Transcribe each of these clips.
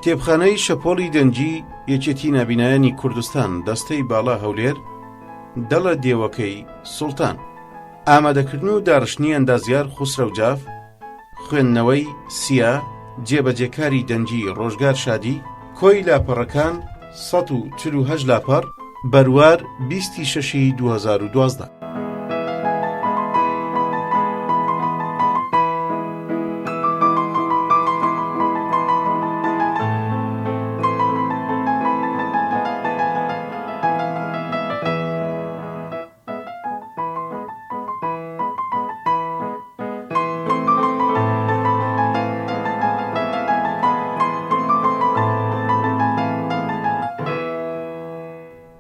کتێبخانەی شەپۆڵی دەنجی یەکێتی نابینایانی کوردستان دەستەی باڵا هەولێر دەڵە دێوەکەی سوڵتان ئامادەکردن و داڕشتنی ئەندازیار خوسرەو جاف خوێندنەوەی سیا جێبەجێکاری دەنجی ڕۆژگار شادی کۆی لاپەڕەکان 148 لاپەڕ بەروار 26 2012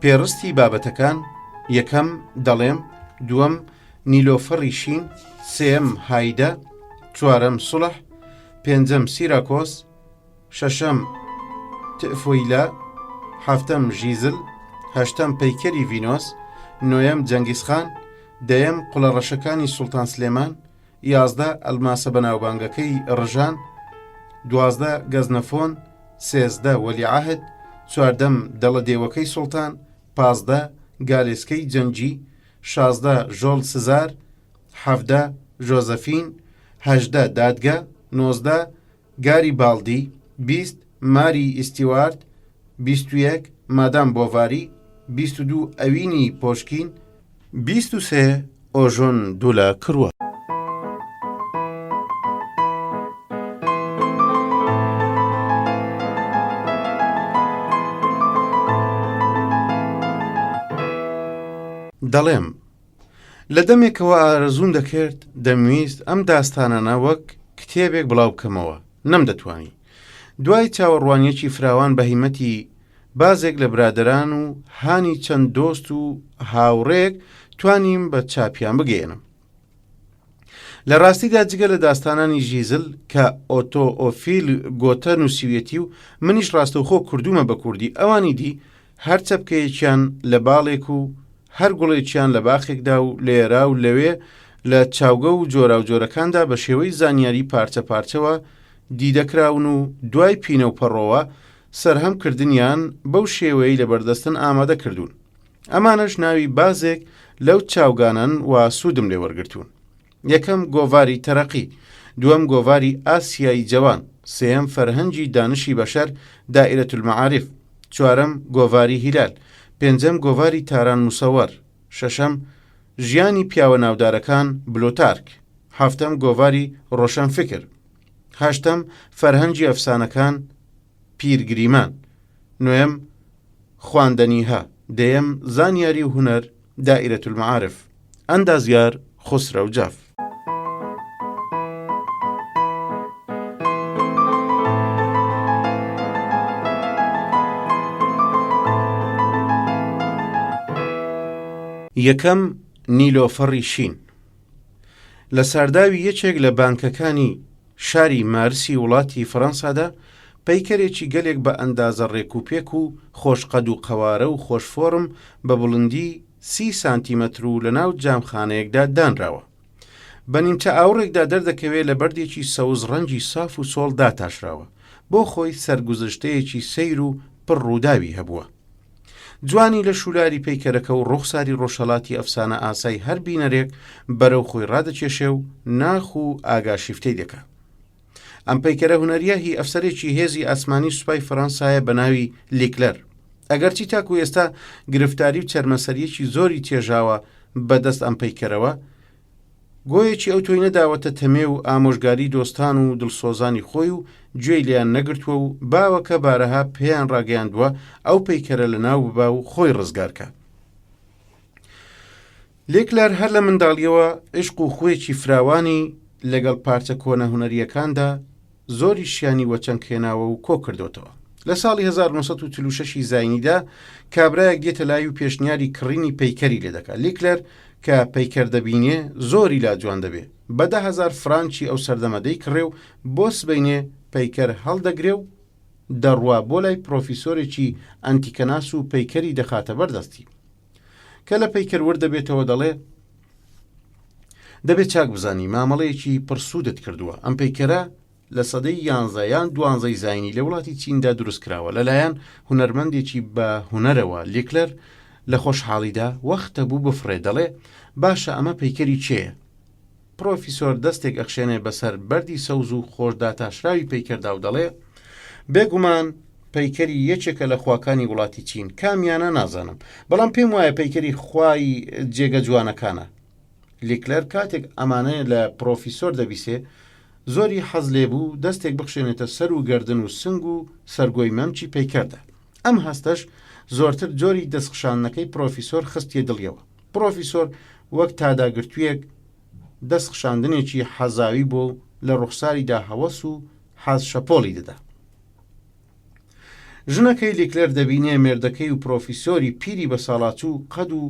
پێڕستی بابەتەکان یەکەم دەڵێم دووەم نیلۆفەڕی شین سێم هایدە چوارەم سوڵح پێنجەم سیراکۆس شەشەم تئفۆیلا هەفتەم ژیزل هەشتەم پەیکەری ڤینۆس نۆیەم جەنگیزخان دەیەم قوڵەڕەشەکانی سوڵتان سلێمان یازدە ئەلماسە بەناوبانگەکەی ڕژان دوازدە گەزنەفۆن سێزدە وەلیعەهد چواردەم دەڵە دێوەکەی سوڵتان پازدە گالێسکەی جەنجی شازدە ژۆڵ سزار حەڤدە ژۆزەفین هەژدە دادگە نۆزدە گاری باڵدی 20 ماری ئیستیوارد 21 مادام بۆڤاری 22 ئەوینی پۆشکین 23 ئۆژۆن دوولە کڕوە. دەڵێم لە دەمێکەوە ئارەزوم دەکرد دەمویست ئەم داستانانە وەک کتێبێک بڵاو بکەمەوە نەم دەتوانی دوای چاوەڕوانیەکی فراوان بە هیمەتی بازێک لە برادەران و هانی چەند دۆست و هاوڕێک توانیم بە چاپیان بگەێنم. لە ڕاستیدا جگە لە داستانانی ژیزل کە ئۆتۆئۆفیل گۆتە نووسیوێتی و منیش ڕاستەوخۆ کردومە بە کوردی ئەوانی دی هەر چەپکەیەکیان لە باڵێک و هەر گوڵێکیان لە باخێکدا و لێرا و لەوێ لە چاوگە و جۆرا و جۆرەکاندا بە شێوەی زانیاری پارچە پارچەوە دیدەکراون و دوای پینە و پەڕۆوە سەرهەم کردنیان بەو شێوەی لە بەردەستن ئامادە کردوون. ئەمانەش ناوی بازێک لەو چاوگانن و سوودم لێ وەرگرتوون. یەکەم گۆڤاری تەرەقی، دووەم گۆڤاری ئاسیایی جەوان، سێەم فەرهەنگی دانشی بەشەر دائیرەت المەعارف، چوارەم گۆڤاری هیلال، پێنجەم گۆڤاری تاران موسەوەر، شەشەم ژیانی پیاوە ناودارەکان بلۆتارک، هەفتەم گۆڤاری ڕۆشن فکر، هەشتەم فەرهەنگی ئەفسانەکان پیرگریمان، نوێم خواندنیها، دەیەم زانیاری و هونەر دائیرەت المەعارف. ئەندازیار خوسرەو جاف. یەکەم نیلۆفەڕی شین. لە سارداوی یەکێک لە بانکەکانی شاری مارسی وڵاتی فەڕەنسادا پەیکەرێکی گەلێک بە ئەندازە ڕێکوپێک و خۆشقەد و قەوارە و خۆشفۆرم بە بڵندی 30 سانتیمەتر و لە ناو جامخانەیەکدا دانراوە. بە نیمچە ئاوڕێکدا دەردەکەوێت لە بەردێکی سەوز ڕەنگی ساف و سۆڵ داتاشراوە بۆ خۆی سەرگوزشتەیەکی سەیر و پڕ ڕووداوی هەبووە. جوانی لە شولاری پەیکەرەکە و ڕوخساری ڕۆژهەڵاتی ئەفسانە ئاسای هەر بینەرێک بەرەو خۆی ڕادەکێشێ و ناخ و ئاگاشیفتەی دەکات. ئەم پەیکەرە هونەریە هی ئەفسەرێکی هێزی ئاسمانی سوپای فەڕەنسایە بە ناوی لیکلەر. ئەگەرچی تاکو ئێستا گرفتاری و چەرمەسەریەکی زۆری تێژاوە بەدەست ئەم پەیکەرەوە، گۆیەکی ئەو تۆی نەداوەتە تەمێ و ئامۆژگاری دۆستان و دڵسۆزانی خۆی و گوێی لیان نەگرتووە و باوەکە بارەها پێیان ڕاگەیاندووە ئەو پەیکەرە لە ناو ببا و خۆی ڕزگارکە. لیکلەر هەر لە منداڵیەوە عشق و خوێکی فراوانی لەگەڵ پارچە کۆنە هونەریەکاندا زۆری شیانی وەچەنگهێناوە و کۆ کردوتەوە. لە ساڵی 1946 زاینیدا کابرایەک دێتە لای و پێشنیاری کڕینی پەیکەری لێ دەکات. لیکلەر کە پەیکەر دەبینێ زۆری لا جوان دەبێ، بە 10,000 فرانکی ئەو سەردەمەدەی کڕێ و بۆ سبەینێ پەیکەر هەڵدەگرێ و دەڕوا بۆ لای پرۆفیسۆرێکی ئەنتیکەناس و پەیکەری دەخاتە بەردەستی. کە لە پەیکەر وەردەبێتەوە دەڵێ دەبێت چاک بزانی مامەڵەیەکی پرسوودت کردووە. ئەم پەیکەرە لە سەدەی 11 یان 12 زاینی لە وڵاتی چیندا دروست کراوە لەلایەن هونەرمەندێکی بە هونەرەوە. لیکلەر لە خۆشحاڵیدا وەختە بوو بفڕێ دەڵێ باشە ئەمە پەیکەری چێە؟ پرۆفیسۆر دەستێک ئەخشێنێ بەسەر بەردی سەوز و خۆشداتاشراوی پەیکەردا و دەڵێ بێگومان پەیکەری یەکێکە لە خواکانی وڵاتی چین، کامیانە نازانم، بەڵام پێم وایە پەیکەری خوای جێگە جوانەکانە. لیکلەر کاتێک ئەمانەیە لە پرۆفیسۆر دەبیسێ زۆری حەز لێبوو دەستێک بخشێنێتە سەر و گەردن و سنگ و سەرگۆی مەمچی پەیکەردە. ئەم هەستەش زۆرتر جۆری دەستخشانەکەی پرۆفیسۆر خستیە دڵیەوە. پرۆفیسۆر وەک تاداگرتوویەک دەستخشاندنێکی حەزاوی بۆ لە ڕوخساریدا هەوەس و حەز شەپۆڵی دەدا. ژنەکەی لیکلەر دەبینێ مێردەکەی و پرۆفیسۆری پیری بە ساڵاچوو قەد و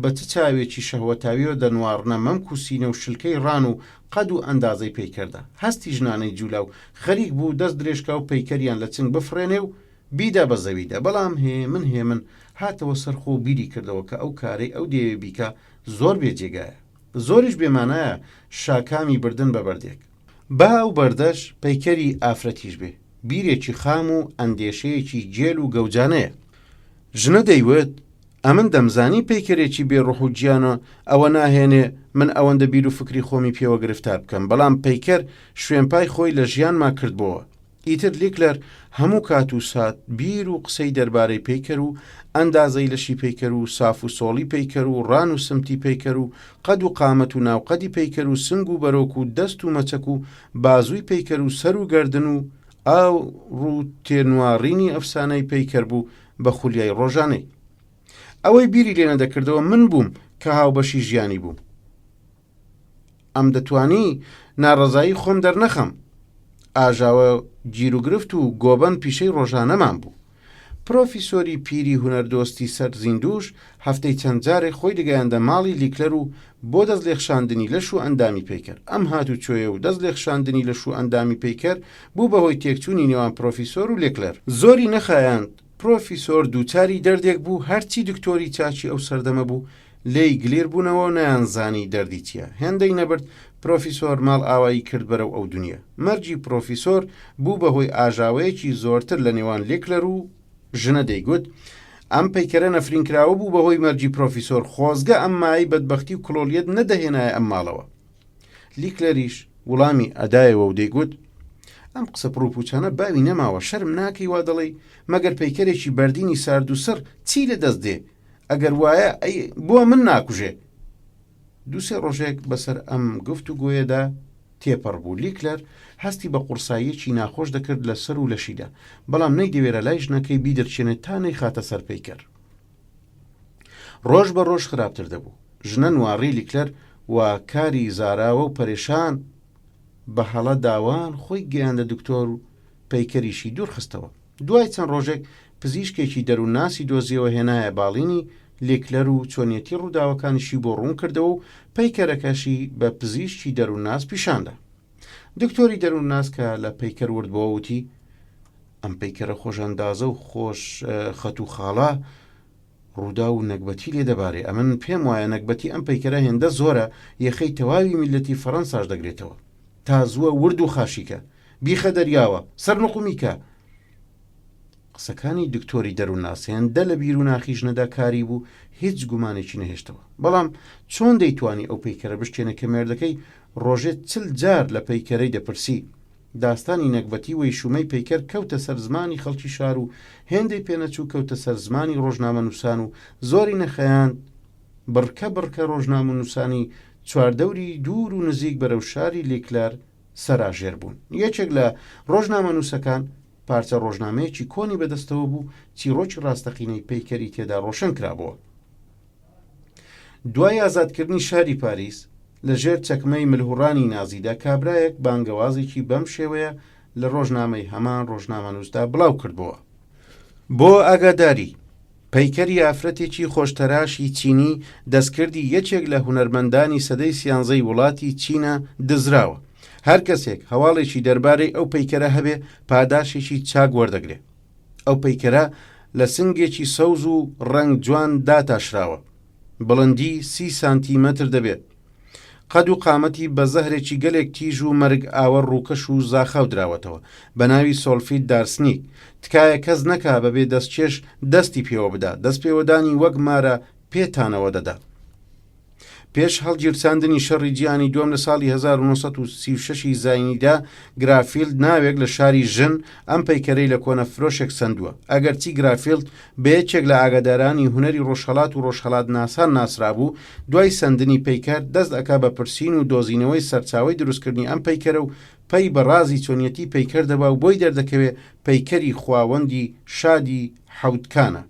بە چ چاوێکی شەهوەتاویەوە دەنواڕنە مەمک و سینە و شلکەی ڕان و قەد و ئەندازەی پەیکەردە. هەستی ژنانەی جوولا و خەریک بوو دەست درێژکا و پەیکەریان لە چنگ بفرێنێ و بیدا بە زەویدا. بەڵام هێمن هاتەوە سەرخۆ بیری کردەوە کە ئەو کارەی ئەو دەیەوێ بیکە زۆر بێجێگایە، زۆریش بێمانایە شاکامی بردن بە بەردێک. با ئەو بەردەش پەیکەری ئافرەتیش بێ، بیرێکی خام و ئەندێشەیەکی جێل و گەوجانەیە. ژنە دەیوت ئەمن دەمزانی پەیکەرێکی بێڕوح و گیانە ئەوە ناهێنێ من ئەوەندە بیر و فکری خۆمی پێوە گرفتار بکەم، بەڵام پەیکەر شوێنپای خۆی لە ژیانما کردبووە. ئیتر لیکلەر هەموو کات و سات بیر و قسەی دەربارەی پەیکەر و ئەندازەی لەشی پەیکەر و ساف و سۆڵی پەیکەر و ڕان و سمتی پەیکەر و قەد و قامەت و ناوقەدی پەیکەر و سنگ و بەرۆک و دەست و مەچەک و بازووی پەیکەر و سەر و گەردن و ئاو ڕوو تێنوارینی ئەفسانەی پەیکەر بوو بە خولیای ڕۆژانەی. ئەوەی بیری لێ نەدەکردەوە من بووم کە هاوبەشی ژیانی بووم. ئەم دەتوانی ناڕەزایی خۆم دەرنەخەم. ئاژاوە گیر و گرفت و گۆبەن پیشەی ڕۆژانەمان بوو. پرۆفیسۆری پیری هونەردۆستی سەر زیندوش هەفتەی چەند جارێک خۆی دەگەیاندە ماڵی لیکلەر و بۆ دەست لێخشاندنی لەش و ئەندامی پەیکەر. ئەم هاتو چۆیە و دەست لێخشاندنی لەش و ئەندامی پەیکەر بوو بەهۆی تێکچوونی نێوان پرۆفیسۆر و لیکلەر. زۆری نەخایاند پرۆفیسۆر دووچاری دەردێک بوو، هەرچی دکتۆری چاچی ئەو سەردەمە بوو لێی گلێر بوونەوە نەیانزانی دەردی چیە. هێندەی نەبرد پرۆفیسۆر ماڵ ئاوایی کرد بەرەو ئەو دنیا. مەرجی پرۆفیسۆر بوو بەهۆی ئاژاوەیەکی زۆرتر لە نێوان لیکلەر و ژنە دەیگوت ئەم پەیکەرە نەفرینکراوە بوو بەهۆی مەرجی پرۆفیسۆر خۆزگە ئەم مای بەدبەختی و کلۆلیەت نەدەهێنایە ئەم ماڵەوە. لیکلەریش وڵامی ئەدایەوە و دەیگوت ئەم قسە پرۆپوچانە باوی نەماوە، شەرم ناکەی وا دەڵێ مەگەر پەیکەرێکی بەردینی سارد و سەر چی لە دەست دێ؟ ئەگەر وایە بۆ من ناکوژێ. دووسێ ڕۆژێک بەسەر ئەم گفت و گوۆیەدا تێپەڕ بوو. لیکلەر هەستی بە قورساییەکی ناخۆش دەکرد لە سەر و لەشیدا، بەڵام نەیدەوێرە لای ژنەکەی بیدرچێنێت تا نەیخاتە سەر پەیکەر. ڕۆژ بە ڕۆژ خراپتر دەبوو. ژنە نواری لیکلەر و کاری زاراوە و پەرێشان بە هەڵە داوان خۆی گەیاندە دکتۆر و پەیکەریشی دوور خستەوە. دوای چەند ڕۆژێک پزیشکێکی دەروونناسی دۆزیەوە هێنایە باڵینی لیکلەر و چۆنیەتی ڕووداوەکانیشی بۆ ڕوون کردەوە و پەیکەرەکەشی بە پزیشکی دەروونناس پیشاندا. دکتۆری دەروونناس کە لە پەیکەر وردبەوە وتی ئەم پەیکەرە خۆشەندازە و خۆش خەت و خاڵە ڕوودا و نەکبەتی لێ دەبارێ. ئەمن پێم وایە نەکبەتی ئەم پەیکەرە هێندە زۆرە، یەخەی تەواوی میلەتی فەڕەنساش دەگرێتەوە. تازووە ورد و خاشیکە، بیخە دەریاوە، سەر نقومیکە. قسەکانی دکتۆری دەروونناس هێندە لە بیر و ناخی ژنەدا کاری بوو، هیچ گومانێکی نەهێشتەوە. بەڵام چۆن دەیتوانی ئەو پەیکەرە بشتێنە کە مێردەکەی ڕۆژێت 40 جار لە پەیکەرەی دەپرسی؟ داستانی نەکبەتی وەی شومەی پەیکەر کەوتە سەر زمانی خەڵکی شار و هێندەی پێنەچوو کەوتە سەر زمانی ڕۆژنامە نووسان و زۆری نەخەیاند بڕکە ڕۆژنامە نووسانی چواردەوری دوور و نزیک بەرەو شاری لیکلەر سەراژێر بوون. یەکێک لە ڕۆژنامە نووسەکان پارچە ڕۆژنامەیەکی کۆنی بەدەستەوە بوو، چیرۆکی ڕاستەقینەی پەیکەری تێدا ڕۆشن کرابەوە. دوای ئازادکردنی شاری پاریس لە ژێر چەکمەی ملهوڕانی نازیدا کابرایەک بانگەوازێکی بەم شێوەیە لە ڕۆژنامەی هەمان ڕۆژنامە نووسدا بڵاو کردبووە. بۆ ئاگاداری پەیکەری ئافرەتێکی خۆشتەراشی چینی دەستکردی یەکێک لە هونەرمەندانی سەدەی 13ی وڵاتی چینە دزراوە. هەر کەسێک هەواڵێکی دەربارەی ئەو پەیکەرە هەبێ پاداشێکی چاک وەردەگرێ. ئەو پەیکەرە لە سنگێکی سەوز و ڕەنگ جوان داتاشراوە، بڵندی 30 سانتیمەتر دەبێت. قەد و قامەتی بە زەهرێکی گەلێک تیژ و مەرگ ئاوە ڕووکەش و زاخەو دراوەتەوە بە ناوی سۆلفید دارسنیک. تکایە کەس نەکا بەبێ دەستچێش دەستی پێوە بدا، دەست پێوەدانی وەک مارە پێتانەوە دەدا. پێش هەڵگیرساندنی شەڕی جیهانی دووەم لە ساڵی 1936 زاینیدا گرافیلد ناوێک لە شاری ژن ئەم پەیکەرەی لە کۆنە فرۆشێک سندووە. ئەگەرچی گرافیلد بە یەکێک لە ئاگادارانی هونەری ڕۆژهەڵات و ڕۆژهەڵات ناسان ناسرابوو، دوای سندنی پەیکەر دەست ئەکا بە پرسین و دۆزینەوەی سەرچاوی دروستکردنی ئەم پەیکەرە و پەی بە ڕازی چۆنیەتی پەیکەر دەبا و بۆی دەردەکەوێت پەیکەری خواوەندی شادی حەوتکانە.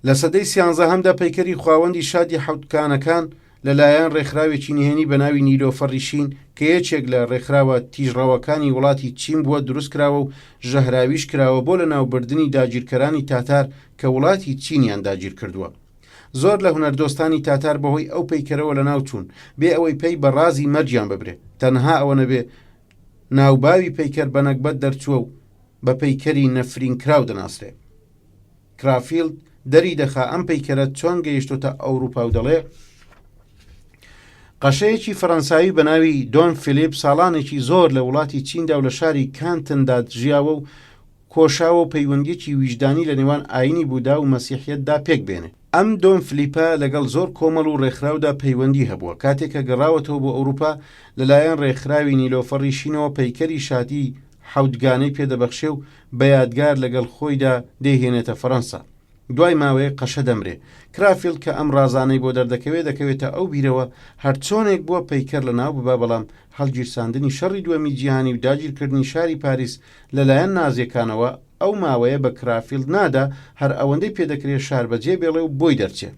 لە سەدەی 13هەمدا پەیکەری خواوەندی شادی حەوتکانەکان لەلایەن ڕێکخراوێکی نهێنی بە ناوی نیلۆفەڕی شین کە یەکێک لە ڕێکخراوە تیژڕەوەکانی وڵاتی چین بووە دروست کراوە و ژەهراویش کراوە بۆ لە ناوبردننی داگیرکەرانی تاتار کە وڵاتی چینیان داگیر کردووە. زۆر لە هونەردۆستانی تاتار بەهۆی ئەو پەیکەرەوە لە ناو چوون بێ ئەوەی پێی بە ڕازی مەرجیان ببرێ، تەنها ئەوە نەبێ ناوباوی پەیکەر بە نەکبەت دەرچووە و بە پەیکەری نەفرین کراو دەناسرێ. کرافیلد دەری دەخا ئەم پەیکەرە چۆن گەیشتۆتە ئەوروپا و دەڵێ قەشەیەکی فەڕەنساوی بە ناوی دۆن فیلیپ ساڵانێکی زۆر لە وڵاتی چیندا و لە شاری کانتندا ژیاوە و کۆشاوە و پەیوەندیەکی ویژدانی لە نێوان ئاینی بوودا و مەسیحیەتدا پێک بێنێ. ئەم دۆن فلیپە لەگەڵ زۆر کۆمەڵ و ڕێکخراودا پەیوەندی هەبووە. کاتێکە گەڕاوەتەوە بۆ ئەوروپا لەلایەن ڕێکخراوی نیلۆفەڕی شینەوە پەیکەری شادی حەوتگانەی پێدەبەخشێ و بە یادگار لەگەڵ خۆیدا دەیهێنێتە فەڕەنسا. دوای ماوەیە قەشە دەمرێ. کرافیلد کە ئەم ڕازانەی بۆ دەکەوێتە ئەو بیرەوە هەر چۆنێک بووە پەیکەر لە ناو ببا، بەڵام هەڵگیرساندنی شەڕی دووەمی جیهانی و داگیرکردنی شاری پاریس لەلایەن نازیەکانەوە ئەو ماوەیە بە کرافیلد نادا هەر ئەوەندەی پێدەکرێت شار بەجێ بێڵێ و بۆی دەرچێت.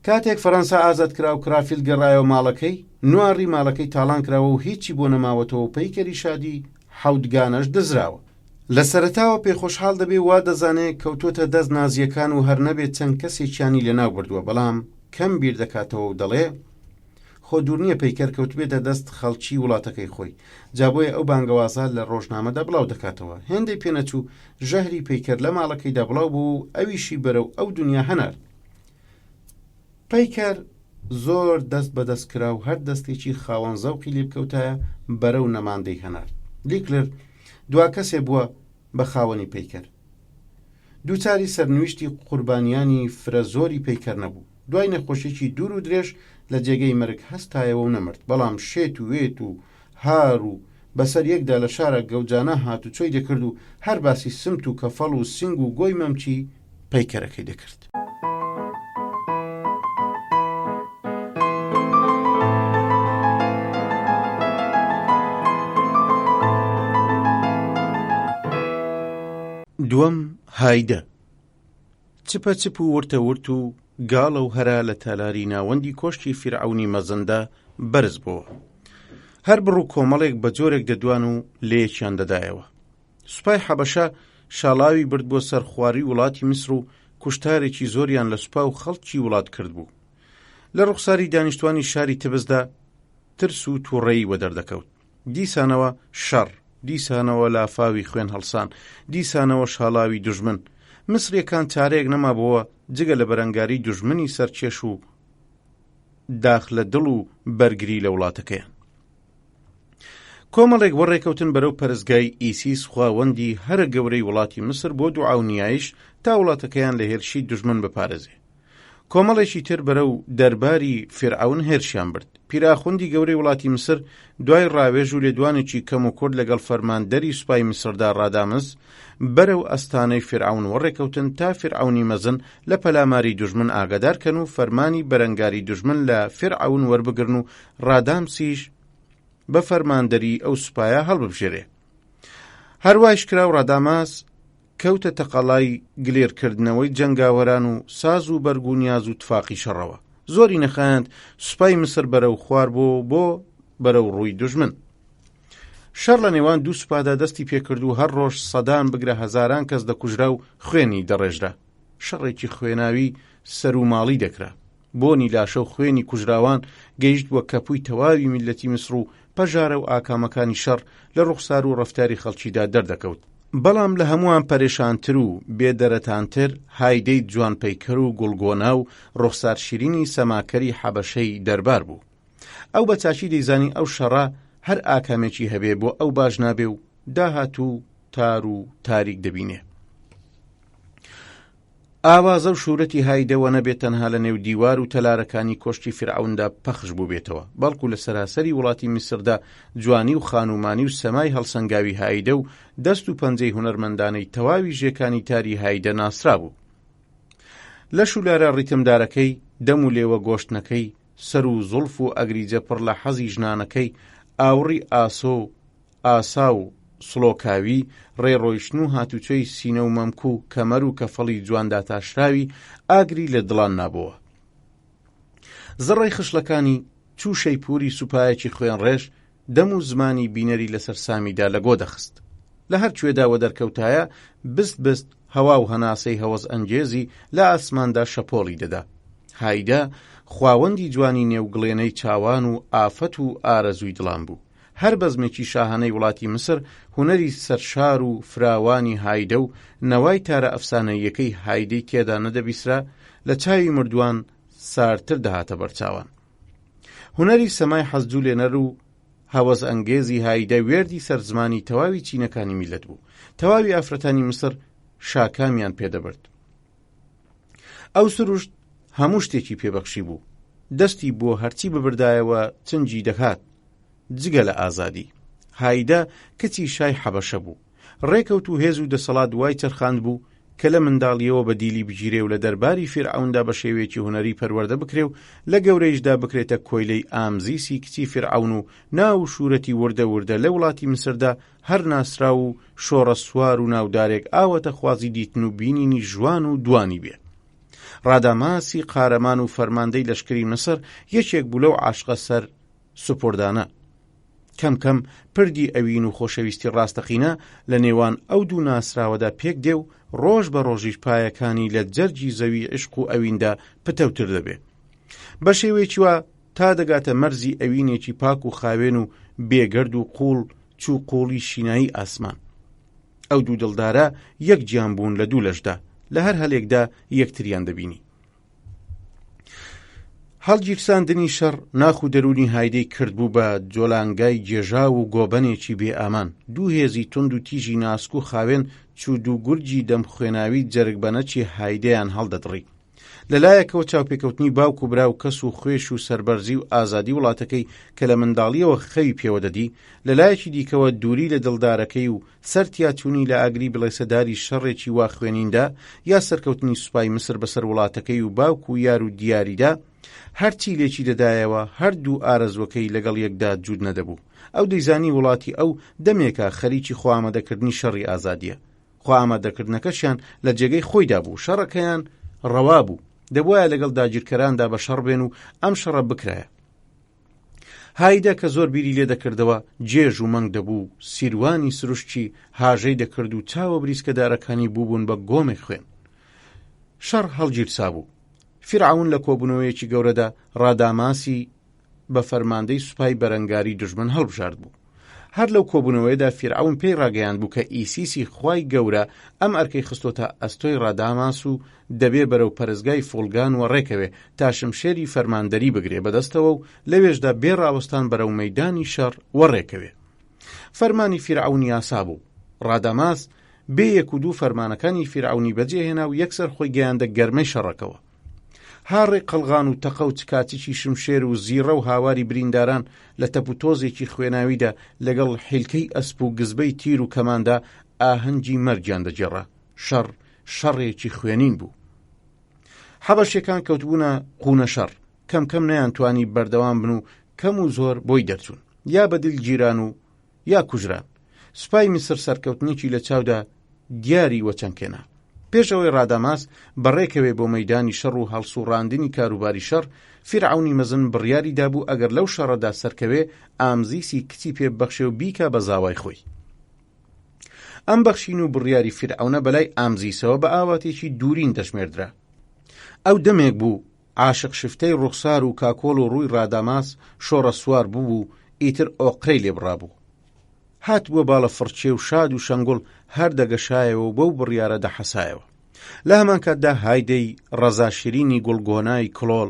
کاتێک فەڕەنسا ئازاد کرا و کرافیلد گەڕایەوە ماڵەکەی، نواری ماڵەکەی تاڵان کراوە و هیچی بۆ نەماوەتەوە و پەیکەری شادی حەوتگانەش دزراوە. لە سەرەتاوە پێخۆشحاڵ دەبێ وا دەزانێت کەوتۆتە دەست نازیەکان و هەر نەبێت چەند کەسێکیانی لەناو بردووە، بەڵام کەم بیر دەکاتەوە و دەڵێ خۆ دوور نییە پەیکەر کەوتبێتە دەست خەڵکی وڵاتەکەی خۆی. جابۆیە ئەو بانگەوازە لە ڕۆژنامەدا بڵاو دەکاتەوە. هێندەی پێنەچوو ژەهری پەیکەر لە ماڵەکەیدا بڵاو بوو و ئەویشی بەرەو ئەو دنیا هەنار. پەیکەر زۆر دەست بەدەست کرا و هەر دەستێکی خاوەن زەوقی لێ بکەوتایە بەرەو نەماندەی هەنار. لیکلر دوا کەسێ بووە بە خاوەنی پەیکەر. دووچاری سەرنوشتی قوربانیانی فرە زۆری پەیکەر نەبوو. دوای نەخۆشیێکی دوور و درێژ لە جێگەی مەرگ هەستایەوە و نەمرد، بەڵام شێت و وێت و هار و بەسەر یەکدا لە شارە گەوجانە هات و چۆی دەکرد و هەر باسی سمت و کەفەڵ و سنگ و گۆی مەمچی پەیکەرەکەی دەکرد. دووەم هایدە چپە چپ و ورتە ورت و گاڵە و هەرا لە تالاری ناوەندی کۆشتی فیرعونی مەزندا بەرز بووە. هەر بڕ و کۆمەڵێک بە جۆرێک دەدوان و لێیەکیان دەدایەوە. سوپای حەبەشە شاڵاوی برد بۆ سەر خواری وڵاتی میسر و کوشتارێکی زۆریان لە سوپا و خەڵکی وڵات کرد بوو. لە ڕوخساری دانیشتوانی شاری تبزدا ترس و تووڕێی وە دەردەکەوت. دیسانەوە شەڕ، دیسانەوە لافاوی خوێن هەڵسان، دیسانەوە شاڵاوی دوژمن. مسریەکان چارەیەک نەما بووە جگە لە بەرەنگاری دوژمنی سەرچێش و داخ لە دڵ و بەرگری لە وڵاتەکەیان. کۆمەڵێک بۆ ڕێکەوتن بەرەو پەرستگای ئیسیس خواوەندی هەرە گەورەی وڵاتی مسر بۆ دوعا و نیایش تا وڵاتەکەیان لە هێرشی دوژمن بپارێزێ. کۆمەڵێکی تر بەرەو دەرباری فیرعون هێرشیان برد. پیراخوندی گەورەی وڵاتی مسر دوای ڕاوێژ و لێدوانێکی کەم و کورد لەگەڵ فەرماندەری سوپای مسردا ڕادامز بەرەو ئەستانەی فیرعون وەڕێکەوتن تا فیرعونی مەزن لە پەلاماری دوژمن ئاگادارکەن و فەرمانی بەرەنگاری دوژمن لە فیرعون وەربگرن و ڕادامسیش بە فەرماندەری ئەو سوپایە هەڵببژێرێ. هەروایش کرا و ڕاداماس کەوتە تەقەڵای گلێرکردنەوەی جەنگاوەران و ساز و بەرگ و نیاز و تفاقی شەڕەوە. زۆری نەخایەند سوپای مسر بەرەو خوار بۆ بەرەو ڕووی دوژمن. شەڕ لە نێوان دوو سوپادا دەستی پێکرد و هەر ڕۆژ سەدان بگرە هەزاران کەس دەکوژرا و خوێنی دەڕێژرا. شەڕێکی خوێناوی سەر و ماڵی دەکرا. بۆنی لاشە و خوێنی کوژراوان گەیشت وە کەپووی تەواوی میلەتی مسر و پەژارە و ئاکامەکانی شەڕ لە ڕوخسار و ڕەفتاری خەڵکیدا دەردەکەوت. بەڵام لە هەمووان پەرێشانتر و بێدەرەتانتر هایدەی جوانپەیکەر و گوڵگۆنا و ڕوخسار شیرینی سەماکەری حەبەشەی دەربار بوو. ئەو بە چاچی دەیزانی ئەو شەڕە هەر ئاکامێکی هەبێ بۆ ئەو باش نابێ و داهاتوو تار و تاریک دەبینێ. ئاوازە و شوورەتی هایدەوە نەبێت تەنها لە نێو دیوار و تەلارەکانی کۆشتی فرعەوندا پەخش بوو بێتەوە، بەڵکو لە سەراسەری وڵاتی میسردا جوانی و خانومانی و سەمای هەڵسەنگاوی هایدە و دەست و پەنجەی هونەرمەندانەی تەواوی ژێکانی تاری هایدە ناسرا بوو. لە شولارە ڕیتمدارەکەی، دەم و لێوە گۆشتنەکەی، سەر و زوڵف و ئەگریجە پڕ لە حەزی ژنانەکەی، ئاوڕی ئاسۆ ئاسا و سڵۆکاوی، ڕێڕۆیشتن و هاتوچۆی سینە و مەمک و کەمەر و کەفەڵی جواندا تاشراوی ئاگری لە دڵان نابەوە. زڕەی خشلەکانی چوو شەیپوری سوپایەکی خوێن ڕێژ دەم و زمانی بینەری لەسەر سامیدا لە گۆ دەخست. لە هەر کوێداوە دەرکەوتایە بست بست هەوا و هەناسەی هەوەز ئەنگێزی لە ئاسماندا شەپۆڵی دەدا. هایدا خواوەندی جوانی نێوگڵێنەی چاوان و ئافەت و ئارەزووی دڵان بوو. هەر بەزمێکی شاهانەی وڵاتی مسر هونەری سەرشار و فراوانی هایدە و نەوای تارە ئەفسانەیەکەی هایدەی تێدا نەدەبیسرا لە چاوی مردووان سارتر دەهاتە بەرچاوان. هونەری سەمای حەزجوو لێنەر و هەوەز ئەنگێزی هایدە وێردی سەرزمانی تەواوی چینەکانی میلەت بوو. تەواوی ئافرەتانی مسر شاکامیان پێدەبرد. ئەو سروشت هەموو شتێکی پێبەخشی بوو. دەستی بۆ هەرچی ببردایەوە چنجی دەکات جگە لە ئازادی. هایدە کچی شای حەبەشە بوو. ڕێکەوت و هێز و دەسەڵات دوای چرخاند بوو کە لە منداڵیەوە بە دیلی بگیرێ و لە دەرباری فرعەوندا بە شێوەیەکی هونەری پەروەردە بکرێ و لە گەورەیشدا بکرێتە کۆیلەی ئامزیسی کچی فرعەون و ناو شوورەتی وردە وردە لە وڵاتی مسردا هەر ناسرا و شۆڕە سوار و ناودارێک ئاوەتە خوازی دیتن و بینینی ژوان و دوانی بێ. ڕاداماسی قارەمان و فەرماندەی لەشکری مسر یەکێک بوو لەو عاشقە سەر سوپۆردانە. کەم کەم پردی ئەوین و خۆشەویستی ڕاستەقینە لە نێوان ئەو دوو ناسراوەدا پێک دێ و ڕۆژ بە ڕۆژیش پایەکانی لە جەرگی زەوی عشق و ئەویندا پتەوتر دەبێ. بە شێوەیەکی وا تا دەگاتە مەرزی ئەوینێکی پاک و خاوێن و بێگەرد و قوڵ چوو قوڵی شینایی ئاسمان. ئەو دوو دڵدارە یەک گیان بوون لە دوو لەشدا، لە هەر هەلێکدا یەکتریان دەبینی. هەڵگیرساندنی شەڕ ناخ و دەرونی هایدەی کرد بوو بە جۆلانگای گێژا و گۆبەنێکی بێ ئامان. دوو هێزی تند و تیژی ناسک و خاوێن چوو دوو گورجی دەم خوێناوی جەرگبەنەکی هایدەیان هەڵدەدڕی. لەلایەکەوە چاوپێکەوتنی باوک و برا و کەس و خوێش و سەربەرزی و ئازادی وڵاتەکەی کە لە منداڵیەوە خەوی پێوە دەدی، لەلایەکی دیکەوە دووری لە دڵدارەکەی و سەرتیاچوونی لە ئاگری بڵێسەداری شەڕێکی وا خوێنیندا یا سەرکەوتنی سوپای مسر بەسەر وڵاتەکەی و باوک و یار و دیاریدا هەرچی لێکی دەدایەوە هەردوو ئارەزوەکەی لەگەڵ یەکدا جوود نەدەبوو. ئەو دەیزانی وڵاتی ئەو دەمێکە خەریکی خۆئامادەکردنی شەڕی ئازادیە. خۆئامادەکردنەکەشیان لە جێگەی خۆیدا بوو. شەڕەکەیان ڕەوا بوو. دەبوایە لەگەڵ داگیرکەراندا بە شەڕ بێن و ئەم شەڕە بکرایە. هایدە کە زۆر بیری لێ دەکردەوە جێژ و مەنگ دەبوو، سیروانی سروشتی هاژەی دەکرد و چاوە بریسکەدارەکانی بووبوون بە گۆمێک خوێن. شەڕ هەڵگیرسا بوو. فرعەون لە کۆبوونەوەیەکی گەورەدا ڕاداماسی بە فەرماندەی سوپای بەرەنگاری دژمن هەڵبژارد بوو. هەر لەو کۆبوونەوەیەدا فرعەون پێی ڕاگەیاند بوو کە ئیسیسی خوای گەورە ئەم ئەرکەی خستۆتە ئەستۆی ڕاداماس و دەبێ بەرەو پەرزگای فولگان و ڕێکەوێ تا شمشێری فەرماندەری بگرێ بەدەستەوە و لەوێشدا بێ ڕاوەستان بەرەو مەیدانی شەڕ وەڕێکەوێ. فەرمانی فرعەون یاسا بوو. ڕاداماس بێ یەک و دوو فەرمانەکانی فرعەونی بەجێهێنا و یەکسەر خۆی گەیاندە گەرمەی شەڕەکەوە. هاڕێ قەلغان و تەقە و چکاتێکی شمشێر و زیڕە و هاواری برینداران لە تەپوتۆزێکی خوێناویدا لەگەڵ حیلکەی ئەسپ و گزبەی تیر و کەماندا ئاهەنگی مەرگیان دەجێڕا. شەڕێکی خوێنین بوو. حەبەشیەکان کەوتبوونە قوونە شەڕ. کەم کەم نەیانتوانی بەردەوام بن و کەم و زۆر بۆی دەرچوون، یا بەدل گیران و یا کوژران. سوپای میسر سەرکەوتنێکی لە چاودا دیاری وەچەنکێنا. پێش ئەوەی ڕاداماس بەڕێکەوێ بۆ مەیدانی شەڕ و هەڵسوڕاندنی کاروباری شەڕ، فرعەونی مەزن بڕیاری دابوو ئەگەر لەو شەڕەدا سەرکەوێ ئامزیسی کچی پێبەخشێ و بیکە بە زاوای خۆی. ئەم بەخشین و بڕیاری فرعەونە بەلای ئامزیسەوە بە ئاواتێکی دوورین دەشمێردرا. ئەو دەمێک بوو عاشق شفتەی ڕوخسار و کاکۆڵ و ڕووی ڕاداماس شۆڕە سوار بوو و ئیتر ئۆقرەی لێبڕابوو. هات بووە باڵە فڕچێ و شاد و شەنگوڵ هەر دەگەشایەوە و بەو بڕیارە دەحەسایەوە. لە هەمان کاتدا هایدەی ڕەزاشرینی گوڵگۆنای کڵۆڵ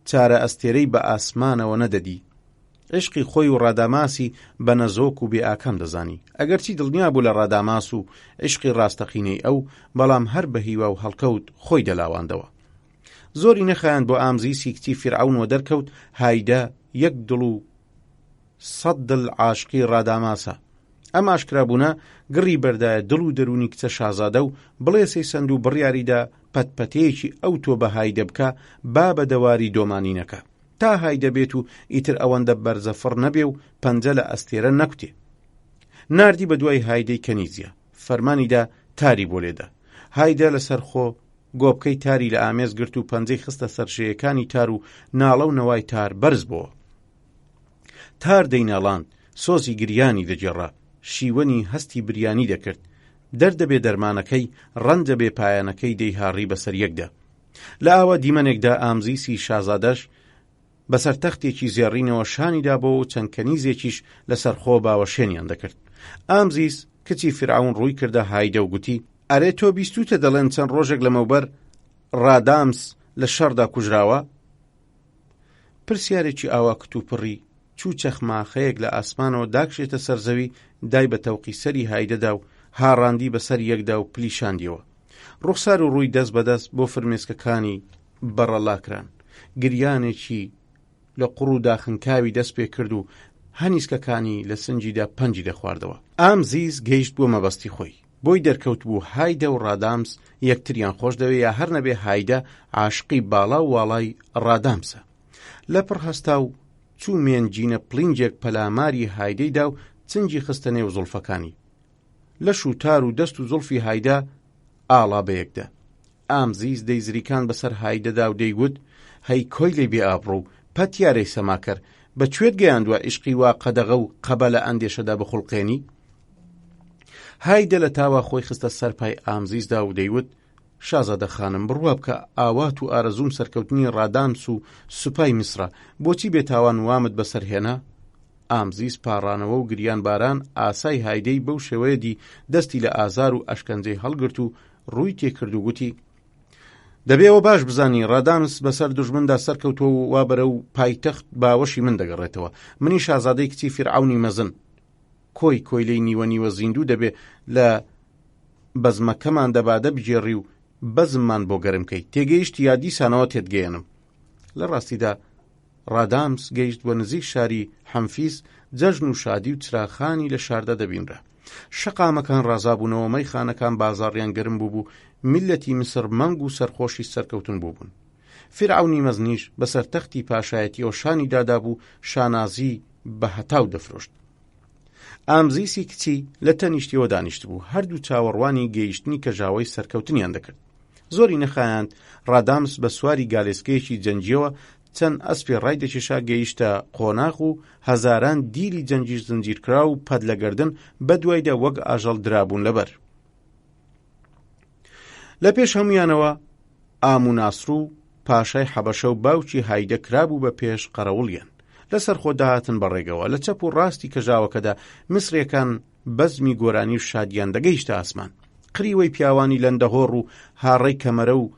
چارە ئەستێرەی بە ئاسمانەوە نەدەدی. عشقی خۆی و ڕاداماسی بە نەزۆک و بێ ئاکەم دەزانی. ئەگەرچی دڵنیا بوو لە ڕاداماس و عشقی ڕاستەقینەی ئەو، بەڵام هەر بە هیوا و هەڵکەوت خۆی دەلاواندەوە. زۆری نەخایاند بۆ ئامزیسی کچی فیرعەونەوە دەرکەوت هایدە یەک دڵ و 100 دڵ عاشقی ڕاداماسە. ئەم ئاشکرابوونە گڕی بەردایە دڵ و دەرونی کچە شازادە و بڵێسەی سند و بڕیاریدا پەتپەتەیەکی ئەو تۆ بە هایدە بکە با بە دەواری دۆمانینەکە تا هایدە بێت و ئیتر ئەوەندە بەرزەفڕ نەبێ و پەنجە لە ئەستێرە نەکوتێ. ناردی بە دوای هایدەی کەنیزیە، فەرمانیدا تاری بۆ لێدا. هایدە لەسەر خۆ گۆبکەی تاری لە ئامێز گرت و پەنجەی خستە سەرشەیەکانی تار و ناڵە و نەوای تار بەرز بووە. تار دەیناڵاند، سۆزی گریانی دەجێڕا، شیوەنی هەستی بریانی دەکرد، دەردەبێ دەرمانەکەی ڕەنجە بێ پایانەکەی دەیهاڕی بەسەر یەکدا. لە ئاوە دیمەنێکدا ئامزیسی شازادەش بەسەر تەختێکی زێڕینەوە شانیدا بۆ و چەند کەنیزێکیش لەسەر خۆ باوەشێنیان دەکرد. ئامزیس کچی فیرعەون ڕووی کردە هایدە و گوتی: ئەرێ تۆ بیستوتە دەڵێن چەند ڕۆژێک لەمەوبەر ڕادامس لە شەڕدا کوژراوە؟ پرسیارێکی ئاوا کتوپڕی چوو چەخماخەیەک لە ئاسمانەوە داکشێتە سەرزەوی، دای بە تەوقی سەری هایدەدا و هاڕاندی بەسەر یەکدا و پلیشاندیەوە. ڕوخسار و ڕووی دەست بەدەست بۆ فرمێسکەکانی بەڕەڵاکران. گریانێکی لە قوڕ و داخنکاوی دەست پێ کرد و هەنیسکەکانی لە سنجیدا پەنجی دەخواردەوە. ئامزیز گەیشت بۆ مەبەستی خۆی. بۆی دەرکەوت بوو هایدە و ڕادامس یەکتریان خۆش دەوێ یا هەر نەبێ هایدە عاشقی باڵا و واڵای ڕادامسە. لە پڕ هەستا و چوو مێنجینە پلینجێک پەلاماری هایدەیدا و چنجی خستە نێو زوڵفەکانی. لە شوتار و دەست و زوڵفی هایدە ئاڵا بەیەکدا. ئامزیز دەیزریکان بەسەر هایدەدا و دەیگوت: هەی کۆی لێ بێ ئابڕوو، پەتیارەی سەماکەر، بەکوێت گەیاندووە عیشقی وا قەدەغە و قەبە لە ئەندێشەدا بخوڵقێنی؟ هایدە لە تاوا خۆی خستە سەرپای ئامزیزدا و دەیوت: شازادە خانم، بڕوا بکە ئاوات و ئارەزوم سەرکەوتنی ڕادامس و سوپای میسرە، بۆچی بێتاوان وامت بەسەرهێنا؟ ئامزیز پاڕانەوە و گریان باران ئاسای هایدەی بەو شێوەیەدی دەستی لە ئازار و ئەشکەنجەی هەڵگرت و ڕووی تێکرد و گوتی: دەبێەوە باش بزانی ڕادامس بەسەر دوژمندا سەرکەوتووە و وا بەرە و پایتەخت باوەشی من دەگەڕێتەوە. منی شازادەی کچی فیرعەونی مەزن، کۆی کۆیلەی نیوە نیوە زیندوو دەبێ لە بەزمەکەمان دەبادە بجێڕی و بەزممان بۆ گەرمکەی، تێگەیشت یا دیسانەوە تێتگەێنم. لە ڕاستیدا ڕادامس گەیشت بۆ نزیک شاری حەمفیس، جەژن و شادی و چراخانی لە شاردا دەبینرا. شەقامەکان ڕازابوونەوە، مەیخانەکان بازاڕیان گەرم بوو، میلەتی مسر مەنگ و سەرخۆشی سەرکەوتن بوون. فیرعەونی مەزنیش بەسەر تەختی پاشایەتیەوە شانی دادا بوو، شانازی بە هەتاو دەفرۆشت. ئامزیسی کچی لە تەنیشتیەوە دانیشت بوو، هەردوو چاوەڕوانی گەیشتنی کەژاوەی سەرکەوتنیان دەکرد. زۆری نەخایاند ڕادامس بە سواری گالێسکەیەکی جەنجیەوە چەند ئەسپی ڕای دەکێشا گەیشتە قۆناغ و هەزاران دیری جەنجیش زنجیرکرا و پەد لە گەردن بە دوایدا وەک ئاژەڵ درابوون لەبەر. لە پێش هەمویانەوە ئاموناسر و پاشای حەبەشە و باوکی هایدە کرابوو بە پێش قەرەوڵیان. لەسەر خۆ داهاتن بەڕێگەوە. لە چەپ و ڕاستی کەژاوەکەدا مسرێکان بەزمی گۆرانی و شادیان دەگەیشتە ئاسمان. قریوەی پیاوانی لەندەهۆڕ و هاڕەی کەمەرە و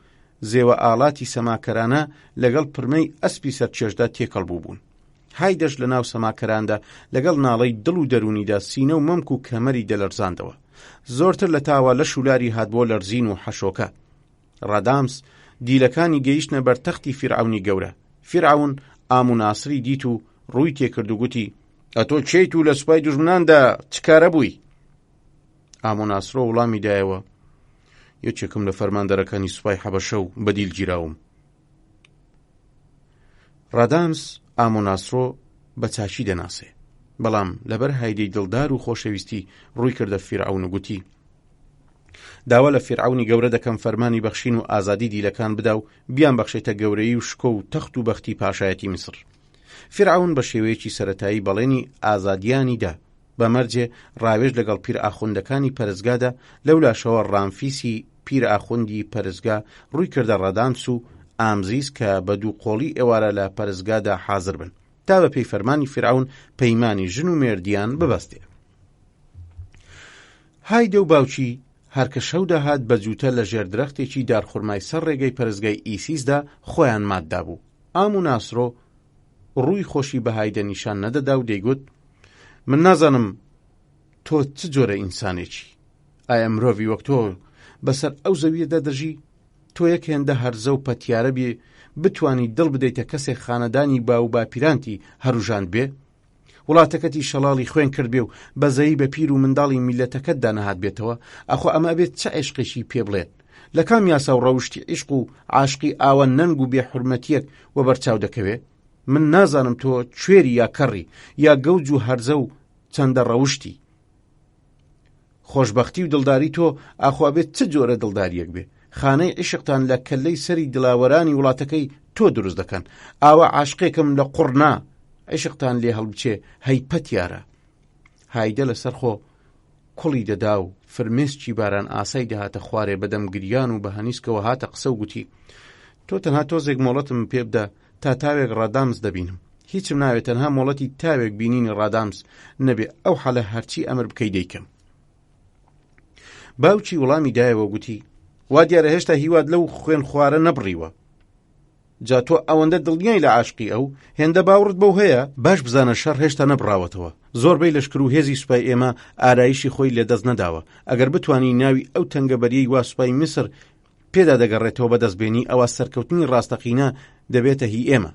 زێوە ئاڵاتی سەماکەرانە لەگەڵ پرمەی ئەسپی سەرچێشدا تێکەڵ بوون. هایدەش لە ناو سەماکەراندا لەگەڵ ناڵەی دڵ و دەرونیدا سینە و مەمک و کەمەری دەلەرزاندەوە. زۆرتر لە تاوا لە شولاری هاتبۆ لەرزین و حەشۆکە. ڕادامس دیلەکانی گەیشتنە بەر تەختی فیرعەونی گەورە. فیرعەون ئاموناسری دیت و ڕووی تێکرد و گوتی: ئەتۆ چیت و لە سوپای دوژمناندا چکارە بووی؟ ئاموناسرۆ وڵامی دایەوە: یەکێکم لە فەرماندەرەکانی سوپای حەبەشە و بەدیل گیراوم. ڕادامس ئاموناسرۆ بە چاچی دەناسێ، بەڵام لەبەر هایدەی دڵدار و خۆشەویستی ڕووی کردە فیرعەون و گوتی: داوا لە فیرعەونی گەورە دەکەم فەرمانی بەخشین و ئازادی دیلەکان بدا و بیان بەخشێتە گەورەی و شکۆ و تەخت و بەختی پاشایەتی میسر. فیرعەون بە شێوەیەکی سەرەتایی بەڵێنی ئازادیانی دا، بەمەرجێ ڕاوێژ لەگەڵ پیر ئاخوندەکانی پەرزگادا. لەولاشەوە ڕامفیسی پیر ئاخوندی پەرزگا ڕووی کردە ڕادامس و ئامزیز کە بە دوو قۆڵی ئێوارە لە پەرزگادا حازر بن تا بە پێی فەرمانی فیرعەون پەیمانی ژن و مێردیان ببەستێ. هایدە و باوکی هەرکە شەو دەهات بە جووتە لە ژێر درەختێکی دارخورمای سەر ڕێگەی پەرستگای ئیسیسدا خۆیان ماددا بوو. ئام و ناسرۆ ڕووی خۆشی بە هایدە نیشان نەدەدا و دەیگوت من نازانم تۆ چ جۆرە ئینسانێکی، ئایا مرۆڤی وەک تۆ بەسەر ئەو زەویەدا دەژی؟ تۆ یەک هێندە هەرزە و پەتیارە بێ بتوانی دڵ بدەیتە کەسێک خانەدانی با و باپیرانتی هەروژاند بێ، وڵاتەکەتی شەڵاڵی خوێن کرد بێ و بەزەیی بە پیر و منداڵی میلەتەکەتدا نەهات بێتەوە، ئەخۆ ئەمە بێت چه عێشقێکی پێ بڵێن؟ لە کام یاسا و ڕەوشتی عیشق و عاشقی ئاوە نەنگ و بێحورمەتیەک وە بەرچاو دەکەوێ؟ من نازانم تۆ کوێری یا کەڕی یا گەوج و هەرزە و چەندە ڕەوشتی. خۆشبەختی و دڵداری تۆ ئاخوا بێت چ جۆرە دڵداریەک بێ؟ خانەی عشقتان لە کەلەی سەری دڵاوەرانی وڵاتەکەی تۆ دروست دەکەن، ئاوا عاشقێکم لە قوڕنا عشقتان لێ هەڵبچێ هەیپەت یارە. هایدە لەسەر خۆ کوڵی دەدا و فرمێسکی باران ئاسای دەهاتە خوارێ بەدەم گریان و بە هەنیسکەوە هاتە قسە و گوتی تۆ تەنها تۆزێک مۆڵەتم پێ بدە تا تاوێک ڕادامز دەبینم، هیچم ناوێت تەنها مۆڵەتی تاوێک بینینی ڕادامز نەبێ، ئەو حەلە هەرچی ئەمر بکەی دەیکەم. باوکی وەڵامی دایەوە گوتی وا دیارە هێشتا هیواد لەو خوێن خوارە نەبڕیوە، جا تۆ ئەوەندە دڵنیای لە عاشقی ئەو هێندە باوڕت بەو هەیە؟ باش بزانە شەڕ هێشتا نەبڕاوەتەوە، زۆربەی لەشکر و هێزی سوپای ئێمە ئارایشی خۆی لەدەست نەداوە، ئەگەر بتوانی ناوی ئەو تەنگەبەریەی وا سوپای میسر پێدا دەگەڕێتەوە بەدەستبێنی ئەوە سەرکەوتنی ڕاستەقینە دەبێتە هی ئێمە.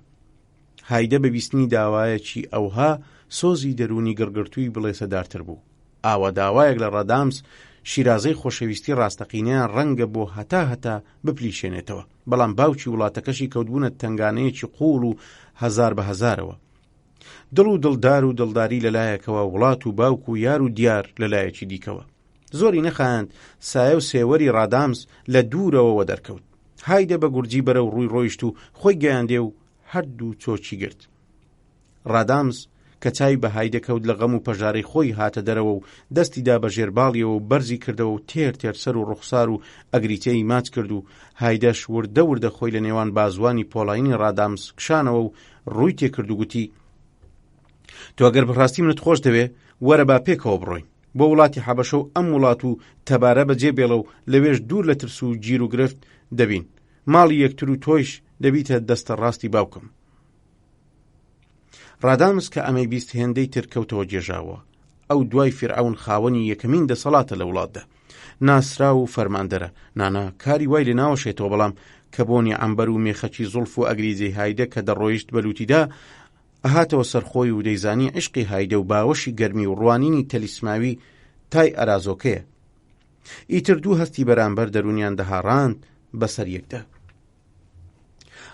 هایدە بەبیستنی داوایەکی ئەوها سۆزی دەرونی گڕگرتووی بڵێ سەدارتر بوو. ئاوا داوایەک لە ڕادامز شیرازەی خۆشەویستی ڕاستەقینەیان ڕەنگە بۆ هەتا بپلیشێنێتەوە، بەڵام باوکی وڵاتەکەشی کەوتبوونە تنگانەیەکی قوڵ و هەزار بە هەزارەوە. دڵ و دڵدار و دڵداری لەلایەکەوە، وڵات و باوک و یار و دیار لەلایەکی دیکەوە. زۆری نەخایەند سایە و سێوەری ڕادامز لە دوورەوە دەرکەوت. هایدە بە گورجی بەرەو ڕووی ڕۆیشت و خۆی گەیاندێ و هەردوو چۆچی گرت. ڕادامز کە چای بە هایدە کەوت لە غەم و پەژارەی خۆی هاتە دەرەوە و دەستیدا بە ژێرباڵیەوە و بەرزی کردەوە و تێر سەر و ڕوخسار و ئەگریتەی ماچ کرد و هایدەش وردە خۆی لە نێوان بازوانی پۆڵاینی ڕادامز کشانەوە و ڕووی تێکرد و گوتی تۆ ئەگەر بەڕاستی منت خۆش دەوێ وەرە با پێکەوە بڕۆین بۆ وڵاتی حەبەشە و ئەم وڵات و تەبارە بەجێ بێڵە و لەوێش دوور لە ترس و گیر و گرفت دەبین، ماڵی یەکتر و تۆیش دەبیتە دەستە ڕاستی باوکم. ڕادامز کە ئەمەی بیست هێندەی تر کەوتەوە جێژاوە. ئەو دوای فیرعەون خاوەنی یەکەمین دەسەڵاتە لە وڵاتدا، ناسرا و فەرماندەرە، نانا کاری وای لێ ناوەشێتەوە، بەڵام کە بۆنی عەمبەر و مێخەکی زوڵف و ئەگریزەی هایدە کە دەڕۆیشت بەلوتیدا ئەهاتەوە سەرخۆی و دەیزانی عشقی هایدە و باوەشی گەرمی و ڕوانینی تەلیسماوی تای ئەرازۆکەیە. ئیتر دوو هەستی بەرامبەر دەرونیان دەهاڕاند بەسەر یەکدا.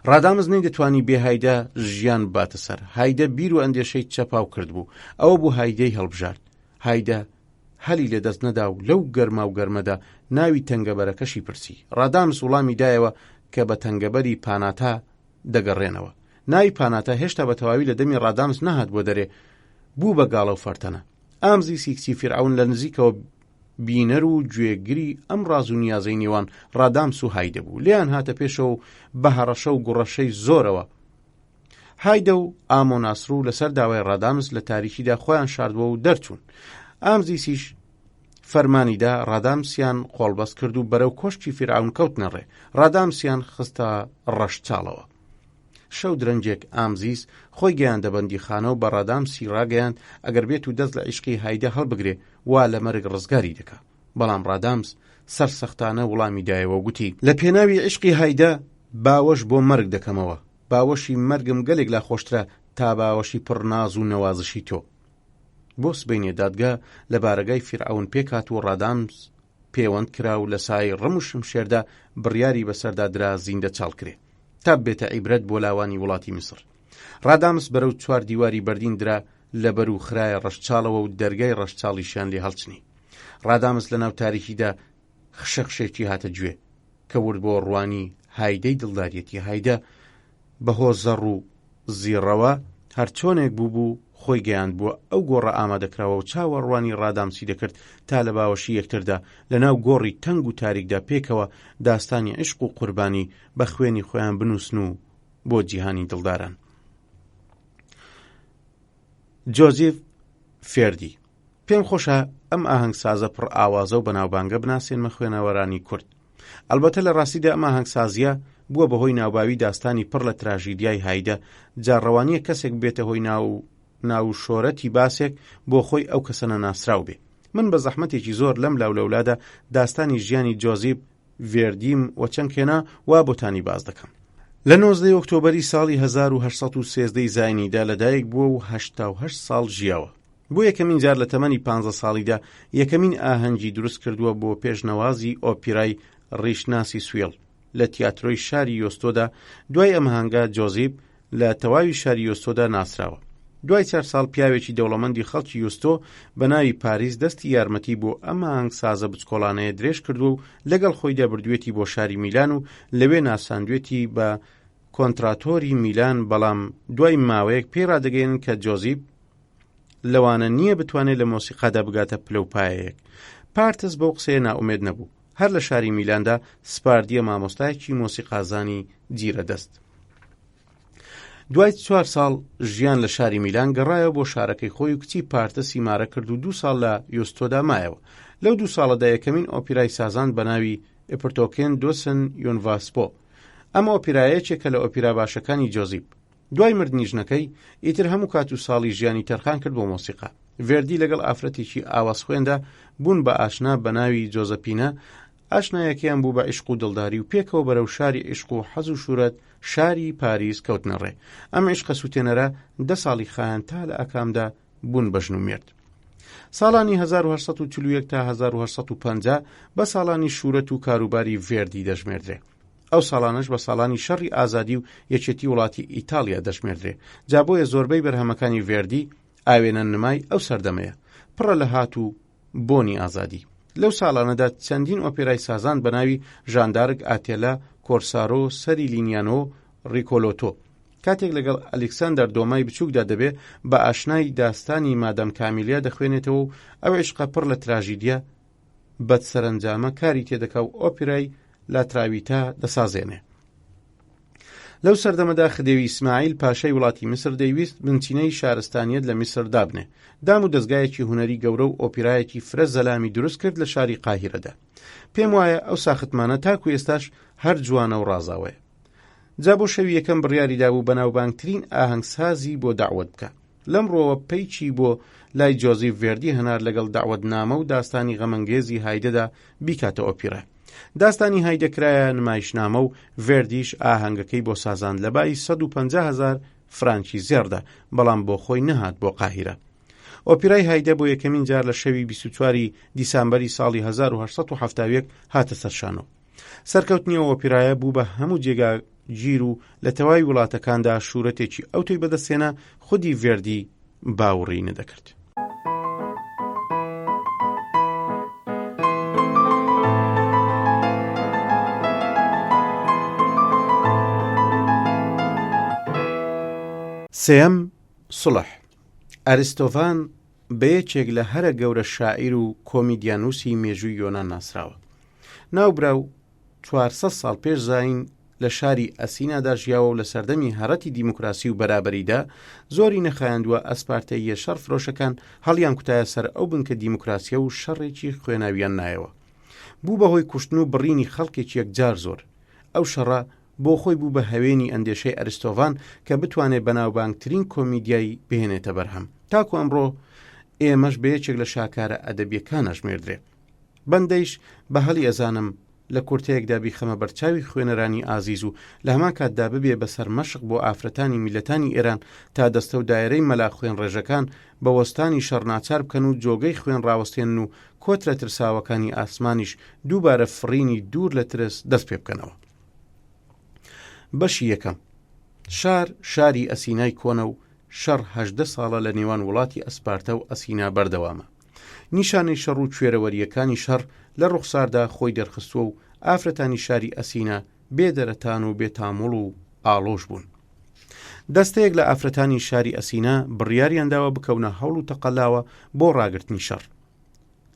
ڕادامز نەیدەتوانی بێ هایدە ژیان باتە سەر. هایدە بیر و ئەندێشەی چەپاو کرد بوو، ئەوە بوو هایدەی هەڵبژارد. هایدە هەلی لە دەست نەدا و لەو گەرما و گەرمەدا ناوی تەنگەبەرەکەشی پرسی. ڕادامز وڵامی دایەوە کە بە تەنگەبەری پاناتا دەگەڕێنەوە. ناوی پاناتا هێشتا بە تەواوی لە دەمی ڕادامز نەهات بۆ دەرێ، بوو بە گاڵە و فەرتەنە. ئامزی سیکسی فیرعەون لە نزیکەوە بینەر و گوێگری ئەم ڕاز و نیازەی نێوان ڕادامس و هایدە بوو. لێیان هاتە پێشەوە بە هەڕەشە و گوڕەشەی زۆرەوە. هایدە و ئام و ناسر و لەسەر داوای ڕادامس لە تاریکیدا خۆیان شاردووە و دەرچوون. ئامزیسیش فەرمانیدا ڕادامسیان قۆڵبەست کرد و بەرەو کۆشکی فیرعەون کەوتنە ڕێ. ڕادامسیان خستە ڕەشچاڵەوە. شەو درەنجێک ئامزیس خۆی گەیاندە بەندیخانە و بە ڕادامسی ڕاگەیاند ئەگەر بێت و دەست لە عیشقی هایدە هەڵبگرێ وا لە مەرگ ڕزگاری دەکا. بەڵام ڕادامس سەرسەختانە وڵامی دایەوە و گوتی لە پێناوی عیشقی هایدە باوەش بۆ مەرگ دەکەمەوە، باوەشی مەرگم گەلێک لا خۆشترە تا باوەشی پڕناز و نەوازشی تۆ. بۆ سبەینێ دادگا لە بارەگای فیرعەون پێکات و ڕادامس پەیوەند کرا و لە سای ڕەم و شمشێردا بڕیاری بەسەردا درا زیندە چاڵکرێ تا بێتە عیبرەت بۆ لاوانی وڵاتی میسر. ڕادامس بەرەو چوار دیواری بەردین درا لە بەر و خرایە ڕەشچاڵەوە و دەرگای ڕەشچاڵیشیان لێ هەڵچنی. ڕادامس لە ناو تاریکیدا خشەخشێکی هاتە گوێ کە ورد بۆ ڕوانی هایدەی دڵداریەتی. هایدە بەهۆ زەڕ و زیڕەوە هەر چۆنێک بوو خۆی گەیاند بووە ئەو گۆڕە ئامادەکراوە و چاوە ڕوانی ڕادامسی دەکرد تا لە باوەشی یەکتردا لە ناو گۆڕی تەنگ و تاریکدا پێکەوە داستانی عشق و قوربانی بە خوێنی خۆیان بنووسن و بۆ جیهانی دڵداران. جۆزێف فێردی پێم خۆشە ئەم ئاهەنگسازە پڕ ئاوازە و بەناوبانگە بناسێنمە خوێنەوەرانی کورد. ئەلبەتە لە ڕاستیدا ئەم ئاهەنگسازیە بووە بەهۆی ناوباوی داستانی پڕ لە تراژیدیای هایدە، جاڕەوانیە کەسێک بێتە هۆی ناو شۆرەتی باسێک بۆ خۆی ئەو کەسەنە ناسراو بێ. من بە زەحمەتێکی زۆر لەم لاولەولادا داستانی ژیانی جۆزیف ڤێردیم وەچەندکێنا وا بۆتانی باز دەکەم. لە 19 ئۆکتۆبەری ساڵی 1813 زاینیدا لەدایک بووە و 88 ساڵ ژیاوە. بۆ یەکەمین جار لە تەمەنی 15 ساڵیدا یەکەمین ئاهەنگی دروست کردووە بۆ پێشنەوازی ئۆپیرای ڕیشناسی سوێڵ لە تیاترۆی شاری یۆستۆدا. دوای ئەم ئاهەنگە جۆزیف لە تەواوی شاری یۆستۆدا ناسراوە. دوای 4 ساڵ پیاوێکی دەوڵەمەندی خەڵکی یۆستۆ بە ناوی پاریس دەستی یارمەتی بۆ ئەم ئاهەنگسازە بچکۆڵانەیە درێژ کردو و لەگەڵ خۆیدا بردوێتی بۆ شاری میلان و لەوێ ناساندوێتی بە کۆنتراتۆری میلان. بەڵام دوای ماوەیەک پێی ڕادەگەێنن کە جۆزیف لەوانە نییە بتوانێت لە مۆسیقادا بگاتە پلەپایەک. پارتس بەو قسەیە ناومێد نەبوو. هەر لە شاری میلاندا سپاردیە مامۆستایەکی مۆسیقازانی گیرە دەست. دوای 4 ساڵ ژیان لە شاری میلان گەڕایەوە بۆ شارەکەی خۆی و کچی پارتس سیمارە کرد و 2 ساڵ لە یۆستۆدا مایەوە. لەو 2 ساڵەدا یەکەمین ئۆپیرای سازان بە ناوی ئێپرتۆکێن دۆسن یۆنڤاسپۆ. ئەمە ئۆپیرایەکێکە لە ئۆپیرا باشەکانی جۆزیف. دوای مردنی ژنەکەی ئیتر هەموو کات و ساڵی ژیانی تەرخان کرد بۆ مۆسیقا. ڤێردی لەگەڵ ئافرەتێکی ئاواز خوێندا بوون بە ئاشنا بە ناوی جۆزەپینە. ئاشنایەکیان بوو بە عیشق و دڵداری و پێکەوە بەرەو شاری عیشق و حەز و شورەت شاری پاریس کەوتنە ڕێ. ئەم عیشقە سوتێنەرە 10 ساڵی خایان تا لە ئاکامدا بوون بە ژن و مرد. ساڵانی 1841 تا 1850 بە ساڵانی شورەت و کاروباری ڤێردی دەژمێردرێ. ئەو ساڵانش بە ساڵانی شەڕی ئازادی و یەکێتی وڵاتی ئیتالیا دەژمێردرێ. جا بۆیە زۆربەی بەرهەمەکانی ڤێردی ئاوێنە نمای ئەو سەردەمەیە، پڕە لە هات و بۆنی ئازادی. لەو ساڵانەدا چەندین ئۆپێرای سازان بە ناوی ژاندارک، ئاتێلا، کۆرسارۆ، سەری لینیانۆ، ریکۆلۆتۆ. کاتێک لەگەڵ ئەلێکساندەر دۆمای بچووکدا دەبێ بە ئاشنای داستانی مادەم کامیلیا دەخوێنێتەوە و ئەو عیشقە پڕ لە تراژیدیە بەدسەرەنجامە کاری تێدەکا و ئۆپێرای لاتراویتا دەسازێنێ. لەو سەردەمەدا خدێوی ئیسماعیل پاشای وڵاتی میسر دەیویست بنچینەی شارستانیەت لە میسر دابنێ. دام و دەستگایەکی هونەری گەورە و ئۆپیرایەکی فرە زەلامی دروست کرد لە شاری قاهیرەدا. پێم وایە ئەو ساختمانە تاکو ئێستاش هەر جوانە و ڕازاوەیە. جا بۆ شەوی یەکەم بڕیاریدا بوو بەناوبانگترین ئاهەنگسازی بۆ داوەت بکە. لەمڕۆوە پەیچی بۆ لای جۆزیف ڤێردی هەنار لەگەڵ داوەتنامە و داستانی غەمەنگێزی هایدەدا بیکاتە ئۆپیرا. داستانی هایدەکرایە نمایشنامە و ڤێردیش ئاهەنگەکەی بۆ سازان لە بای 150,000 فرانکی زێڕدا، بەڵام بۆ خۆی نەهات بۆ قاهیرە. ئۆپیرای هایدە بۆ یەکەمین جار لە شەوی 24 دیسامبەری ساڵی 1871 هاتە سەرشانۆ. سەرکەوتنیەوە ئۆپیرایە بوو بە هەموو جێگا گیر و لە تەواوی وڵاتەکاندا شوورەتێکی ئەوتۆی بەدەستێنا خودی ڤێردی باوەڕی نەدەکرد. سێەم سوڵح. ئەریستۆڤان بە یەکێک لە هەرە گەورە شاعیر و کۆمیدیانوسی مێژووی یۆنان ناسراوە. ناوبراو 400 ساڵ پێش زاین لە شاری ئەسینادا ژیاوە و لە سەردەمی هەڕەتی دیموکراسی و بەرابەریدا زۆری نەخایاندووە ئەسپارتەیە شەڕ فرۆشەکان هەڵیان کوتایە سەر ئەو بنکە دیموکراسیە و شەڕێکی خوێناویان نایەوە. بوو بەهۆی کوشتن و بڕینی خەڵکێکی یەکجار زۆر. ئەو شەڕە بۆ خۆی بوو بە هەوێنی ئەندێشەی ئەریستۆڤان کە بتوانێت بەناوبانگترین کۆمیدیای بهێنێتە بەرهەم. تاکو ئەمڕۆ ئێمەش بە یەکێک لە شاکارە ئەدەبیەکانە ژمێردرێ. بەندەیش بە هەڵی ئەزانم لە کورتەیەکدا بیخەمە بەرچاوی خوێنەرانی ئازیز و لە هەمان کاتدا ببێ بەسەر مەشق بۆ ئافرەتانی میلەتانی ئێران تا دەستە و دایرەی مەلا خوێن ڕێژەکان بە وەستانی شەڕناچار بکەن و جۆگەی خوێن ڕاوەستێن و کۆترە ترساوەکانی ئاسمانیش دووبارە فڕینی دوور لە ترس دەست پێ بکەنەوە. بەشی یەکەم. شاری ئەسینای کۆنە و شەڕ 18 ساڵە لە نێوان وڵاتی ئەسپارتە و ئەسینا بەردەوامە. نیشانەی شەڕ و کوێرەوەریەکانی شەڕ لە ڕوخساردا خۆی دەرخستووە و ئافرەتانی شاری ئەسینا بێدەرەتان و بێتاموڵ و ئاڵۆژ بوون. دەستەیەک لە ئافرەتانی شاری ئەسینا بڕیاریانداوە بکەونە هەوڵ و تەقەلاوە بۆ ڕاگرتنی شەڕ.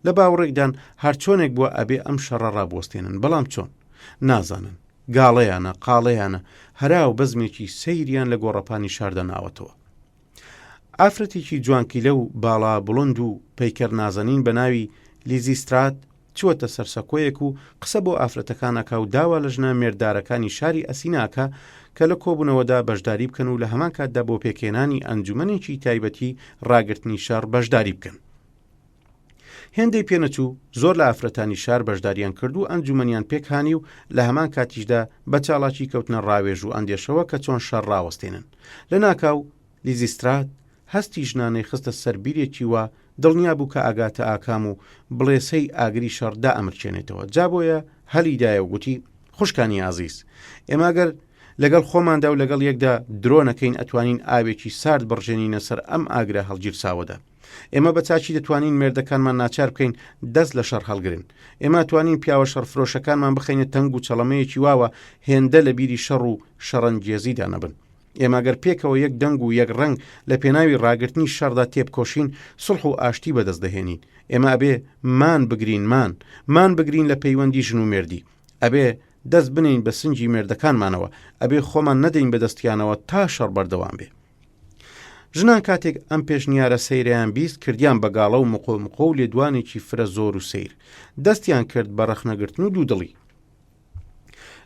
لە باوەڕێکدان هەرچۆنێک بووە ئەبێ ئەم شەڕە ڕابوەستێنن، بەڵام چۆن نازانن. گاڵەیانە قاڵەیانە هەرا و بەزمێکی سەیریان لە گۆڕەپانی شاردا ناوەتەوە. ئافرەتێکی جوانکیلە و باڵا بڵند و پەیکەر نازەنین بە ناوی لیزیسترات چوەتە سەرسەکۆیەک و قسە بۆ ئافرەتەکانەکە و داوا لە ژنە مێردارەکانی شاری ئەسیناکە کە لە کۆبوونەوەدا بەشداری بکەن و لە هەمان کاتدا بۆ پێکێنانی ئەنجومەنێکی تایبەتی ڕاگررتنی شار بەشداری بکەن. هێندەی پێنەچوو زۆر لە ئافرەتانی شار بەشداریان کرد و ئەنجومەنیان پێکهانی و لە هەمان کاتیشدا بە چاڵاکی کەوتنە ڕاوێژ و ئەندێشەوە کە چۆن شەڕ ڕاوەستێنن. لە ناکاو لیزیسترات هەستی ژنانەی خستە سەربیرێکی وە دڵنیا بوو کە ئاگاتە ئاکام و بڵێسەی ئاگری شەڕدا ئەمرچێنێتەوە. جا بۆیە هەلیدایە و گوتی خوشکانی ئازیز، ئێماگەر لەگەڵ خۆماندا و لەگەڵ یەکدا درۆ نەکەین ئەتوانین ئاوێکی سارد بڕژێنینە سەر ئەم ئاگرە هەڵگیرساوەدا. ئێمە بە چاچی دەتوانین مێردەکانمان ناچار بکەین دەست لە شەڕ هەڵگرن. ئێمە توانین پیاوە شەڕفرۆشەکانمان بخەینە تەنگ و چەڵەمەیەکی واوە هێندە لە بیری شەڕ و شەڕەنگێزیدا نەبن. ئێماگەر پێکەوە یەک دەنگ و یەک ڕنگ لە پێناوی ڕاگررتنی شەڕدا تێبکۆشین سڵح و ئاشتی بەدەست دەهێنین. ئێمە ئەبێ مان بگرین لە پەیوەندی ژن و مێردی، ئەبێ دەست بنین بە سنجی مێردەکانمانەوە، ئەبێ خۆمان نەدەین بەدەستیانەوە تا شەڕ بەردەوام بێ. ژنان کاتێک ئەم پێشنیارە سەیریان بیست کردیان بەگاڵە و مقۆ و لێدوانێکی فرە زۆر و سیر دەستیان کرد بە ڕەخنەگرتن و دوودڵی.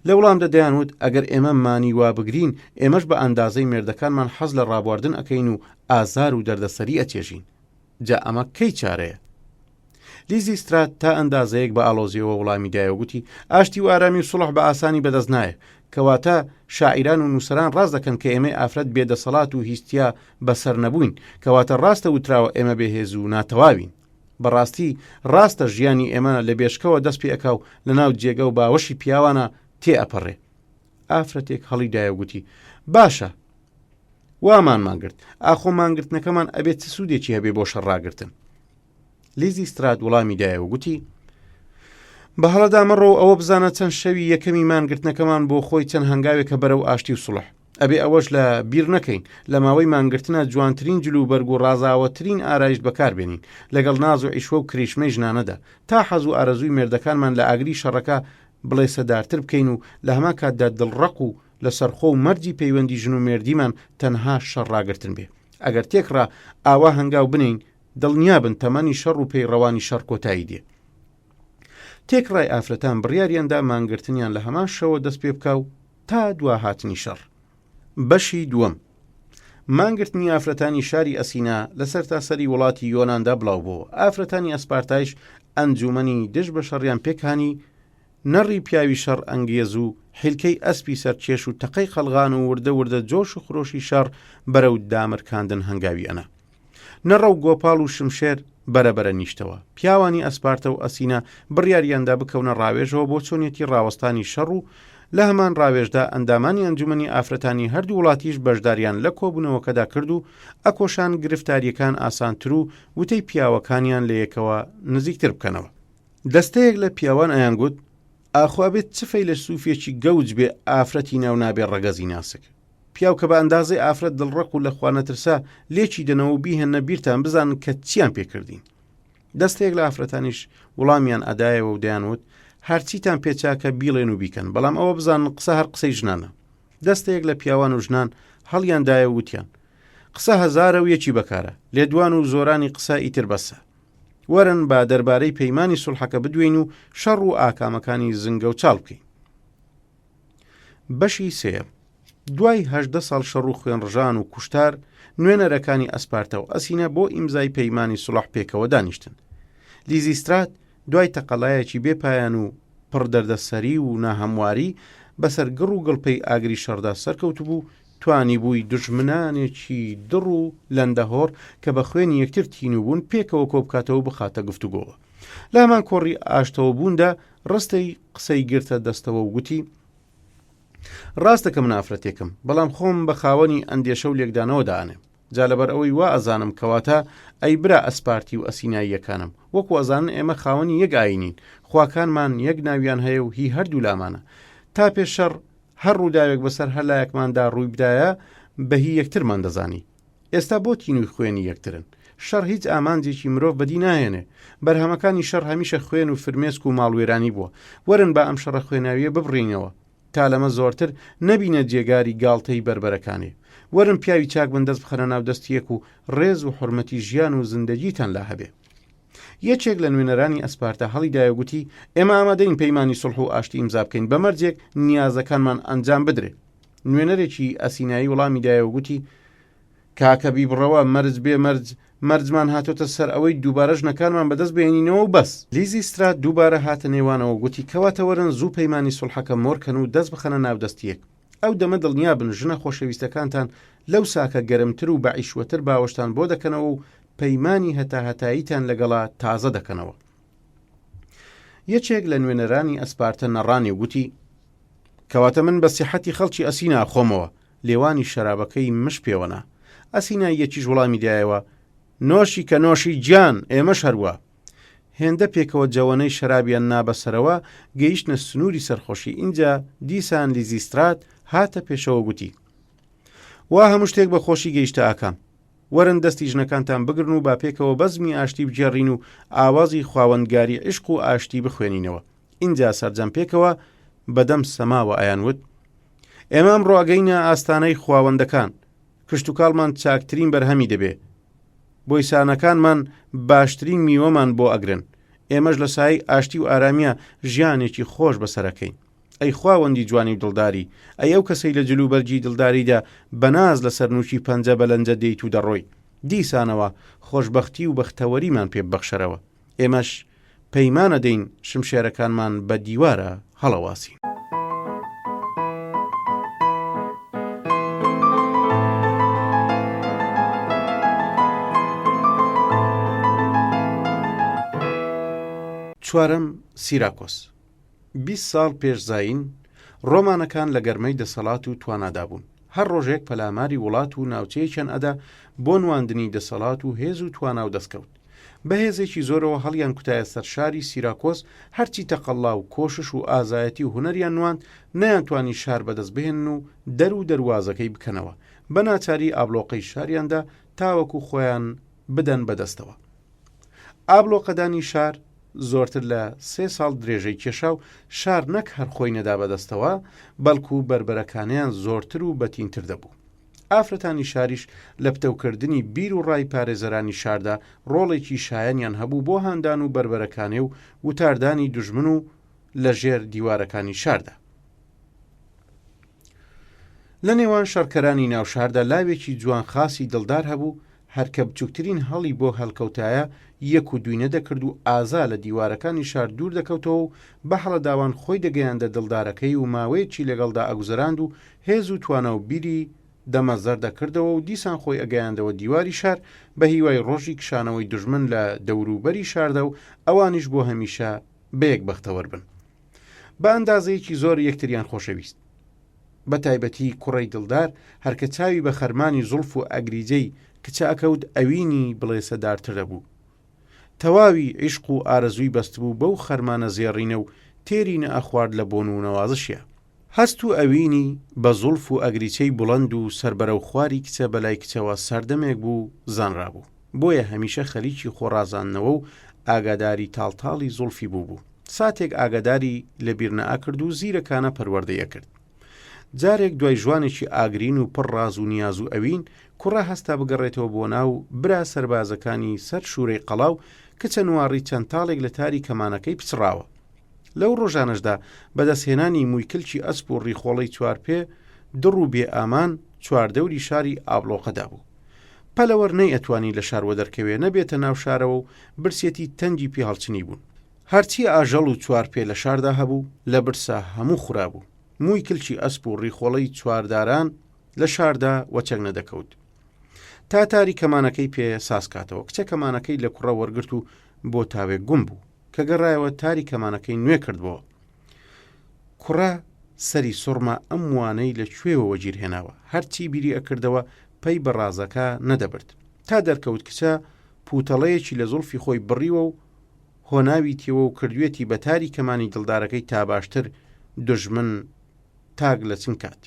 لە وڵامدا دەیانوت ئەگەر ئێمە مانی وا بگرین ئێمەش بە ئەندازەی مێردەکانمان حەز لە ڕابواردن ئەکەین و ئازار و دەردەسەری ئەچێژین. جا ئەمە کەی چارەیە؟ لیزیسترات تا ئەندازەیەک بە ئالۆزیەوە وڵامی دایەوگوتی ئاشتی و ئارامی و سڵح بە ئاسانی بەدەست نایە، کەواتە شاعیران و نووسران ڕاست دەکەن کە ئێمە ئافرەت بێدەسەڵات و هیستیا بەسەر نەبووین، کەواتە ڕاستە وتراوە ئێمە بێهێز و ناتەواوین. بەڕاستی ڕاستە ژیانی ئێمە لە بێشکەوە دەست پێ ئەکاو لە ناو جێگە و باوەشی پیاوانە تێ ئەپەڕێ. ئافرەتێک هەڵی دایەوگوتی باشە وامان مانگرت، ئاخۆ مانگرتنەکەمان ئەبێت چ سوودێکی هەبێ بۆ شەڕاگرتن. لیزیسترات وڵامی دایەوگوتی بە هەڵەدا مەڕۆ ئەوە بزانە چەند شەوی یەکەمی مانگرتنەکەمان بۆ خۆی چەند هەنگاوێکە بەرەو ئاشتی و سڵح، ئەبێ ئەوەش لە بیر نەکەین لە ماوەی مانگرتنە جوانترین جلوبەرگ و ڕازاوەترین ئارایش بەکاربێنین لەگەڵ ناز و عیشوە و کریشمەی ژنانەدا تا حەز و ئارەزووی مێردەکانمان لە ئاگری شەڕەکە بڵێ سەدارتر بکەین و لە هەمان کاتدا دڵڕق و لە سەرخۆ و مەرجی پەیوەندی ژن و مێردیمان تەنها شەڕاگرتن بێ. ئەگەر تێکڕا ئاوا هەنگاو بنین دڵنیا بن تەمەنی شەڕ و پەیڕەوانی شەڕ کۆتایی دێ. تێکڕای ئافرەتان بڕیاریاندا مانگرتنیان لە هەمان شەوە دەست پێ بکاو تا دوا هاتنی شەڕ. بەشی دووەم. مانگرتنی ئافرەتانی شاری ئەسینا لە سەرتاسەری وڵاتی یۆناندا بڵاو بوو. ئافرەتانی ئەسپارتایش ئەنجومەنی دژ بە شەڕیان پێکهانی نەڕی پیاوی شەڕ ئەنگێز و حیلکەی ئەسپی سەرچێش و تەقەی خەڵغان و وردە جۆش و خرۆشی شەڕ بەرەو دامرکاندن هەنگاوی ئەنە. نەڕە و گۆپاڵ و شمشێر بەرەبەرە نیشتەوە. پیاوانی ئەسپارتە و ئەسینا بڕیاریاندا بکەونە ڕاوێژەوە بۆ چۆنیەتی ڕاوەستانی شەڕ و لە هەمان ڕاوێژدا ئەندامانی ئەنجومەنی ئافرەتانی هەردوو وڵاتیش بەشداریان لە کۆبوونەوەکەدا کرد و ئەکۆشان گرفتاریەکان ئاسانتر و وتەی پیاوەکانیان لە یەکەوە نزیکتر بکەنەوە. دەستەیەک لە پیاوان ئەیانگوت ئاخوا بێت چفەی لە سوفێکی گەوج بێ ئافرەتی ناو نابێ ڕەگەزی ناسک. پیاو کە بە ئەندازەی ئافرەت دڵڕق و لە خوانەترسا لێکی دەنەوە و بیهێنە بیرتان بزانن کە چیان پێکردین. دەستێک لە ئافرەتانیش وڵامیان ئەدایەوە و دەیانوت هەرچیتان پێچاکە بیڵێن و بیکەن، بەڵام ئەوە بزانن قسە هەر قسەی ژنانە. دەستێک لە پیاوان و ژنان هەڵیاندایە وتیان قسە هەزارە و یەکی بەکارە، لێدوان و زۆرانی قسە ئیتر بەسە. وەرن با دەربارەی پەیمانی سولحەکە بدوێن و شەڕ و ئاکامەکانی زنگە و چاڵ بکەین. بەشی سێم. دوای 18 ساڵ شەڕ و خوێنڕژان و کوشتار نوێنەرەکانی ئەسپارتە و ئەسینە بۆ ئیمزای پەیمانی سولح پێکەوە دانیشتن. لیزیسترات دوای تەقەڵایەکی بێپایان و پڕ دەردەسەری و ناهەمواری بەسەر گڕ و گڵپەی ئاگری شەڕدا سەرکەوت بوو توانی بووی دژمنانێکی دڕ و لەندەهۆڕ کە بە خوێنی یەکتر تینو بوون پێکەوە کۆبکاتەوە بخاتە گفتوگۆوە. لە هەمان کۆڕی ئاشتەوە بووندا ڕستەی قسەی گرتە دەستەوە و گوتی ڕاستە کە من ئافرەتێکم، بەڵام خۆم بە خاوەنی ئەندێشە و لێکدانەوە دانێم. جا لەبەر ئەوەی وا ئەزانم کەواتە ئەی برا ئەسپارتی و ئەسیناییەکانم وەکو ئەزانن ئێمە خاوەنی یەک ئاینین، خواکانمان یەک ناویان هەیە و هی هەردوو لامانە. تا پێش شەڕ هەر ڕووداوێک بەسەر هەلایەکماندا ڕووی بدایە بە هی یەکترمان دەزانی. ئێستا بۆ تینوی خوێنی یەکترن. شەڕ هیچ ئامانجێکی مرۆڤ بەدی نایێنێ. بەرهەمەکانی شەڕ هەمیشە خوێن و فرمێسک و ماڵوێرانی بووە. وەرن با ئەم شەڕە خوێناویە ببڕینەوە. تا لەمە زۆرتر نەبینە جێگاری گاڵتەی بربەرەکانێ. وەرن پیاوی چاک بن دەست بخەنە ناو دەستیەک و ڕێز و حورمەتی ژیان و زندگیتان لا هەبێ. یەکێک لە نوێنەرانی ئەسپارتە هەڵیدایە گوتی ئێمە ئامادەین پەیمانی سڵح و ئاشتی ئیمزا بکەین بەمەرجێک نیازەکانمان ئەنجام بدرێ. نوێنەرێکی ئەسینایی وەڵامی دایە و گوتی کاکەبی بڕەوە مەرج بێ مەرجمان هاتۆتە سەر ئەوەی دووبارە ژنەکانمان بەدەست بێنینەوە و بەس. لیزی سترات دووبارە هاتە نێوانەوە گوتی کەواتە وەرن زوو پەیمانی سڵحەکە مۆرکەن و دەست بخەنە ناو دەستیەک. ئەو دەمە دڵنیا بن ژنە خۆشەویستەکانتان لەو ساکە گەرمتر و بەعیشوەتر باوەشتان بۆ دەکەنەوە و پەیمانی هەتاهەتاییتان لەگەڵا تازە دەکەنەوە. یەکێک لە نوێنەرانی ئەسپارتە نەڕانی گوتی کەواتە من بە سیحەتی خەڵکی ئەسینا خۆمەوە لێوانی شەرابەکەی مش پێوەنا. ئەسینا یەکیش وڵامی دایەوە نۆشی کە نۆشی گیان ئێمەش هەروە. هێندە پێکەوە جەوەنەی شەرابیان نابەسەرەوە گەیشتنە سنووری سەرخۆشی. اینجا دیسان لیزی سترات هاتە پێشەوە گوتی وا هەموو شتێک بە خۆشی گەیشتە ئاکام. وەرن دەستی ژنەکانتان بگرن و با پێکەوە بەزمی ئاشتی بجێڕین و ئاوازی خاوەندگاری عشق و ئاشتی بخوێنینەوە. اینجا سەرجەم پێکەوە بەدەم سەماوە ئایانوت ئێمە ئەمڕۆ ئەگەینە ئاستانەی خواوەندەکان. کشت و کاڵمان چاکترین بەرهەمی دەبێ. بۆی سانەکانمان باشترین میوەمان بۆ ئەگرن. ئێمەش لە سای ئاشتی و ئارامیە ژیانێکی خۆش بەسەرەکەین. ئەی خواوەندی جوانی و دڵداری، ئەی ئەو کەسەی لە جلوبەرجی دڵداریدا بەناز لە سەرنووشی پەنجە بەلەنجە دەیت و دەڕۆی. دیسانەوە خۆشبەختی و بەختەوەریمان پێ ببەخشەرەوە. ئێمەش پەیمانە دەین شمشێرەکانمان بە دیوارە هەڵەواسین. چوارەم سیراکۆس. 20 ساڵ پێشزاین ڕۆمانەکان لە گەرمەی دەسەڵات و توانادا بوون. هەر ڕۆژێک پەلاماری وڵات و ناوچەیەکیان ئەدا بۆ نواندنی دەسەڵات و هێز و توانا و دەستکەوت. بەهێزێکی زۆرەوە هەڵیان کوتایە سەر شاری سیراکۆس. هەرچی تەقەڵا و کۆشش و ئازایەتی و هونەریان نواند نەیانتوانی شار بەدەست بهێن و دەروازەکەی بکەنەوە. بە ناچاری ئابلۆقەی شاریاندا تاوەکو خۆیان بدەن بەدەستەوە. ئابلۆقەدانی شار زۆرتر لە 3 ساڵ درێژەی کێشا و شار نەک هەر خۆی نەدا بەدەستەوە بەڵکو بربەرەکانیان زۆرتر و بەتینتر دەبوو. ئافرەتانی شاریش لە پتەوکردنی بیر و ڕای پارێزەرانی شاردا ڕۆڵێکی شایەنیان هەبوو بۆ هاندان و بربەرەکانێ و وتاردانی دوژمن و لە ژێر دیوارەکانی شاردا. لە نێوان شەڕکەرانی ناو شاردا لاوێکی جوان خاسی دڵدار هەبوو. هەرکە بچووکترین هەڵی بۆ هەڵکەوتایە یەک و دوینە دەکرد و ئازا لە دیوارەکانی شار دوور دەکەوتەوە و بە هەڵە داوان خۆی دەگەیاندە دڵدارەکەی و ماوەیەکی لەگەڵدا ئەگوزەراند و هێز و توانە و بیری دەمەزەر دەکردەوە و دیسان خۆی ئەگەیاندەوە دیواری شار بە هیوای ڕۆژی کشانەوەی دوژمن لە دەوروبەری شاردا و ئەوانیش بۆ هەمیشە بەیەک بەختەوەر بن. بە ئەندازەیەکی زۆر یەکتریان خۆشەویست. بە تایبەتی کوڕی دڵدار هەرکە چاوی بە خەرمانی زولف و ئەگریجەی کچە ئەکەوت ئەوینی بڵێ سەدارترە بوو. تەواوی عیشق و ئارەزووی بەستبوو بەو خەرمانە زێڕینە و تێری نەئەخوارد لە بۆن و نەوازشیە. هەست و ئەوینی بە زولف و ئەگریچەی بڵند و سربەرە و خواری کچە بەلای کچەوە سەردەمێک بوو زانرابوو. بۆیە هەمیشە خەریکی خۆڕازانەوە و ئاگاداری تاڵتاڵی زولفی بوو. ساتێک ئاگاداری لە بیر نەئاکرد و زیرەکانە پەروەردەیە کرد. جارێک دوای ژوانێکی ئاگرین و پڕ ڕاز و نیاز و ئەوین کوڕە هەستا بگەڕێتەوە بۆ ناو برا سەربازەکانی سەر شوورەی قەڵاو کچە نواری چەند تاڵێک لە تاری کەمانەکەی پچڕاوە. لەو ڕۆژانەشدا بەدەستهێنانی مویکلکی ئەسپ و ڕیخۆڵەی چوارپێ دڕ و بێ ئامان چواردەوری شاری ئابلۆقەدا بوو. پەلەوەر نەی ئەتوانی لە شاروە دەرکەوێ نەبێتە ناو شارەوە و برسێتی تەنگی پێ هەڵچنی بوون. هەرچی ئاژەڵ و چوارپێ لە شاردا هەبوو لە برسا هەموو خورابوو. مووی کلکی ئەسپ و ڕیخۆڵەی چوارداران لە شاردا وەچەک نەدەکەوت. تا تاری کەمانەکەی پێ ساسکاتەوە کچە کەمانەکەی لە کوڕە وەرگرت و بۆ تاوێک گوم بوو کە گەڕایەوە تاری کەمانەکەی نوێ کردبەوە. کوڕە سەری سوڕما ئەم وانەی لە کوێوەوە گیرهێناوە. هەرچی بیری ئەکردەوە پەی بە ڕازەکە نەدەبرد. تا دەرکەوت کچە پوتەڵەیەکی لە زولفی خۆی بڕیوە و هۆناوی تێوە و کردوێتی بە تاری کەمانی دڵدارەکەی تا باشتر دوژمن تاگ لە چن کات.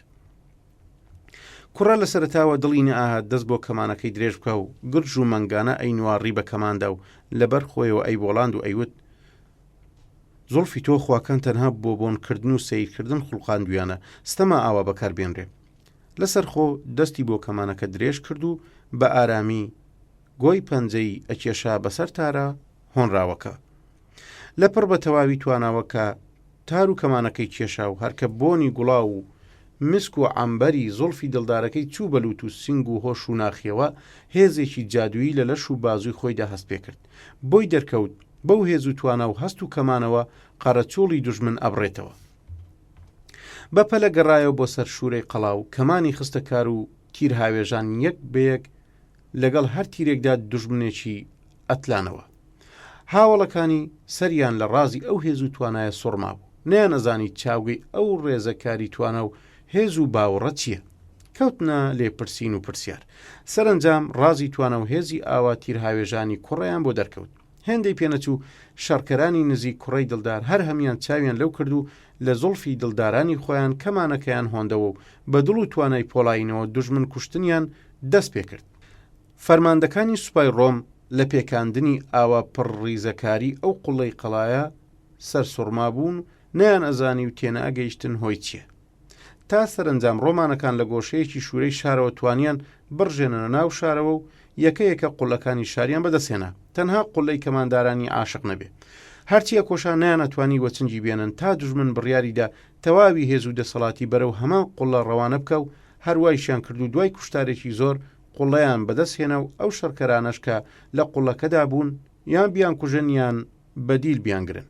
کوڕە لە سەرتاوە دڵی نەئاهات دەست بۆ کەمانەکەی درێژ بکە و گرژ و مەنگانە ئەی نواری بە کەماندا و لەبەر خۆیەوە ئەی بۆڵاند و ئەیوت زۆڵفی تۆ خواکان تەنها بۆ بۆنکردن و سیرکردن خوڵقاندویانە، ستەما ئاوا بەکاربێنرێ. لەسەر خۆ دەستی بۆ کەمانەکە درێژ کرد و بە ئارامی گۆی پەنجەی ئەکێشا بەسەر تارە هۆنراوەکە. لەپڕ بە تەواوی تواناوەکە تار و کەمانەکەی کێشا و هەرکە بۆنی گوڵاو و مسک و عەمبەری زۆڵفی دڵدارەکەی چوو بەلووت و سنگ و هۆش و ناخیەوە هێزێکی جادوویی لە لەش و بازووی خۆیدا هەست پێ کرد. بۆی دەرکەوت بەو هێز و توانە و هەست و کەمانەوە قەرەچۆڵی دوژمن ئەبڕێتەوە. بەپەلە گەڕایەوە بۆ سەر شوورەی قەڵاو، کەمانی خستە کار و تیر هاوێژان یەک بەیەک لەگەڵ هەر تیرێکدا دوژمنێکی ئەتلانەوە. هاوڵەکانی سەریان لە ڕازی ئەو هێز و توانایە سوڕما بوو، نەیان ئەزانی چاوگەی ئەو ڕێزەکاری توانە و هێز و باوەڕە چییە. کەوتنە لێپرسین و پرسیار. سەرنجام ڕازی توانە و هێزی ئاوا تیر هاوێژانی کوڕیان بۆ دەرکەوت. هێندەی پێنەچوو شەڕکەرانی نزیک کوڕەی دڵدار هەر هەمیان چاویان لەو کرد و لە زۆڵفی دڵدارانی خۆیان کەمانەکەیان هۆندەوە و بە دڵ و توانای پۆڵاینەوە دوژمن کوشتنیان دەست پێ کرد. فەرماندەکانی سوپای ڕۆم لە پێکاندنی ئاوا پڕڕیزەکاری ئەو قوڵەی قەڵایە سەرسوڕما بوون، نەیان ئەزانی و تێنە ئەگەیشتن هۆی چییە. تا سەرنجام ڕۆمانەکان لە گۆشەیەکی شوورەی شارەوە توانیان بڕژێنە ناو شارەوە و یەکە قوڵەکانی شاریان بەدەسێنا، تەنها قوڵەی کەماندارانی عاشق نەبێ. هەرچیە کۆشان نیانەتوانی وەچنجی بێنن تا دوژمن بڕیاریدا تەواوی هێز و دەسەڵاتی بەرەو هەمان قوڵە ڕەوانە بکە و هەروایشیان کرد و دوای کوشتارێکی زۆر قوڵەیان بەدەستهێنا و ئەو شەڕکەرانەش کە لە قوڵەکەدا بوون یان بیان کوژن یان بەدیل بیانگرن.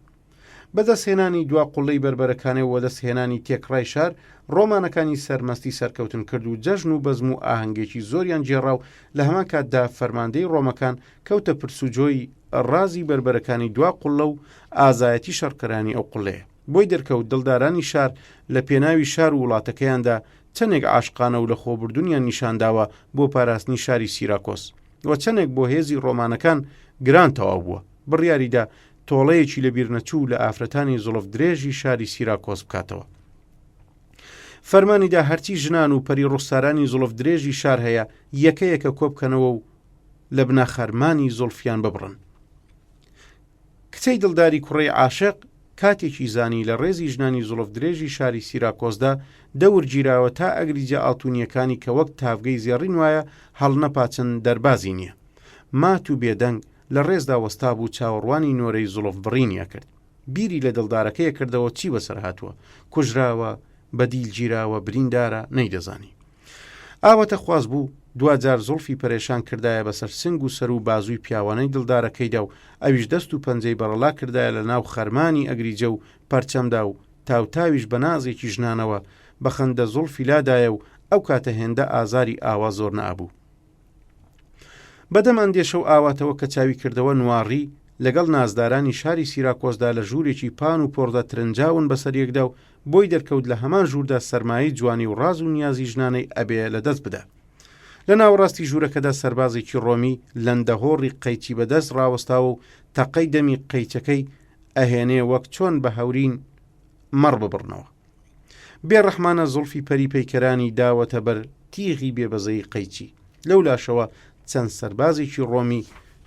بەدەستهێنانی دوا قوڵەی بربەرەکانی و وەدەستهێنانی تێکڕای شار ڕۆمانەکانی سەرمەستی سەرکەوتن کرد و جەژن و بەزم و ئاهەنگێکی زۆریان جێڕا و لە هەمان کاتدا فەرماندەی ڕۆمەکان کەوتە پرسوجۆی ڕازی بربەرەکانی دوا قوڵە و ئازایەتی شەڕکەرانی ئەو قوڵەیە. بۆی دەرکەوت دڵدارانی شار لە پێناوی شار و وڵاتەکەیاندا چەندێک عاشقانە و لە خۆبردونیان نیشانداوە بۆ پاراستنی شاری سیراکۆس و چەندێک بۆ هێزی ڕۆمانەکان گران تەواو بووە. بڕیاریدا تۆڵەیەکی لە بیرنەچوو لە ئافرەتانی زڵف درێژی شاری سیراکۆس بکاتەوە. فەرمانیدا هەرچی ژنان و پەری ڕوخسارانی زڵف درێژی شار هەیە یەکەیەکە کۆبکەنەوە و لە بناخەرمانی زۆڵفیان ببڕن. کچەی دڵداری کوڕی عاشق کاتێکی زانی لە ڕێزی ژنانی زڵف درێژی شاری سیراکۆسدا دەورگیراوە تا ئەگریجە ئاڵتونیەکانی کە وەک تافگەی زێڕین وایە هەڵ نەپاچن دەربازی نییە. مات و بێدەنگ لە ڕێزدا وەستا بوو چاوەڕوانی نۆرەی زڵف بڕینیە کرد. بیری لە دڵدارەکەیە کردەوە چی بەسەر هاتووە، کوژراوە، بەدیل گیراوە، بریندارە، نەیدەزانی. ئاوەتە خواز بوو دوجار زڵفی پەرێشان کردایە بەسەر سنگ و سەر و بازووی پیاوانەی دڵدارەکەیدا و ئەویش دەست و پەنجەی بەڕەلا کردایە لە ناو خەرمانی ئەگریجە و پەرچەمدا و تاوتاویش بە نازێکی ژنانەوە بە خەندە زڵفی لادایە و ئەو کاتە هێندە ئازاری ئاوا زۆر نەبوو. بەدەم ئەندێشە و ئاواتەوە کە چاوی کردەوە نواری لەگەڵ نازدارانی شاری سیراکۆسدا لە ژوورێکی پان و پۆڕدا ترنجاون بەسەر یەکدا و بۆی دەرکەوت لە هەمان ژووردا سەرمایی جوانی و ڕاز و نیازی ژنانەی ئەبێ لە دەست بدە. لە ناوەڕاستی ژوورەکەدا سەربازێکی ڕۆمی لەندەهۆڕی قەیچی بەدەست ڕاوەستاوە و تەقەی دەمی قەیچەکەی ئەهێنێ وەک چۆن بە هەورین مەڕ ببڕنەوە. بێڕەحمانە زڵفی پەری پەیکەرانی داوەتە بەر تیغی بێبەزەی قەیچی. لەو لاشەوە چەند سەربازێکی ڕۆمی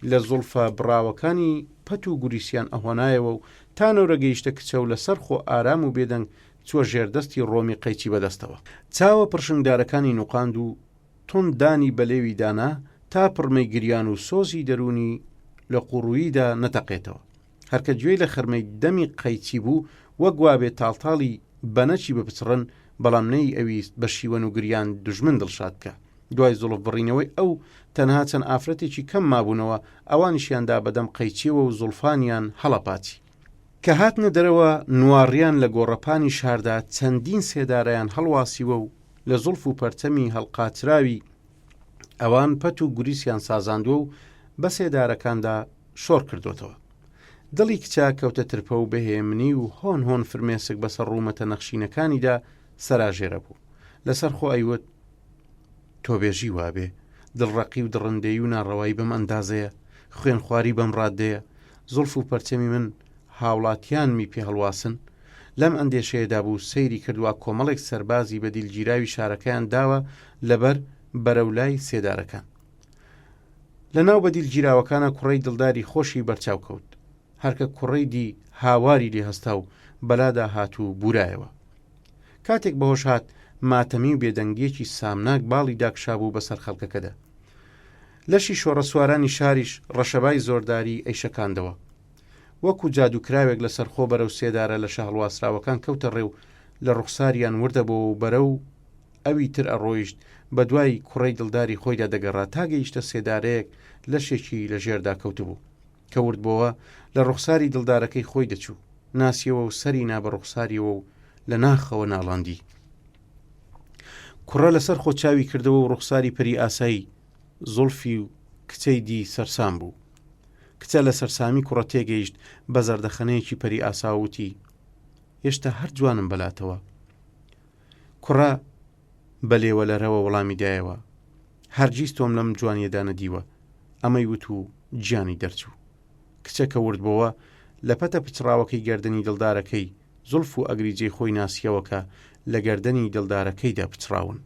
لە زڵفە بڕاوەکانی پەت و گوریسیان ئەهۆنایەوە و تانەورە گەیشتە کچە و لەسەر خۆ ئارام و بێدەنگ چوە ژێردەستی ڕۆمی قەیچی بەدەستەوە. چاوە پرشنگدارەکانی نوقاند و تۆندانی بەلێوی دانا تا پڕمەی گریان و سۆزی دەرونی لە قوڕوویدا نەتەقێتەوە. هەرکە گوێی لە خەرمەی دەمی قەیچی بوو وەک وابێ تاڵتاڵی بەنەچی بپچڕن، بەڵام نەی ئەویست بە شیوەن و گریان دوژمن دڵشاد بکە. دوای زڵف بڕینەوەی ئەو تەنها چەند ئافرەتێکی کەم مابوونەوە ئەوانیشیاندا بەدەم قەیچیەوە و زولفانیان هەڵەپاچی. کە هاتنە دەرەوە نواڕیان لە گۆڕەپانی شاردا چەندین سێدارەیان هەڵواسیوە و لە زولف و پەرچەمی هەڵقاچراوی ئەوان پەت و گوریسیان سازاندووە و بە سێدارەکاندا شۆڕ کردوێتەوە. دڵی کچا کەوتە ترپە و بەهێمنی و هۆن هۆن فرمێسک بەسەر ڕوومەتە نەخشینەکانیدا سەراژێرە بوو. لەسەر خۆ ئەیوت تۆبێژی وابێ، دڵڕەقی و دڕندەی و ناڕەوایی بەم ئەندازەیە، خوێن خواری بەم ڕادەیە، زولف و پەرچەمی من هاوڵاتیانمی پێ هەڵواسن. لەم ئەندێشەیەدا بوو سەیری کردووە کۆمەڵێک سەربازی بە دیلگیراوی شارەکەیان داوە لەبەر بەرەولای سێدارەکان. لە ناو بە دیلگیراوەکانە کوڕەی دڵداری خۆشی بەرچاو کەوت. هەرکە کوڕەی دی هاواری لێ هەستا و بەلادا هاتوو بورایەوە. کاتێک بەهۆش هات ماتەمی و بێدەنگیەکی سامناک باڵی داکشابوو بەسەر خەڵکەکەدا. لەشی شۆڕە سوارانی شاریش ڕەشەبای زۆرداری ئەیشەکاندەوە. وەکو جادوکراوێک لەسەر خۆ بەرەو سێدارە لە شەهڵواسراوەکان کەوتە ڕێو لە ڕوخساریان وردەبەوە و بەرەو ئەوی تر ئەڕۆیشت بە دوای کوڕەی دڵداری خۆیدا دەگەڕا تا گەیشتە سێدارەیەک لەشێکی لە ژێردا کەوتبوو کە وردبەوە لە ڕوخساری دڵدارەکەی خۆی دەچوو، ناسیەوە و سەری نا بە ڕوخساریەوە و لە ناخەوە ناڵاندی. کوڕە لەسەر خۆ چاوی کردەوە و ڕوخساری پەری ئاسایی زولفی و کچەی دی سەرسام بوو. کچە لە سەرسامی کوڕە تێگەیشت بە زەردەخەنەیەکی پەری ئاساوتی هێشتا هەر جوانم بەلاتەوە. کوڕە بەلێوە لەرەوە وەڵامی دایەوە هەرگیز تۆم لەم جوانیەدا نەدیوە، ئەمەی وت و گیانی دەرچوو. کچە کە وردبەوە لە پەتە پچڕاوەکەی گەردەنی دڵدارەکەی زولف و ئەگریجەی خۆی ناسیەوەکە لە گەردەنی دڵدارەکەیدا پچراون.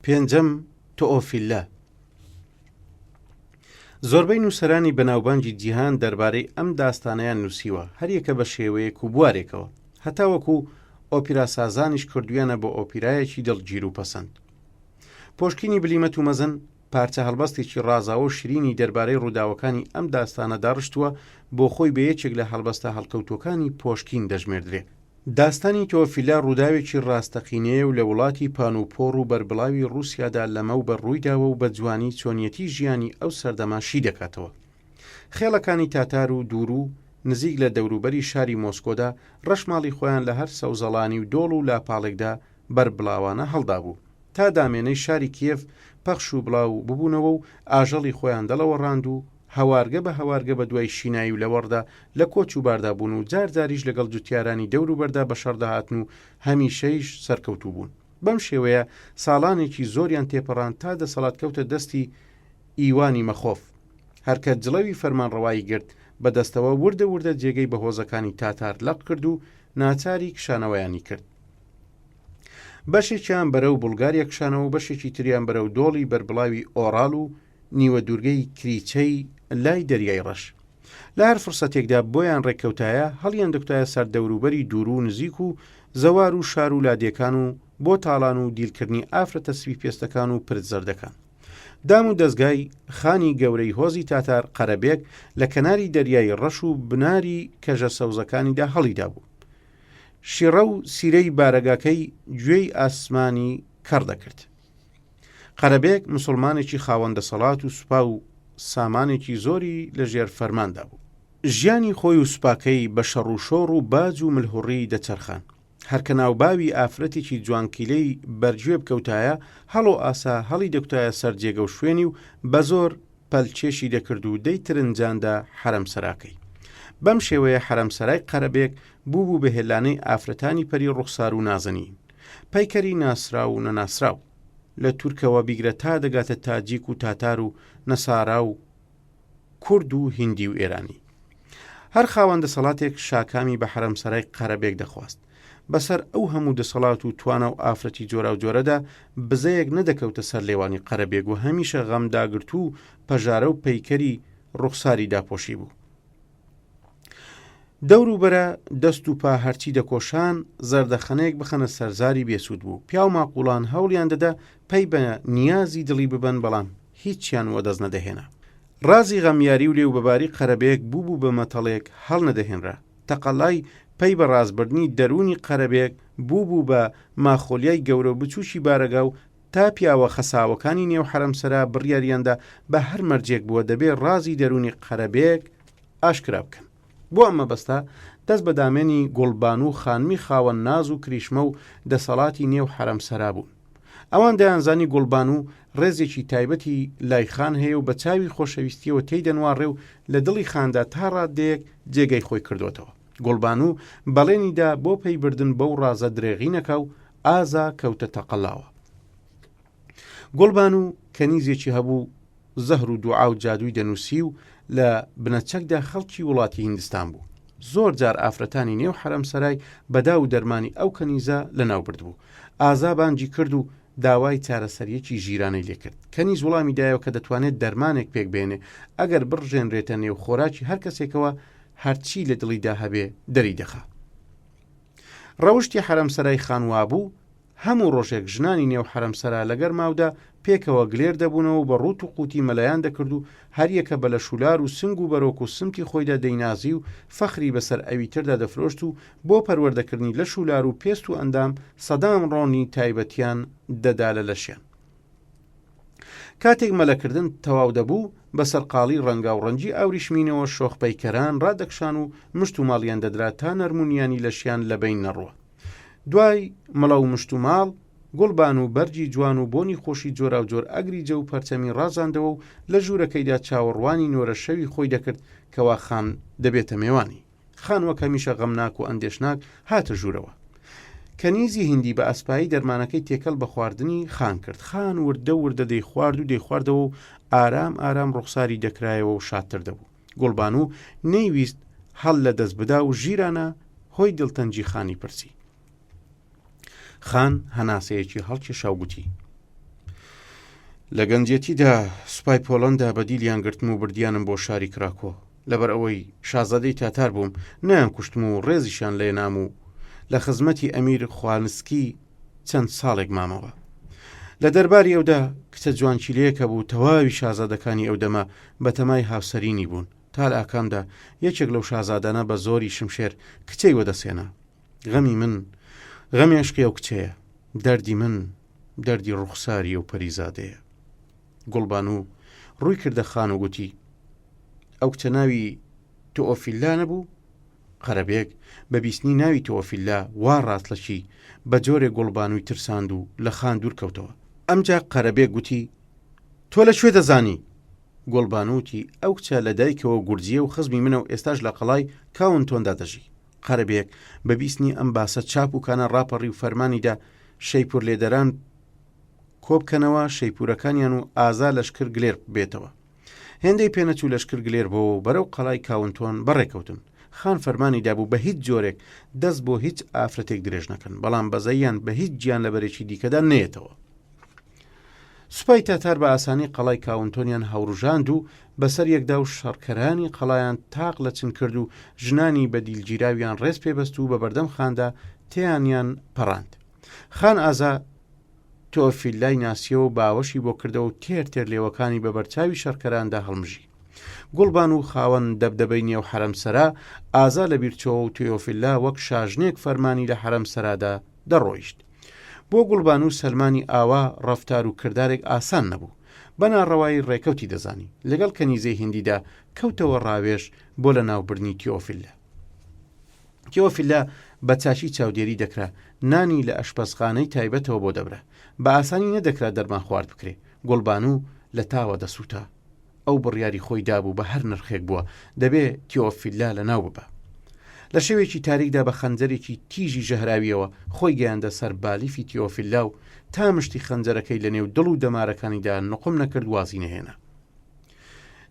پێنجەم تۆئۆفیلە. زۆربەی نووسەرانی بەناوبانگی جیهان دەربارەی ئەم داستانەیان نووسیوە، هەریەکە بە شێوەیەک و بوارێکەوە، هەتا وەکو ئۆپیراسازانیش کردویانە بۆ ئۆپیرایەکی دڵگیر و پەسەند. پۆشکینی بلیمەت و مەزن پارچە هەڵبەستێکی ڕازاوە و شیرینی دەربارەی ڕووداوەکانی ئەم داستانە داڕشتووە بۆ خۆی بە یەکێک لە هەڵبەستە هەڵکەوتوەکانی پۆشکین دەژمێردرێت. داستانی تۆفیلا ڕووداوێکی ڕاستەقینەیە و لە وڵاتی پانوپۆڕ و بەربڵاوی ڕووسیادا لەمە و بەڕوویداوە و بە جوانی چۆنیەتی ژیانی ئەو سەردەماشی دەکاتەوە. خێڵەکانی تاتار و دوورو نزیک لە دەوروبەری شاری مۆسکۆدا ڕەشماڵی خۆیان لە هەر سەوزەڵانی و دۆڵ و لاپاڵێکدا بەربڵاوانە هەڵدا بوو تا دامێنەی شاری کیێف پەخش و بڵاو ببوونەوە و ئاژەڵی خۆیان دەڵەوە ڕاند و هەوارگە بە هەوارگە بە دوای شینایی و لەوەڕدا لە کۆچ و باردابوون و جار جاریش لەگەڵ جوتیارانی دەور و بەردا بە شەردەهاتن و هەمیشەیش سەرکەوتوو بوون. بەم شێوەیە ساڵانێکی زۆریان تێپەڕان تا دەسەڵات کەوتە دەستی ئیوانی مەخۆف. هەرکە جڵەوی فەرمانڕەوایی گرت بەدەستەوە وردە وردە جێگەی بەهۆزەکانی تاتار لەق کرد و ناچاری کشانەوەیانی کرد. بەشێکیان بەرەو بولگاریا کشانەوە و بەشێکی تریان بەرەو دۆڵی بەربڵاوی ئۆڕال و نیوە دوورگەی کریچەی لای دەریای ڕەش. لە هەر فرسەتێکدا بۆیان ڕێککەوتایە هەڵیان دەکتایە سەر دەوروبەری دوور و نزیک و زەوار و شار و لادیەکان و بۆ تاڵان و دیلکردنی ئافرەتە سوی پێستەکان و پرت زەردەکان. دام و دەستگای خانی گەورەی هۆزی تاتار قەرەبێک لە کەناری دەریای ڕەش و بناری کەژە سەوزەکانیدا هەڵیدا بوو. شیڕە و سیرەی بارەگاکەی گوێی ئاسمانی کەڕ دەکرد. قەرەبێک موسڵمانێکی خاوەندە سەڵات و سوپا و سامانێکی زۆری لە ژێر فەرماندا بوو. ژیانی خۆی و سوپاکەی بە شەڕ و شۆڕ و باج و ملهوڕی دەچەرخان. هەرکە ناوباوی ئافرەتێکی جوانکیلەی بەرگوێ بکەوتایە هەڵۆ ئاسا هەڵی دەکتایە سەر جێگە و شوێنی و بە زۆر پەلچێشی دەکرد و دەی ترنجاندا حرەم سەراکەی. بەم شێوەیە حرەم سەرای قەرەبێک بوو بە هێلانەی ئافرەتانی پەری ڕوخسار و نازەنین، پەیکەری ناسرا و نەناسراو لە تورکەوە بیگرە تا دەگاتە تاجیک و تاتار و نەسارا و کورد و هیندی و ئێرانی. هەر خاوەندە سەڵاتێک شاکامی بە حرەم سەرای قەرەبێک دەخواست. بەسەر ئەو هەموو دەسەڵات و توانە و ئافرەتی جۆرا و جۆرەدا بزەیەک نەدەکەوتە سەر لێوانی قەرەبێک و هەمیشە غەمداگرت و پەژارە و پەیکەری ڕوخساری داپۆشی بوو. دەور و بەرە دەست و پا هەرچی دەکۆشان زەردەخەنەیەک بخەنە سەرزاری بێسوود بوو. پیا و ماقوڵان هەوڵیان دەدا پەی بە نیازی دڵی ببەن، بەڵام هیچیان وەدەست نەدەهێنا. ڕازی غەمیاری و لێوبەباری قەرەبێک بوو بە مەتەڵێک هەڵ نەدەهێنرا. تەقەڵای پەی بە ڕازبردنی دەرونی قەرەبێک بوو بە ماخۆلیای گەورە بچوشی بارەگا و تا پیاوە خەساوەکانی نێو حرەمسەرا بڕیاریاندا بە هەر مەرجێک بووە دەبێ ڕازی دەرونی قەرەبێک ئاشکرا بکەن. بۆ ئەمە بەستا دەست بە دامێنی گوڵبان و خانمی خاوەن ناز و کریشمە و دەسەڵاتی نێو حرەمسەرا بوون. ئەوان دەیانزانی گوڵبان و ڕێزێکی تایبەتی لایخان هەیە و بە چاوی خۆشەویستیەوە تێی دەنواڕێ و لە دڵی خاندا تا ڕادەیەک جێگەی خۆی کردوێتەوە. گوڵبان و بەڵێنیدا بۆ پەیبردن بەو ڕازە درێغی نەکا و ئازا کەوتە تەقەڵاوە. گوڵبان و کەنیزێکی هەبوو زەهر و دوعا و جادووی دەنووسی و لە بنەچەکدا خەڵکی وڵاتی هیندستان بوو. زۆر جار ئافرەتانی نێو حرەمسەرای بەدا و دەرمانی ئەو کەنیزە لەناو بردبوو. ئازا بانگی کرد و داوای چارەسەریەکی ژیرانەی لێکرد. کەنیز وەڵامی دایەوە کە دەتوانێت دەرمانێک پێک بێنێ ئەگەر بڕژێنرێتە نێو خۆراکی هەر کەسێکەوە هەرچی لە دڵیدا هەبێ دەری دەخا. ڕەوشتی حرەمسەرای خانوا بوو. هەموو ڕۆژێک ژنانی نێو حرەمسەرا لەگەر ماودا پێکەوە گلێر دەبوونەوە بە ڕوت و قوتی مەلایان دەکرد و هەریەکە بە لە شولار و سنگ و بەرۆک و سمتی خۆیدا دەینازی و فەخری بەسەر ئەوی تردا دەفرۆشت و بۆ پەروەردەکردنی لە شولار و پێست و ئەندام سەدام ڕۆنی تایبەتیان دەدا لە لەشیان. کاتێک مەلەکردن تەواو دەبوو بەسەر قاڵی ڕەنگا و ڕەنجی ئاوریشمینەوە شۆخپەیکەران ڕادەکشان و مشت و ماڵیان دەدرا تا نەرمونیانی لەشیان لەبین نەڕوە. دوای مەڵە و مشت و ماڵ گوڵبان و بەرجی جوان و بۆنی خۆشی جۆرا و جۆر ئەگری جە و پەرچەمی ڕازاندەوە و لە ژوورەکەیدا چاوەڕوانی نۆرە شەوی خۆی دەکرد کەوا خان دەبێتە میێوانی. خان وەک هەمیشە غەمناک و ئەندێشناک هاتە ژوورەوە. کەنیزی هندی بە ئەسپایی دەرمانەکەی تێکەڵ بە خواردنی خان کرد. خان وردە وردە دەیخوارد و دەیخواردەوە و ئارام ئارام ڕوخساری دەکرایەوە و شادتر دەبوو. گوڵبان و نەیویست هەڵ لە دەست بدا و ژیرانە هۆی دڵتەنجی خانی پرسی. خان هەناسەیەکی هەڵکی شاوگوتی: لە گەنجەتیدا سوپای پۆڵەندا بەدیلیان گرتم و بردیانم بۆ شاری کراکۆ. لەبەر ئەوەی شازادەی تاتار بووم نەیان کوشتم و ڕێزیشان لێنام و لە خزمەتی ئەمیر خوانسکی چەند ساڵێک مامەوە. لە دەرباری ئەودا کچە جوانچیلەیەکە بوو تەواوی شازادەکانی ئەو دەمە بە تەمای هاوسەرینی بوون. تا لە ئاکامدا یەکێک لەو شازادانە بە زۆری شمشێر کچەی وەدەسێنا. غەمی من غەمی عشقی ئەو کچەیە، دەردی من دەردی ڕوخساری و پەریزادەیە. گوڵبان و ڕووی کردە خان و گوتی: ئەو کچە ناوی تۆئۆفیلا نەبوو؟ قەرەبێک بە بیستنی ناوی تۆئۆفیلا وا ڕاستلەشی بە جۆرێک گوڵبانووی ترساند و لە خان دوور کەوتەوە. ئەمجا قەرەبێک گوتی: تۆ لەکوێ دەزانی؟ گوڵبانوتی: ئەو کچە لە دایکەوە گورجیە و خزمی منە و ئێستاش لە قەڵای کاونتۆندا دەژی. قەرەبێک بە بیستنی ئەم باسە چاپ و کانە ڕاپەڕی و فەرمانیدا شەیپور لێدەران کۆبکەنەوە شەیپورەکانیان و ئازا لەشکر گلێر بێتەوە. هێندەی پێنەچوو لەشکر گلێر بۆ بەرەو قەڵای کاونتۆن بەڕێکەوتن. خان فەرمانی دابوو بە هیچ جۆرێک دەست بۆ هیچ ئافرەتێک درێژ نەکەن، بەڵام بەزەیان بە هیچ گیان لە بەرێکی دیکەدا نێتەوە. سوپای تاتار بە ئاسانی قەڵای کاونتۆنیان هەوڕژاند و بەسەر یەکدا و شەڕکەرانی قەڵایان تاق لە چن کرد و ژنانی بە دیلگیراویان ڕێز پێبەست و بە بەردەم خاندا تیانیان پەڕاند. خان ئازا تۆئۆفیلای ناسیەوە باوەشی بۆ کردەوە و تێر تێر لێوەکانی بە بەرچاوی شەڕکەراندا هەڵمژی. گوڵبان و خاوەن دەبدەبەی نێو حرەمسەرا ئازا لە بیرچەوە و تۆئۆفیلا وەک شاژنێک فەرمانی لە حرەمسەرادا دەڕۆیشت. بۆ گوڵبان و سەلمانی ئاوا ڕەفتار و کردارێک ئاسان نەبوو. بەناڕەوایی ڕێکەوتی دەزانی. لەگەڵ کەنیزەی هندیدا کەوتەوە ڕاوێژ بۆ لە ناوبردنی تۆئۆفیلا. تۆئۆفیلا بە چاشی چاودێری دەکرا، نانی لە ئەشپەزخانەی تایبەتەوە بۆ دەبرا. بە ئاسانی نەدەکرا دەرمان خوارد بکرێ. گوڵبان و لە تاوە دەسووتا. ئەو بڕیاری خۆی دابوو بە هەر نرخێک بووە دەبێ تۆئۆفیلا لە ناو ببە. لە شەوێکی تاریکدا بە خەنجەرێکی تیژی ژەهراویەوە خۆی گەیاندە سەر بالیفی تۆئۆفیلا و تا مشتی خەنجەرەکەی لە نێو دڵ و دەمارەکانیدا نقم نەکرد وازی نەهێنا.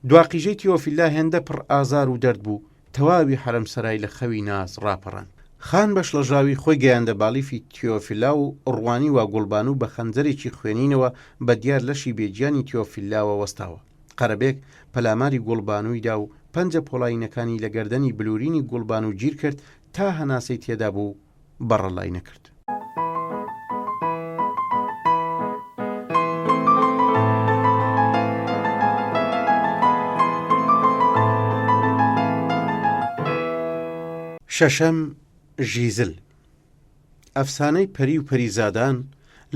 دواقیژەی تۆئۆفیلا هێندە پڕ ئازار و دەرد بوو. تەواوی حرەمسەرای لە خەوی ناز ڕاپەڕان. خان بەش لە ژاوی خۆی گەیاندە بالیفی تۆئۆفیلا و ڕوانی وا گوڵبان و بە خەنجەرێکی خوێنینەوە بە دیار لەشی بێجیانی تۆئۆفیلاوە وەستاوە. قەرەبێک پەلاماری گوڵبانوویدا و پەنجە پۆڵاینەکانی لە گەردەنی بلورینی گوڵبان و گیر کرد تا هەناسەی تێدا بوو بەڕەڵای نەکرد. شەشەم ژیزل. ئەفسانەی پەری و پەریزادان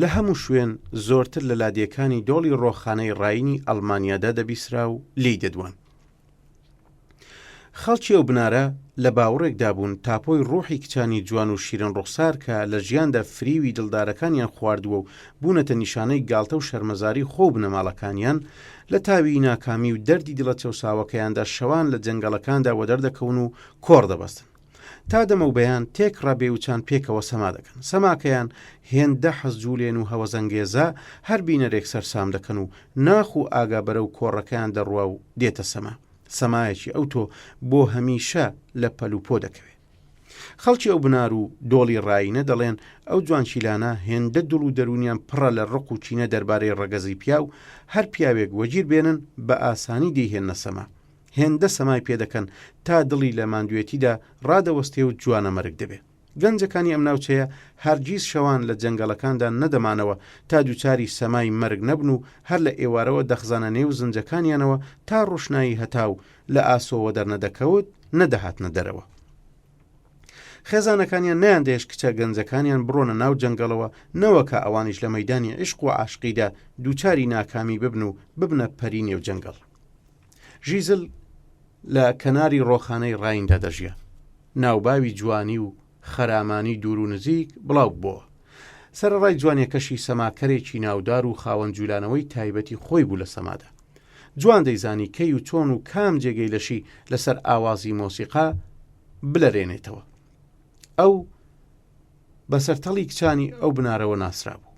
لە هەموو شوێن زۆرتر لە لادیەکانی دۆڵی ڕۆخانەی ڕاینی ئەڵمانیادا دەبیسرا و لی دەدوان. خەڵکی ئەو بنارە لە باوەڕێکدا بوون تاپۆی ڕۆحی کچانی جوان و شیرن ڕوخسار کە لە ژیاندا فریوی دڵدارەکانیان خواردووە و بوونەتە نیشانەی گاڵتە و شەرمەزاری خۆ بنەماڵەکانیان لە تاوی ناکامی و دەردی دڵە چەوساوەکەیاندا شەوان لە جەنگەڵەکاندا وەدەردەکەون و کۆڕ دەبەستن. تا دەمە و بەیان تێک ڕابێوچان پێکەوە سەما دەکەن. سەماکەیان هێندە حەزجوولێن و هەوەزەنگێزە هەر بینەرێک سەرسام دەکەن و ناخ و ئاگا بەرە و کۆڕەکەیان دەڕوا و دێتە سەما. سەمایەکی ئەو تۆ بۆ هەمیشە لە پەلوپۆ دەکەوێت. خەڵکی ئەو بنار و دۆڵی ڕاینە دەڵێن ئەو جوانشیلانە هێندە دڵ و دەرونیان پڕە لە ڕق و چینە دەربارەی ڕەگەزی پیا و هەر پیاوێک وەگیر بێنن بە ئاسانی دەیهێنە سەما. هێندە سەمای پێدەکەن تا دڵی لە ماندوێتیدا ڕادەوەستێ و جوانە مەرگ دەبێت. گەنجەکانی ئەم ناوچەیە هەرگیز شەوان لە جەنگەڵەکاندا نەدەمانەوە تا دووچاری سەمای مەرگ نەبن و هەر لە ئێوارەوە دەخزانە نێو زنجەکانیانەوە تا ڕۆشنایی هەتاو لە ئاسۆوە دەرنەدەکەوت نەدەهاتنە دەرەوە. خێزانەکانیان نەیاندێش کچە گەنجەکانیان بڕۆنە ناو جەنگەڵەوە نەوەکە ئەوانیش لە مەیدانی عشق و عاشقیدا دووچاری ناکامی ببن و ببنە پەری نێو جەنگەڵ. ژیزل لە کەناری ڕۆخانەی ڕایندا دەژیا. ناوباوی جوانی و خەرامانی دوور و نزیک بڵاو بووە. سەرڕای جوانیەکەشی سەماکەرێکی ناودار و خاوەن جوولانەوەی تایبەتی خۆی بوو لە سەمادا. جوان دەیزانی کەی و چۆن و کام جێگەی لەشی لەسەر ئاوازی مۆسیقا بلەرێنێتەوە. ئەو بەسەرتەڵی کچانی ئەو بنارەوە ناسرا بوو.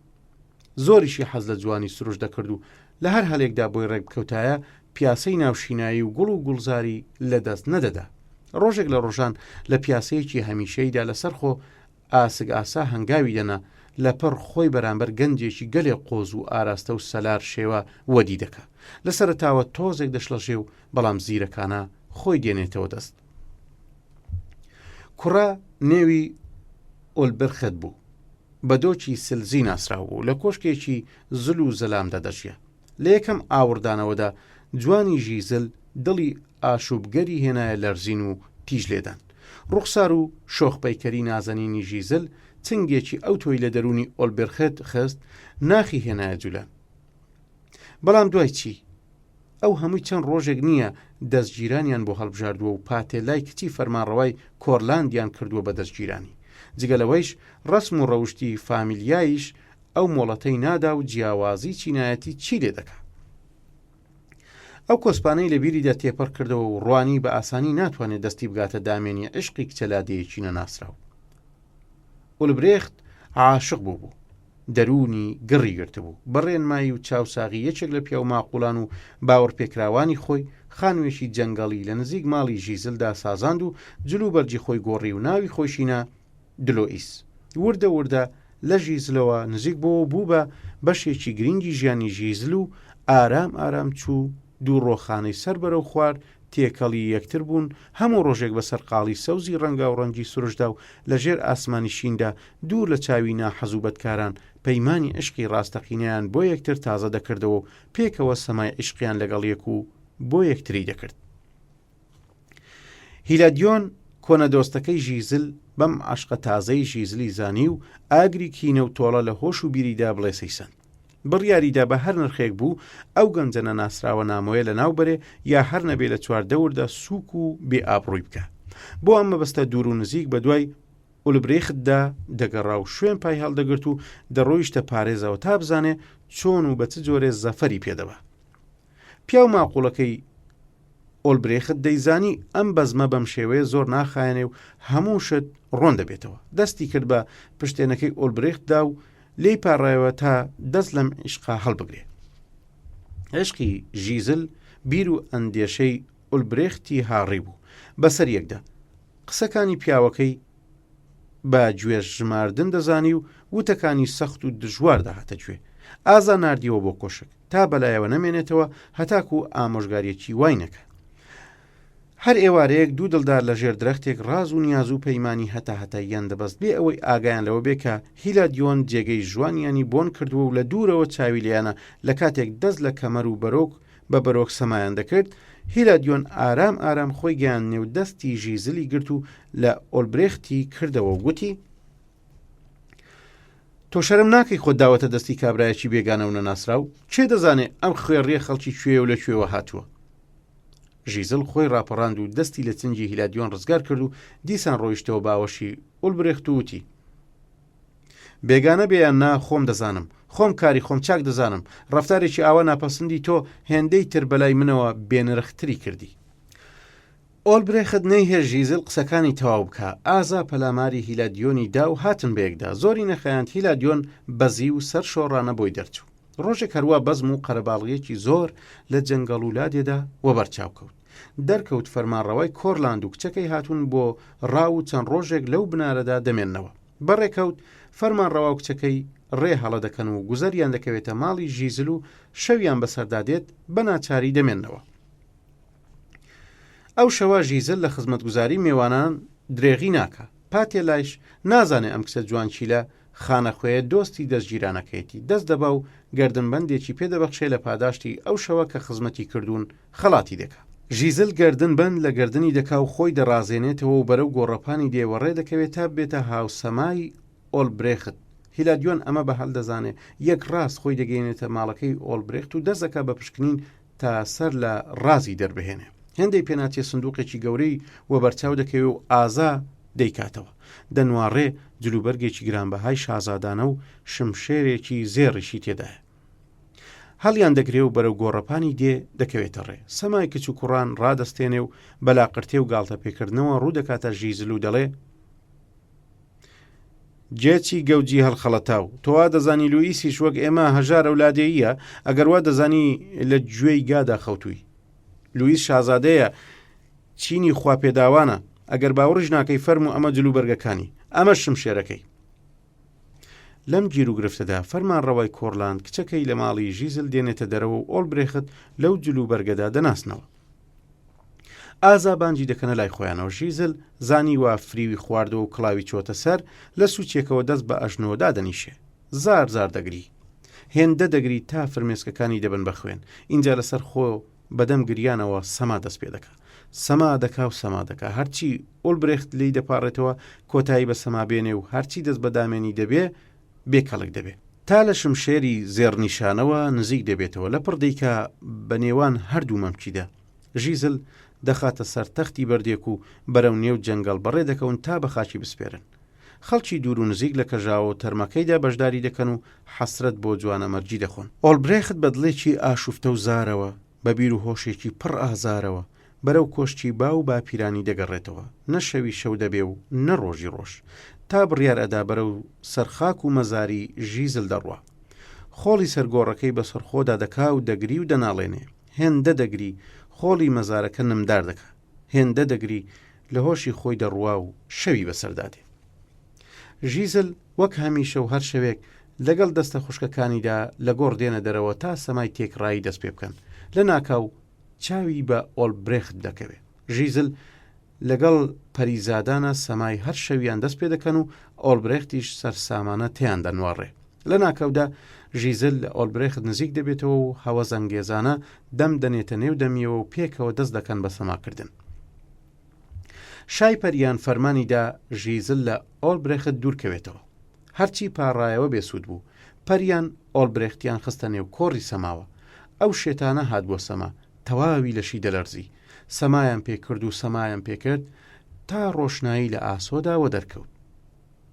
زۆریشی حەز لە جوانی سروش دەکرد و لە هەر هەلێکدا بۆی ڕێککەوتایە پیاسەی ناوشینایی و گوڵ و گوڵزاری لەدەست نەدەدا. ڕۆژێک لە ڕۆژان لە پیاسەیەکی هەمیشەیدا لەسەر خۆ ئاسگ ئاسا هەنگاوی دەنا لەپەر خۆی بەرامبەر گەنجێکی گەلێ قۆز و ئاراستە و سەلار شێوە وەدی دەکە. لەسەرتاوە تۆزێک دەشلەژێ و بەڵام زیرەکانە خۆی دێنێتەوە دەست. کوڕە نێوی ئۆلبرخت بوو. بە دۆچی سلزی ناسراو بوو لە کۆشکێکی زل و زەلامدا دەژیا. لە یەکەم ئاوردانەوەدا جوانی ژیزل دڵی ئاشوبگەری هێنایە لەرزین و تیژ لێدان. ڕوخسار و شۆخپەیکەری نازەنینی ژیزل چنگێکی ئەو تۆی لە دەرونی ئۆلبرخت خست ناخی هێنایە جوولان. بەڵام دوای چی؟ ئەو هەمووی چەند ڕۆژێک نییە دەستگیرانیان بۆ هەڵبژاردووە و پاتێلای کچی فەرمانڕەوای کۆرلاندیان کردووە بە دەستگیرانی. جگەلەوەیش ڕسم و ڕەوشتی فامیلیایش ئەو مۆڵەتەی نادا و جیاوازی چینایەتی چی لێ دەکات. ئەو کۆسپانەی لە بیریدا تێپەڕ کردەوە و ڕوانی بە ئاسانی ناتوانێت دەستی بگاتە دامێنی عشقی کچەلادەیەکی نەناسراو. ئۆلبرێخت عاشق بوو. دەرونی گڕی گرتبوو. بەڕێنمایی و چاوساغی یەکێک لە پیاو ماقولان و باوەڕپێکراوانی خۆی خانوێشی جەنگەڵی لە نزیک ماڵی ژیزلدا سازاند و جلو بەرجی خۆی گۆڕی و ناوی خۆشینە دلۆئیس. وردە وردە لە ژیزلەوە نزیک بوو بە بەشێکی گرنگی ژیانی ژیزل و ئارام ئارام چوو دوو ڕۆخانەی سەر بەرەو خوار تێکەڵی یەکتر بوون. هەموو ڕۆژێک بەسەر قاڵی سەوزی ڕەنگا و ڕەنگی سروشدا و لەژێر ئاسمانی شیندا دوور لە چاوی ناحەزوو بەدکاران پەیمانی عشقی ڕاستەقینەیان بۆ یەکتر تازە دەکردەوە و پێکەوە سەمای عشقیان لەگەڵ یەک و بۆ یەکتری دەکرد. هیلادیۆن کۆنە دۆستەکەی ژیزل بەم عشقە تازەی ژیزلی زانی و ئاگری کینە و تۆڵە لە هۆش و بیریدا بڵێسەیسەن. بڕیاریدا بە هەر نرخێک بوو ئەو گەنجەنە ناسراوە نامۆیە لە ناوبەرێ یا هەر نەبێ لە چواردەوردا سووک و بێ ئابڕووی بکە. بۆ ئەم مەبەستە دوور و نزیک بە دوای ئۆلبرێختدا دەگەڕا و شوێن پای هەڵدەگرت و دەڕۆیشتە پارێزەوە تا بزانێ چۆن و بە چ جۆرێ زەفەری پێدەبا. پیاو ماقوڵەکەی ئۆلبرێخت دەیزانی ئەم بەزمە بەم شێوەیە زۆر ناخایەنێ و هەموو شت ڕۆن دەبێتەوە. دەستی کرد بە پشتێنەکەی ئۆلبرێختدا و لێی پاڕایەوە تا دەست لەم عشقا هەڵبگرێ. عشقی ژیزل بیر و ئەندێشەی ئۆلبرێختی هاڕی بوو. بەسەر یەکدا قسەکانی پیاوەکەی بە گوێ ژماردن دەزانی و وتەکانی سەخت و دژوار داهاتە گوێ. ئازا نردیەوە بۆ کۆشک تا بەلایەوە نەمێنێتەوە هەتاکو ئامۆژگاریەکی وای نەکە. هەر ئێوارەیەک دوو دڵدار لە ژێر درەختێک ڕاز و نیاز و پەیمانی هەتاهەتاییان دەبەست بێ ئەوەی ئاگایان لەوە بێ کە هیلادیۆن جێگەی ژوانیانی بۆن کردووە و لە دوورەوە چاوی لیانە لە کاتێک دەست لە کەمەر و بەرۆک بە بەرۆک سەمایان دەکرد. هیلادیۆن ئارام ئارام خۆی گەیاندنێ و دەستی ژیزلی گرت و لە ئۆلبرێختی کردەوە و گوتی: تۆ شەرم ناکەی خۆت داوەتە دەستی کابرایەکی بێگانە و نەناسراو؟ چێ دەزانێ ئەم خوێڕیە خەڵکی کوێ و لەکوێوە هاتووە؟ ژیزل خۆی ڕاپەڕاند و دەستی لە چنجی هیلادیۆن ڕزگار کرد و دیسان ڕۆیشتەوە باوەشی ئۆلبرێخت وتی: بێگانە بێیان نا خۆم دەزانم، خۆم کاری خۆم چاک دەزانم، ڕەفتارێکی ئاوا ناپەسەندی تۆ هێندەی تر بەلای منەوە بێنرختری کردی. ئۆلبرێخت نەیهێ ژیزل قسەکانی تەواو بکە. ئازا پەلاماری هیلادیۆنی دا و هاتن بەیەکدا. زۆری نەخەیاند هیلادیۆن بەزی و سەر شۆڕانە بۆی دەرچوو. ڕۆژێک هەروە بەزم و قەرەباڵغیەکی زۆر لە جەنگەڵ و لادێدا وەبەرچاو کەوت. دەرکەوت فەرمانڕەوای کۆرلاند و کچەکەی هاتوون بۆ ڕاو و چەند ڕۆژێک لەو بنارەدا دەمێننەوە. بەڕێکەوت فەرمانڕەوا و کچەکەی ڕێ هەڵە دەکەن و گوزەریان دەکەوێتە ماڵی ژیزل و شەویان بەسەردادێت بە ناچاری دەمێننەوە. ئەو شەوە ژیزل لە خزمەتگوزاری میێوانان درێغی ناکە. پاتێ لایش نازانێ ئەم کچە جوانچی لە خانەخوێ دۆستی دەستگیرانەکەیەتی دەست دەبا و گەردنبەندێکی پێدەبەخشێ لە پاداشتی ئەو شەوە کە خزمەتی کردوون خەڵاتی دەکا. ژیزل گەردنبەند لە گردنی دەکا و خۆی دەڕازێنێتەوە و بەرەو گۆڕەپانی دێوەڕێ دەکەوێت تا بێتە هاوسەمای ئۆلبرێخت. هیلادیۆن ئەمە بە هەڵ دەزانێ یەک ڕاست خۆی دەگەێنێتە ماڵەکەی ئۆلبرێخت و دەست دەکا بە پشکنین تا سەر لە ڕازی دەربهێنێ. هێندەی پێناچێ سندوقێکی گەورەی وە بەرچاو دەکەوێ و ئازا دەیکاتەوە. دەنوارڕێ جلوبەرگێکی گرانبەهای شازادانە و شمشێرێکی زێڕیشی تێدایە. هەڵیان دەگرێ و بەرەو گۆڕەپانی دێ دەکەوێتە ڕێ. سەمای کچ و کوڕان ڕادەستێنێ و بەلاقرتێ و گاڵتە پێکردنەوە ڕوو دەکاتە ژیزل و دەڵێ جێچی گەوجی هەڵخەڵەتاو تۆوا دەزانی لوئیسیش وەک ئێمە هەژار ئەولادەیە ئەگەر وا دەزانی لە گوێی گادا خەوتووی. لوئیس شازادەیە چینی خواپێداوانە ئەگەر باوەڕژ ناکەی فەرم و ئەمە جلوبەرگەکانی ئەمە شمشێرەکەی. لەم گیر و گرفتەدا فەرمانڕەوای کۆرلاند کچەکەی لە ماڵی ژیزل دێنێتە دەرەوە و ئۆلبرێخت لەو جلوبەرگەدا دەناسنەوە. ئازا بانجی دەکەنە لای خۆیانەوە. ژیزل زانی وا فریوی خواردەوە و کڵاوی چۆتە سەر لە سوچێکەوە دەست بە ئەژنەوەدا دەنیشێ. زار زار دەگری هێندە دەگری تا فرمێسکەکانی دەبن بە خوێن. اینجا لەسەر خۆ بەدەم گریانەوە سەما دەست پێ دەکات. سەما دەکا و سەما دەکا هەرچی ئۆلبرێخت لی دەپارڕێتەوە کۆتایی بە سەما بێنێ و هەرچی دەست بە دامێنی دەبێ بێکەڵک دەبێ تا لە شمشێری زێڕنیشانەوە نزیک دەبێتەوە. لە پڕدەیکە بە نێوان هەردوو مەمچیدا ژیزل دەخاتە سەر تەختی بەردێک و بەرەو نێو جەنگەڵ بەڕێ دەکەون تا بە خاچی بسپێرن. خەڵکی دوور و نزیک لە کەژاوە و تەرمەکەیدا بەشداری دەکەن و حەسرەت بۆ جوانە مەرجی دەخۆن. ئۆلبرێخت بەدڵێکی ئاشوفتە و زارەوە بە بیر و هۆشێکی پڕ ئازارەوە بەرەو کۆشتی با و باپیرانی دەگەڕێتەوە. نەشەوی شەو دەبێ و نەڕۆژی ڕۆژ تا بڕیار ئەدا بەرەو سەرخاک و مەزاری ژیزل دەڕوە. خۆڵی سەرگۆڕەکەی بە سەرخۆدا دەکا و دەگری و دەناڵێنێ. هێندە دەگری خۆڵی مەزارەکە نمدار دەکا. هێندە دەگری لە هۆشی خۆی دەڕوا و شەوی بەسەردادێ. ژیزل وەک هەمیشە و هەر شەوێک لەگەڵ دەستە خوشکەکانیدا لە گۆڕ دێنە دەرەوە تا سەمای تێکڕایی دەست پێ بکەن. لە ناکاو چاوی بە ئۆلبرێخت دەکەوێت. ژیزل لەگەڵ پەریزادانە سەمای هەر شەویان دەست پێ دەکەن و ئۆلبرێختیش سەرسامانە تیان دەنوارڕێ. لە ناکەودا ژیزل لە ئۆلبرێخت نزیک دەبێتەوە و هەوە زەنگێزانە دەم دەنێتە نێو دەمیەوە و پێکەوە دەست دەکەن بە سەماکردن. شای پەریان فەرمانیدا ژیزل لە ئۆلبرێخت دوورکەوێتەوە. هەرچی پاڕایەوە بێسوود بوو. پەریان ئۆلبرێختیان خستە نێو کۆڕی سەماوە. ئەو شێتانە هات بۆ سەما تەواوی لەشی دەلەرزی. سەمایان پێکرد و سەمایان پێکرد تا ڕۆشنایی لە ئاسۆداوە دەرکەوت.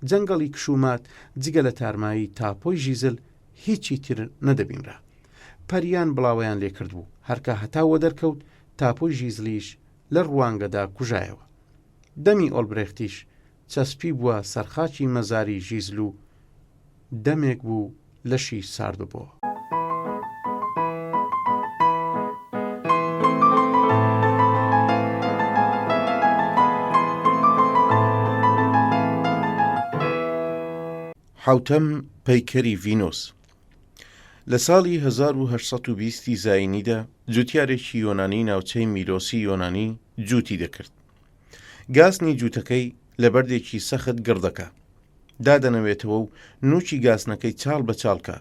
جەنگەڵی کشومات جگە لە تارمایی تاپۆی ژیزل هیچی تر نەدەبینرا. پەریان بڵاویان لێکرد بوو. هەرکە هەتاوە دەرکەوت تاپۆی ژیزلیش لە ڕوانگەدا کوژایەوە. دەمی ئۆلبرێختیش چەسپی بووە سەرخاچی مەزاری ژیزل و دەمێک بوو لەشی ساردبووە. حوتەم پەیکەری ڤینۆس. لە ساڵی 1820 زاینیدا جوتیارێکی یۆنانی ناوچەی میلۆسی یۆنانی جووتی دەکرد. گاسنی جووتەکەی لە بەردێکی سەخت گڕدەکە دادەنەوێتەوە و نوچی گاسنەکەی چاڵ بە چاڵکە.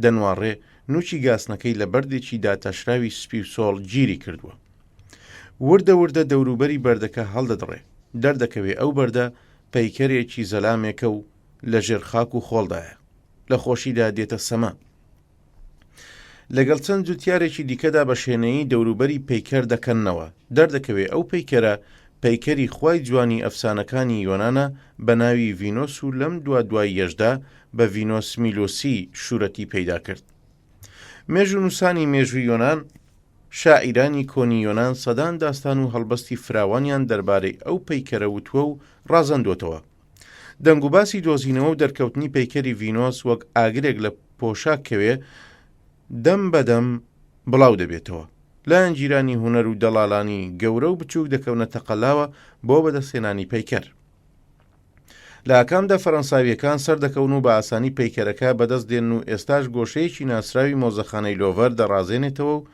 دەنوارڕێ نوچی گاسنەکەی لە بەردێکی داتەشراوی سپی و سۆڵ گیری کردووە. وردە وردە دەوروبەری بەردەکە هەڵدەدڕێ دەردەکەوێ. ئەو بەردە پەیکەرێکی زەلامێکە و لە ژێر خاک و خۆڵدایە لە خۆشیدا دێتە سەما. لەگەڵ چەند جوتیارێکی دیکەدا بە شوێنەیی دەوروبەری پەیکەر دەکەنەوە. دەردەکەوێ ئەو پەیکەرە پەیکەری خوای جوانی ئەفسانەکانی یۆنانە بە ناوی ڤینۆس و لەم دوای یەشدا بە ڤینۆس میلۆسی شوورەتی پەیدا کرد. مێژوو نووسانی مێژووی یۆنان شاعیرانی کۆنی یۆنان سەدان داستان و هەڵبەستی فراوانیان دەربارەی ئەو پەیکەرە وتووە و ڕازاندوتەوە. دەنگ و باسی دۆزینەوە و دەرکەوتنی پەیکەری ڤینۆس وەک ئاگرێک لە پۆشاک کەوێ دەم بەدەم بڵاو دەبێتەوە. لایەن جیرانی هونەر و دەڵالانی گەورە و بچووک دەکەونە تەقەلاوە بۆ بەدەستێنانی پەیکەر. لە ئاکامدا فەڕەنساویەکان سەردەکەون و بە ئاسانی پەیکەرەکە بەدەست دێن و ئێستاش گۆشەیەکی ناسراوی مۆزەخانەی لۆڤەر دەڕازێنێتەوە و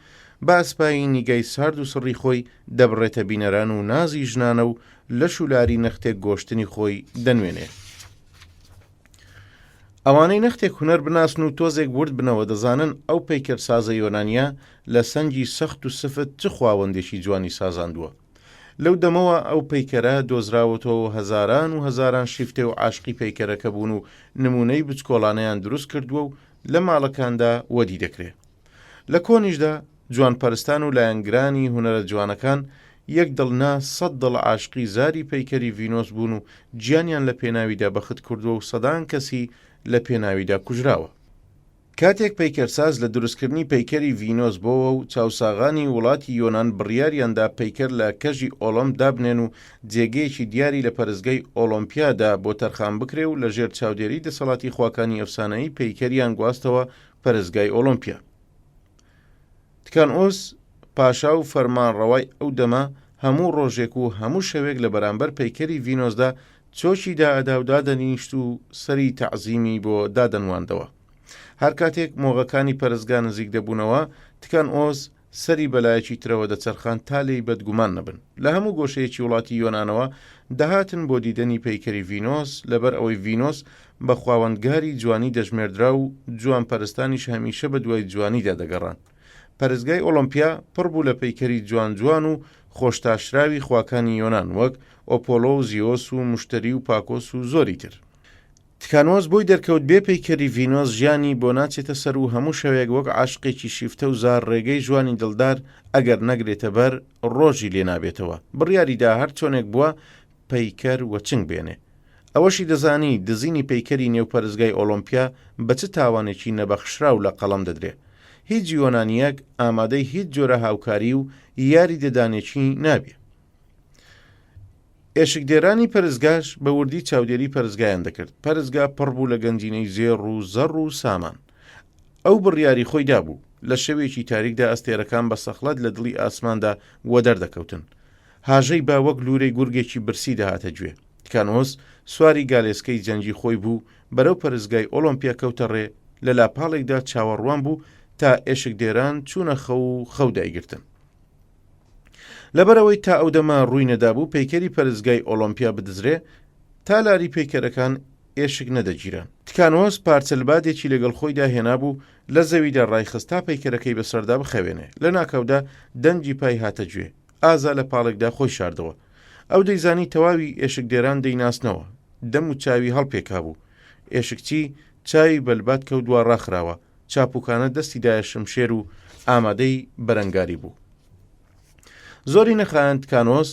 بە ئەسپایی نیگای سارد و سڕی خۆی دەبڕێتە بینەران و نازی ژنانە و لە شولاری نەختێک گۆشتنی خۆی دەنوێنێ. ئەوانەی نەختێک هونەر بناسن و تۆزێک ورد بنەوە دەزانن ئەو پەیکەر سازە یۆنانیا لە سەنگی سەخت و سفت چ خواوەندێکی جوانی سازاندووە. لەو دەمەوە ئەو پەیکەرە دۆزراوەتەوە هەزاران و هەزاران شیفتێ و عاشقی پەیکەرەکە بوون و نمونەی بچکۆڵانەیان دروست کردووە و لە ماڵەکاندا وەدی دەکرێت. لە کۆنیشدا جوانپەرستان و لایەنگرانی هونەرە جوانەکان یەک دڵنا 100 دڵ عاشقی زاری پەیکەری ڤینۆس بوون و گیانیان لە پێناویدا بەخت کردووە و سەدان کەسی لە پێناویدا کوژراوە. کاتێک پەیکەرساز لە دروستکردنی پەیکەری ڤینۆس بۆەوە و چاوساغانی وڵاتی یۆنان بڕیاریاندا پەیکەر لە کەژی ئۆڵۆمپ دابنێن و جێگەیەکی دیاری لە پەرستگای ئۆلۆمپیادا بۆ تەرخان بکرێ و لە ژێر چاودێری دەسەڵاتی خواکانی ئەفسانەیی پەیکەریان گواستەوە پەرستگای ئۆلۆمپیا. تکانئۆس پاشا و فەرمانڕەوای ئەو دەما هەموو ڕۆژێک و هەموو شەوێک لە بەرامبەر پەیکەری ڤینۆسدا چۆشی دائەدا و دادەنیشت و سەری تەعزیمی بۆ دادەنواندەوە. هەر کاتێک مۆغەکانی پەرستگا نزیک دەبوونەوە تکانئۆس سەری بەلایەکی ترەوە دەچەرخان تا لێی بەدگومان نەبن. لە هەموو گۆشەیەکی وڵاتی یۆنانەوە دەهاتن بۆ دیدەنی پەیکەری ڤینۆس لەبەر ئەوەی ڤینۆس بە خواوەندگاری جوانی دەژمێردرا و جوان پەرستانیش هەمیشە بە دوای جوانیدا دەگەڕان. پەرستگای ئۆلۆمپیا پڕ بوو لە پەیکەری جوان جوان و خۆشتاشراوی خواکانی یۆنان وەک ئۆپۆلۆ و زیۆس و مشتری و پاکۆس و زۆری تر. تکانۆس بۆی دەرکەوت بێ پەیکەری ڤینۆس ژیانی بۆ ناچێتە سەر و هەموو شەوێک وەک عاشقێکی شیفتە و زار ڕێگەی جوانی دڵدار ئەگەر نەگرێتە بەر ڕۆژی لێ نابێتەوە. بڕیاریدا هەر چۆنێک بووە پەیکەر وەچنگ بێنێ. ئەوەشی دەزانی دزینی پەیکەری نێو پەرستگای ئۆلۆمپیا بە چ تاوانێکی نەبەخشرا و لە قەڵەم دەدرێ. هیچ یۆنانیەک ئامادەی هیچ جۆرە هاوکاری و یاری دەدانێکی نابێ. ئێشکدێرانی پەرستگاش بە وردی چاودێری پەرستگایان دەکرد. پەرستگا پڕ بوو لە گەنجینەی زێڕ و زەڕ و سامان. ئەو بڕیاری خۆی دابوو لە شەوێکی تاریکدا ئەستێرەکان بە سەخلەت لە دڵی ئاسماندا وە دەردەکەوتن. هاژەی با وەک لورەی گورگێکی برسی دەهاتە گوێ. تکانۆس سواری گالێسکەی جەنگی خۆی بوو بەرەو پەرستگای ئۆلۆمپیا کەوتە ڕێ لە لاپاڵێکدا چاوەڕوان بوو تا ئێشکدێران چوونە خەو دایگرتن. لەبەرەوەی تا ئەو دەما ڕووی نەدابوو پەیکەری پەرستگای ئۆلۆمپیا بدزرێ تا لاری پەیکەرەکان ئێشک نەدەگیران. تکانۆس پارچەلبادێکی لەگەڵ خۆیدا هێنابوو لە زەویدا ڕایخستا پەیکەرەکەی بەسەردا بخەوێنێ. لە ناکەودا دەنگی پای هاتە گوێ. ئازا لە پاڵێکدا خۆی شاردەوە. ئەو دەیزانی تەواوی ئێشکدێران دەیناسنەوە. دەم و چاوی هەڵپێکا بوو. ئێشکچی چاوی بەلبات کەوتووە ڕاخراوە. چاپوکانە دەستیدایە شمشێر و ئامادەی بەرەنگاری بوو. زۆری نەخایەن تکانۆس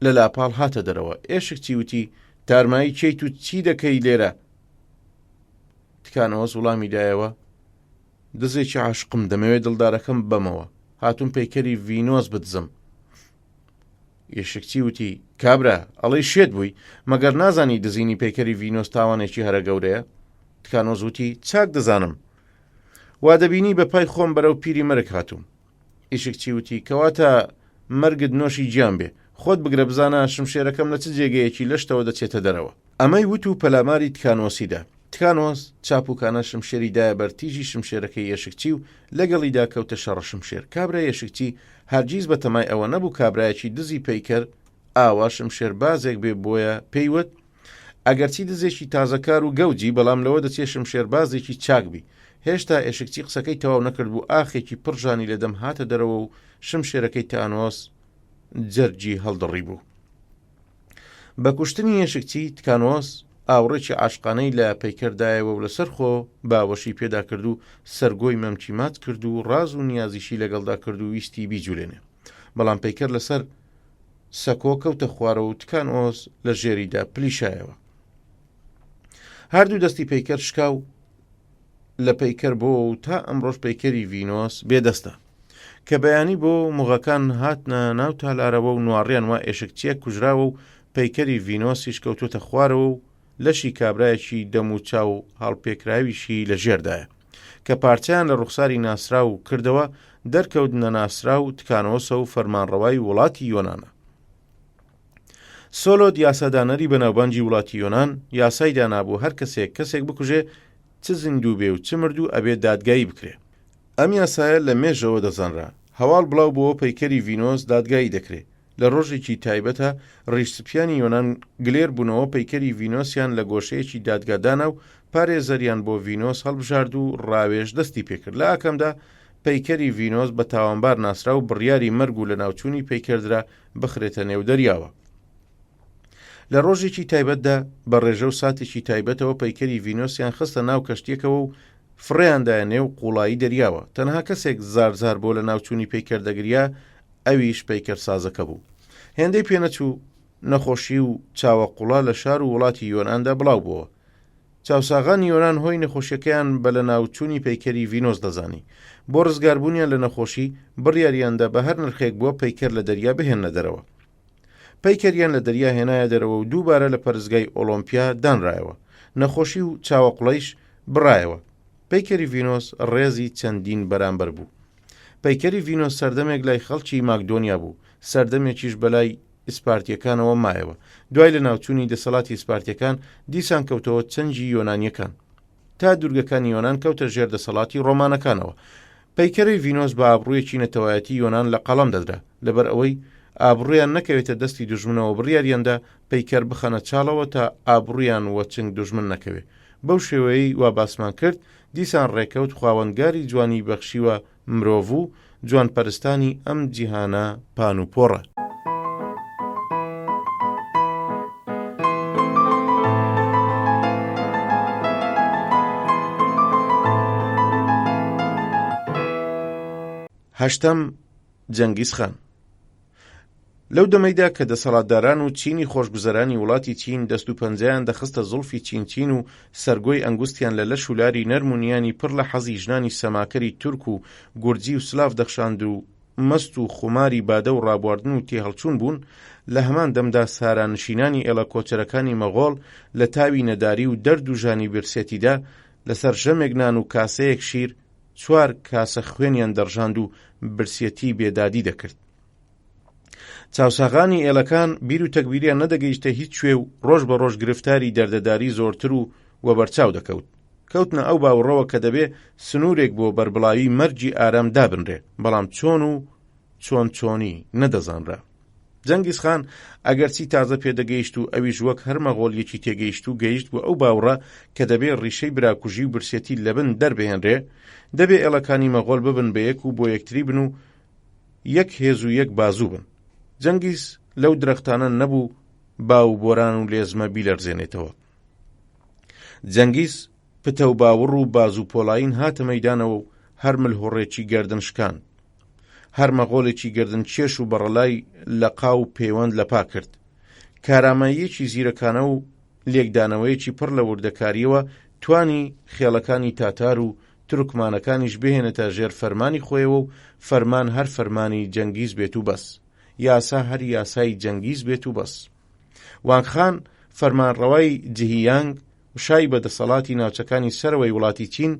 لە لاپاڵ هاتە دەرەوە. ئێشکچی وتی تارمایی چیت و چی دەکەی لێرە؟ تکانۆس وڵامی دایەوە دزێکی عاشقم دەمەوێت دڵدارەکەم بەمەوە. هاتوون پەیکەری ڤینۆس بدزم. ئێشکچی وتی کابرا ئەڵەی شێت بووی مەگەر نازانی دزینی پەیکەری ڤینۆس تاوانێکی هەرە گەورەیە؟ تکانۆس وتی چاک دەزانم. وا دەبینی بە پای خۆم بەرەو پیری مەرگ هاتووم. ئێشکچی وتی کەواتە مەرگت نۆشی گیان بێ خۆت بگرە بزانە شمشێرەکەم لە چ جێگەیەکی لەشتەوە دەچێتە دەرەوە. ئەمەی وت و پەلاماری تکانۆسیدا. تکانۆس چاپوکانە شمشێری دایە بەرتیژی شمشێرەکەی ئێشکچی و لەگەڵیدا کەوتە شەڕە شمشێر. کابرا ئێشکچی هەرگیز بە تەمای ئەوە نەبوو کابرایەکی دزی پەیکەر ئاوا شمشێر بازێک بێ بۆیە پێیوت ئەگەرچی دزێکی تازەکار و گەوجی بەڵام لەوە دەچێ شمشێر بازێکی چاکبی. هێشتا ئێشکچی قسەکەی تەواو نەکرد بوو ئاخێکی پڕژانی لەدەم هاتە دەرەوە و شمشێرەکەی تکانۆس جەرجی هەڵدڕی بوو. بە کوشتنی ئێشکچی تکانۆس ئاوڕێکی عاشقانەی لە پەیکەردایەوە و لەسەر خۆ باوەشی پێدا کرد و سەرگۆی مەمچیمات کرد و ڕاز و نیازیشی لەگەڵدا کرد و ویستی بیجوولێنێ. بەڵام پەیکەر لەسەر سەکۆ کەوتە خوارەوە و تکانۆس لە ژێریدا پلیشایەوە. هەردوو دەستی پەیکەر شکاو لە پەیکەر بۆ و تا ئەمڕۆژ پەیکەری ڤینۆس بێدەستە کە بەیانی بۆ موغەکان هاتنە ناو تالارەوە و نوێڕیان وا ئێشکچیە کوژراوە و پەیکەری ڤینۆسیش کەوتوتە خوارەوە و لەشی کابرایەکی دەم و چاو هەڵپێکراویشی لە ژێردایە. کە پارچیان لە ڕوخساری ناسرا و کردەوە دەرکەوتنە ناسرا و تکانۆسە و فەرمانڕەوای وڵاتی یۆنانە. سۆلۆت یاسادانەری بەناوبانجی وڵاتی یۆنان یاسای دانابوو هەر کەسێک بکوژێ چ زیندوو بێ و چ مردوو ئەبێت دادگایی بکرێ. ئەم یاسایە لە مێژەوە دەزانرا. هەواڵ بڵاو بۆ پەیکەری ڤینۆس دادگایی دەکرێت. لە ڕۆژێکی تایبەتە ڕیشسپیانی یۆنان گلێر بوونەوە پەیکەری ڤینۆسیان لە گۆشەیەکی دادگادانا و پارێزەریان بۆ ڤینۆس هەڵبژارد و ڕاوێژ دەستی پێکرد. لە ئاکەمدا پەیکەری ڤینۆس بە تاوانبار ناسرا و بڕیاری مەرگ و لە ناوچوونی پەیکەردرا بخرێتە نێو دەریاوە. لە ڕۆژێکی تایبەتدا بە ڕێژە و ساتێکی تایبەتەوە پەیکەری ڤینۆسیان خستە ناو کەشتێکەوە و فڕێیاندایە نێو قوڵایی دەریاوە. تەنها کەسێک زار بۆ لە ناوچوونی پەیکەردەگریا ئەویش پەیکەرسازەکە بوو. هێندەی پێنەچوو نەخۆشی و چاوە قوڵا لە شار و وڵاتی یۆناندا بڵاو بووە. چاوساغانی یۆنان هۆی نەخۆشیەکەیان بە لە ناوچوونی پەیکەری ڤینۆس دەزانی. بۆ ڕزگاربوونیان لە نەخۆشی بڕیاریاندا بە هەر نرخێک بووە پەیکەر لە دەریا بهێنە دەرەوە. پەیکەریان لە دەریا هێنایە دەرەوە و دووبارە لە پەرزگای ئۆلۆمپیا دانرایەوە. نەخۆشی و چاوە قوڵەیش بڕایەوە. پەیکەری ڤینۆس ڕێزی چەندین بەرامبەر بوو. پەیکەری ڤینۆس سەردەمێک لای خەڵکی ماکدۆنیا بوو. سەردەمێکیش بەلای ئیسپارتیەکانەوە مایەوە. دوای لە ناوچوونی دەسەڵاتی ئیسپارتیەکان دیسان کەوتەوە چەنجی یۆنانیەکان. تا دوورگەکانی یۆنان کەوتە ژێر دەسەڵاتی ڕۆمانەکانەوە. پەیکەری ڤینۆس بە ئابڕوویەکی نەتەوایەتی یۆنان لە قەڵەم دەدرا. لەبەر ئەوەی ئابڕویان نەکەوێتە دەستی دوژمنەوە بڕیاریاندا پەیکەر بخەنە چاڵەوە تا ئابڕویان وە چنگ دوژمن نەکەوێت. بەو شێوەیەی وا باسمان کرد دیسان ڕێکەوت خاوەنگاری جوانی بەخشیوە مرۆڤ و جوان پەرستانی ئەم جیهانە پان و پۆڕە. هەشتەم جەنگیز خان. لەو دەمەیدا کە دەسەڵاتداران و چینی خۆشگوزەرانی وڵاتی چین دەست و پەنجەیان دەخستە زوڵفی چین و سەرگۆی ئەنگوستیان لە لەش و لاری نەرمونیانی پڕ لە حەزی ژنانی سەماکەری تورک و گورجی و سلااف دەخشاند و مەست و خوماری بادە و ڕابواردن و تێهەڵچوون بوون، لە هەمان دەمدا سارانشینانی ئێڵە کۆچەرەکانی مەغۆڵ لە تاوی نەداری و دەرد و ژانی برسێتیدا لەسەر ژەمێک نان و کاسەیەک شیر 4 کاسە خوێنیان دەڕژاند و برسێتی بێدادی دەکرد. چاوساغانی ئێلەکان بیر و تەکبیریان نەدەگەیشتە هیچ شوێ و ڕۆژ بە ڕۆژ گرفتاری دەردەداری زۆرتر و وەبەرچاو دەکەوت. کەوتنە ئەو باوەڕەوە کە دەبێ سنوورێک بۆ بەربڵاوی مەرجی ئارام دابنرێ، بەڵام چۆن و چۆنی نەدەزانرا. جەنگیز خان ئەگەرچی تازە پێدەگەیشت و ئەویش وەک هەر مەغۆڵیەکی تێگەیشت و گەیشت بۆ ئەو باوەڕە کە دەبێ ڕیشەی براکوژی و برسێتی لەبن دەربهێنرێ، دەبێ ئێڵەکانی مەغۆڵ ببن بە یەک و بۆ یەکتری بن و یەک هێز و یەک بازوو بن. جەنگیز لەو درەختانە نەبوو باو بۆران و لێزمە بیلەرزێنێتەوە. جەنگیز پتە و باوڕ و باز و پۆلاین هاتە مەیدانەوە و هەر ملهوڕێکی گەردن شکان، هەر مەغۆڵێکی گەردن چێش و بەڕەلای لە قاو پەیوەند لەپا کرد. کاراماییەکی زیرەکانە و لێکدانەوەیەکی پڕ لە وردەکاریەوە توانی خێڵەکانی تاتار و تورکمانەکانیش بهێنێتە ژێر فەرمانی خۆیەوە و فەرمان هەر فەرمانی جەنگیز بێت و بەس، یاسا هەر یاسای جەنگیز بێت و بەس. وانگخان فەرمانڕەوای جهیانگ شای بەدەسەڵاتی ناوچەکانی سەرەوەی وڵاتی چین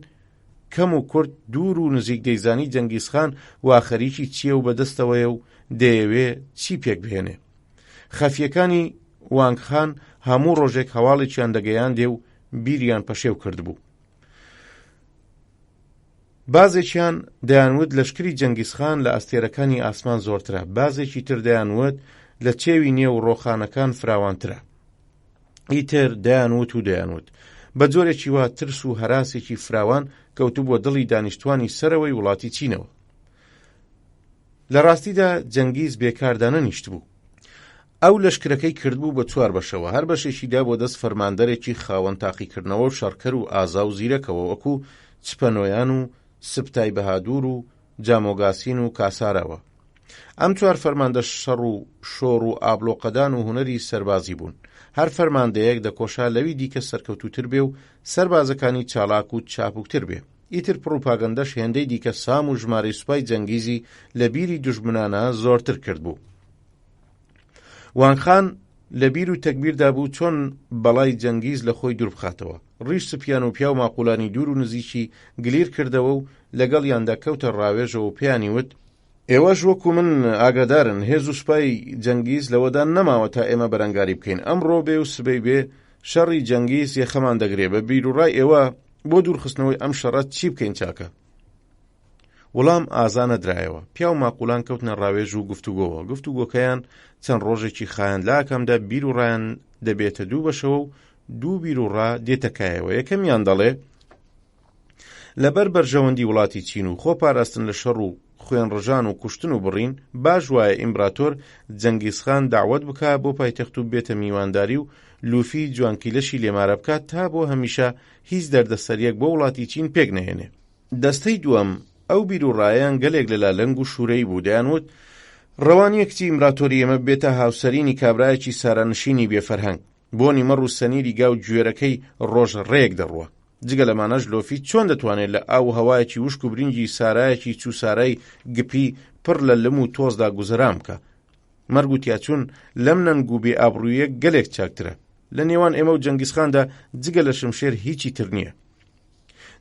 کەم و کورد دوور و نزیک دەیزانی جەنگیز خان وا خەریکی چییە و بەدەستەوەیە و دەیەوێ چی پێک بهێنێ. خەفیەکانی وانگخان هەموو ڕۆژێک هەواڵێکیان دەگەیاندێ و بیریان پەشێو کرد بوو. بازێکیان دەیانوت لەشکری جەنگیز خان لە ئەستێرەکانی ئاسمان زۆرترە، بازێکی تر دەیانوت لە چێوی نێو ڕۆخانەکان فراوانترە. ئیتر دەیانوت بە جۆرێکی وا ترس و هەراسێکی فراوان کەوتو بۆ دڵی دانیشتوانی سەرەوەی وڵاتی چینەوە. لە ڕاستیدا جەنگیز بێکاردانە نیشت بوو. ئەو لەشکرەکەی کردبوو بە 4 بەشەوە، هەر بەشێکیدا بۆ دەست فەرماندەرێکی خاوەن تاقیکردنەوە و شەڕکەر و ئازا و زیرەکەوە وەکو چپەنۆیان و سبتای بەهادوور و جامۆگاسین و کاسارەوە. ئەم 4 فەرماندە شەڕ و شۆڕ و ئابلۆقەدان و هونەری سەربازی بوون. هەر فەرماندەیەک دەکۆشا لەوی دیکە سەرکەوتوتر بێ و سەربازەکانی چالاک و چاپوکتر بێ. ئیتر پڕوپاگەندەش هێندەی دیکە سام و ژمارەی سوپای جەنگیزی لە بیری دوژمنانە زۆرتر کرد بوو. وانگخان لە بیر و تەکبیردا بوو چۆن بەڵای جەنگیز لە خۆی دوور بخاتەوە. ڕیش سپیان و پیا و ماقولانی دوور و نزیکی گلیر کردەوە و لەگەڵیاندا کەوتە ڕاوێژەوە و پێیانی وت: ئێوەش وەکو من ئاگادارن هێز و سوپای جەنگیز لەوەدا نەماوە تا ئێمە بەرەنگاری بکەین. ئەمڕۆ بێ و سبەی بێ شەڕی جەنگیز یەخەمان دەگرێ. بە بیر و ڕای ئێوە بۆ دوورخستنەوەی ئەم شەڕەت چی بکەین چاکە؟ وەڵام ئازانە درایەوە. پیا و ماقولان کەوتنە ڕاوێژ و گفتوگۆوە. گفتوگۆکەیان چەند ڕۆژێکی خایەن لاکەمدا بیر و ڕایان دەبێتە دوو بەشەوە و دوو بیر و ڕا دێتەکایەوە. یەکەمیان دەڵێ لەبەر بەرژەوەندی وڵاتی چین و خۆپاراستن لە شەڕ و خوێن ڕژان و کوشتن و بڕین باش وایە ئیمبراتۆر جەنگیزخان داوەت بکە بۆ پایتەخت و بێتە میوانداری و لوفی جوانکیلەشی لێمارە بکات تا بۆ هەمیشە هیچ دەردەسەریەک بۆ وڵاتی چین پێک نەهێنێ. دەستەی دووەم ئەو بیر و ڕایان گەلێک لەلا لەنگ و شوورەی بوو. دەیانوت ڕەوانی کچی ئیمبراتۆری ئێمە بێتە هاوسەرینی کابرایەکی سارەنشینی بێفەرهەنگ بۆنی مەڕ و سەنیری گا و گوێرەکەی ڕۆژ ڕێک دەڕوە. جگە لەمانەش لۆفی چۆن دەتوانێت لە ئاو هەوایەکی وشک و برنجی سارایەکی چووسارای گپی پڕ لە لم و تۆزدا گوزەرام بکە؟ مەرگ و تیاچوون لەم نەنگ و بێ ئابڕوویە گەلێک چاکترە. لە نێوان ئێمە و جەنگیزخاندا جگە لە شمشێر هیچی تر نییە.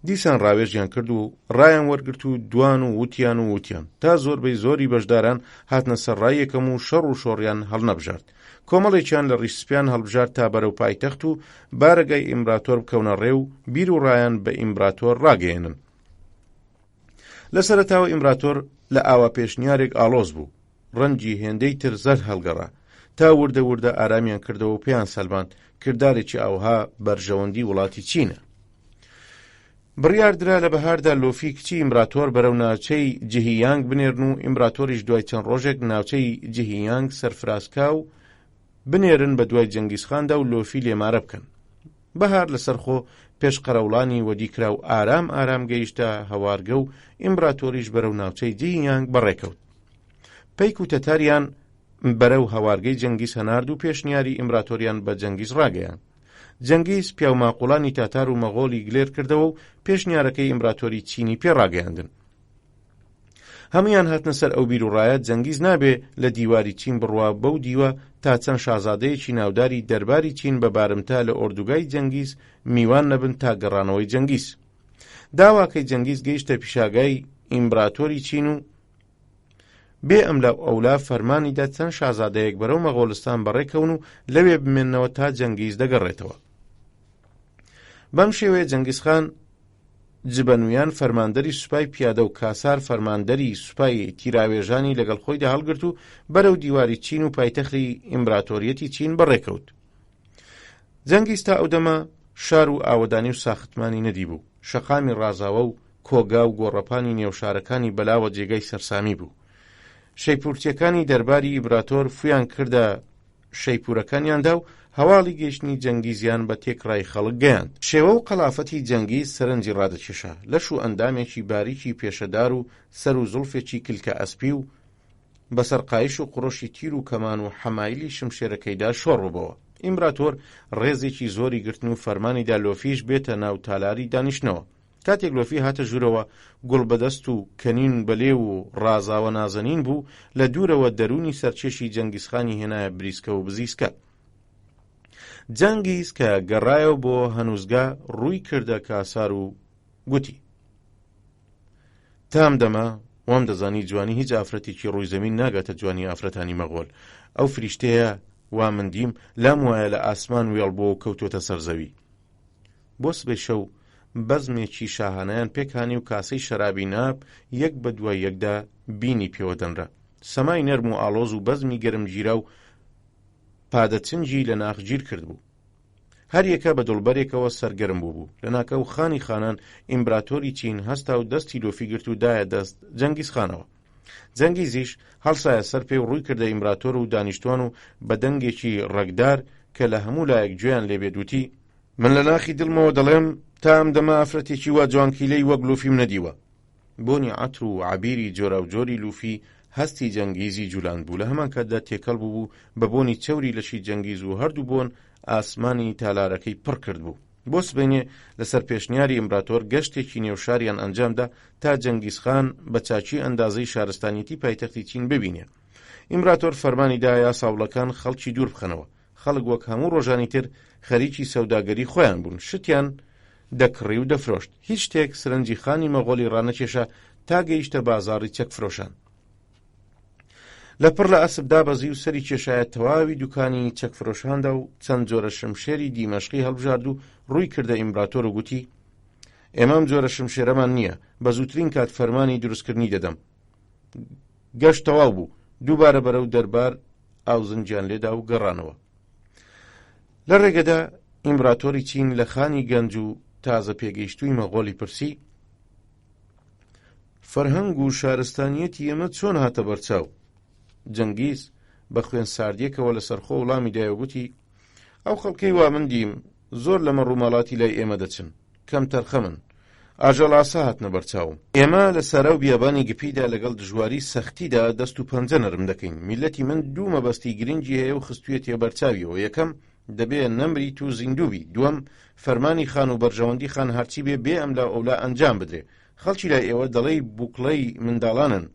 دیسان ڕاوێژیان کرد و ڕایان وەرگرت و دوان و وتیان تا زۆربەی زۆری بەشداران هاتنە سەر ڕای یەکەم و شەڕ و شۆڕیان هەڵنەبژارد. کۆمەڵێکیان لە ڕیشسپیان هەڵبژارد تا بەرەو پایتەخت و بارەگای ئیمبراتۆر بکەونە ڕێ و بیر و ڕایان بە ئیمبراتۆر ڕاگەێنن. لە سەرەتاوە ئیمبراتۆر لە ئاوا پێشنیارێک ئاڵۆز بوو. ڕەنجی هێندەی تر زەر هەڵگەڕا تا وردە وردە ئارامیان کردەوە و پێیان سەلماند کردارێکی ئاوها بەرژەوەندی وڵاتی چینە. بڕیاردرا لە بەهاردا لۆفی کچی ئیمبراتۆر بەرەو ناوچەی جهیانگ بنێرن و ئیمبراتۆریش دوای چەند ڕۆژێک ناوچەی جهیانگ سەرفرازکا و بنێرن بە دوای جەنگیزخاندا و لۆفی لێمارە بکەن. بەهار لەسەرخۆ پێش قەرەوڵانی وەدیکرا و ئارام گەیشتە هەوارگە و ئیمبراتۆریش بەرەو ناوچەی جهیانگ بەڕێکەوت. پەیک و تەتاریان بەرەو هەوارگەی جەنگیز هەنارد و پێشنیاری ئیمبراتۆریان بە جەنگیز ڕاگەیان. جەنگیز پیا و ماقولانی تاتار و مەغۆلی گلێر کردەوە و پێشنیارەکەی ئیمبراتۆری چینی پێڕاگەیاندن. هەمویان هاتنە سەر ئەو بیر و ڕایەت جەنگیز نابێ لە دیواری چین بڕوا بەو دیوە تا چەند شازادەیەکی ناوداری دەرباری چین بە بارمتا لە ئۆردوگای جەنگیز میوان نەبن تا گەڕانەوەی جەنگیز. داواکەی جەنگیز گەیشتە پیشاگای ئیمبراتۆری چین و بێ ئەملا ئەولا فەرمانیدا چەند شازادەیەک بەرەو مەغۆلستان بەڕێکەون و لەوێ بمێننەوە تا جەنگیز دەگەڕێتەوە. بەم شێوەیە جەنگیزخان جبەنویان فەرماندەری سوپای پیادە و کاسار فەرماندەری سوپای تیراوێژانی لەگەڵ خۆیدا هەڵگرت و بەرەو دیواری چین و پایتەختی ئیمبراتۆریەتی چین بەڕێکەوت. جەنگیز تا ئەودەمە شار و ئاوەدانی و ساختمانی نەدی بوو. شەقامی ڕازاوە و کۆگا و گۆڕەپانی نێوشارەکانی بەلاوە جێگای سەرسامی بوو. شەیپورتیەکانی دەرباری ئیمبراتۆر فویان کردە شەیپورەکانیاندا و هەواڵی گەیشتنی جەنگیزیان بە تێکڕای خەڵک گەیاند. شێوە و قەلافەتی جەنگیز سەرنجی ڕادەکێشا. لەش و ئەندامێکی باریکی پێشەدار و سەر و زوڵفێکی کلکە ئەسپی و بەسەر قایش و قڕۆشی تیر و کەمان و حەمایلی شمشێرەکەیدا شۆڕبەوە. ئیمبراتۆر ڕێزێکی زۆری گرتن و فەرمانیدا لۆفیش بێتە ناو تالاری دانیشتنەوە. کاتێک لۆفی هاتە ژوورەوە گوڵ بەدەست و کەنین بەلێ و ڕازاوە نازەنین بوو لە دوورەوە دەرونی سەرچێشی جەنگیزخانی هێنایە بریسکە و بزیسکە. جەنگیز کە گەڕایەوە بۆ هەنووزگا ڕووی کردە کاسار و گوتی: تام دەما وام دەزانی جوانی هیچ ئافرەتێکی ڕووی زەمین ناگاتە جوانی ئافرەتانی مەغۆل. ئەو فریشتەیە وا مندیم لام وایە لە ئاسمان وێڵ بۆ و کەوتۆتە سەرزەوی. بۆ سبەی شەو بەزمێکی شاهانەیان پێکانی و کاسەی شەرابی ناب یەک بە دوای یەکدا بینی پێوە دەنرا. سەمای نەرم و ئاڵۆز و بەزمی گەرمگیرە و پادەچنجی لە ناخگیر کرد بوو. هەر یەکە بە دڵبەرێکەوە سەرگەرم بوو. لە ناکەو خانی خانان ئیمبراتۆری چین هەستا و دەستی لۆفی گرت و دایە دەست جەنگیزخانەوە. جەنگیزیش هەڵسایە سەر پێ و ڕووی کردە ئیمبراتۆر و دانیشتوان و بە دەنگێکی ڕەگدار کە لە هەموو لایەک گوێیان لێبێت وتی: من لە ناخی دڵمەوە دەڵێم تا ئەم دەمە ئافرەتێکی وا جوانکیلەی وەک لۆفیم نەدیوە. بۆنی عەتر و عەبیری جۆرا و جۆری لوفی هەستی جەنگیزی جولاند بوو. لە هەمان کاتدا تێکەڵ بوو بە بۆنی چەوری لەشی جەنگیز و هەردوو بۆن ئاسمانی تالارەکەی پڕ کرد بوو. بۆ سبەینێ لەسەر پێشنیاری ئیمبراتۆر گەشتێکی نێوشاریان ئەنجامدا تا جەنگیزخان بە چاچی ئەندازەی شارستانیەتی پایتەختی چین ببینێ. ئیمبراتۆر فەرمانی دایا ساوڵەکان خەڵکی دوور بخەنەوە. خەڵک وەک هەموو ڕۆژانی تر خەریکی سەوداگەری خۆیان بوون، شتیان دەکڕی و دەفرۆشت. هیچ شتێک سرنجی خانی مەغۆلی ڕانەکێشە تا گەیشتە بازاڕی چەکفرۆشان. لەپڕ لە ئەسب دابەزی و سەری کێشایە تەواوی دوکانی چەکفرۆشاندا و چەند جۆرە شمشێری دیمەشقی هەڵبژارد و ڕووی کردە ئیمپراتۆر و گوتی: ئێمەم جۆرە شمشێرەمان نییە، بە زووترین کات فەرمانی دروستکردنی دەدەم. گەشت تەواو بوو، دووبارە بەرەو دەربار ئاوزنجیان لێدا و گەڕانەوە. لە ڕێگەدا ئیمپراتۆری چین لە خانی گەنج و تازە پێگەیشتووی مەغۆلی پرسی: فەرهەنگ و شارستانیەتی ئێمە چۆن هاتە بەرچاو؟ جەنگیز بە خوێن ساردیەکەوە لەسەر خۆ وەڵامی دایەوگوتی: ئەو خەڵکەی وا من دیم زۆر لەمە ڕووماڵاتی لای ئێمە دەچن، کەم تەرخە من، ئاژەڵاسە هاتنە بەرچاوم. ئێمە لە سەرا و بیابانی گپیدا لەگەڵ دژواری سەختیدا دەست و پەنجە نەرم دەکەین. میلەتی من دوو مەبەستی گرنگی هەیە و خستوویەتێ بەرچاویەوە. یەکەم دەبێ نەمریت و زیندووبی، دووەم فەرمانی خان و بەرژەوەندی خان هەرچی بێ ئەم لا ئەولا ئەنجام بدرێ. خەڵکی لای ئێوە دەڵێی بووکڵەی منداڵانن،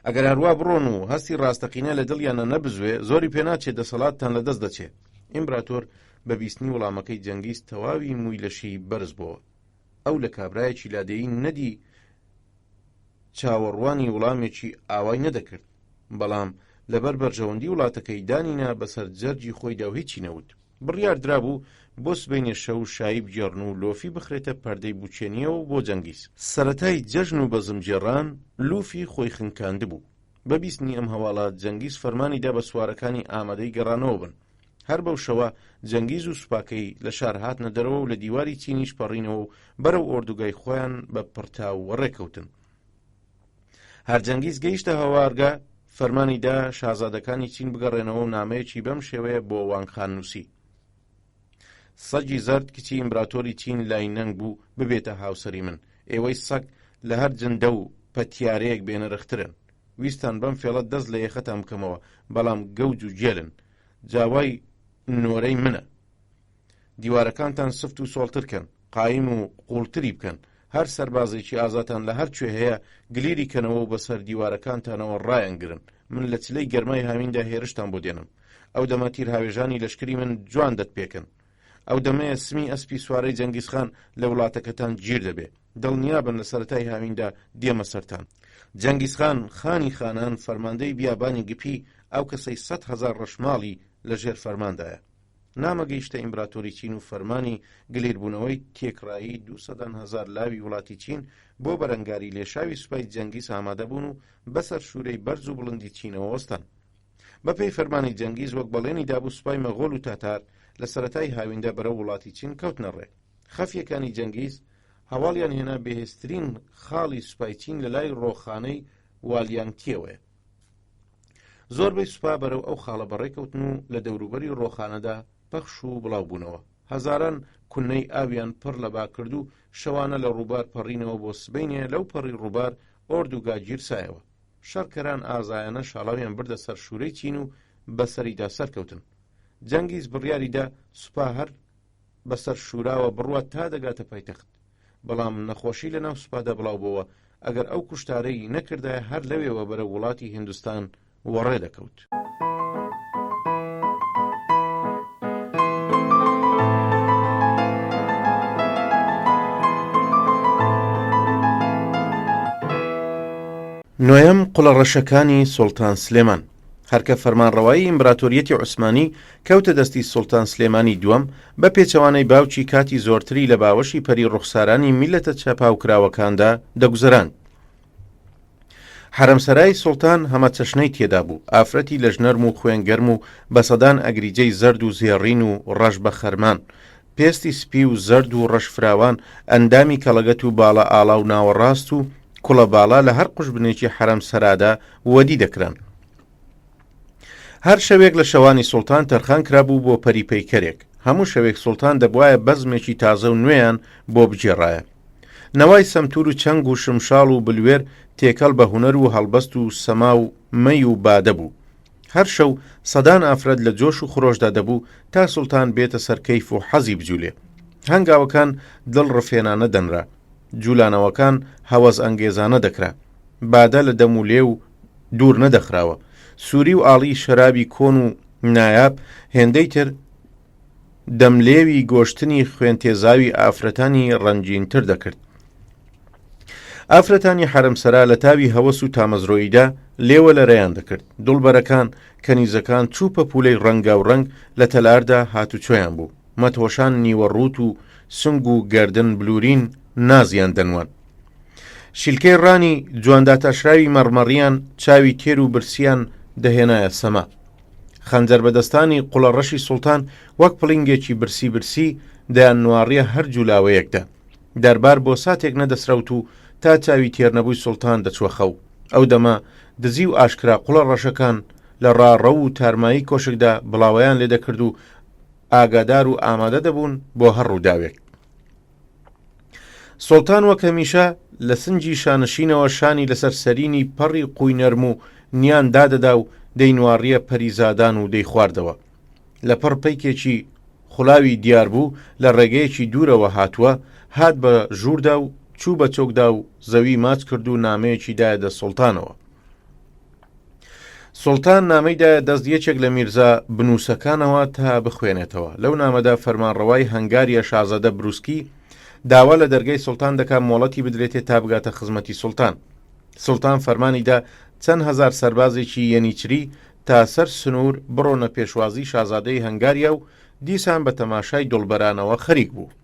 ئەگەر هەروە بڕۆن و هەستی ڕاستەقینە لە دڵیانە نەبزوێ زۆری پێناچێت دەسەڵاتتان لەدەست دەچێت. ئیمپراتۆر بە بیستنی وەڵامەکەی جەنگیز تەواوی مووی لەشی بەرز بووە. ئەو لە کابرایەکی لادێی نەدی چاوەڕوانی وەڵامێکی ئاوای نەدەکرد، بەڵام لەبەر بەرژەوەندی وڵاتەکەی دانینا بەسەر جەرجی خۆیدا و هیچی نەوت. بڕیار درابوو بۆ سبەینێ شەو شایی بگێڕن و لۆفی بخرێتە پەردەی بوچێنیەوە بۆ جەنگیز. سەرەتای جەژن و بەزمجێڕان لوفی خۆی خنکاند بوو. بە بیستنی ئەم هەواڵات جەنگیز فەرمانیدا بە سوارەکانی ئامادەی گەڕانەوە بن. هەر بەو شەوە جەنگیز و سوپاکەی لە شار هاتنە دەرەوە و لە دیواری چینیش پەڕینەوە و بەرەو ئۆردوگای خۆیان بە پڕتاو وەڕێکەوتن. هەر جەنگیز گەیشتە هەوارگا فەرمانیدا شازادەکانی چین بگەڕێنەوە و نامەیەکی بەم شێوەیە بۆ وانگخان نووسی: سەگی زەرد کچی ئیمپراتۆری چین لای نەنگ بوو ببێتە هاوسەری من. ئێوەی سەگ لە هەر جندە و پەتیارەیەک بێنەرەخترن. ویستان بەم فێڵەت دەست لە یەخەتان بکەمەوە، بەڵام گەوج و جێلن. جاوای نۆرەی منە. دیوارەکانتان سفت و سۆڵترکەن، قایم و قوڵتری بکەن. هەر سەربازێکی ئازاتان لە هەر کوێ هەیە گلیری کەنەوە و بەسەر دیوارەکانتانەوە ڕایەنگرن. من لە چلەی گەرمای هاویندا هێرشتان بۆ دێنم. ئەو دەمە تیر هاوێژانی لەشکری من جوان دەتپێکن. ئەو دەمەیە سمی ئەسپی سوارەی جەنگیزخان لە وڵاتەکەتان گیر دەبێ. دڵنیابن لە سەرەتای هاویندا دێمە سەرتان. جەنگیزخان خانی خانان فەرماندەی بیابانی گپی ئەو کەسەی 100,000 ڕەشماڵی لەژێر فەرماندایە. نامەگەیشتە ئیمپراتۆری چین و فەرمانی گلێربوونەوەی تێکڕایی 200,000 لاوی وڵاتی چین بۆ بەرەنگاری لێشاوی سوپای جەنگیز ئامادە بوون و بەسەر شوورەی بەرز و بڵندی چینەوە وەستان. بەپێی فەرمانی جەنگیز وەک بەڵێنی دابوو سوپای مەغۆل و تاتار لە سەرەتای هاویندا بەرەو وڵاتی چین کەوتنە ڕێ. خەفیەکانی جەنگیز هەواڵیان هێنا بەهێزترین خاڵی سوپای چین لە لای ڕۆخانەی والیانتیەوەیە. زۆربەی سوپا بەرەو ئەو خاڵە بەڕێکەوتن و لە دەوروبەری ڕۆخانەدا پەخش و بڵاو بوونەوە. هەزاران کونەی ئاویان پڕ لە با کرد و شەوانە لە ڕووبار پەڕینەوە بۆ سبەینێ لەو پەڕی ڕووبار ئۆردوگا گیرسایەوە. شەڕکەران ئازایانە شاڵاویان بردە سەر شوورەی چین و بەسەریدا سەرکەوتن. جەنگیز بڕیاریدا سوپا هەر بەسەر شوراوە بڕوات تا دەگاتە پایتەخت. بەڵام نەخۆشی لە ناو سوپادا بڵاو بووە. ئەگەر ئەو کوشتارەی نەکردایە هەر لەوێوە بەرە وڵاتی هیندستان وەڕێ دەکەوت. نوێم قوڵەڕەشەکانی سوڵتان سلێمان. هەرکە فەرمانڕەوایی ئیمپراتۆریەتی عوسمانی کەوتە دەستی سوڵتان سلێمانی دووەم بە پێچەوانەی باوکی کاتی زۆرتری لە باوەشی پەری ڕوخسارانی میلەتە چەپاوکراوەکاندا دەگوزەراند. حرەمسەرای سوڵتان هەمە چەشنەی تێدا بوو، ئافرەتی لەژنەرم و خوێنگەرم و بەسەدان ئەگریجەی زەرد و زێڕین و ڕەش بە خەرمان، پێستی سپی و زەرد و ڕەشفراوان، ئەندامی کەڵەگەت و باڵە ئاڵا و ناوەڕاست و کوڵە باڵا لە هەر قوشبنێکی حرەمسەرادا وەدی دەکران. هەر شەوێک لە شەوانی سوڵتان تەرخان کرابوو بۆ پەری پەیکەرێک. هەموو شەوێک سوڵتان دەبوایە بەزمێکی تازە و نوێیان بۆ بجێڕایە. نەوای سەمتور و چەنگ و شمشاڵ و بلوێر تێکەڵ بە هونەر و هەڵبەست و سەما و مەی و بادە بوو. هەر شەو سەدان ئافرەت لە جۆش و خڕۆشدا دەبوو تا سوڵتان بێتە سەرکەیف و حەزی بجوولێ. هەنگاوەکان دڵ ڕفێنانە دەنرا، جوولانەوەکان هەوەز ئەنگێزانە دەکرا، بادە لە دەم و لێ و دوور نەدەخراوە، سووری و ئاڵی شەرابی کۆن و نایاب هێندەی تر دەملێوی گۆشتنی خوێنتێزاوی ئافرەتانی ڕەنجینتر دەکرد. ئافرەتانی حرەمسەرا لە تاوی هەوەس و تامەزرۆییدا لێوە لە ڕێیان دەکرد. دڵبەرەکان کەنیزەکان چووپە پولەی ڕەنگا و ڕەنگ لە تەلاردا هاتوچۆیان بوو. مەتۆشان نیوەڕوت و سنگ و گەردن بلورین نازیان دەنوان. شیلکەی ڕانی جوانداتاشراوی مەڕمەڕیان چاوی تێر و برسیان دەهێنایە سەما. خەنجەر بەدەستانی قوڵەڕەشی سوڵتان وەک پڵنگێکی برسی برسی دەیان نواڕیە هەر جولاوەیەکدا. دەربار بۆ ساتێک نەدەسرەوت و تا چاوی تێرنەبووی سوڵتان دەچوە خەو. ئەو دەما دزی و ئاشکرا قوڵەڕەشەکان لە ڕاڕە و تارمایی کۆشکدا بڵاوەیان لێ دەکرد و ئاگادار و ئامادە دەبوون بۆ هەر ڕووداوێک. سوڵتان وەک هەمیشە لە سنجی شانشینەوە شانی لەسەر سەرینی پەڕی قوی نەرم و نیان دادەدا و دەینواڕیە پەریزادان و دەی خواردەوە. لە پڕ پەیکێکی خوڵاوی دیار بوو لە ڕێگەیەکی دوورەوە هاتووە، هات بە ژووردا و چوو بە چۆکدا و زەوی ماچ کرد و نامەیەکی دایە دە سوڵتانەوە. سوڵتان نامەیدایە دەست یەکێک لە میرزا بنووسەکانەوە تا بخوێنێتەوە. لەو نامەدا فەرمانڕەوای هەنگاریە شازادە بروسکی داوا لە دەرگای سوڵتان دەکات مۆڵەتی بدرێتێ تا بگاتە خزمەتی سوڵتان. سوڵتان فەرمانیدا چەند هەزار سەربازێکی یەنیچری تا سەر سنوور بڕۆنە پێشوازی شازادەی هەنگاریە و دیسان بە تەماشای دڵبەرانەوە خەریک بوو.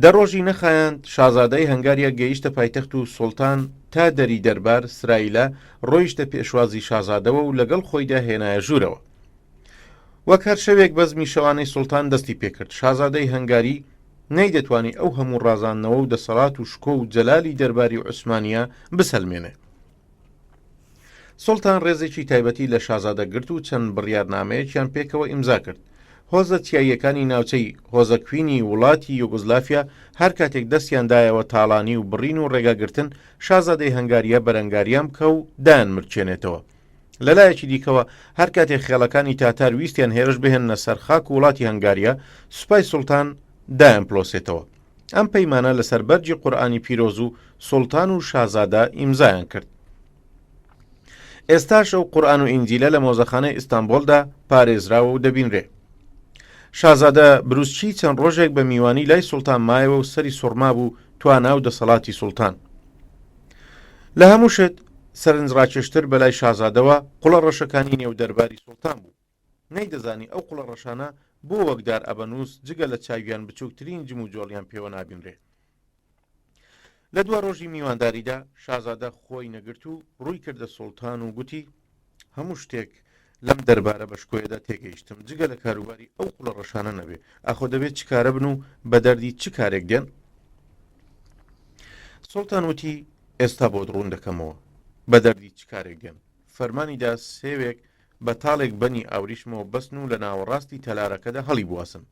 دەڕۆژی نەخایاند شازادەی هەنگاریە گەیشتە پایتەخت و سوڵتان تا دەری دەربار سرایلە ڕۆیشتە پێشوازی شازادەوە و لەگەڵ خۆیدا هێنایە ژوورەوە. وەک هەر شەوێک بەزمی شەوانەی سوڵتان دەستی پێکرد. شازادەی هەنگاری نەیدەتوانی ئەو هەموو ڕازاندنەوە و دەسەڵات و شکۆ و جەلالی دەرباری عوسمانیە بسەلمێنێ. سوڵتان ڕێزێکی تایبەتی لە شازادە گرت و چەند بڕیارنامەیەکیان پێکەوە ئیمزا کرد. هۆزە چیاییەکانی ناوچەی هۆزەکوینی وڵاتی یوگۆزلافیا هەر کاتێک دەستیاندایەوە تاڵانی و بڕین و ڕێگاگرتن شازادەی هەنگاریە بەرەنگاریان بکە و دایان مرچێنێتەوە. لەلایەکی دیکەوە هەر کاتێک خێڵەکانی تاتار ویستیان هێرش بهێنە سەر خاک و وڵاتی هەنگاریە سوپای سوڵتان دایان پلۆسێتەوە. ئەم پەیمانە لەسەر بەرجی قورئانی پیرۆز و سوڵتان و شازادە ئیمزایان کرد. ئێستاش ئەو قورئان و ئینجیلە لە مۆزەخانەی ئیستانبولدا پارێزراوە و دەبینرێ. شازادە بروسچی چەند ڕۆژێک بە میوانی لای سوڵتان مایەوە و سەری سوڕما بوو توانا و دەسەڵاتی سوڵتان. لە هەموو شت سەرنجڕاکێشتر بەلای شازادەوە قوڵە ڕەشەکانی نێو دەرباری سوڵتان بوو. نەیدەزانی ئەو قوڵە ڕەشانە بۆ وەکدار ئەبەنووس جگە لە چاویان بچووکترین جم و جۆڵیان پێوە نابینرێ. لە دوا ڕۆژی میوانداریدا شازادە خۆی نەگرت و ڕووی کردە سوڵتان و گوتی هەموو شتێک لەم دەربارە بەشکۆیەدا تێگەیشتم جگە لە کاروباری ئەو قوڵە ڕەشانە نەبێ. ئاخۆ دەبێت چ کارە بن و بە دەردی چ کارێک دێن؟ سوڵتان وتی ئێستا بۆ دڕون دەکەمەوە بە دەردی چ کارێک دێن. فەرمانیدا سێوێک بە تاڵێک بەنی ئاوریشمەوە بەسن و لە ناوەڕاستی تەلارەکەدا هەڵی بواسن.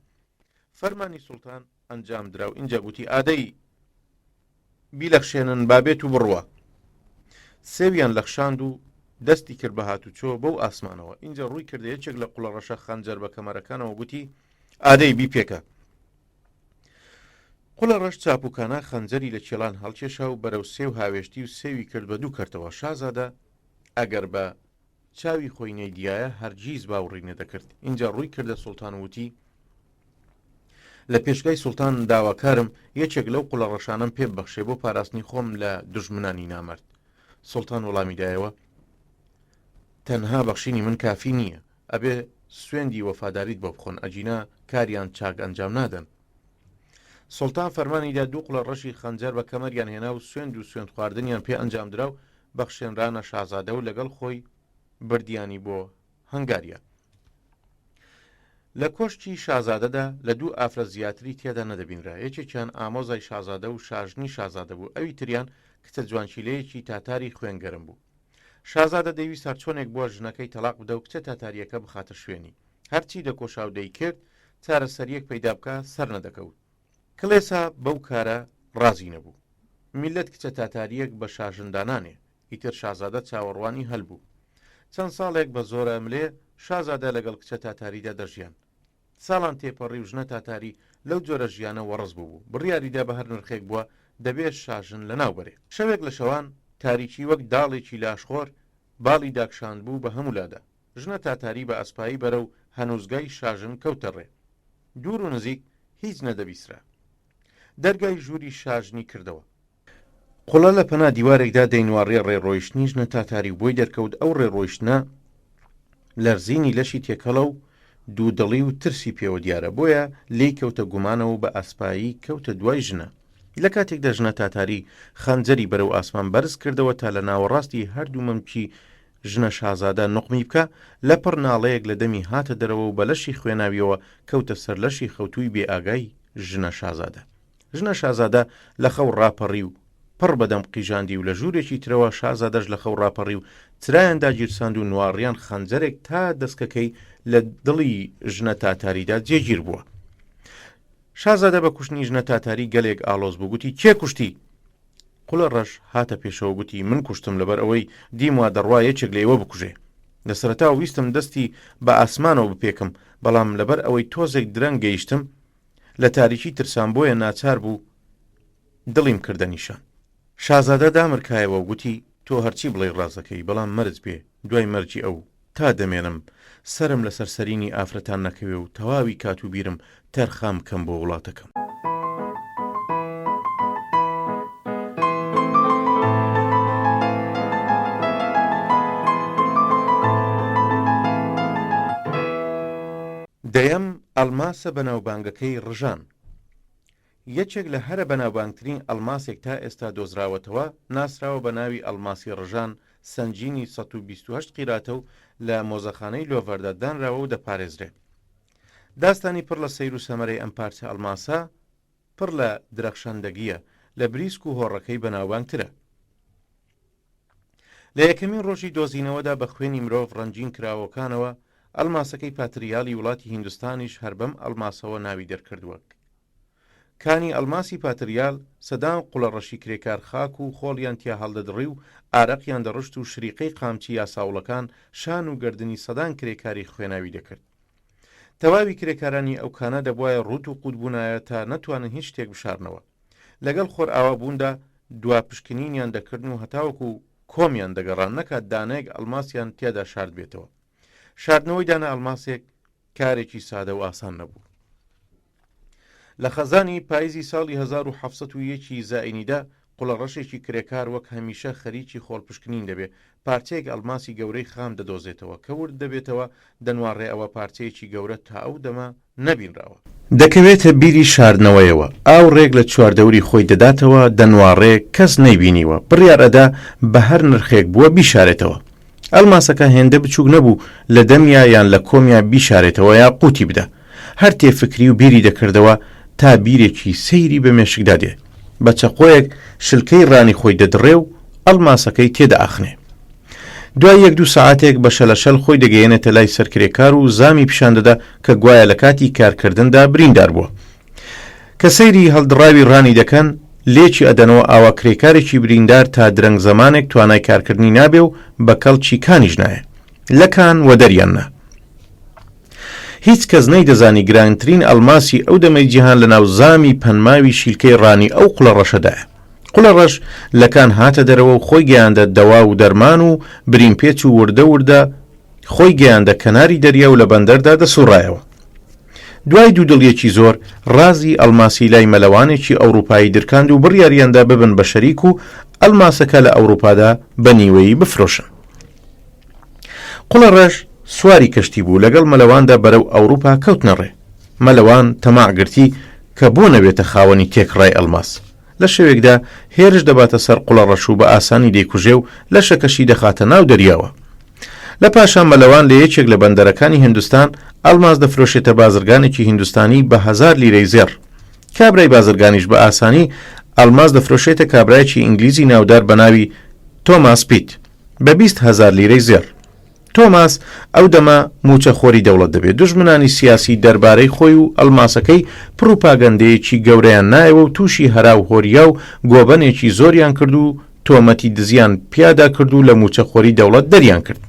فەرمانی سوڵتان ئەنجام درا و اینجا گوتی ئادەی بیلەخشێنن بابێت و بڕوە. سێویان لەخشاند و دەستی کرد بە هاتوچۆ بەو ئاسمانەوە. اینجا ڕووی کردە یەکێک لە قوڵە ڕەشە خەنجەر بە کەمەرەکانەوە گوتی ئادەی بیپێکە. قوڵە ڕەش چاپوکانە خەنجەری لە کێڵان هەڵکێشا و بەرەو سێو هاوێشتی و سێوی کرد بە دوو کەرتەوە. شازادە ئەگەر بە چاوی خۆی نەیدیایە هەرگیز باوەڕی نەدەکرد. اینجا ڕووی کردە سوڵتان وتی لە پێشگای سوڵتان داواکارم یەکێک لەو قوڵە ڕەشانم پێ ببەخشێ بۆ پاراستنی خۆم لە دژمنانی نامەرد. سوڵتان وەڵامیدایەوە تەنها بەخشینی من کافی نییە، ئەبێ سوێندی وەفاداریت بۆ بخۆن، ئەجینا کاریان چاک ئەنجام نادەن. سوڵتان فەرمانیدا دوو قوڵە ڕەشی خەنجەر بە کەمەریان هێنا و سوێند و سوێند خواردنیان پێ ئەنجام درا و بەخشێنرانە شازادە و لەگەڵ خۆی بردیانی بۆ هەنگاریە. لە کۆشتی شازادەدا لە دوو ئافرە زیاتری تێدا نەدەبینرا. یەکێکیان ئامۆزای شازادە و شاژنی شازادە بوو، ئەوی تریان کچە جوانچیلەیەکی تاتاری خوێنگەرم بوو. شازادە دەویست هەر چۆنێک بۆ ژنەکەی تەلاق بدە و کچە تاتاریەکە بخاتە شوێنی. هەرچی دەکۆشا و دەیکرد چارەسەریەک پەیدا بکە سەر نەدەکەوت. کڵێسا بەو کارە ڕازی نەبوو. میلەت کچە تاتاریەک بە شاژندانانێ. ئیتر شازادە چاوەڕوانی هەلبوو. چەند ساڵێک بە زۆرە ئەملێ شازادە لەگەڵ کچە تاتاریدا دەژیان. ساڵان تێپەڕی و ژنە تاتاری لەو جۆرە ژیانە وەڕز بوو. بڕیاریدا بە هەر نرخێک بووە دەبێت شاژن لە ناوبەرێ. شەوێک لە شەوان تاریکی وەک داڵێکی لاشخۆر باڵی داکشاند بوو بە هەموو لادا. ژنە تاتاری بە ئەسپایی بەرەو هەنووزگای شاژن کەوتە ڕێ. دوور و نزیک هیچ نەدەبیسرا. دەرگای ژووری شاژنی کردەوە. قوڵە لە پەنا دیوارێکدا دەینوارڕێ ڕێڕۆیشتنی ژنە تاتاری بۆی دەرکەوت. ئەو ڕێڕۆیشتنە لەرزینی لەشی تێکەڵە و دوودڵی و ترسی پێوە دیارە، بۆیە لێی کەوتە گومانەوە بە ئەسپایی کەوتە دوای ژنە. لە کاتێکدا ژنە تاتاری خەنجەری بەرەو ئاسمان بەرز کردەوە تا لە ناوەڕاستی هەردوو مەمکی ژنە شازادە نوقمی بکە، لە پڕ ناڵەیەک لە دەمی هاتە دەرەوە و بە لەشی خوێناویەوە کەوتە سەر لەشی خەوتووی بێ ئاگای ژنە شازادە. ژنە شازادە لە خەو ڕاپەڕی و پڕ بەدەم قیژاندی و لە ژوورێکی ترەوە شازادەش لە خەو ڕاپەڕی و چرایاندا گیرساند و نواڕیان خەنجەرێک تا دەستکەکەی لە دڵی ژنە تاتاریدا جێگیر بووە. شازادە بە کوشتنی ژنە تاتاری گەلێک ئالۆز بوو، گوتی کێ کوشتی؟ قوڵە ڕەش هاتە پێشەوە گوتی من کوشتم، لەبەر ئەوەی دیموا دەڕوا یەکێک لێوە بکوژێ. لە سەرەتا ویستم دەستی بە ئاسمانەوە بپێکم، بەڵام لەبەر ئەوەی تۆزێک درەنگ گەیشتم لە تاریکی ترسان بۆیە ناچار بوو دڵیم کردە نیشان. شازادە دامرکایەوە و گوتی تۆ هەرچی بڵێ ڕازەکەی، بەڵام مەرج بێ دوای مەرجی ئەو تا دەمێنم سرم لە سەرسەرینی ئافرەتان نەکەوێ و تەواوی کات و بیرم تەرخام کەم بۆ وڵاتەکەم. دەیەم ئەلماسە بەناوبانگەکەی ڕژان. یەکێک لە هەرە بەناوبانگترین ئەلماسێک تا ئێستا دۆزراوەتەوە ناسراوە بە ناوی ئەلماسی ڕژان، سنجینی 128 قیراتە و لە مۆزەخانەی لۆڤەردا دانراوە و دەپارێزرێت. داستانی پڕ لە سەیر و سەمەرەی ئەم پارچە ئەلماسە پڕ لە درەخشەندەگیە، لە بریسک و هۆڕەکەی بەناوبانگترە. لە یەکەمین ڕۆژی دۆزینەوەدا بە خوێنی مرۆڤ ڕەنجین کراوەکانەوە ئەلماسەکەی پاتریالی وڵاتی هیندستانیش هەر بەم ئەلماسەوە ناوی دەرکردووە. کانی ئەلماسی پاتریال سەدان قوڵە ڕەشی کرێکار خاک و خۆڵیان تیا هەڵدەدڕی و ئارەقیان دەڕشت و شریقەی قامچی یاساوڵەکان شان و گردنی سەدان کرێکاری خوێناوی دەکرد. تەواوی کرێکارانی ئەو کانە دەبوایە ڕوت و قوت بوونایە تا نەتوانن هیچ شتێک بشارنەوە. لەگەڵ خۆر ئاوا بووندا دوا پشکنینیان دەکردن و هەتاوەکو کۆمیان دەگەڕان نەکات دانەیەک ئەلماسیان تێدا شارد بێتەوە. شاردنەوەی دانە ئەلماسێک کارێکی سادە و ئاسان نەبوو. لە خەزانی پاییزی ساڵی 1970 زائینیدا قوڵە ڕەشێکی کرێکار وەک هەمیشە خەریکی خۆڵپشکنین دەبێت، پارچەیەک ئەلماسی گەورەی خام دەدۆزێتەوە کە ورد دەبێتەوە دەنوارڕێ ئەوە پارچەیەکی گەورە تا ئەو دەمە نەبینراوە. دەکەوێتە بیری شاردنەوەیەوە، ئاو ڕێک لە چواردەوری خۆی دەداتەوە دەنوارڕێ کەس نەیبینیوە، بڕیارەدا بە هەر نرخێک بووە بیشارێتەوە. ئەلماسەکە هێندە بچووک نەبوو لە دەمیا یان لە کۆمیا بیشارێتەوە یا قوتی بدە، هەر تێفکری و بیری دەکردەوە تا بیرێکی سەیری بە مێشکدا دێ، بە چەقۆیەک شلکەی ڕانی خۆی دەدڕێ و ئەلماسەکەی تێدا ئاخنێ. دوای 1-2 ساعتێک بە شەلەشەل خۆی دەگەیەنێتە لای سەرکرێکار و زامی پیشان دەدا کە گوایە لە کاتی کارکردندا بریندار بووە. کە سەیری هەڵدڕاوی ڕانی دەکەن لێکی ئەدەنەوە ئاوا کرێکارێکی بریندار تا درەنگ زەمانێک توانای کارکردنی نابێ و بە کەڵکی کانیش نایە، لەکان وە دەریان نا. هیچ کەس نەیدەزانی گرانترین ئەلماسی ئەو دەمەی جیهان لە ناو زامی پەنماوی شیلکەی ڕانی ئەو قوڵە ڕەشەدایە. قوڵە ڕەش لەکان هاتە دەرەوە و خۆی گەیاندە دەوا و دەرمان و برینپێچ و وردە وردە خۆی گەیاندە کەناری دەریا و لە بەندەردا دەسوڕایەوە. دوای دوودڵیەکی زۆر ڕازی ئەلماسی لای مەلەوانێکی ئەوروپایی درکاند و بڕیاریاندا ببن بە شەریک و ئەلماسەکە لە ئەوروپادا بە نیوەیی بفرۆشن. قوڵە ڕەش سواری کەشتی بوو، لەگەڵ مەلەواندا بەرەو ئەوروپا کەوتنە ڕێ. مەلەوان تەماعگرتی کە بۆ نەبێتە خاوەنی تێکڕای ئەلماس. لە شەوێکدا هێرش دەباتە سەر قوڵە ڕەش و بە ئاسانی دەیکوژێ و لە شەکەشی دەخاتە ناو دەریاوە. لە پاشان مەلەوان لە یەکێک لە بەندەرەکانی هیندستان ئەلماس دەفرۆشێتە بازرگانێکی هیندستانی بە 1000 لیرەی زێڕ. کابرای بازرگانیش بە ئاسانی ئەلماس دەفرۆشێتە کابرایکی ئینگلیزی ناودار بە ناوی تۆماس پیت بە 20,000 لیرەی زێڕ. تۆماس ئەو دەمە موچە خۆری دەوڵەت دەبێت، دوژمنانی سیاسی دەربارەی خۆی و ئەلماسەکەی پروپاگەندەیەکی گەورەیان نایەوە و تووشی هەرا و هۆریا و گۆبەنێکی زۆریان کرد و تۆمەتی دزیان پیادا کرد و لە موچە خۆری دەوڵەت دەریان کرد.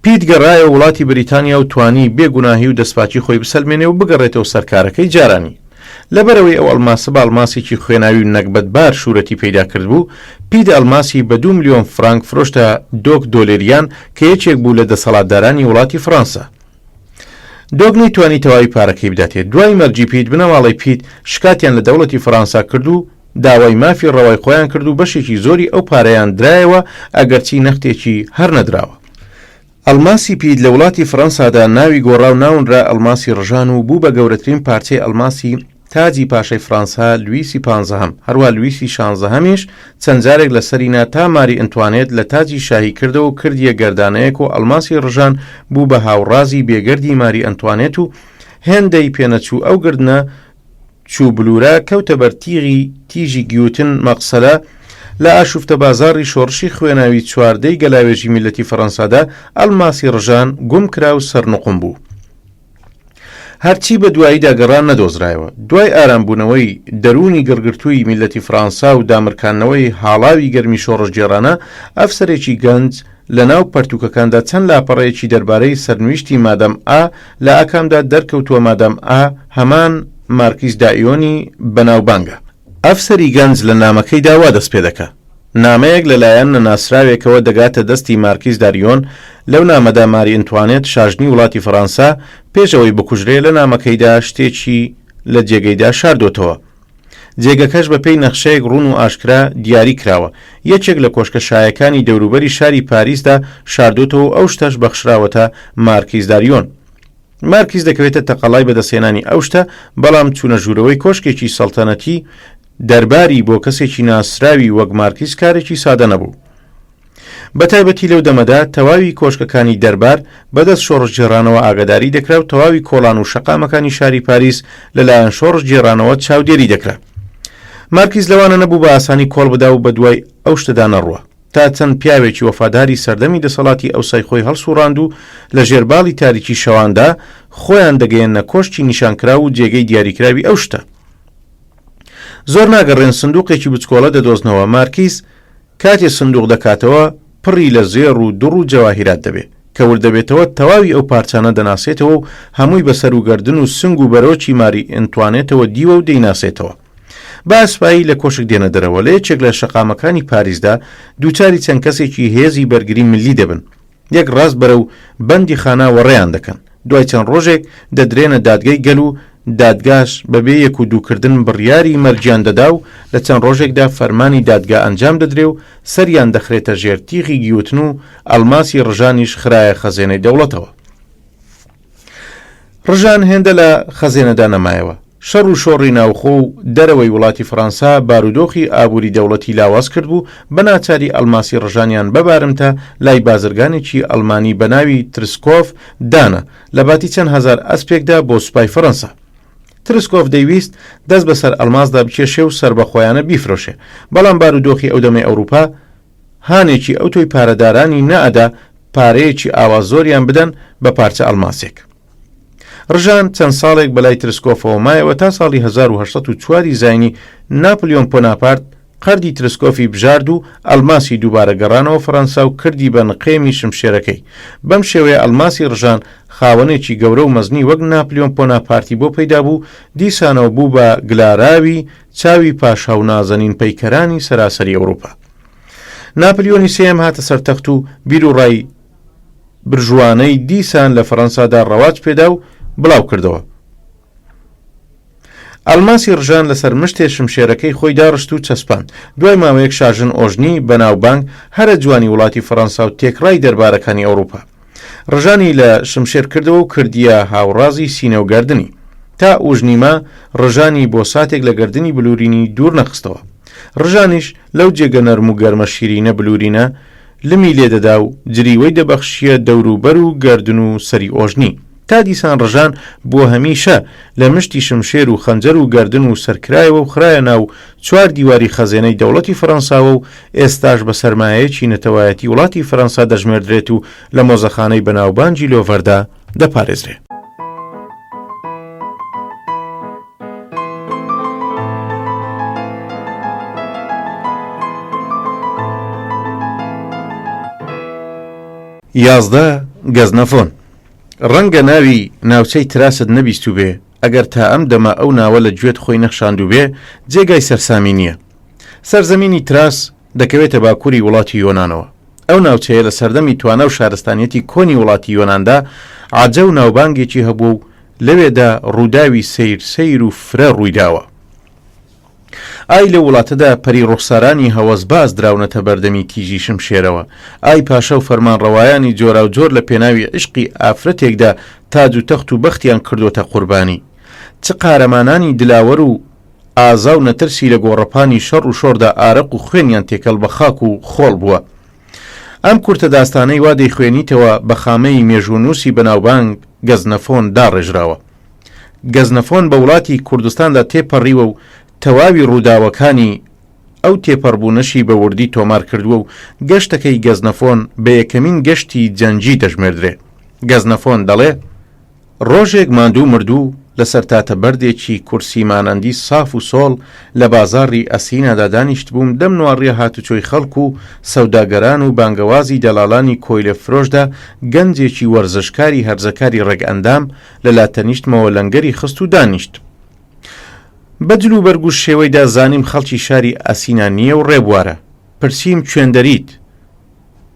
پیت گەڕایە وڵاتی بریتانیا و توانی بێگوناهی و دەستپاچی خۆی بسەلمێنێ و بگەڕێتەوە سەرکارەکەی جارانی. لەبەرەوەی ئەو ئەلماسە بە ئەلماسێکی خوێناوی و نەکبەتبار شوورەتی پەیدا کرد بوو، پیت ئەلماسی بە 2 ملیۆن فرانک فرۆشتە دۆک دۆلێریان کە یەکێک بوو لە دەسەڵاتدارانی وڵاتی فەڕەنسا. دۆک نەیتوانی تەواوی پارەکەی بداتێت. دوای مەرجی پیت بنەماڵی پیت شکاتیان لە دەوڵەتی فەڕەنسا کرد و داوای مافی ڕەوای خۆیان کرد و بەشێکی زۆری ئەو پارەیان درایەوە ئەگەرچی نەختێکی هەر نەدراوە. ئەلماسی پیت لە وڵاتی فەڕەنسادا ناوی گۆڕا و ناونرا ئەلماسی ڕژان و بوو بە گەورەترین پارچەی ئەلماسی تاجی پاشای فەڕەنسا لویسی 15هەم، هەروە لویسی 16هەمیش چەند جارێک لەسەرینا تا ماری ئەنتوانێت لە تاجی شاهی کردەوە و کردیە گەردانەیەک و ئەلماسی ڕژان بوو بە هاوڕازی بێگەردی ماری ئەنتوانێت و هێندەی پێنەچوو ئەو گردنە چوو بلورە کەوتە بەر تیژی گیوتن مەقسەلە لە ئاشوفتە بازاڕی شۆڕشی خوێناوی چواردەی گەلاوێژی میلەتی فەڕەنسادا ئەلماسی ڕژان گوم کرا و سەرنقم بوو. هەرچی بە دواییدا گەڕان نەدۆزرایەوە. دوای ئارامبوونەوەی دەرونی گڕگرتووی میلەتی فەڕەنسا و دامرکانەوەی هاڵاوی گەرمی شۆڕش جێرانە، ئەفسەرێکی گەنج لە ناو پەرتوکەکاندا چەند لاپەڕەیەکی دەربارەی سەرنویشتی مادەم ئا لە ئاکامدا دەرکەوتووە. مادەم ئا هەمان مارکیز دائیۆنی بەناوبانگە. ئەفسەری گەنج لە نامەکەی داوا دەست پێ دەکات. نامەیەک لەلایەن نەناسراوێکەوە دەگاتە دەستی مارکیز داریۆن. لەو نامەدا ماری ئەنتوانێت شاژنی وڵاتی فەڕەنسا پێشەوەی بکوژرێ لە نامەکەیدا شتێکی لە جێگەیدا شاردۆتەوە. جێگەکەش بە پێی نەخشەیەک ڕوون و ئاشکرا دیاری کراوە. یەکێک لە کۆشکە شایەکانی دەوروبەری شاری پاریسدا شاردۆتەوە ئەو شتەش بەخشراوەتە مارکیز داریۆن. مارکیز دەکەوێتە تەقەڵای بەدەستێنانی ئەو شتە، بەڵام چوونە ژوورەوەی کۆشکێکی سەڵتەنەتی دەرباری بۆ کەسێکی ناسراوی وەک مارکیز کارێکی سادە نەبوو. بەتایبەتی لەو دەمەدا تەواوی کۆشکەکانی دەربار بەدەست شۆڕش جێڕانەوە ئاگاداری دەکرا و تەواوی کۆڵان و شەقامەکانی شاری پاریس لەلایەن شۆڕش جێڕانەوە چاودێری دەکرا. مارکیز لەوانە نەبوو بە ئاسانی کۆڵ بدا و بە دوای ئەو شتەدا نەڕوە، تا چەند پیاوێکی وەفاداری سەردەمی دەسەڵاتی ئەوسای خۆی هەڵسوڕاند و لە ژێرباڵی تاریکی شەواندا خۆیان دەگەیەنە کۆشتی نیشانکرا و جێگەی دیاریکراوی ئەو شتە. زۆر ناگەڕێن سندوقێکی بچکۆڵە دەدۆزنەوە. مارکیز کاتێ سندوق دەکاتەوە پڕی لە زێڕ و دوڕ و جەواهیرات دەبێت کە وردەبێتەوە تەواوی ئەو پارچانە دەناسێتەوە و هەمووی بەسەر و گەردن و سنگ و بەرۆکی ماری ئەنتوانێتەوە دیوە و دەیناسێتەوە. باسپایی لە کۆشک دێنە دەرەوە. لە یەکێک لە شەقامەکانی پاریسدا دووچاری چەند کەسێکی هێزی بەرگری ملی دەبن. یەک ڕاست بەرە و بەندی خانە وەڕێیان دەکەن. دوای چەند ڕۆژێک دەدرێنە دادگای گەل و دادگاش بەبێ یەک و دووکردن بڕیاری مەرجیان دەدا و لە چەند ڕۆژێکدا فەرمانی دادگا ئەنجام دەدرێ و سەریان دەخرێتە ژێر تیغی گیوتن و ئەلماسی ڕژانیش خرایە خەزێنەی دەوڵەتەوە. ڕژان هێندە لە خەزێنەدا نەمایەوە. شەڕ و شۆڕی ناوخۆ و دەرەوەی وڵاتی فەڕەنسا بارودۆخی ئابووری دەوڵەتی لاواز کرد بوو. بە ناچاری ئەلماسی ڕژانیان بەبارمتە لای بازرگانێکی ئەڵمانی بە ناوی ترسکۆف دانە لە باتی چەند هەزار ئەسپێکدا بۆ سوپای فەڕەنسا. ترسکۆف دەیویست دەست بەسەر ئەلماسدا بکێشێ و سربەخۆیانە بیفرۆشێ، بەڵام بارودۆخی ئەودەمەی ئەوروپا هانێکی ئەو تۆی پارەدارانی نەئەدا پارەیەکی ئاوا زۆریان بدەن بە پارچە ئەلماسێک. ڕژان چەند ساڵێک بەلای ترسکۆفەوە مایەوە تا ساڵی 1904 زاینی ناپلیۆن بۆناپارت قەردی ترسکۆفی بژارد و ئەلماسی دووبارە گەڕانەوە فەڕەنسا و کردی بە نقێمی شمشێرەکەی. بەم شێوەیە ئەلماسی ڕژان خاوەنێکی گەورە و مەزنی وەک ناپلیۆن بۆناپارتی بۆ پەیدا بوو، دیسانەوە بوو بە گلاراوی چاوی پاشا و نازەنین پەیکەرانی سەراسەری ئەوروپا. ناپلیۆنی سێم هاتە سەرتەخت و بیر و ڕای برژوانەی دیسان لە فەڕەنسادا ڕەواج پێدا و بڵاو کردەوە. ئەلماسی ڕژان لەسەر مشتێ شمشێرەکەی خۆی داڕشت و چەسپاند. دوای ماوەیەک شاژن ئۆژنی بەناوبانگ هەرە جوانی وڵاتی فەڕەنسا و تێکڕای دەربارەکانی ئەوروپا. ڕژانی لە شمشێر کردەوە و کردیە هاوڕازی سینە و گەردنی. تا ئوژنیما ڕژانی بۆ ساتێک لە گەردنی بلورینی دوور نەخستەوە. ڕژانیش لەو جێگە نەرم و گەرمە شیرینە بلورینە لمی لێدەدا و جریوەی دەبەخشیە دەوروبەر و گەردن و سەری ئۆژنی. تا دیسان ڕژان بۆ هەمیشە لە مشتی شمشێر و خەنجەر و گەردن و سەرکرایەوە و خرایە ناو چوار دیواری خەزێنەی دەوڵەتی فەڕەنساوە و ئێستاش بە سەرمایەیەکی نەتەوایەتی وڵاتی فەڕەنسا دەژمێردرێت و لە مۆزەخانەی بەناوبانجی لۆڤەردا دەپارێزرێت. یازدە گەزنەفۆن. ڕەنگە ناوی ناوچەی تراست نەبیست و بێ، ئەگەر تا ئەم دەما ئەو ناوە لە گوێت خۆی نەخشاندوو بێ جێگای سەرسامی نییە. سەرزەمینی تراس دەکەوێتە باکووری وڵاتی یۆنانەوە. ئەو ناوچەیە لە سەردەمی توانە و شارستانیەتی کۆنی وڵاتی یۆناندا عاجە و ناوبانگێکی هەبوو و لەوێدا ڕووداوی سەیر و فرە ڕوویداوە. ئای لە وڵاتەدا پەری ڕوخسارانی هەوەسباز دراونەتە بەردەمی تیژی شمشێرەوە. ئای پاشە و فەرمانڕەوایانی جۆرا و جۆر لە پێناوی عشقی ئافرەتێکدا تاج و تەخت و بەختیان کردوتە قوربانی. چ قارەمانانی دلاوەر و ئازا و نەترسی لە گۆڕەپانی شەڕ و شۆردا ئارەق و خوێنیان تێکەڵ بە خاک و خۆڵ بووە. ئەم کورتە داستانەی وا دەیخوێنیتەوە بە خامەی مێژوونووسی بەناوبانگ گەزنەفۆن داڕێژراوە. گەزنەفۆن بە وڵاتی کوردستاندا تێپەڕیوە و تەواوی ڕووداوەکانی ئەو تێپەڕبوونەشی بە وردی تۆمار کردووە و گەشتەکەی گەزنەفۆن بە یەکەمین گەشتی جەنگی دەژمێردرێ. گەزنەفۆن دەڵێ ڕۆژێک ماندوو مردوو لەسەر تاتە بەردێکی کورسی مانەندی ساف و سۆڵ لە بازاڕی ئەسینادا دانیشت بووم دەم نوارڕێ هاتوچۆی خەڵک و سەوداگەران و بانگەوازی دەلاڵانی کۆیلە فرۆشدا گەنجێکی وەرزشکاری هەرزەکاری ڕێگئەندام لەلا تەنیشتمەوە لەنگەری خست و دانیشت. بەجل و بەرگ و شێوەیدا زانیم خەڵکی شاری ئەسینا نییە و ڕێبوارە. پرسییم کوێندەریت؟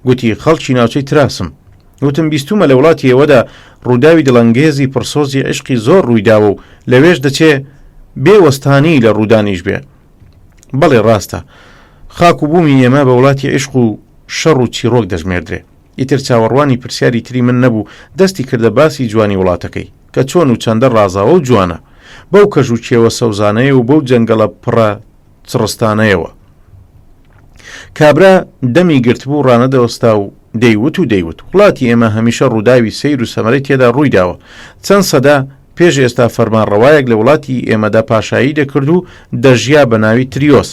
گوتی خەڵکی ناوچەی تراسم. وتم بیستومە لە وڵاتی ئێوەدا ڕووداوی دڵەنگێزی پرسۆزی عشقی زۆر ڕوویداوە و لەوێش دەچێ بێوەستانی لە ڕوودانیش بێ. بەڵێ ڕاستە، خاک و بوومی ئێمە بە وڵاتی عشق و شەڕ و چیرۆک دەژمێردرێ. ئیتر چاوەڕوانی پرسیاری تری من نەبوو، دەستی کردە باسی جوانی وڵاتەکەی کە چۆن و چەندە ڕازاوە و جوانە، بەو کەژ و چێوە سەوزانەیە و بەو جەنگەڵە پڕە چڕستانەیەوە. کابرا دەمی گرتبوو ڕانەدەوەستا و دەیوت وڵاتی ئێمە هەمیشە ڕووداوی سەیر و سەمەرەی تێدا ڕوویداوە. چەند سەدا پێش ئێستا فەرمانڕەوایەک لە وڵاتی ئێمەدا پاشایی دەکرد و دەژیا بە ناوی تریۆس.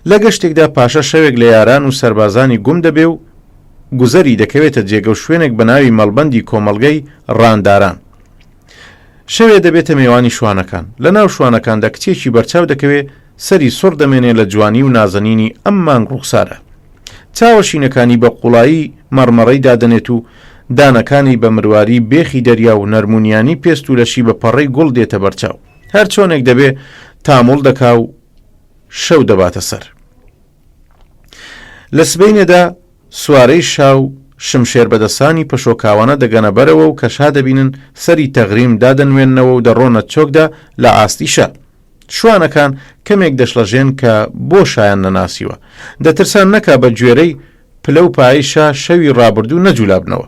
لە گەشتێکدا پاشە شەوێک لە یاران و سەربازانی گوم دەبێ و گوزەری دەکەوێتە جێگە و شوێنێک بە ناوی مەڵبەندی کۆمەڵگەی ڕانداران. شەوێ دەبێتە میێوانی شوانەکان. لە ناو شوانەکاندا کچێکی بەرچاو دەکەوێت سەری سوڕ دەمێنێ لە جوانی و نازەنینی ئەم مانگ ڕوخسارە. چاوەشینەکانی بە قوڵایی مەرمەڕەی دادنێت و دانەکانی بە مرواری بێخی دەریا و نەرمونیانی پێست و لەشی بە پەڕەی گوڵ دێتە بەرچاو. هەر چۆنێک دەبێ تامۆڵ دەکا و شەو دەباتە سەر. لە سبەینێدا سوارەی شاو شمشێر بەدەسانی پەشۆکاوانە دەگەنە بەرەوە و کەشا دەبینن سەری تەغریم دادەنوێننەوە و دەڕۆنە چۆکدا لە ئاستیشە. شوانەکان کەمێک دەشڵەژێن کە بۆ شایان نەناسیوە، دەترسان نەکا بە گوێرەی پلە و پایی شا شەوی ڕابردوو نەجوولابنەوە.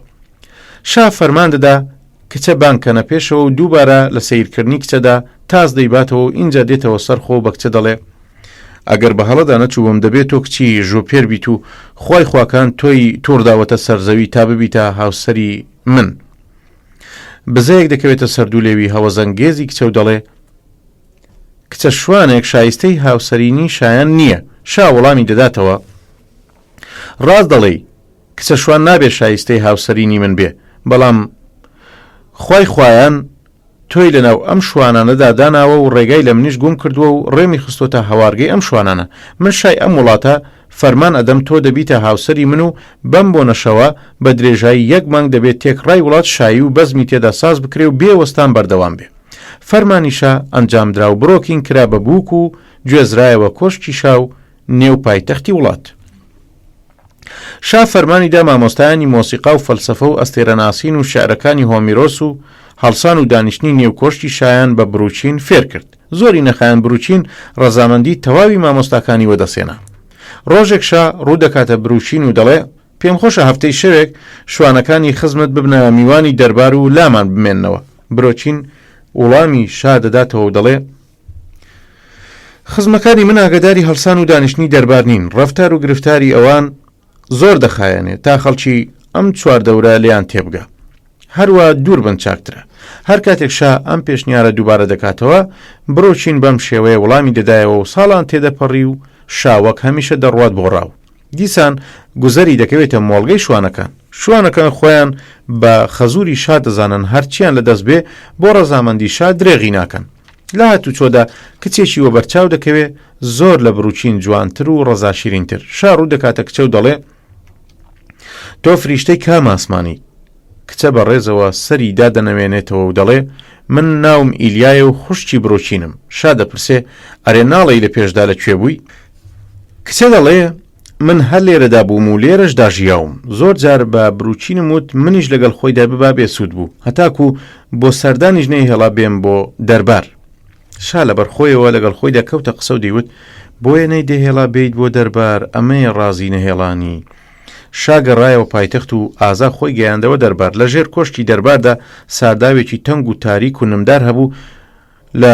شا فەرمان دەدا کچە بانکەنە پێشەوە و دووبارە لە سیرکردنی کچەدا تاز دەیباتەوە و اینجا دێتەوە سەرخۆ بە کچە دەڵێ ئەگەر بە هەڵەدا نەچووم دەبێت تۆ کچی ژۆپێر بیت و خوای خواکان تۆی تۆرداوەتە سەرزەوی تا ببیتە هاوسەری من. بزەیەک دەکەوێتە سەردوولێوی هەوەزەنگێزی کچە و دەڵێ کچە شوانێک شایستەی هاوسەرینی شایان نییە. شا وەڵامی دەداتەوە ڕاست دەڵێ کچە شوان نابێ شایستەی هاوسەرینی من بێ، بەڵام خوای خوایان تۆی لەناو ئەم شوانانەدا داناوە و ڕێگای لە منیش گوم کردووە و ڕێمی خستۆتە هەوارگەی ئەم شوانانە. من شای ئەم وڵاتە فەرمان ئەدەم تۆ دەبیتە هاوسەری من و بەم بۆ نەشەوە بە درێژایی 1 مانگ دەبێت تێکڕای وڵات شایی و بەزمی تێدا ساز بکرێ و بێوەستان بەردەوام بێ. فەرمانیشە ئەنجامدرا و بڕۆکین کرا بە بووک و گوێزرایەوە کۆشکی شاو نێو پایتەختی وڵات. شا فەرمانیدا مامۆستایانی مۆسیقا و فەلسەفە و ئەستێرەناسین و شعرەکانی هۆمیرۆس و هەڵسان و دانیشتنی نێوکۆشتی شایان بە بروچین فێر کرد. زۆری نەخایەن بروچین ڕەزامەندی تەواوی مامۆستاکانی وەدەسێنا. ڕۆژێک شا ڕوو دەکاتە بروچین و دەڵێ پێم خۆشە هەفتەی شەوێک شوانەکانی خزمت ببنە میوانی دەربار و لامان بمێننەوە. بروچین وڵامی شا دەداتەوە و دەڵێ خزمەکانی من ئاگاداری هەڵسان و دانیشتنی دەربار نین، ڕەفتار و گرفتاری ئەوان زۆر دەخایەنێت تا خەڵکی ئەم چواردەورە لیان تێبگا. هەروە دوور بن چاکترە. هەر کاتێک شا ئەم پێشنیارە دووبارە دەکاتەوە بڕۆچین بەم شێوەیە وەڵامی دەدایەوە و ساڵان تێدەپەڕی و شاوەک هەمیشە دەڕوات بۆ ڕاو. دیسان گوزەری دەکەوێتە مۆڵگەی شوانەکان خۆیان بە خەزوری شا دەزانن هەرچیان لەدەست بێ بۆ ڕەزامەندی شا درێغی ناکەن. لە هاتوچۆدا کچێکی وەبەرچاو دەکەوێت زۆر لە بروچین جوانتر و ڕەزاشیرینتر. شا ڕوو دەکاتە کچە و دەڵێ تۆ فریشتەی کام ئاسمانی؟ کچە بە ڕێزەوە سەری دادەنەوێنێتەوە و دەڵێ من ناوم ئیلیایە و خوشتی برۆچینم. شا دەپرسێ ئەرێ ناڵی لە پێشدا لەکوێ بووی؟ کچە دەڵێ من هەر لێرەدا بووم و لێرەشدا ژیاوم. زۆر جار بە بروچینم وت منیش لەگەڵ خۆیدا ببا بێسوود بوو، هەتاکو بۆ سەردانیش نەیهێڵا بێم بۆ دەربار. شا لەبەر خۆیەوە لەگەڵ خۆیدا کەوتە قسە و دەیوت بۆیە نەیدەهێڵا بێیت بۆ دەربار، ئەمەیە ڕازی نەهێڵانی. شا گەڕایەوە پایتەخت و ئازا خۆی گەیاندەوە دەربار. لە ژێر کۆشتی دەرباردا سارداوێکی تەنگ و تاریک و نمدار هەبوو. لە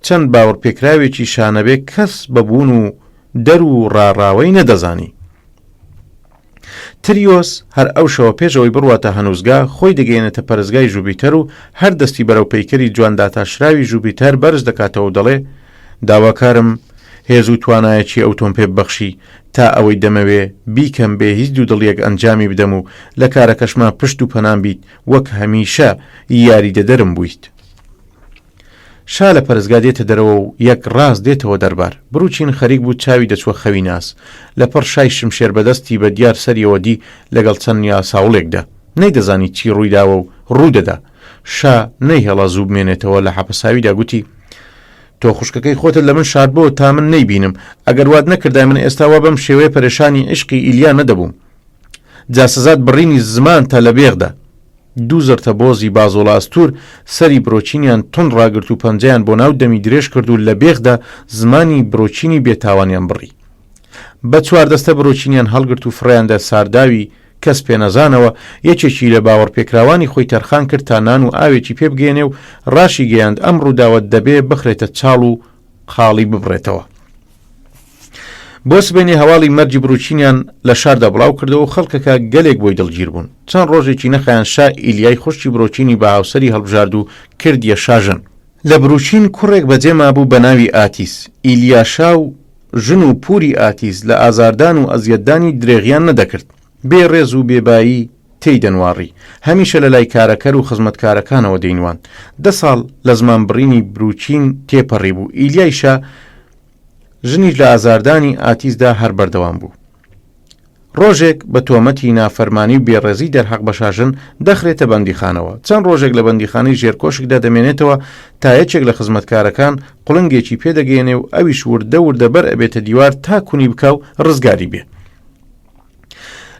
چەند باوەڕپێکراوێکی شانەبێ کەس بەبوون و دەر و ڕاڕاوەی نەدەزانی. تریۆس هەر ئەو شەوە پێشەوەی بڕواتە هەنووزگا خۆی دەگەێنێتە پەرستگای ژوبیتەر و هەر دەستی بەرەو پەیکەری جوانداتاشراوی ژوبیتەر بەرز دەکاتەوە و دەڵێ داواکارم هێز و توانایەکی ئەو تۆم پێ ببەخشی تا ئەوەی دەمەوێ بیکەم بێ هیچ دوو دڵیەک ئەنجامی بدەم و لە کارەکەشما پشت و پەنام بیت وەک هەمیشە یاری دەدەرم بوویت. شا لە پەرستگا دێتە دەرەوە و یەک ڕاست دێتەوە دەربار. بروچین خەریک بوو چاوی دەچوە خەوی ناس. لەپڕ شای شمشێر بەدەستی بە دیار سەریەوە دی لەگەڵ چەند یاساوڵێکدا. نەیدەزانی چی ڕوویداوە و ڕوودەدا. شا نەیهێڵا زوو بمێنێتەوە لە حەپەساویدا گوتی تۆ خوشکەکەی خۆتت لە من شاد بۆ تا من نەیبینم، ئەگەر وات نەکردای من ئێستاوا بەم شێوەیە پەرێشانی عشقی ئیلیا نەدەبووم. جاسەزات بڕینی زمان تا لە بێغدا. دوو زرتە بۆزی بازۆڵە ئەستور سەری برۆچینیان تون ڕاگرت و پەنجەیان بۆ ناو دەمی درێژ کرد و لە بێغدا زمانی برۆچینی بێتاوانیان بڕی. بە چواردەستە برۆچینیان هەڵگرت و فڕیاندا سارداوی کەس پێنەزانەوە یەکێکی لە باوەڕپێکراوانی خۆی تەرخان کرد تا نان و ئاوێکی پێ بگێنێ و ڕاشی گەیاند ئەم ڕووداوە دەبێ بخرێتە چاڵ و خاڵی ببڕێتەوە. بۆ سبێنێ هەواڵی مەرجی بروچینیان لە شاردا بڵاو کردەوە و خەڵکەکە گەلێک بۆی دڵگیر بوون. چەند ڕۆژێکی نەخایان شا ئیلیای خوشتی برۆچینی بە هاوسەری هەڵبژارد و کردیە شاژن. لە بروچین کوڕێک بەجێما بوو بە ناوی ئاتیس. ئیلیاشا و ژن و پووری ئاتیس لە ئازاردان و ئەزیەتدانی درێغیان نەدەکرد. بێ ڕێز و بێبایی تێی دەنواڕی. هەمیشە لە لای کارەکەر و خزمەتکارەکانەوە دەینوان. 10 ساڵ لە زمان بڕینی بروچین تێپەڕی بوو. ئیلیایشا ژنیش لە ئازاردانی ئاتیسدا هەر بەردەوام بوو. ڕۆژێک بە تۆمەتی نافەرمانی و بێڕێزی دەرحەق بە شاژن دەخرێتە بەندیخانەوە. چەند ڕۆژێک لە بەندیخانەی ژێرکۆشکدا دەمێنێتەوە تا یەکێک لە خزمەتکارەکان قوڵنگێکی پێدەگەێنێ و ئەویش وردە وردە بەر ئەبێتە دیوار تا کونی بکە و ڕزگاری بێ.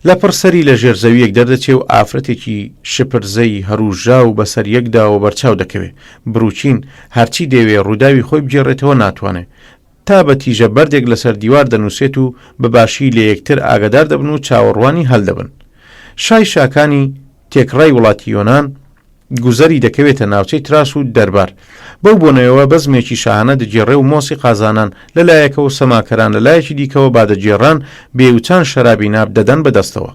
لە پڕسەری لە ژێرزەویەک دەردەچێ و ئافرەتێکی شپرزەی هەروژا و بەسەر یەکداوە بەرچاو دەکەوێ. بروچین هەرچی دەوێ ڕووداوی خۆی بجێڕێتەوە ناتوانێت. تا بە تیژە بەردێک لەسەر دیوار دەنووسێت و بەباشی لە یەکتر ئاگادار دەبن و چاوەڕوانی هەڵدەبن. شای شاکانی تێکڕای وڵاتی یۆنان گوزەری دەکەوێتە ناوچەی تراس و دەربار. بەو بۆنەوە بەزمێکی شاهانە دەگێڕێ و مۆسی قازانان لەلایەکە و سەماکەران لەلایەکی دیکەوە بادەگێڕان بێوچان شەرابی ناب دەدەن بەدەستەوە.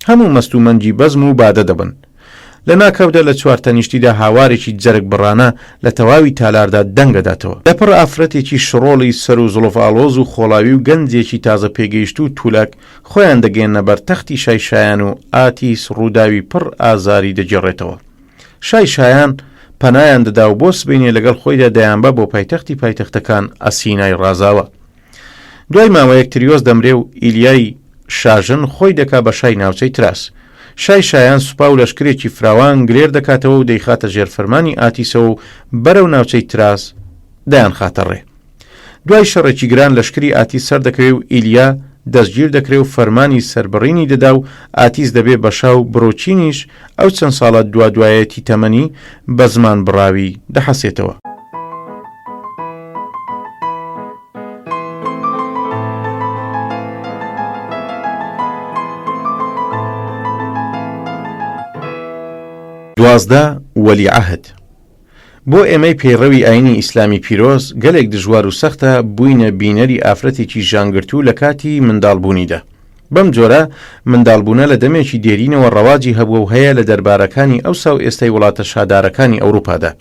هەموو مەستومەنجی بەزم و بادە دەبن. لە ناکەوتە لە چوارتەنیشتیدا هاوارێکی جەرگ بڕانە لە تەواوی تالاردا دەنگەداتەوە. لەپڕ ئافرەتێکی شڕۆڵی سەر و زڵۆف ئاڵۆز و خۆڵاوی و گەنجێکی تازە پێگەیشت و توولەک خۆیان دەگەێنە بەر تەختی شای شایان و ئاتیس ڕووداوی پڕ ئازاری دەگێڕێتەوە. شای شایان پەنایان دەدا و بۆ سبینێ لەگەڵ خۆیدا دەیانبە بۆ پایتەختی پایتەختەکان ئەسینای ڕازاوە. دوای ماوەیەک تریۆس دەمرێ و ئیلیای شاژن خۆی دەکا بە شای ناوچەی تراس. شای شایان سوپا و لەشکرێکی فراوان گرێر دەکاتەوە و دەیخاتە ژێرفەرمانی ئاتیسەوە و بەرەو ناوچەی تراس دایان خاتە ڕێ. دوای شەڕێکی گران لەشکری ئاتیس سەر دەکەوێ و ئیلیا دەستگیر دەکرێ و فەرمانی سەربڕینی دەدا و ئاتیس دەبێ بەشا و برۆچینیش ئەو چەند ساڵە دوایەتی تەمەنی بە زمان بڕاوی دەحەسێتەوە. دوازدە وەلیعەهد. بۆ ئێمەی پێڕەوی ئاینی ئیسلامی پیرۆز گەلێک دژوار و سەختە بووینە بینەری ئافرەتێکی ژانگرتوو لە کاتی منداڵبوونیدا. بەم جۆرە منداڵبوونە لە دەمێکی دێرینەوە ڕەواجی هەبووە و هەیە لە دەربارەکانی ئەوسا و ئێستای وڵاتە شادارەکانی ئەوروپادا.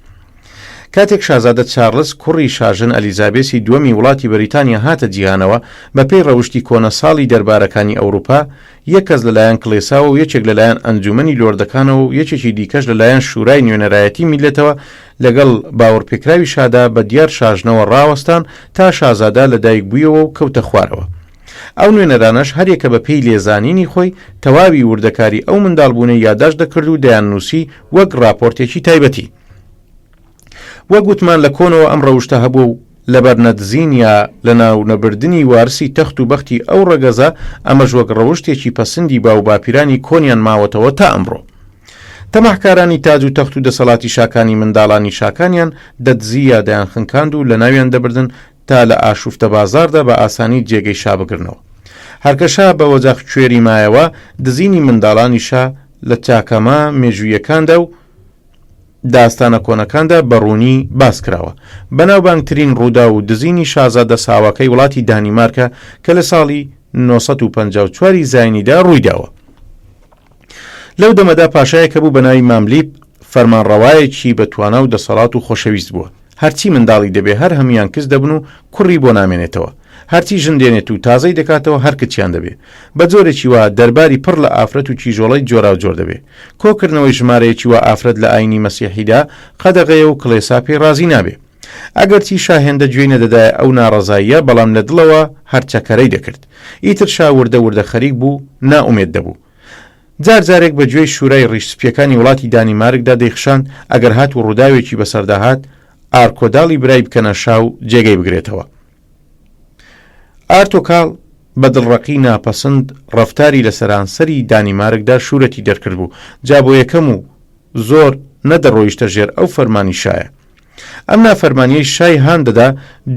کاتێک شازادە چارلز کوڕی شاژن ئەلیزابێسی دووەمی وڵاتی بەریتانیا هاتە جیهانەوە بە پێی ڕەوشی کۆنە ساڵی دەربارەکانی ئەوروپا، یەک کەس لەلایەن کڵێساوە و یەکێک لەلایەن ئەنجومەنی لۆردەکانەوە و یەکێکی دیکەش لەلایەن شورای نوێنەرایەتی میلەتەوە لەگەڵ باوەڕپێکراوی شادا بە دیار شاژنەوە ڕاوەستان تا شازادا لە دایک بوویەوە و کەوتە خوارەوە. ئەو نوێنەرانەش هەرێکە بە پێی لێزانینی خۆی تەواوی وردەکاری ئەو منداڵبوونەی یادداشت دەکرد و دەیان نووسی وەک راپۆرتێکی تایبەتی. وەک گوتمان لە کۆنەوە ئەم ڕەوشتە هەبوو و لەبەر نەدزین یا لە ناو نەبردنی وارسی تەخت و بەختی ئەو ڕەگەزە ئەمەش وەک ڕەوشتێکی پەسەندی باو باپیرانی کۆنیان ماوەتەوە تا ئەمڕۆ. تەماحکارانی تاج و تەخت و دەسەڵاتی شاکانی منداڵانی شاکانیان دەدزی یا دەیان خنکاند و لە ناویان دەبردن تا لە ئاشوفتە بازاردا بە ئاسانی جێگەی شا بگرنەوە. هەرکەشا بە وەجەخ کوێری مایەوە دزینی منداڵانی شا لە چاکەما مێژوویەکاندا و داستانە کۆنەکاندا بەڕوونی باس کراوە. بەناوبانگترین ڕوودا و دزینی شازادە ساواکەی وڵاتی دانیمارکە کە لە ساڵی 1954 زاینیدا ڕوویداوە. لەو دەمەدا پاشایەکە بوو بە ناوی ماملیب فەرمانڕەوایەکی بەتوانە و دەسەڵات و خۆشەویست بووە. هەرچی منداڵی دەبێ هەر هەمویان کەس دەبن و کوڕی بۆ نامێنێتەوە. هەرچی ژندێنێت و تازەی دەکاتەوە هەر کچیان دەبێ. بە جۆرێکی وا دەرباری پڕ لە ئافرەت و کیژۆڵەی جۆرا و جۆر دەبێ. کۆکردنەوەی ژمارەیەکی وا ئافرەت لە ئاینی مەسیحیدا قەدەغەیە و کڵێسا پێی رازی نابێ. ئەگەرچی شاهێندە گوێی نەدەدایە ئەو ناڕەزاییە بەڵام لە دڵەوە هەرچەکەرەی دەکرد. ئیتر شاوردە وردە خەریک بوو نائومێد دەبوو. جارجارێک بە گوێی شورای ڕیشسپیەکانی وڵاتی دانیمارکدا دەیخشان ئەگەر هات و ڕووداوێکی بەسەرداهات ئارکۆداڵی برای بکەنە شاو جێگەی بگرێتەوە. ئارتۆکاڵ بە دڵڕەقی ناپەسند ڕەفتاری لە سەرانسەری دانیمارکدا شوورەتی دەرکرد بوو. جا بۆ یەکەم و زۆر نەدەڕۆیشتە ژێر ئەو فەرمانی شایە. ئەم نافەرمانیەی شای هان دەدا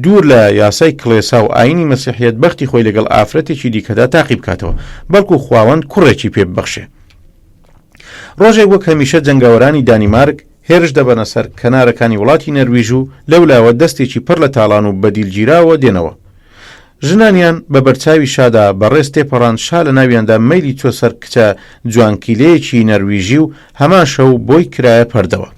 دوور لە یاسای کڵێسا و ئاینی مەسیحیەت بەختی خۆی لەگەڵ ئافرەتێکی دیکەدا تاقی بکاتەوە، بەڵکو خواوەند کوڕێکی پێ ببەخشێ. ڕۆژێک وەک هەمیشە جەنگاوەرانی دانیمارک هێرش دەبەنە سەر کەنارەکانی وڵاتی نەرویژ و لەولاوە دەستێکی پڕ لە تاڵان و بەدیلگیراوە دێنەوە. ژنانیان بە بەرچاوی شادا بەڕێز تێپەڕان شا لە ناویاندا مەیلی چۆ سەر کچە جوانکیلەیەکی نەرویژی و هەمان شەو بۆی کرایە پەردەوە.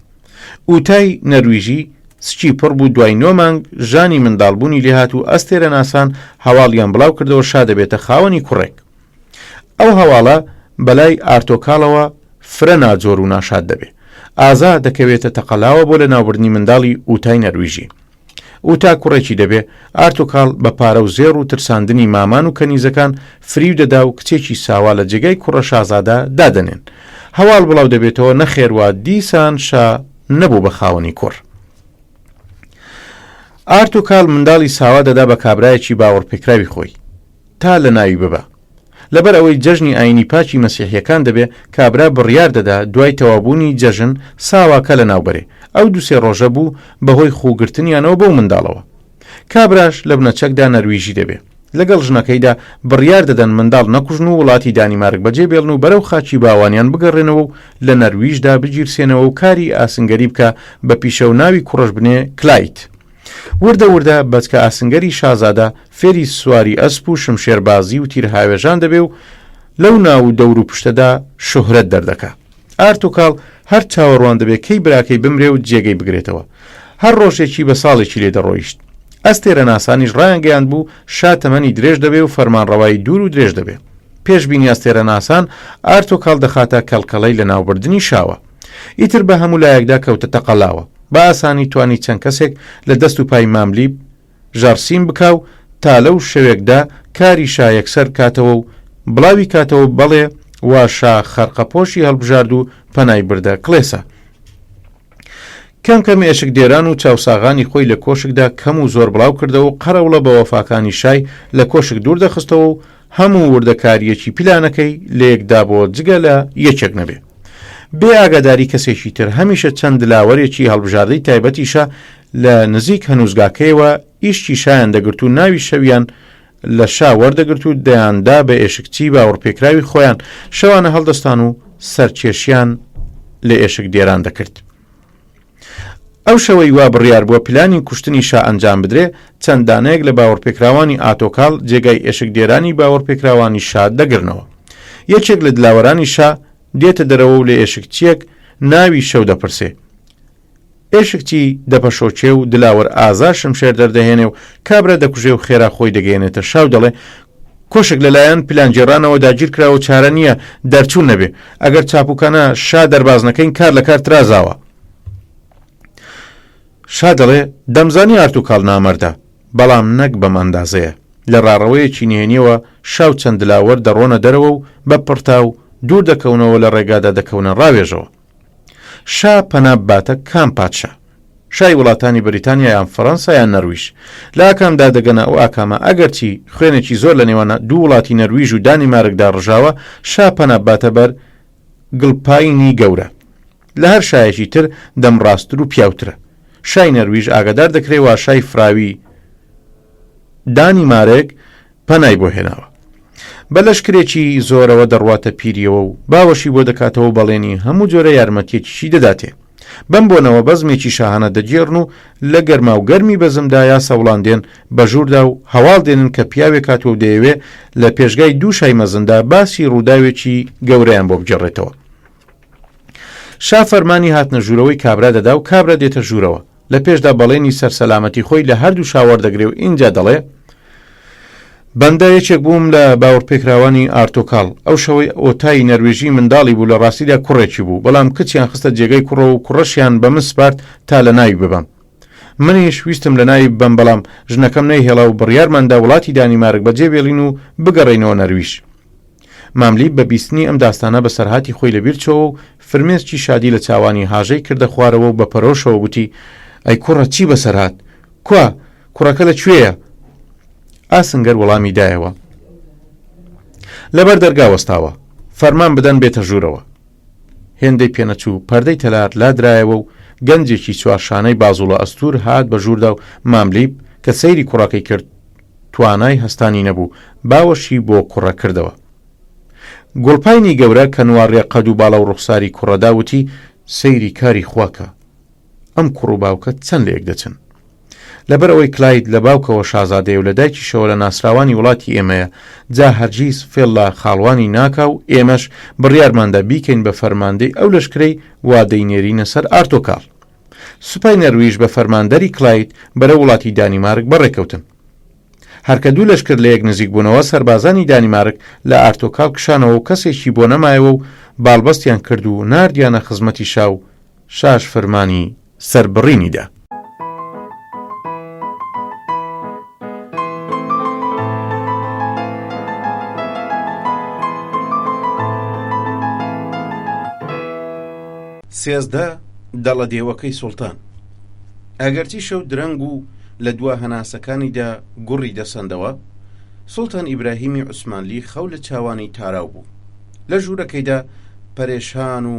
ئوتای نەرویژی سچی پڕ بوو. دوای 9 مانگ ژانی منداڵبوونی لێهات و ئەستێرە ناسان هەواڵیان بڵاو کردەوە شا دەبێتە خاوەنی کوڕێک. ئەو هەواڵە بەلای ئارتۆکاڵەوە فرە ناجۆر و ناشاد دەبێ. ئازا دەکەوێتە تەقەلاوە بۆ لە ناوبردنی منداڵی ئوتای نەرویژی. ئوتا کوڕێکی دەبێ. ئارتۆکاڵ بە پارە و زێر و ترساندنی مامان و کەنیزەکان فریو دەدا و کچێکی ساوا لە جێگای کوڕە شازادە دادەنێن. هەواڵ بڵاو دەبێتەوە نەخێروا دیسان شا نەبوو بە خاوەنی کوڕ. ئارتۆکاڵ منداڵی ساوا دەدا بە کابرایەکی باوەڕپێکراوی خۆی تا لە ناوی ببە. لەبەر ئەوەی جەژنی ئاینی پاچی مەسیحیەکان دەبێ کابرا بڕیار دەدا دوای تەوابوونی جەژن ساواکە لە ناوبەرێ. ئەو دووسێ ڕۆژە بوو بەهۆی خوگرتنیانەوە بۆ منداڵەوە. کابراش لە بنەچەکدا نەرویژی دەبێ. لەگەڵ ژنەکەیدا بڕیار دەدەن منداڵ نەکوژن و وڵاتی دانیمارک بەجێ بێڵن و بەرەو خاچی باوانیان بگەڕێنەوە و لە نەرویژدا بگیرسێنەوە و کاری ئاسنگەری بکە بە پیشە و ناوی کوڕش بنێ کلایت. وردە وردە بەچکە ئاسنگەری شازادە فێری سواری ئەسپ و شمشێربازی و تیرهاوێژان دەبێ و لەو ناو و دەور و پشتەدا شوهرەت دەردەکە. ئارتۆکاڵ هەر چاوەڕوان دەبێت کەی براکەی بمرێ و جێگەی بگرێتەوە. هەر ڕۆژێکی بە ساڵێکی لێ دەڕۆیشت. ئەستێرە ناسانیش ڕایانگەیاند بوو شا تەمەنی درێژ دەبێ و فەرمانڕەوایی دوور و درێژ دەبێ. پێشبینی ئەستێرە ناسان ئارتۆکاڵ دەخاتە کەڵکەڵەی لە ناوبردننی شاوە. ئیتر بە هەموو لایەکدا کەوتە تەقەلاوە. بە ئاسانی توانی چەند کەسێک لە دەست و پای ماملیب ژارسیم بکاو تا لەو شەوێکدا کاری شا یەکسەر کاتەوە و بڵاوی کاتەوە بەڵێ واشا خەرقەپۆشی هەڵبژارد و پەنای بردە کڵێسە. کەم ئێشک دێران و چاوساغانی خۆی لە کۆشکدا کەم و زۆر بڵاو کردەوە و قەرەوڵە بە وەفاکانی شای لە کۆشک دوور دەخستەوە و هەموو وردەکاریەکی پیلانەکەی لە یەکدا بۆ جگە لە یەکێک نەبێ. بێ ئاگاداری کەسێکی تر هەمیشە چەند دلاوەرێکی هەڵبژاردەی تایبەتیشە لە نزیک هەنووزگاکەیەوە ئیشتی شایان دەگرت و ناوی شەویان لە شا وەردەگرت و دەیاندا بە ئێشکچی باوەڕپێکراوی خۆیان شەوانە هەڵدەستان و سەرکێشیان لە ئێشک دێران دەکرد. ئەو شەوەی وا بڕیار بووە پلانی کوشتنی شا ئەنجام بدرێ چەندانەیەک لە باوەڕپێکراوانی ئاتۆکاڵ جێگای ئێشک دێرانی باوەڕپێکراوانی شا دەگرنەوە. یەکێک لە دلاوەرانی شا دێتە دەرەوە و لە ئێشکچیەک ناوی شەو دەپرسێ. ئێشکچی دەپەشۆچێ و دلاوەر ئازا شمشێر دەردەهێنێ و کابرا دەکوژێ و خێرا خۆی دەگەێنێتە شاو دەڵێ کۆشک لەلایەن پلانجێڕانەوە داگیر کراوە چارە نییە دەرچوون نەبێ ئەگەر چاپوکانە شا دەربازنەکەین کار لە کار ترازاوە. شا دەڵێ دەمزانی ئارتۆکاڵ نامەردە بەڵام نەک بەم ئەندازەیە لە ڕاڕەوەیەکی نهێنیەوە شاو چەند دلاوەر دەڕۆنە دەرەوە و بە پڕتاو دوور دەکەونەوە لە ڕێگادا دەکەونە ڕاوێژەوە. شا پەنا باتە کام پادشا؟ شای وڵاتانی بریتانیا یان فەڕەنسا یان نەرویژ؟ لە ئاکامدا دەگەنە ئەو ئاکامە ئەگەرچی خوێنێکی زۆر لە نێوانە دوو وڵاتی نەرویژ و دانیمارکدا ڕژاوە، شا پەنا باتە بەر گڵپاینی گەورە. لە هەر شایەکی تر دەمڕاستتر و پیاوترە. شای نەرویژ ئاگادار دەکرێت شای فراوی دانیمارک پەنای بۆ هێناوە. بە لەشکرێکی زۆرەوە دەڕواتە پیریەوە و باوەشی بۆ دەکاتەوە بەڵێنی هەموو جۆرە یارمەتیەکیشی دەداتێ. بەم بۆنەوە بەزمێکی شاهانە دەجێڕن و لە گەرما و گەرمی بەزمدا یا سەوڵاندێن بە ژووردا و هەواڵ دێنن کە پیاوێک کاتوە دەیەوێ لە پێشگای دوو شای مەزندا باسی ڕووداوێکی گەورەیان بۆ بجێڕێتەوە. شا فەرمانی هاتنە ژوورەوەی کابرا دەدا و کابرا دێتە ژوورەوە. لە پێشدا بەڵێنی سەرسەلامەتی خۆی لە هەردوو شاوەڕدەگرێ و اینجا دەڵێ: بەندە یەکێک بووم لە باوەڕپێکراوانی ئارتۆکاڵ. ئەو شەوەی ئۆتایی نەروێژی منداڵی بوو، لە ڕاستیدا کوڕێکی بوو، بەڵام کچیان خستە جێگەی کوڕە و کوڕەشیان بە من سپارت تا لە ناوی ببەم. منیش ویستم لە ناوی ببەم، بەڵام ژنەکەم نەیهێڵا و بڕیارماندا وڵاتی دانیمارک بەجێبێڵین و بگەڕێینەوە نەرویژ. ماملی بە بیستنی ئەم داستانە بە سەرهاتی خۆی لەبیرچەوە و فرمێسکی شادی لە چاوانی هاژەی کردە خوارەوە و بە پەرۆشەوە گوتی: ئەی کوڕە چی بەسەرهات؟ کوا کوڕەکە لەکوێیە؟ ئاسنگەر وەڵامی دایەوە: لەبەر دەرگا وەستاوە، فەرمان بدەن بێتە ژوورەوە. هێندەی پێنەچوو پەردەی تەلار لادرایەوە و گەنجێکی چوارشانەی بازوڵە ئەستور هات بە ژووردا و ماملیب کە سەیری کوڕەکەی کرد توانای هەستانی نەبوو، باوەشی بۆ کوڕە کردەوە. گوڵپاینی گەورە کە نوارڕێ قەد و باڵە و ڕوخساری کوڕەدا وتی: سەیری کاری خواکە، ئەم کوڕ و باوکە چەند لە یەک دەچن. لەبەر ئەوەی کلاید لە باوکەوە شازادەیە و لە دایکیشەوە لە ناسراوانی وڵاتی ئێمەیە، جا هەرگیز فێڵ لە خاڵوانی ناکا و ئێمەش بڕیارماندا بیکەین بە فەرماندەی ئەو لەشکرەی وادەینێرینە سەر ئارتۆکاڵ. سوپای نەرویژ بە فەرماندەری کلاید بەرە وڵاتی دانیمارک بەڕێکەوتن. هەرکە دوو لەشکر لە یەک نزیک بوونەوە، سەربازانی دانیمارک لە ئارتۆکاڵ کشانەوە و کەسێکی بۆ نەمایەوە و باڵبەستیان کرد و ناردیانە خزمەتی شاو. شاش فەرمانی سەربڕینیدا. سێزدە دەڵە دێوەکەی سوڵتان. ئەگەرچی شەو درەنگ و لە دوا هەناسەکانیدا گوڕی دەسەندەوە، سوڵتان ئیبراهیمی عوسمانلی خەو لە چاوانی تاراو بوو. لە ژوورەکەیدا پەرێشان و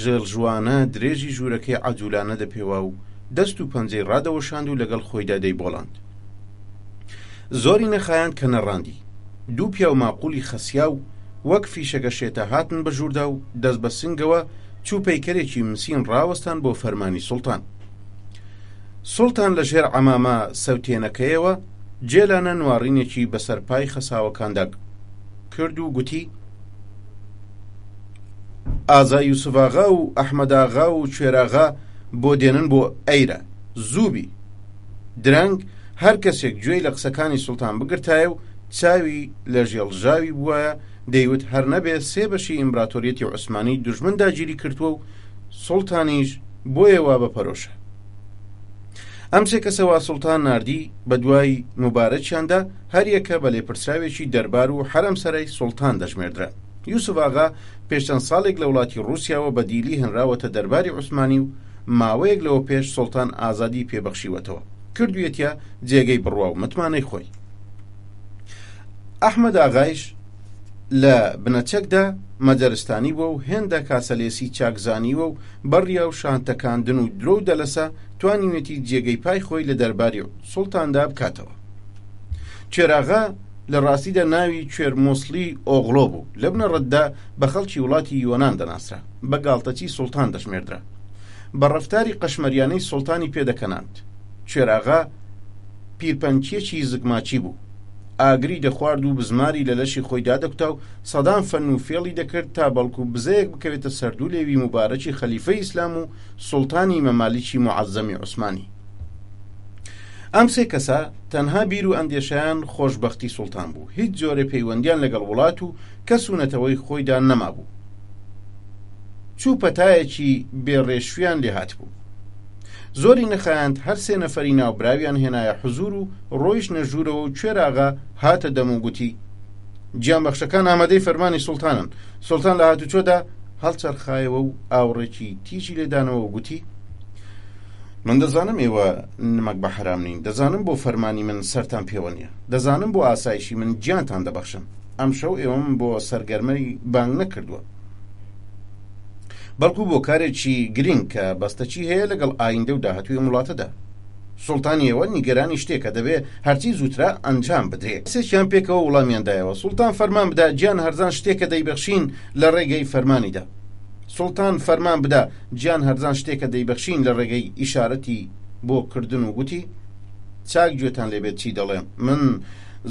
ژێڵژوانە درێژی ژوورەکەی عەجوولانە دەپێوا و دەست و پەنجەی ڕادەوەشاند و لەگەڵ خۆیدا دەیبۆڵاند. زۆری نەخایان کە نەڕاندی. دوو پیا و ماقولی خەسیا و وەک فیشەکە شێتە هاتن بە ژووردا و دەست بە سنگەوە چوو پەیکەرێکی مسین ڕاوەستان بۆ فەرمانی سوڵتان. سوڵتان لە ژێر عەمامە سەوتێنەکەیەوە جێلانە نوارڕینێکی بەسەرپای خەساوەکاندا کرد و گوتی: ئازا یوسفاغا و ئەحمەداغا و کوێراغا بۆ دێنن بۆ ئەیرە، زووبی. درەنگ هەر کەسێک گوێی لە قسەکانی سوڵتان بگرتایە و چاوی لە ژێڵژاوی بووایە، دەیوت هەر نەبێت سێ بەشی ئیمپراتۆریەتی عوسمانی دوژمن داگیری کردووە و سوڵتانیش بۆیەوە بەپەرۆشە. ئەم سێ کەسەوە سوڵتان ناردی بە دوای مبارەکیاندا هەر یەکە بە لێپرسراوێکی دەربار و حرەم سەرای سوڵتان دەژمێردرا. یوسف ئاغا پێشتەن ساڵێک لە وڵاتی ڕووسیاوە بە دیلی هەنراوەتە دەرباری عوسمانی و ماوەیەک لەوە پێش سوڵتان ئازادی پێبەخشیوەتەوە، کردوویەتە جێگەی بڕوا و متمانەی خۆی. ئەحمەد ئاغایش لە بنەچەکدا مەجەرستانی بووە و هێندە کاسەلێسی چاکزانیوە و بەڕیا و شانتەکاندن و درۆ و دەلەسە توانیوێتی جێگەی پای خۆی لە دەرباری سوڵتاندا بکاتەوە. کوێراغا لە ڕاستیدا ناوی کوێرمۆسلی ئۆغڵۆ بوو، لە بنەڕەتدا بە خەڵکی وڵاتی یۆنان دەناسرا، بە گاڵتەچی سوڵتان دەشمێردرا، بە ڕەفتاری قەشمەریانەی سوڵتانی پێدەکەناند. کوێراغا پیرپەنکیەکی زگماچی بوو، ئاگری دەخوارد و بزماری لە لەشی خۆی دادەکوتا و سەدان فەن و فێڵی دەکرد تا بەڵکو بزەیەک بکەوێتە سەردوو لێوی مبارەکی خەلیفەی ئیسلام و سوڵتانی مەمالیکی معەزەمی عوسمانی. ئەم سێ کەسە تەنها بیر و ئەندێشیان خۆشبەختی سوڵتان بوو، هیچ جۆرە پەیوەندیان لەگەڵ وڵات و کەسوونەتەوەی خۆیدا نەما بوو. چوو پەتایەکی بێڕێشویان لێ هات بوو. زۆری نەخایاند هەر سێ نەفەری ناوبراویان هێنایە حوزور و ڕۆیشتە ژوورەوە و کوێراغا هاتە دەم و گوتی گیانبەخشەکان ئامادەی فەرمانی سوڵتانن. سوڵتان لە هاتوچۆدا هەڵچەرخایەوە و ئاوڕێکی تیژی لێدانەوە و گوتی من دەزانم ئێوە نمەک بە حرام نین، دەزانم بۆ فەرمانی من سەرتان پێوە نییە، دەزانم بۆ ئاسایشی من گیانتان دەبەخشم. ئەم شەو ئێوەم بۆ سەرگەرمەی بانگ نەکردووە، بەڵکو بۆ کارێکی گرنگ کە بەستەچی هەیە لەگەڵ ئایندە و داهاتووی وڵاتەدا. سوڵتانی ئێوە نیگەرانی شتێکە دەبێ هەرچی زووترا ئەنجام بدرێت. سێکیان پێکەوە وڵامیاندایەوە. سوڵتان فەرمان بدا گیان هەرزان شتێکە دەیبەخشین لە ڕێگەی فەرمانیدا. سوڵتان فەرمان بدا گیان هەرزان شتێکە دەیبەخشین لە ڕێگەی ئیشارەتی بۆ کردن و گوتی چاک گوێتان لێبێت چی دەڵێم، من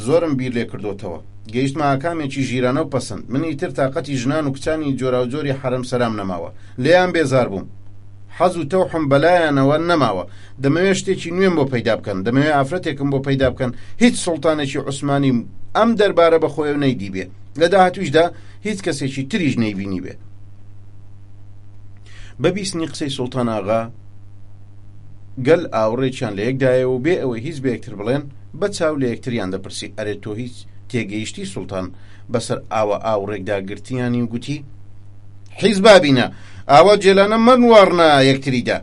زۆرم بیر لێ کردوتەوە، گەیشتمە ئاکامێکی ژیرانە و پەسەند، منی تر تااقەتی ژنان و کچانی جۆرا و جۆری حرم سەرام نەماوە، لێیان بێزار بووم، حەز و تەوحم بەلایەنەوە نەماوە، دەمەوێت شتێکی نوێم بۆ پەیدا بکەن، دەمەوێت ئافرەتێکم بۆ پەیدا بکەن هیچ سوڵتانێکی عوسمانی ئەم دەربارە بەخۆی و نەیدی بێ، لە داهاتوویشدا هیچ کەسێکی تریش نەیبینی بێ. بەبیستنی قسەی سوڵتان ئاغا گەل ئاوڕێکیان لە یەکدایە و بێ ئەوەی هیچ بە یەکتر بڵێن بە چاو لە یەکتریان دەپرسی ئەرێ تۆ هیچ تێگەیشتی سوڵتان بەسەر ئاوە ئاوڕێکدا گرتیانی و گوتی حیز بابینە ئاوا جێلانە مەنوارنا یەکتریدا،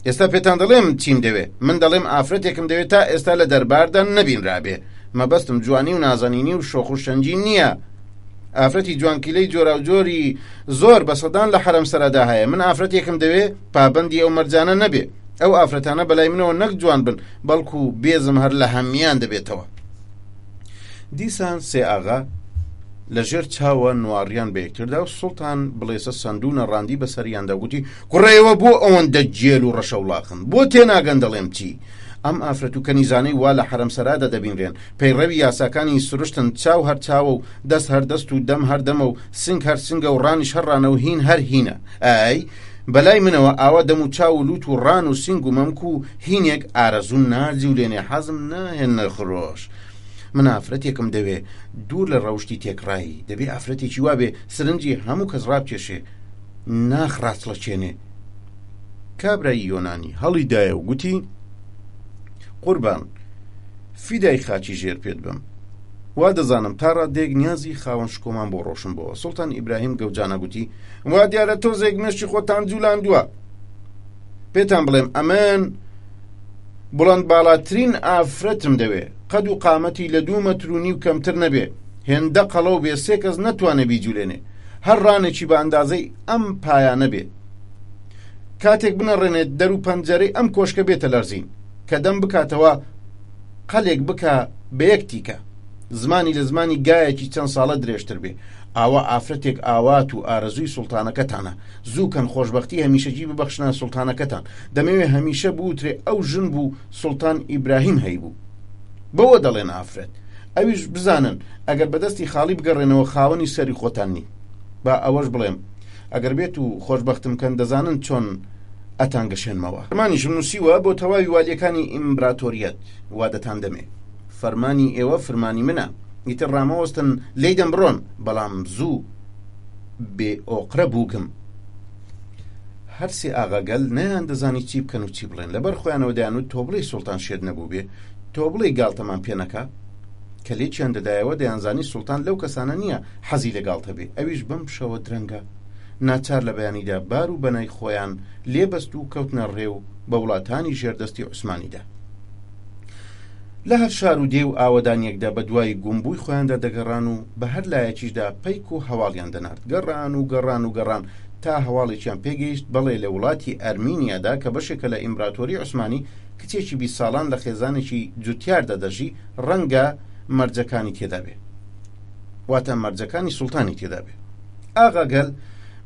ئێستا پێتان دەڵێم چیم دەوێ، من دەڵێم ئافرەتێکم دەوێت تا ئێستا لە دەرباردا نەبینرابێ، مەبەستم جوانی و نازانینی و شۆخ و شەنجی نییە، ئافرەتی جوانکیلەی جۆرا و جۆری زۆر بە سەدان لە حرم سەرادا هەیە، من ئافرەتێکم دەوێ پابەندی ئەو مەرجانە نەبێ، ئەو ئافرەتانە بەلای منەوە نەک جوان بن بەڵکو بێزم هەر لە هەمیان دەبێتەوە. دیسان سێ ئاغا لە ژێر چاوە نواڕیان بە یەکتردا و سوڵتان بڵێسە سندوونە ڕاندی بەسەریاندا گوتی کوڕێەوە بۆ ئەوەندە جێل و ڕەشەوڵاخن بۆ تێناگەن دەڵێم چی، ئەم ئافرەت و کەنیزانەی وا لە حرم سەرادا دەبینرێن، پەیڕەوی یاساکانی سروشتن، چاو هەر چاوە و دەست هەر دەست و دەم هەر دەمە و سنگ هەر سنگە و ڕانیش هەر ڕانە و هین هەر هینە، ئای بەلای منەوە ئاوا دەم و چاو و لوت و ڕان و سنگ و مەمک و هینێک ئارەزوو ناردی و لێنێ حەزم ناهێنە خڕۆش، من ئافرەتێکم دەوێ دوور لە ڕەوشی تێکڕایی، دەبێ ئافرەتێکی وابێ سرنجی هەموو کەس ڕابکێشێ ناخڕاتڵەچێنێ. کابرایی یۆنانی هەڵیدایە و گوتی قوربان فیدای خاچی ژێر پێت بم، وا دەزانم تا ڕادێک نیازی خاوەن شکۆمان بۆ ڕۆشن بۆەوە. سوڵتان ئیبراهیم گەوجانە گوتی وا دیارە تۆزێک مێشتی خۆتان جوولاندووە، پێتان بڵێم ئەمن بڵند باڵاترین ئافرەتم دەوێ، قەد و قامەتی لە 2 مەتر و نیو کەمتر نەبێ، هێندە قەڵەو بێ، 3 کەس نەتوانە بیجوولێنێ، هەر ڕانێکی بە ئەندازەی ئەم پایانە بێ، کاتێک بنەڕێنێت دەر و پەنجەرەی ئەم کۆشکە بێتە لەرزین، کە دەم بکاتەوە قەلێک بکە بە یەکتیکە، زمانی لە زمانی گایەکی چەند ساڵە درێژتر بێ، ئاوا ئافرەتێک ئاوات و ئارەزووی سوڵتانەکەتانە، زووکەن خۆشببختی هەمیشەجی ببەخشنە سوڵتانەکەتان، دەمەوێ هەمیشە بوترێ ئەو ژن بوو سوڵتان ئیبراهیم هەیبوو، بەوە دەڵێن ئافرەت، ئەویش بزانن ئەگەر بەدەستی خاڵی بگەڕێنەوە خاوەنی سەری خۆتان نی، با ئەوەش بڵێم ئەگەر بێت و خۆشببختم کەن دەزانن چۆن ئەتانگەشێنمەوە. فەرمانیشم نووسیوە بۆ تەواوی والیەکانی ئیمبراتۆریەت، وا دەتان دەمێ، فەرمانی ئێوە فەرمانی منە، ئیتر ڕامەوەستن لێی دەم بڕۆن، بەڵام زوو بێ ئۆقرە بووگم. هەرسێ ئاغاگەل نەیان دەزانی چی بکەن و چی بڵێن، لەبەر خۆیانەوە دەیانوت تۆ بڵێ سوڵتان شێت نەبوو بێ، تۆ بڵێ گاڵتەمان پێ نەکا، کە لێکیان دەدایەوە دەیانزانی سوڵتان لەو کەسانە نییە حەزی لە گاڵتە بێ، ئەویش بەم شەوە درەنگە ناچار لە بەیانیدا بار و بەنای خۆیان لێبەست و کەوتنە ڕێو بە وڵاتانی ژێردەستی عوسمانیدا. لە هەر شار و دێ و ئاوەدانیەکدا بە دوای گومبووی خۆیاندا دەگەڕان و بە هەر لایەکیشدا پەیک و هەواڵیان دەنارد، گەڕان و گەڕان و گەڕان تا هەواڵێکیان پێگەیشت بەڵێ لە وڵاتی ئەرمینیادا کە بەشێکە لە ئیمبراتۆری عوسمانی کچێکی 20 ساڵان لە خێزانێکی جوتیاردا دەژی، ڕەنگە مەرجەکانی تێدا بێ، واتە مەرجەکانی سوڵتانی تێدا بێ. ئاغاگەل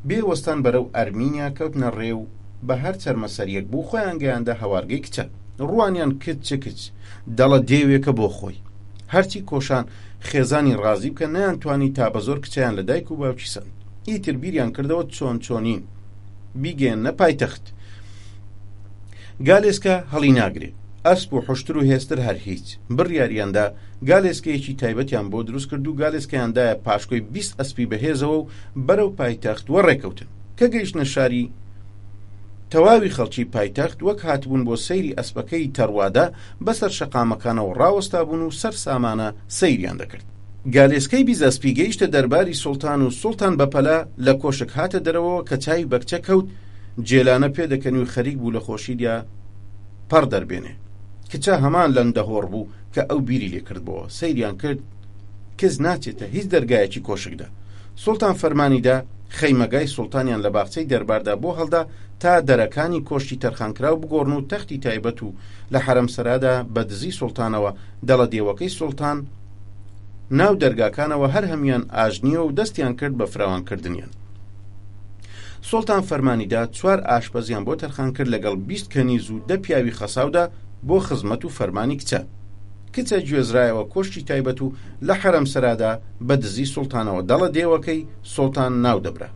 بێوەستان بەرەو ئەرمینیا کەوتنە ڕێو بە هەر چەرمەسەریەک بوو، خۆیان گەیاندا هەوارگەی کچە، ڕوانیان کچ چ کچ دەڵە دێوێکە بۆ خۆی، هەرچی کۆشان خێزانی ڕازی بکە نەیانتوانی تا بە زۆر کچیان لە دایک و باوکی سەن، ئیتر بیریان کردەوە چۆن چۆنین بیگەێنە پایتەخت، گالێسکە هەڵی ناگرێ، ئەسپ و حشتر و هێستر هەر هیچ، بڕیاریاندا گالێسکەیەکی تایبەتیان بۆ دروست کرد و گالێسکەیاندایە پاشکۆی 20 ئەسپی بەهێزەوە و بەرەو پایتەخت وەڕێکەوتن، کە گەیشتنە شاری تەواوی خەڵکی پایتەخت وەک هاتبوون بۆ سەیری ئەسپەکەی تەڕوادە بەسەر شەقامەکانەوە ڕاوەستا بوون و سەر سامانە سەیریان دەکرد. گالێسکەی بیزەسپی گەیشتە دەرباری سوڵتان و سوڵتان بەپەلا لە کۆشک هاتە دەرەوە کە چاوی بەکچە کەوت جێلانە پێدەکەنی و خەریک بوو لە خۆشیدیا پەڕ دەربێنێ. کچە هەمان لەندەهۆڕ بوو کە ئەو بیری لێ کردبەوە. سەیریان کرد کەس ناچێتە هیچ دەرگایەکی کۆشکدا. سوڵتان فەرمانیدا خەیمەگای سوڵتانیان لە باخچەی دەرباردا بۆ هەڵدا تا دەرەکانی کۆشتی تەرخانکراو بگۆڕن و تەختی تایبەت و لە حەرەمسەرادا بە دزی سوڵتانەوە دەڵە دێوەکەی سوڵتان ناو دەرگاکانەوە هەر هەمیان ئاژنیە و دەستیان کرد بە فراوانکردنیان. سوڵتان فەرمانیدا 4 ئاشپەزیان بۆ تەرخان کرد لەگەڵ 20 کەنیز و 10 پیاوی خەساودا بۆ خزمەت و فەرمانی کچە. کچە گوێزرایەوە کۆشتی تایبەت و لە حەرەمسەرادا بە دزی سوڵتانەوە دەڵە دێوەکەی سوڵتان ناو دەبرا.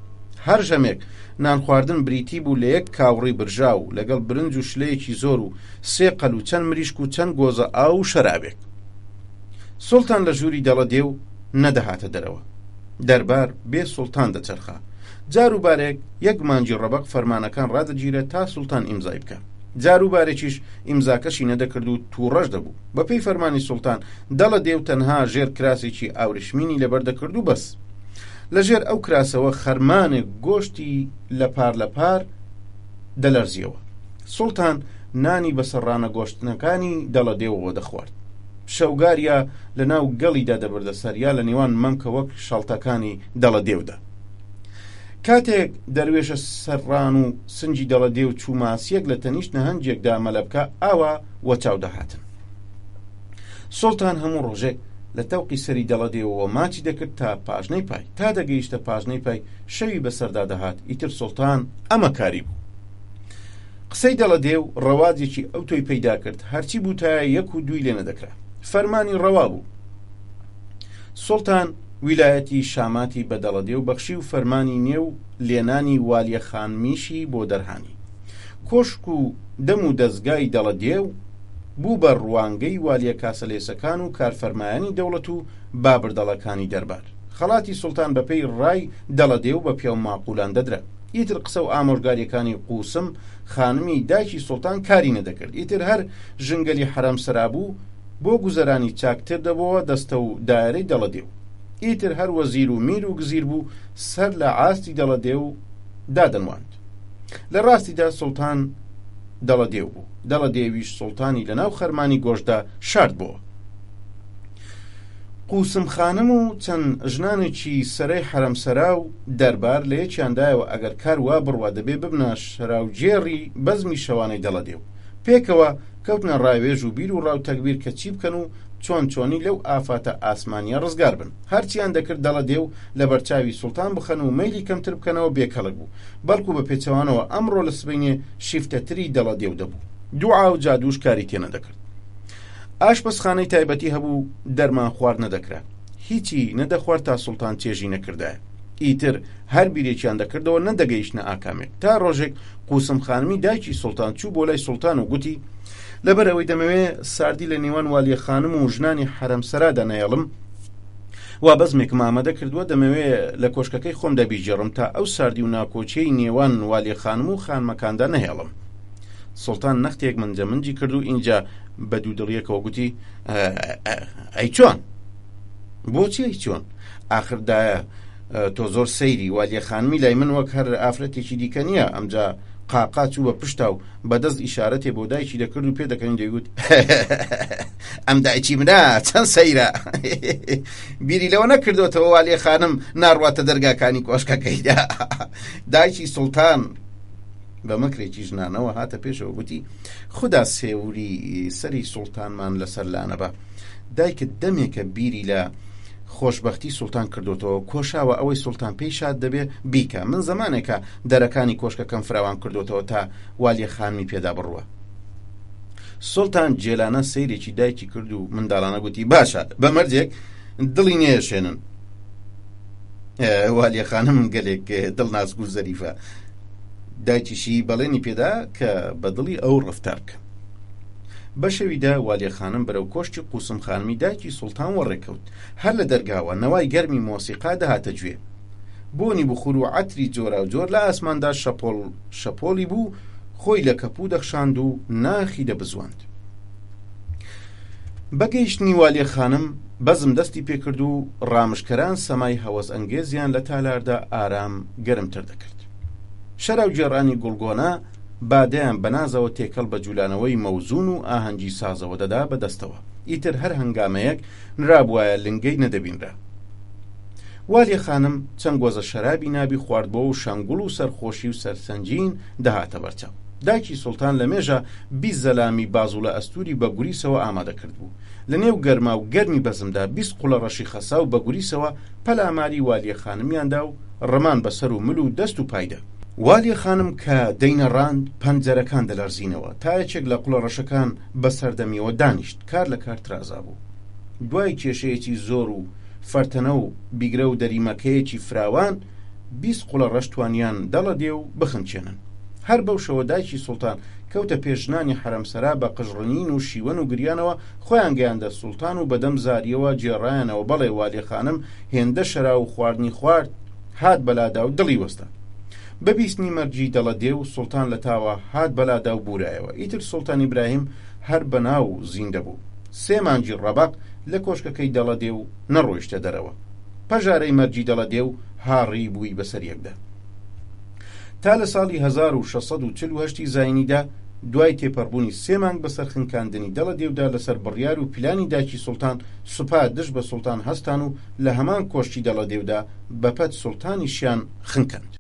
هەر ژەمێک نان خواردن بریتی بوو لە یەک کاوڕی برژا و لەگەڵ برنج و شلەیەکی زۆر و 3 قەل و چەند مریشک و چەند گۆزە ئاو و شەرابێک. سوڵتان لە ژووری دەڵە دێو نەدەهاتە دەرەوە. دەربار بێ سوڵتان دەچەرخا. جاروبارێک یەک مانجی ڕەبەق فەرمانەکان ڕادەگیرێت تا سوڵتان ئیمزای بکە. جاروبارێکیش ئیمزاکەشی نەدەکرد و تووڕەش دەبوو. بەپێی فەرمانی سوڵتان دەڵە دێو تەنها ژێر کراسێکی ئاوریشمینی لەبەر دەکرد و بەس. لەژێر ئەو کراسەوە خەرمانێک گۆشتی لە پار دەلەرزیەوە. سوڵتان نانی بەسەرڕانە گۆشتنەکانی دەڵە دێوەوە دەخوارد. شەوگاریە لە ناو گەڵیدا دەبردە سەریا لە نێوان مەمکە وەک شەڵتەکانی دەڵە دێودا. کاتێک دەروێشە سەرڕان و سنجی دەڵە دێو چوو ماسیەک لە تەنیشت نەهەنجێکدا مەلە بکە ئاوا وەچاو دەهاتن. سوڵتان هەموو ڕۆژێک لە تەوقی سەری دەڵە دێوەوە ماچی دەکرد تا پاژنەی پای. تا دەگەیشتە پاژنەی پای شەوی بەسەردا دەهات. ئیتر سوڵتان ئەمە کاری بوو. قسەی دەڵە دێو ڕەوازێکی ئەو تۆی پەیدا کرد هەرچی بوو تا 1 و 2 لێ نەدەکرا. فەرمانی ڕەوا بوو. سوڵتان ویلایەتی شاماتی بە دەڵە دێو بەخشی و فەرمانی نێو لێنانی والیە خانمیشی بۆ دەرهانی. کۆشک و دەم و دەستگای دەڵە دێو بوو بە ڕوانگەی والیە کاسەلێسەکان و کارفەرمایانی دەوڵەت و بابردەڵەکانی دەربار. خەڵاتی سوڵتان بەپێی ڕای دەڵە دێو بە پیاو ماقولان دەدرا. ئیتر قسە و ئامۆژگاریەکانی قوسم خانمی دایکی سوڵتان کاری نەدەکرد. ئیتر هەر ژنگەلی حەرەمسەرا بوو بۆ گوزەرانی چاکتر دەبەوە دەستە و دایرەی دەڵە دێو. ئیتر هەر وەزیر و میر و گزیر بوو سەر لە ئاستی دەڵە دێو دادەنواند. لە ڕاستیدا سوڵتان دەڵە دێو بوو. دەڵە دێویش سوڵتانی لە ناو خەرمانی گۆشتدا شارد بووە. قوسم خانم و چەند ژنانێکی سەرەی حەرەمسەرا و دەربار لە یەکیاندایەوە ئەگەر کار وا بڕوا دەبێ ببنە شەراوجێڕی بەزمی شەوانەی دەڵە دێو. پێکەوە کەوتنە ڕاوێژ و بیر و ڕاو تەکبیر کە چی بکەن و چۆنی لەو ئافاتە ئاسمانیە ڕزگار بن. هەرچیان دەکرد دەڵە دێو لە بەرچاوی سوڵتان بخەن و مەیلی کەمتر بکەنەوە بێکەڵک بوو. بەڵکو بە پێچەوانەوە ئەمڕۆ لە سبەینێ شیفتەتری دەڵە دێو دەبوو. دوعا و جادوش کاری تێ نەدەکرد. ئاشپەزخانەی تایبەتی هەبوو دەرمان خوارد نەدەکرا. هیچی نەدەخوارد تا سوڵتان چێژی نەکردایە. ئیتر هەر بیرێکیان دەکردەوە نەدەگەیشتنە ئاکامێک. تا ڕۆژێک قوسم خانمی دایکی سوڵتان چوو بۆ لای سوڵتان و گوتی لەبەر ئەوەی دەمەوێت ساردی لە نێوان والیە خانم و ژنانی حەرەمسەرادا نەیەڵم وا بەزمێکم ئامادە کردووە دەمەوێت لە کۆشکەکەی خۆم دەبیجێڕم تا ئەو ساردی و ناکۆچەی نێوان والیە خانم و خانمەکاندا نەهێڵم. سوڵتان نەختێک منجەمنجی کرد و اینجا بە دوودڵیەکەوە گوتی ئەی چۆن؟ بۆچی ئەی چۆن؟ ئاخردایە تۆ زۆر سەیری والیە خانمی لای من وەک هەر ئافرەتێکی دیکە نییە. ئەمجا قاقا چوو بە پشتا و بەدەست ئیشارەتێ بۆ دایکی دەکرد و پێ دەکەن دەیگوت ئەم دایکی منە چەند سەیرە بیری لەوە نەکردوتەوە والیە خانم ناڕواتە دەرگاکانی کۆشکەکەیدا. دایکی سوڵتان بە مەکرێکی ژنانەوە هاتە پێشەوە گوتی خدا سێوری سەری سوڵتانمان لەسەر لانە بە. دایکت دەمێکە بیری لە خۆشببختی سوڵتان کردوتەوە کۆشاوە ئەوەی سوڵتان پێی شاد دەبێ بیکە. من زمانێکە دەرەکانی کۆشکەکەم فراوان کردوتەوە تا والیە خانمی پێدا بڕوە. سوڵتان جێلانە سەیرێکی دایکی کرد و منداڵانە گوتی باشە بە مەرجێک دڵی نێشێنن. والیە خانم گەلێک دڵناسک و زەریفە. دایکیشی بەڵێنی پێدا کە بە دڵی ئەو ڕفتار بکە. بە شەویدا والیە خانم بەرەو کۆشتی قوسم خانمی دایکی سوڵتان وەڕێکەوت. هەر لە دەرگاوە نەوای گەرمی مۆسیقا دەهاتە گوێ. بۆنی بخور و عەتری جۆرا و جۆر لە ئاسماندا شەپۆڵی بوو. خۆی لە کەپوو دەخشاند و ناخی دەبزواند. بەگەیشتنی والێ خانم بەزم دەستی پێکرد و ڕامشکەران سەمای هەوەس ئەنگێزیان لە تالاردا ئارام گەرمتر دەکرد. شەرا و جێڕانی گوڵگۆنا بادەیان بەنازەوە تێکەڵ بە جوولانەوەی مەوزون و ئاهەنگی سازەوە دەدا بەدەستەوە. ئیتر هەر هەنگامەیەک نرابوایە لنگەی نەدەبینرا. والێ خانم چەند گۆزە شەرابی نابی خواردبەوە و شەنگوڵ و سەرخۆشی و سەرسەنجین دەهاتە بەرچاو. داکی سوڵتان لە مێژە 20 زەلامی بازوڵە ئەستوری بە گوریسەوە ئامادەکرد بوو. لە نێو گەرما و گەرمی بەزمدا 20 قوڵە ڕەشی خەسا و بە گوریسەوە پەلاماری والێ خانمیاندا و ڕەمان بەسەر و مل و دەست و پایدا. والێ خانم کە دەینەڕاند پەنجەرەکان دەلەرزینەوە تا یەکێک لە قوڵە ڕەشەکان بەسەردەمیەوە دانیشت. کار لە کار ترازا بوو. دوای کێشەیەکی زۆر و فەرتەنە و بیگرە و دەریمەکەیەکی فراوان 20 قوڵە ڕەش توانیان دەڵە دێ و بخنچێنن. هەر بەو شەوە دایکی سوڵتان کەوتە پێشنانی حرەمسەرا بە قژڕنین و شیوەن و گریانەوە خۆیان گەیاندە سوڵتان و بەدەم زاریەوە جێڕایانەوە. بەڵێ والێ خانم هێندە شەرا و خواردنی خوارد هات بەلادا و دڵی وەستا. بە بیستنی مەرجی دەڵە دێ و سوڵتان لە تاوە هات بەلادا و بورایەوە. ئیتر سوڵتان ئیبراهیم هەر بەناو زیندە بوو. 3 مانگی ڕەبەق لە کۆشکەکەی دەڵە دێ و نەڕۆیشتە دەرەوە. پەژارەی مەرجی دەڵە دێ و هاڕی بووی بەسەر یەکدا. تا لە ساڵی 1648 زاینیدا دوای تێپەڕبوونی 3 مانگ بەسەر خنکاندنی دەڵە دێودا لەسەر بڕیار و پیلانی داکی سوڵتان سوپا دژ بە سوڵتان هەستان و لە هەمان کۆشتی دەڵە دێودا بەپەت سوڵتانیشیان خنکاند.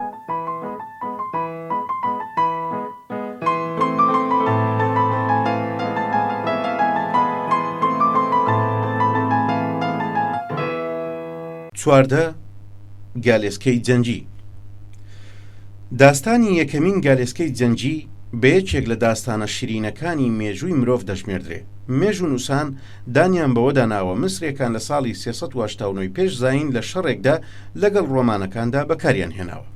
چواردە گالێسکەی جەنجی. داستانی یەکەمین گالێسکەی جەنجی بە یەکێک لە داستانە شیرینەکانی مێژووی مرۆڤ دەژمێردرێ. مێژ و نووسان دانیان بەوەدا ناوە مسرێکان لە ساڵی 389 پێش زاین لە شەڕێکدا لەگەڵ ڕۆمانەکاندا بەکاریان هێناوە.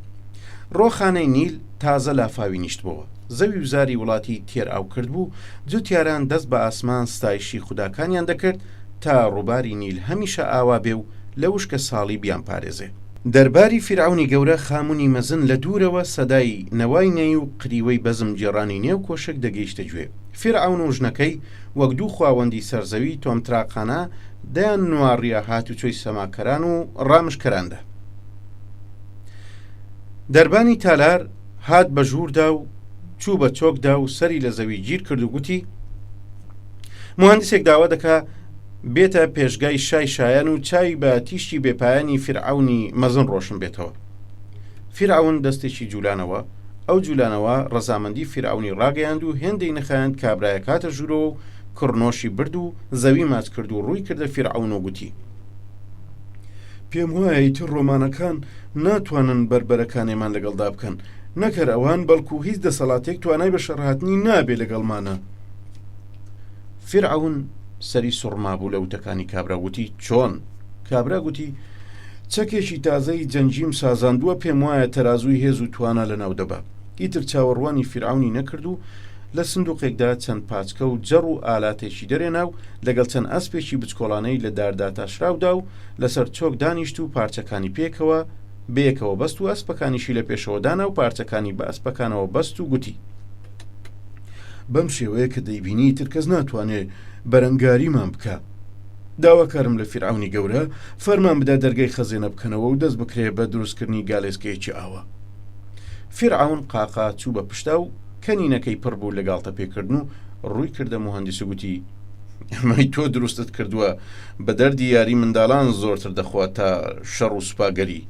ڕۆخانەی نیل تازە لافاوی نیشتبەوە. زەوی وزاری وڵاتی تێر ئاو کرد بوو. جوتیاران دەست بە ئاسمان ستایشی خوداکانیان دەکرد تا ڕووباری نیل هەمیشە ئاوا بێ و لە وشکە ساڵی بیان پارێزێ. دەرباری فیرعونی گەورە خامونی مەزن لە دوورەوە سەدای نەوای نەی و قریوەی بەزم جێڕانی نێو کۆشک دەگەیشتە گوێ. فیرعون و ژنەکەی وەک دوو خواوەندی سەرزەوی تۆمتراقانە دەیان نوارڕیا هاتوچۆی سەماکەران و ڕامشکەراندا. دەربانی تالار هات بە ژووردا و چوو بە چۆکدا و سەری لە زەوی گیر کرد و گوتی مهندسێک داوا دەکا بێتە پێشگای شای شایان و چاوی بە تیشتی بێپایانی فیرعونی مەزن ڕۆشن بێتەوە. فیرعون دەستێکی جوولانەوە ئەو جوولانەوە ڕەزامەندی فیرعونی ڕاگەیاند و هێندەی نەخایەند کابرایە کاتە ژوورەوە و کڕنۆشی برد و زەوی ماچ کرد و ڕووی کردە فیرعون و گوتی پێم وایە ئیتر ڕۆمانەکان ناتوانن بربەرەکانێمان لەگەڵدا بکەن، نەکەر ئەوان بەڵکو هیچ دەسەڵاتێک توانای بە شەڕهاتنی نابێ لەگەڵمانە. فیرعون سەری سوڕما بوو لە وتەکانی کابرا گوتی چۆن؟ کابرا گوتی چەکێکی تازەی جەنجیم سازاندووە پێم وایە تەرازووی هێز و توانە لەناو دەبا. ئیتر چاوەڕوانی فیرعونی نەکرد و لە سندوقێکدا چەند پاچکە و جەڕ و ئالاتێکی دەرێنا و لەگەڵ چەند ئەسپێکی بچکۆڵانەی لە داردا تاشراودا و لەسەر چۆک دانیشت و پارچەکانی پێکەوە بەیەکەوە بەست و ئەسپەکانیشی لە پێشەوەدانا و پارچەکانی بە ئەسپەکانەوە بەست و گوتی بەم شێوەیە کە دەیبینی تر کەس ناتوانێت بەرەنگاریمان بکە. داواکارم لە فیرعونی گەورە فەرمان بدە دەرگای خەزێنە بکەنەوە و دەست بکرێ بە دروستکردنی گالێسکەیەکی ئاوە. فیرعون قاقا چوو بە پشتا و کەنینەکەی پڕ بوو لە گاڵتە پێکردن و ڕووی کردە مهندس و گوتی ئەمەی تۆ دروستت کردووە بە دەردی یاری منداڵان زۆرتر دەخوات تا شەڕ و سوپاگەری.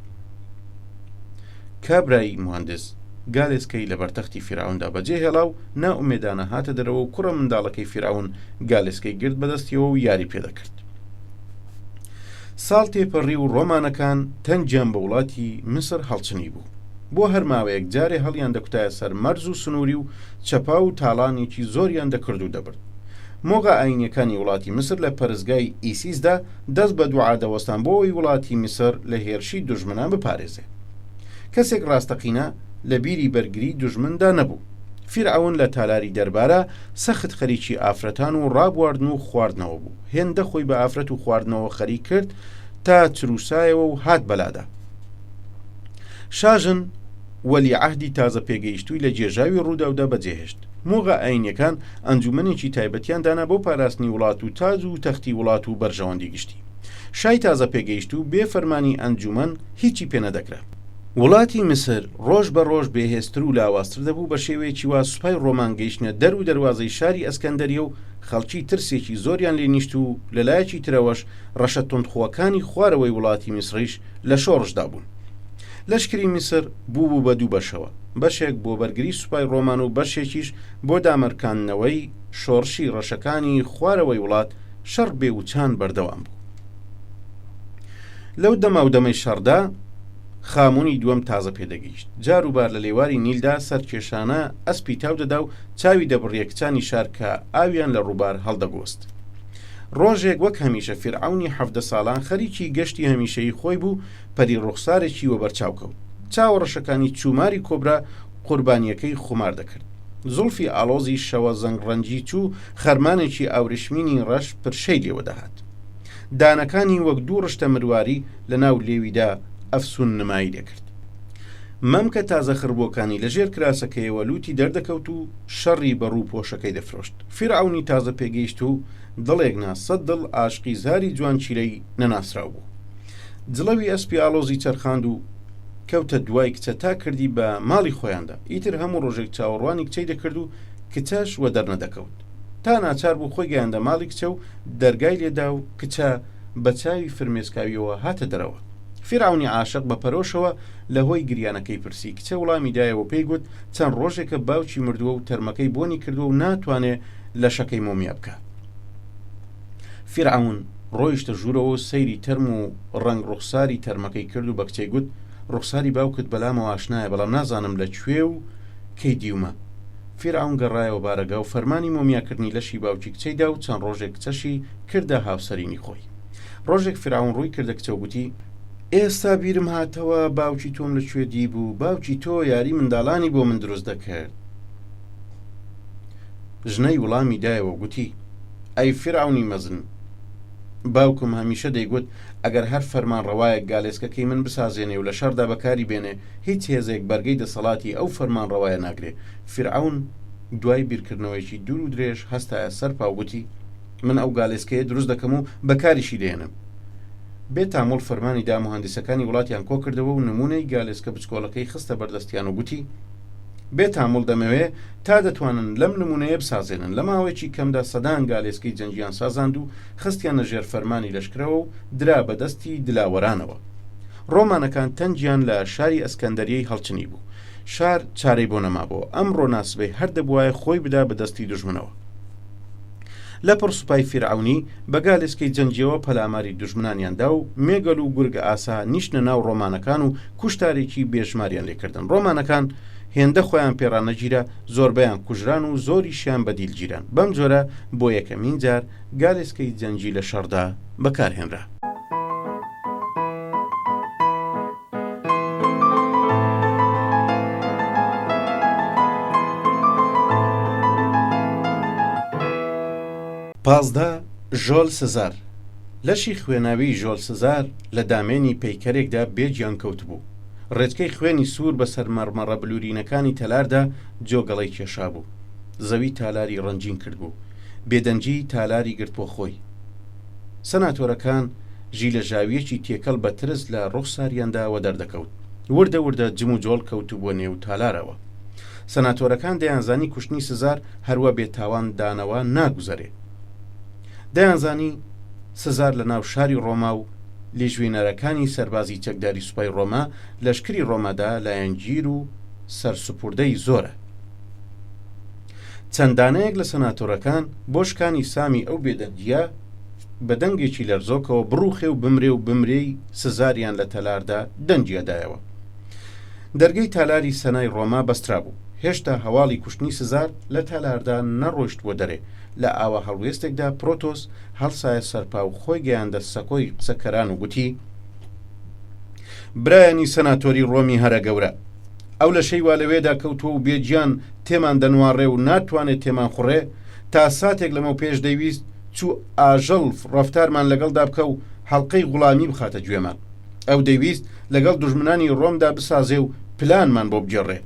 کابرای مهندس گالێسکەی لە بەرتەختی فیرعوندا بەجێ هێڵا و ناومێدانە هاتە دەرەوە و کوڕە منداڵەکەی فیرعون گالێسکەی گرت بەدەستیەوە و یاری پێدەکرد. ساڵ تێپەڕی و ڕۆمانەکان تەنجیان بە وڵاتی مسر هەڵچنی بوو. بۆ هەر ماوەیەک جارێ هەڵیان دەکوتایە سەر مەرز و سنووری و چەپا و تاڵانێکی زۆریان دەکرد و دەبرد. مۆغا ئاینیەکانی وڵاتی مسر لە پەرستگای ئیسیسدا دەست بە دوعا دەوەستان بۆەوەی وڵاتی میسر لە هێرشی دوژمنان بپارێزێ. کەسێک ڕاستەقینە لە بیری بەرگری دوژمندا نەبوو. فیرعون لە تالاری دەربارە سەخت خەریکی ئافرەتان و ڕابواردن و خواردنەوە بوو. هێندە خۆی بە ئافرەت و خواردنەوە خەریک کرد تا چروسایەوە و هات بەلادا. شاژن وەلی عەهدی تازە پێگەیشتووی لە جێژاوی ڕووداودا بەجێهێشت. موغا ئاینیەکان ئەنجومەنێکی تایبەتیان دانا بۆ پاراستنی وڵات و تاج و تەختی وڵات و بەرژەوەندی گشتی. شای تازە پێگەیشت و بێ فەرمانی ئەنجومەن هیچی پێنەدەکرا. وڵاتی مسر ڕۆژ بە ڕۆژ بێهێزتر و لاوااستر دەبوو بە شێوەیەکی وا سوپای ڕۆمان گەیشتنە دەر و دەواازەی شاری ئەسکەندەریە و خەڵکی ترسێکی زۆریان لێ نیشت و لەلایەکی ترەوەش ڕەشە تۆندخواکانی خوارەوەی وڵاتی میسریش لە شۆڕشدا بوون. لەشکری میسر بوو بە دوو بەشەوە، بەشێک بۆ بەرگری سوپای ڕۆمان و بەشێکیش بۆ دامەرکاندنەوەی شۆڕشی ڕەشەکانی خوارەوەی وڵات شەڕ بێوچان بەردەوام بوو. لەو دەماودەمەی شەڕدا خامونی دووەم تازە پێدەگەیشت. جاروبار لە لێواری نیلدا سەرکێشانە ئەسپی تاو دەدا و چاوی دەبڕیە کچانی شار کە ئاویان لە ڕووبار هەڵدەگۆست. ڕۆژێک وەک هەمیشە فیرعەونی 17 ساڵان خەریکی گەشتی هەمیشەی خۆی بوو، پەری ڕوخسارێکی وەبەرچاو کەوت. چاوەڕەشەکانی چوماری کۆبرا قوربانیەکەی خمار دەکرد. زولفی ئالۆزی شەوە زەنگڕەنجی چوو خەرمانێکی ئاوریشمینی ڕەش پرشەی لێوە دەهات. دانەکانی وەک دوو ڕشتە مرواری لە ناو لێویدا ئەفسون نمایی دەکرد. مەمکە تازە خڕبۆکانی لەژێر کراسەکەیەوە لوتی دەردەکەوت و شەڕی بەڕوو پۆشەکەی دەفرۆشت. فیرعەونی تازە پێگەیشت و دڵێک ناسەد دڵ ئاشقی زاری جوان چیرەی نەناسراو بوو. جڵەوی ئەسپی ئالۆزی چەرخاند و کەوتە دوای کچە تا کردی بە ماڵی خۆیاندا. ئیتر هەموو ڕۆژێک چاوەڕوانی کچەی دەکرد و کچەش وە دەرنەدەکەوت. تا ناچار بوو خۆی گەیاندە ماڵی کچە و دەرگای لێدا و کچە بە چاوی فرمێسکاویەوە هاتە دەرەوە. فیرعەونی عاشق بە پەرۆشەوە لە هۆی گریانەکەی پرسی. کچە وڵامی دایەوە پێی گوت چەند ڕۆژێکە باوکی مردووە و تەرمەکەی بۆنی کردووە و ناتوانێ لە شەکەی مۆمیا بکە. فیرعەون ڕۆیشتە ژوورەوە سەیری تەرم و ڕەنگ ڕوخساری تەرمەکەی کرد و بە کچەی گوت ڕوخساری باوکت بەلامەوە ئاشنایە، بەڵام نازانم لەکوێ و کەی دیومە. فیرعەون گەڕایەوە بارەگا و فەرمانی مۆمیاکردنی لەشی باوکی کچەیدا و چەند ڕۆژێک کچەشی کردە هاوسەرینی خۆی. ڕۆژێک فیرعەون ڕووی کردە کچە و گوتی ئێستا بیرم هاتەوە باوکی تۆم لەکوێ دی بوو، باوکی تۆ یاری منداڵانی بۆ من دروست دەکرد. ژنەی وڵامی دایەوە گوتی ئەی فیرعەونی مەزن، باوکم هەمیشە دەیگوت ئەگەر هەر فەرمان ڕەوایەک گالێسکەکەی من بسازێنێ و لە شەردا بەکاری بێنێ هیچ هێزێک بەرگەی دەسەڵاتی ئەو فەرمان ڕەوایە ناگرێ. فیرعەون دوای بیرکردنەوەیکی دوور و درێژ هەستایە سەر پاوگوتی من ئەو گالێسکەیە دروست دەکەم و بەکاریشی دێنم. بێتامۆڵ فەرمانی دا مهندسەکانی وڵاتیان کۆ کردەوە و نمونەی گالێسکە بچکۆڵەکەی خستە بەردەستیان و گوتی بێتامۆڵ دەمەوێ تا دەتوانن لەم نمونەیە بسازێنن. لە ماوەیەکی کەمدا سەدان گالێسکەی جەنگیان سازاند و خستیانە ژێر فەرمانی لەشکرەوە و درا بەدەستی دلاوەرانەوە. ڕۆمانەکان تەنجیان لە شاری ئەسکەندەریەی هەڵچنی بوو. شار چارەی بۆ نەمابەوە. ئەمڕۆ ناسبەی هەر دەبوایە خۆی بدا بەدەستی دوژمنەوە. لە پڕسوپای فیرعەونی بە گالێسکەی جەنجیەوە پەلاماری دوژمنانیاندا و مێگەل و گورگە ئاسا نیشتە ناو ڕۆمانەکان و کوشتارێکی بێژماریان لێکردن. ڕۆمانەکان هێندە خۆیان پێڕانەگیرە، زۆربەیان کوژران و زۆریشیان بەدیل گیران. بەم جۆرە بۆ یەکەمین جار گالێسکەی جەنجی لە شەڕدا بەکارهێنرا. پازدە ژۆل سزار. لەشی خوێناوی ژۆل سزار لە دامێنی پەیکەرێکدا بێجیان کەوت بوو. ڕێچکەی خوێنی سوور بەسەر مەرمەڕە بلورینەکانی تەلاردا جۆگەڵی کێشا بوو. زەوی تالاری ڕەنجین کرد بوو. بێدەنجی تالاری گرت بۆ خۆی. سەناتۆرەکان ژی لە ژاویەکی تێکەڵ بە ترس لە ڕوخساریانداوە دەردەکەوت. وردە وردە جم و جۆڵ کەوت بۆ نێو تالارەوە. سەناتۆرەکان دەیانزانی کوشتنی سزار هەروە بێتاوان دانەوە ناگوزەرێ. دەیانزانی سزار لە ناو شاری ڕۆما و لێژوێنەرەکانی سەربازی چەکداری سوپای ڕۆما لەشکری ڕۆمادا لایەنگیر و سەرسوپوردەی زۆرە. چەندانەیەک لە سەناتۆرەکان بۆ شکانی سامی ئەو بێدەنجیە بە دەنگێکی لەرزۆکەوە بڕوخێ و بمرێ و بمرەی سزاریان لە تەلاردا دەنجیەدایەوە. دەرگەی تالاری سەنای ڕۆما بەسترا بوو. هێشتا هەواڵی کوشتنی سزار لە تالاردا نەڕۆیشت بۆ دەرێ. لە ئاوا هەڵوێستێکدا پرۆتۆس هەڵسایە سەرپا و خۆی گەیاندە سەکۆی قسەکەران و گوتی برایانی سەناتۆری ڕۆمی هەرە گەورە، ئەو لە شەی وا لەوێدا کەوتووە و بێجیان تێمان دەنوارڕێ و ناتوانێت تێمان خوڕێ تا ساتێک لەمە پێش دەیویست چوو ئاژەڵ ڕەفتارمان لەگەڵدا بکە و هەڵقەی غوڵامی بخاتە گوێمان. ئەو دەیویست لەگەڵ دوژمنانی ڕۆمدا بسازێ و پلانمان بۆ بگێڕێ.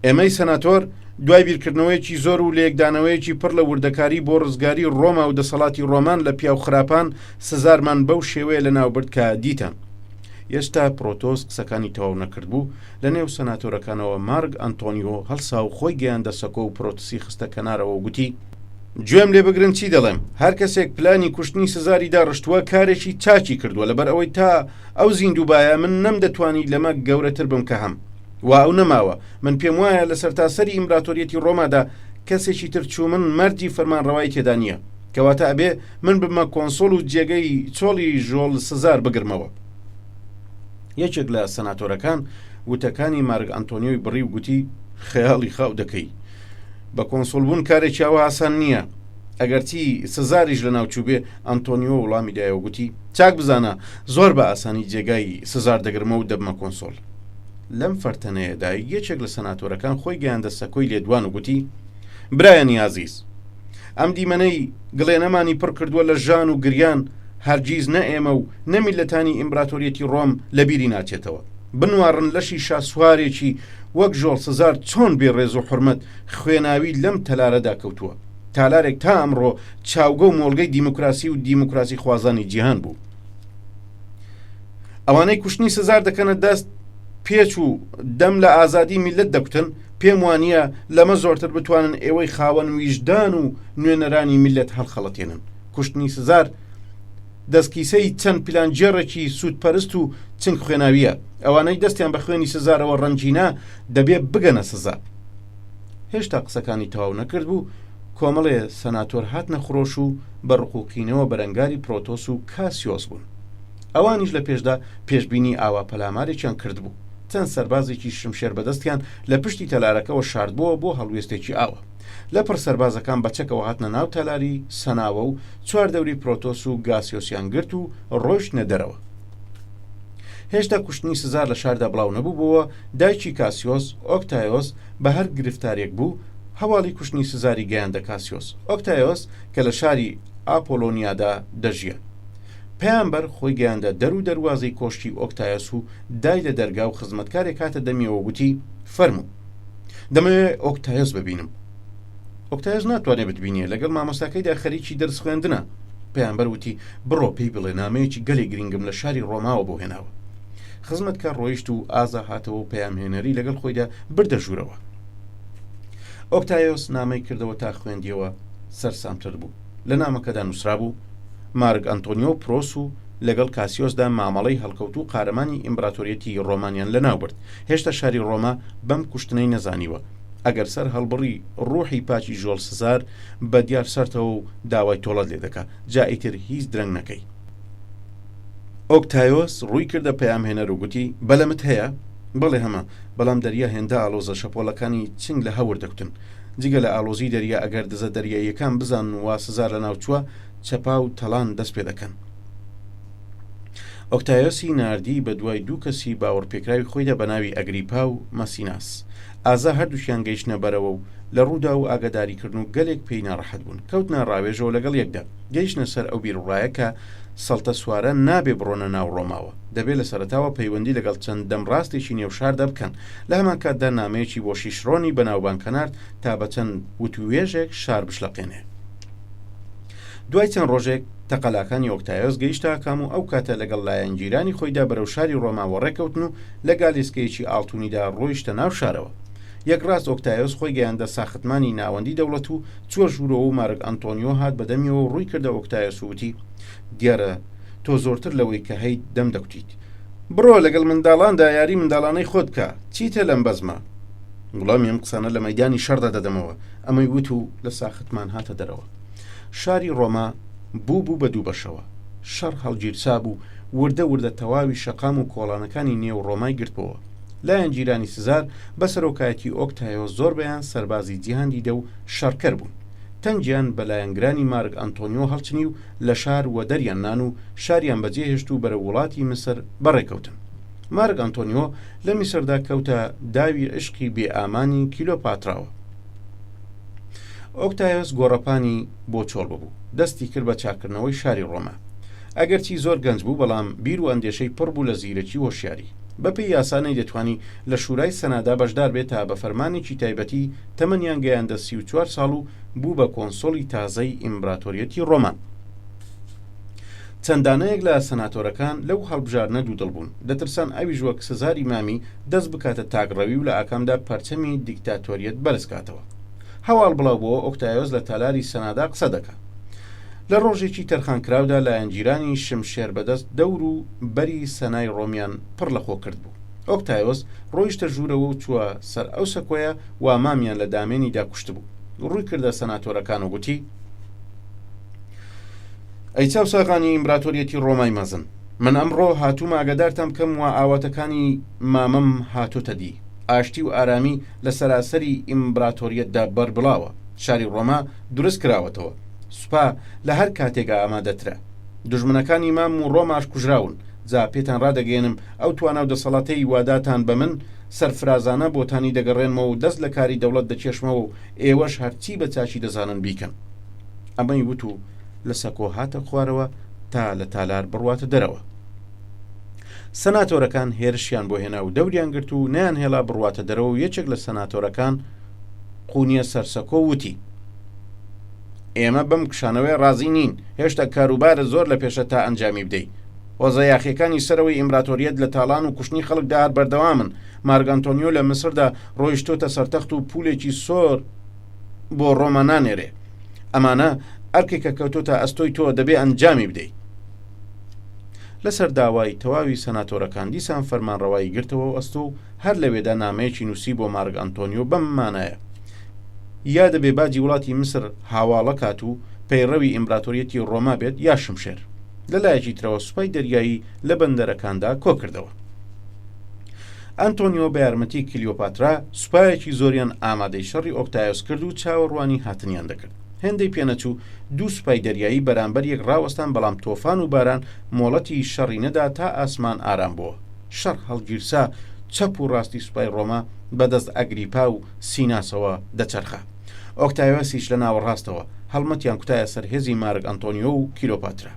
ئێمەی سەناتۆر دوای بیرکردنەوەیەکی زۆر و لە یەکدانەوەیەکی پڕ لە وردەکاری بۆ ڕزگاری ڕۆما و دەسەڵاتی ڕۆمان لە پیاو خراپان سزارمان بەو شێوەیە لە ناوبرد کە دیتان. ئێستا پرۆتۆس قسەکانی تەواو نەکرد بوو لە نێو سەناتۆرەکانەوە مارگ ئەنتۆنیۆ هەڵسا و خۆی گەیاندە سەکۆ و پرۆتسی خستە کەنارەوە و گوتی گوێم لێ بگرن چی دەڵێم، هەر کەسێک پلانی کوشتنی سزاریدا ڕشتووە کارێکی چاکی کردووە لەبەر ئەوەی تا ئەو زیندووبایە من نەمدەتوانی لەمە گەورەتر بم کە هەم وا ئەو نەماوە. من پێم وایە لە سەرتاسەری ئیمپراتۆریەتی ڕۆمادا کەسێکی تر چوو من مەردی فەرمانڕەوای تێدا نییە، کەواتە ئەبێ من بمە کۆنسۆڵ و جێگەی چۆڵی ژۆڵ سزار بگرمەوە. یەکێک لە سەناتۆرەکان وتەکانی مارگ ئەنتۆنیۆی بڕی و گوتی خەیاڵی خاو دەکەی، بە کۆنسۆڵبوون کارێکی ئەوە ئاسان نییە، ئەگەرچی سزاریش لە ناوچوو بێ. ئەنتۆنیۆ وڵامی دایەوە گوتی چاک بزانە زۆر بە ئاسانی جێگای سزار دەگرمە و دەبمە کۆنسۆڵ. لەم فەرتەنەیەدا یەکێک لە سەناتۆرەکان خۆی گەیاندە سەکۆی لێدوان و گوتی برایەنی ئازیز، ئەم دیمەنەی گڵێنەمانی پڕ کردووە لە ژان و گریان هەرگیز نە ئێمە و نەمیلەتانی ئیمپراتۆریەتی ڕۆم لە بیری ناچێتەوە. بنوارن لەشی شاسوارێکی وەک ژۆڵ سزار چۆن بێ ڕێز و حرمەت خوێناوی لەم تەلارەدا کەوتووە، تالارێک تا ئەمڕۆ چاوگە و مۆڵگەی دیموکراسی و دیموکراسی خوازانی جیهان بوو. ئەوانەی کوشتنی سزار دەکەنە دەست پێچ و دەم لە ئازادی میلەت دەکوتن، پێم وانە لەمە زۆرتر بتوانن ئێوەی خاوەن ویژدان و نوێنەرانی میلەت هەڵخەڵەتێنن. کوشتنی سزار دەستکیسەی چەند پلانجێڕێکی سوودپەرست و چنگ خوێناویە. ئەوانەی دەستیان بە خوێنی سزارەوە ڕەنجینا دەبێ بگەنە سزا. هێشتا قسەکانی تەواو نەکرد بوو کۆمەڵێ سەناتۆر هاتنە خڕۆش و بەڕقوقینەوە بەرەنگاری پرۆتۆس و کاسیۆس بوون. ئەوانیش لە پێشدا پێشبینی ئاوا پەلامارێکیان کرد بوو. چەند سەربازێکی شمشێر بەدەستیان لە پشتی تەلارەکەەوە شاردبووە بۆ هەڵوێستێکی ئاوە. لە پڕ سەربازەکان بەچەکەوە هاتنە ناو تەلاری سەناوە و چوار دەوری پرۆتۆس و گاسیۆسیان گرت و ڕۆیشتنە دەرەوە. هێشتا کوشتنی سزار لە شاردا بڵاو نەبوو بووە. دایکی کاسیۆس ئۆکتایۆس بە هەر گرفتارێک بوو هەواڵی کوشتنی سزاری گەیاندە کاسیۆس. ئۆکتایۆس کە لە شاری ئاپۆلۆنیادا دەژیە. پەیامبەر خۆی گەیاندە دەر و دەواازەی کۆشتی ئۆکتایۆس و دای لە دەرگا و خزمەتکارێک هاتە دەمیەوە گوتی فەرموو دەمەوێت ئۆکتایۆس ببینم. ئۆکتایۆس ناتوانێت بتبینیە، لەگەڵ مامۆستاکەیدا خەریکی دەرس خوێندنە. پەیامبەر وتی بڕۆ پێی بڵێ نامەیەکی گەلێک گرنگم لە شاری ڕۆماوە بۆ هێناوە. خزمەتکار ڕۆیشت و ئازا هاتەوە و پەیامهێنەری لەگەڵ خۆیدا بردە ژوورەوە. ئۆکتایۆس نامەی کردەوە تا خوێندیەوە سەرسامتر بوو. لە نامەکەدا نووسرا بوو مارگ ئەنتۆنیۆ پرۆس و لەگەڵ کاسیۆسدا مامەڵەی هەڵکەوت و قارەمانی ئیمپراتۆریەتی ڕۆمانیان لە ناوبرد. هێشتا شاری ڕۆما بەم کوشتنەی نەزانیوە. ئەگەر سەر هەڵبڕی ڕوحی پاچی ژۆڵ سزار بە دیار سەرتەوە و داوای تۆڵەت لێ دەکات، جا ئیتر هیچ درەنگ نەکەی. ئۆکتایۆس ڕووی کردە پەیامهێنەر و گوتی بەلەمت هەیە؟ بەڵێ هەمە، بەڵام دەریا هێندە ئالۆزە شەپۆڵەکانی چنگ لە هەور دەکوتن. جگە لە ئالۆزی دەریا ئەگەر دزە دەریاییەکان بزان وا سزار لە ناوچووە چەپا و تەڵان دەست پێ دەکەن. ئۆکتایۆسی ناردی بە دوای دوو کەسی باوەڕپێکراوی خۆیدا بە ناوی ئەگریپا و مەسیناس. ئازا هەردووشیان گەیشتنە بەرەوە و لە ڕوودا و ئاگاداریکردن و گەلێک پێی ناڕەحەت بوون. کەوتنە ڕاوێژەوە لەگەڵ یەکدا گەیشتنە سەر ئەو بیرڕایە کە سەڵتە سوارە نابێ بڕۆنە ناو ڕۆماوە، دەبێت لە سەرەتاوە پەیوەندی لەگەڵ چەند دەم ڕاستێکی نێوشاردا بکەن. لە هەمان کاتدا نامەیەکی بۆ شیشڕۆنی بەناوبانکە نارد تا بە چەند وتوێژێک شار بشلەقێنێ. دوای چەند ڕۆژێک تەقەلاکانی ئۆکتایۆس گەیشتە کام و ئەو کاتە لەگەڵ لایەنگیرانی خۆیدا بەرەو شاری ڕۆماوە ڕێکەوتن و لە گالیسکەیەکی ئاڵتونیدا ڕۆیشتە ناو شارەوە. یەکڕاست ئۆکتایۆس خۆی گەیاندە ساختمانی ناوەندی دەوڵەت و چوە ژوورەوە و مارگ ئەنتۆنیۆ هات بەدەمیەوە و ڕووی کردە ئۆکتایۆس وتی دیارە تۆ زۆرتر لەوەی کە هەیت دەم دەکوتیت. بڕۆ لەگەڵ منداڵاندا یاری منداڵانەی خۆت بکە، چیتە لەم بەزمە؟ وڵامی ئەم قسانە لە مەیدانی شەڕدا دەدەمەوە. ئەمەی وت و لە ساختمان هاتە دەرەوە. شاری ڕۆما بوو بە دوو بەشەوە. شەڕ هەڵگیرسا بوو، وردە تەواوی شەقام و کۆڵانەکانی نێو ڕۆمای گرتبەوە. لایەنگیرانی سزار بە سەرۆکایەتی ئۆکتایۆس زۆر بەیان سەربازی جیهان دیدە و شەڕکەر بوون. تەنگیان بە لایەنگرانی مارگ ئەنتۆنیۆ هەڵچنی و لە شار وە دەریان نان و شاریان بەجێهێشت و بەرە وڵاتی مسر بەڕێکەوتن. مارگ ئەنتۆنیۆ لە میسردا کەوتە داوی عشقی بێ ئامانی کیلۆپاتراوە. ئۆکتایۆس گۆڕەپانی بۆ چۆڵ بوو، دەستی کرد بە چاکردنەوەی شاری ڕۆما. ئەگەرچی زۆر گەنج بوو، بەڵام بیر و ئەندێشەی پڕ بوو لە زیرەکی هۆشیاری. بەپێی یاسانەی دەتوانی لە شورای سەنادا بەشدار بێت تا بە فەرمانێکی تایبەتی تەمەنیان گەیاندە 34 ساڵ و بوو بە کۆنسۆڵی تازەی ئیمبراتۆریەتی ڕۆمان. چەندانەیەک لە سەناتۆرەکان لەو هەڵبژارنە دوودڵ بوون، دەترسان ئەویش وەک سزاری مامی دەست بکاتە تاگڕەوی و لە ئاکامدا پەرچەمی دیکتاتۆریەت بەرزکاتەوە. هەواڵ بڵاو بۆ ئۆکتایۆس لە تالاری سەنادا قسە دەکات. لە ڕۆژێکی تەرخانکراودا لایەنگیرانی شمشێر بەدەست دەور و بەری سەنای ڕۆمیان پڕ لەخۆ کرد بوو. ئۆکتایۆس ڕۆیشتە ژوورەوە و چووە سەر ئەو سەکۆیە و مامیان لە دامێنیدا کوشت بوو. ڕووی کردە سەناتۆرەکان و گوتی: ئەی چاوساغانی ئیمبراتۆریەتی ڕۆمای مەزن، من ئەمڕۆ هاتووم ئاگادارتان بکەم و ئاواتەکانی مامەم هاتۆتە دی. ئاشتی و ئارامی لە سەراسەری ئیمبراتۆریەتدا بەربڵاوە. شاری ڕۆما دروست کراوەتەوە. سوپا لە هەر کاتێکا ئامادەترە. دژمنەکانی مام و ڕۆماش کوژراون. جا پێتان ڕادەگەێنم ئەو توانە و دەسەڵاتەی واداتان بە من سەرفرازانە بۆتانی دەگەڕێنمەوە و دەست لە کاری دەوڵەت دەچێشمەوە و ئێوەش هەرچی بە چاچی دەزانن بیکەن. ئەمەی وت و لە سەکۆ هاتە خوارەوە تا لە تالار بڕواتە دەرەوە. سەناتۆرەکان هێرشیان بۆ هێنا و دەوریان گرت و نیان هێڵا بڕواتە دەرەوە و یەکێک لە سەناتۆرەکان قونیە سەرسەکۆ وتی: ئێمە بەم کشانەوەی ڕازی نین، هێشتا کاروبارە زۆر لە پێشە تا ئەنجامی بدەیت. وەزە یاخیەکانی سەرەوەی ئیمبراتۆریەت لە تاڵان و کوشتنی خەڵکدا هەر بەردەوامن. مارگانتۆنیۆ لە مسردا ڕۆیشتۆتە سەرتەخت و پولێکی سۆر بۆ ڕۆما نانێرێ. ئەمانە ئەرکێکە کەوتۆتە ئەستۆی تۆ دەبێ ئەنجامی بدەیت. لەسەر داوای تەواوی سەناتۆرەکان دیسان فەرمانڕەوایی گرتەوە و ئەستۆ هەر لەوێدا نامەیەکی نووسی بۆ مارگ ئەنتۆنیۆ بەم مانایە: یا دەبێ باجی وڵاتی مسر هاواڵە کات و پەیڕەوی ئیمبراتۆریەتی ڕۆما بێت یا شمشێر. لەلایەکی ترەوە سوپای دەریایی لە بەندەرەکاندا کۆ کردەوە. ئەنتۆنیۆ بە یارمەتی کلیۆپاترا سوپایەکی زۆریان ئامادەی شەڕی ئۆکتایۆس کرد و چاوەڕوانی هاتنیان دەکرد. هێندەی پێنەچوو دوو سوپای دەریایی بەرامبەر یەک ڕاوەستان، بەڵام تۆفان و باران مۆڵەتی شەڕی نەدا تا ئاسمان ئارام بووە. شەڕ هەڵگیرسا چەپ و ڕاستی سوپای ڕۆما بەدەست ئەگریپا و سیناسەوە دەچەرخە. ئۆکتایۆسیش لە ناوەڕاستەوە هەڵمەتیان کوتایە سەر هێزی مارگ ئەنتۆنیۆ و کلیۆپاترا.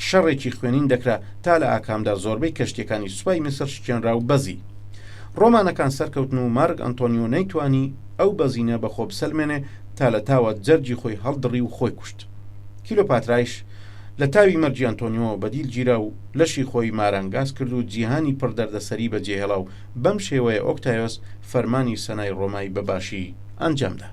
شەڕێکی خوێنین دەکرا تا لە ئاکامدا زۆربەی کەشتیەکانی سوپای میسر شکێنرا و بەزی. ڕۆمانەکان سەرکەوتن و مارگ ئەنتۆنیۆ نەیتوانی ئەو بەزینە بەخۆ بسەلمێنێ تا لە تاوە جەرجی خۆی هەڵدڕی و خۆی کوشت. کلیۆپاترایش لە تاوی مەرجی ئەنتۆنیۆ بەدیل گیرا و لەشی خۆی مارانگاز کرد و جیهانی پڕدەردەسەری بەجێهێڵا و بەم شێوەیە ئۆکتایۆس فەرمانی سەنای ڕۆمای بەباشی ئەنجامدا.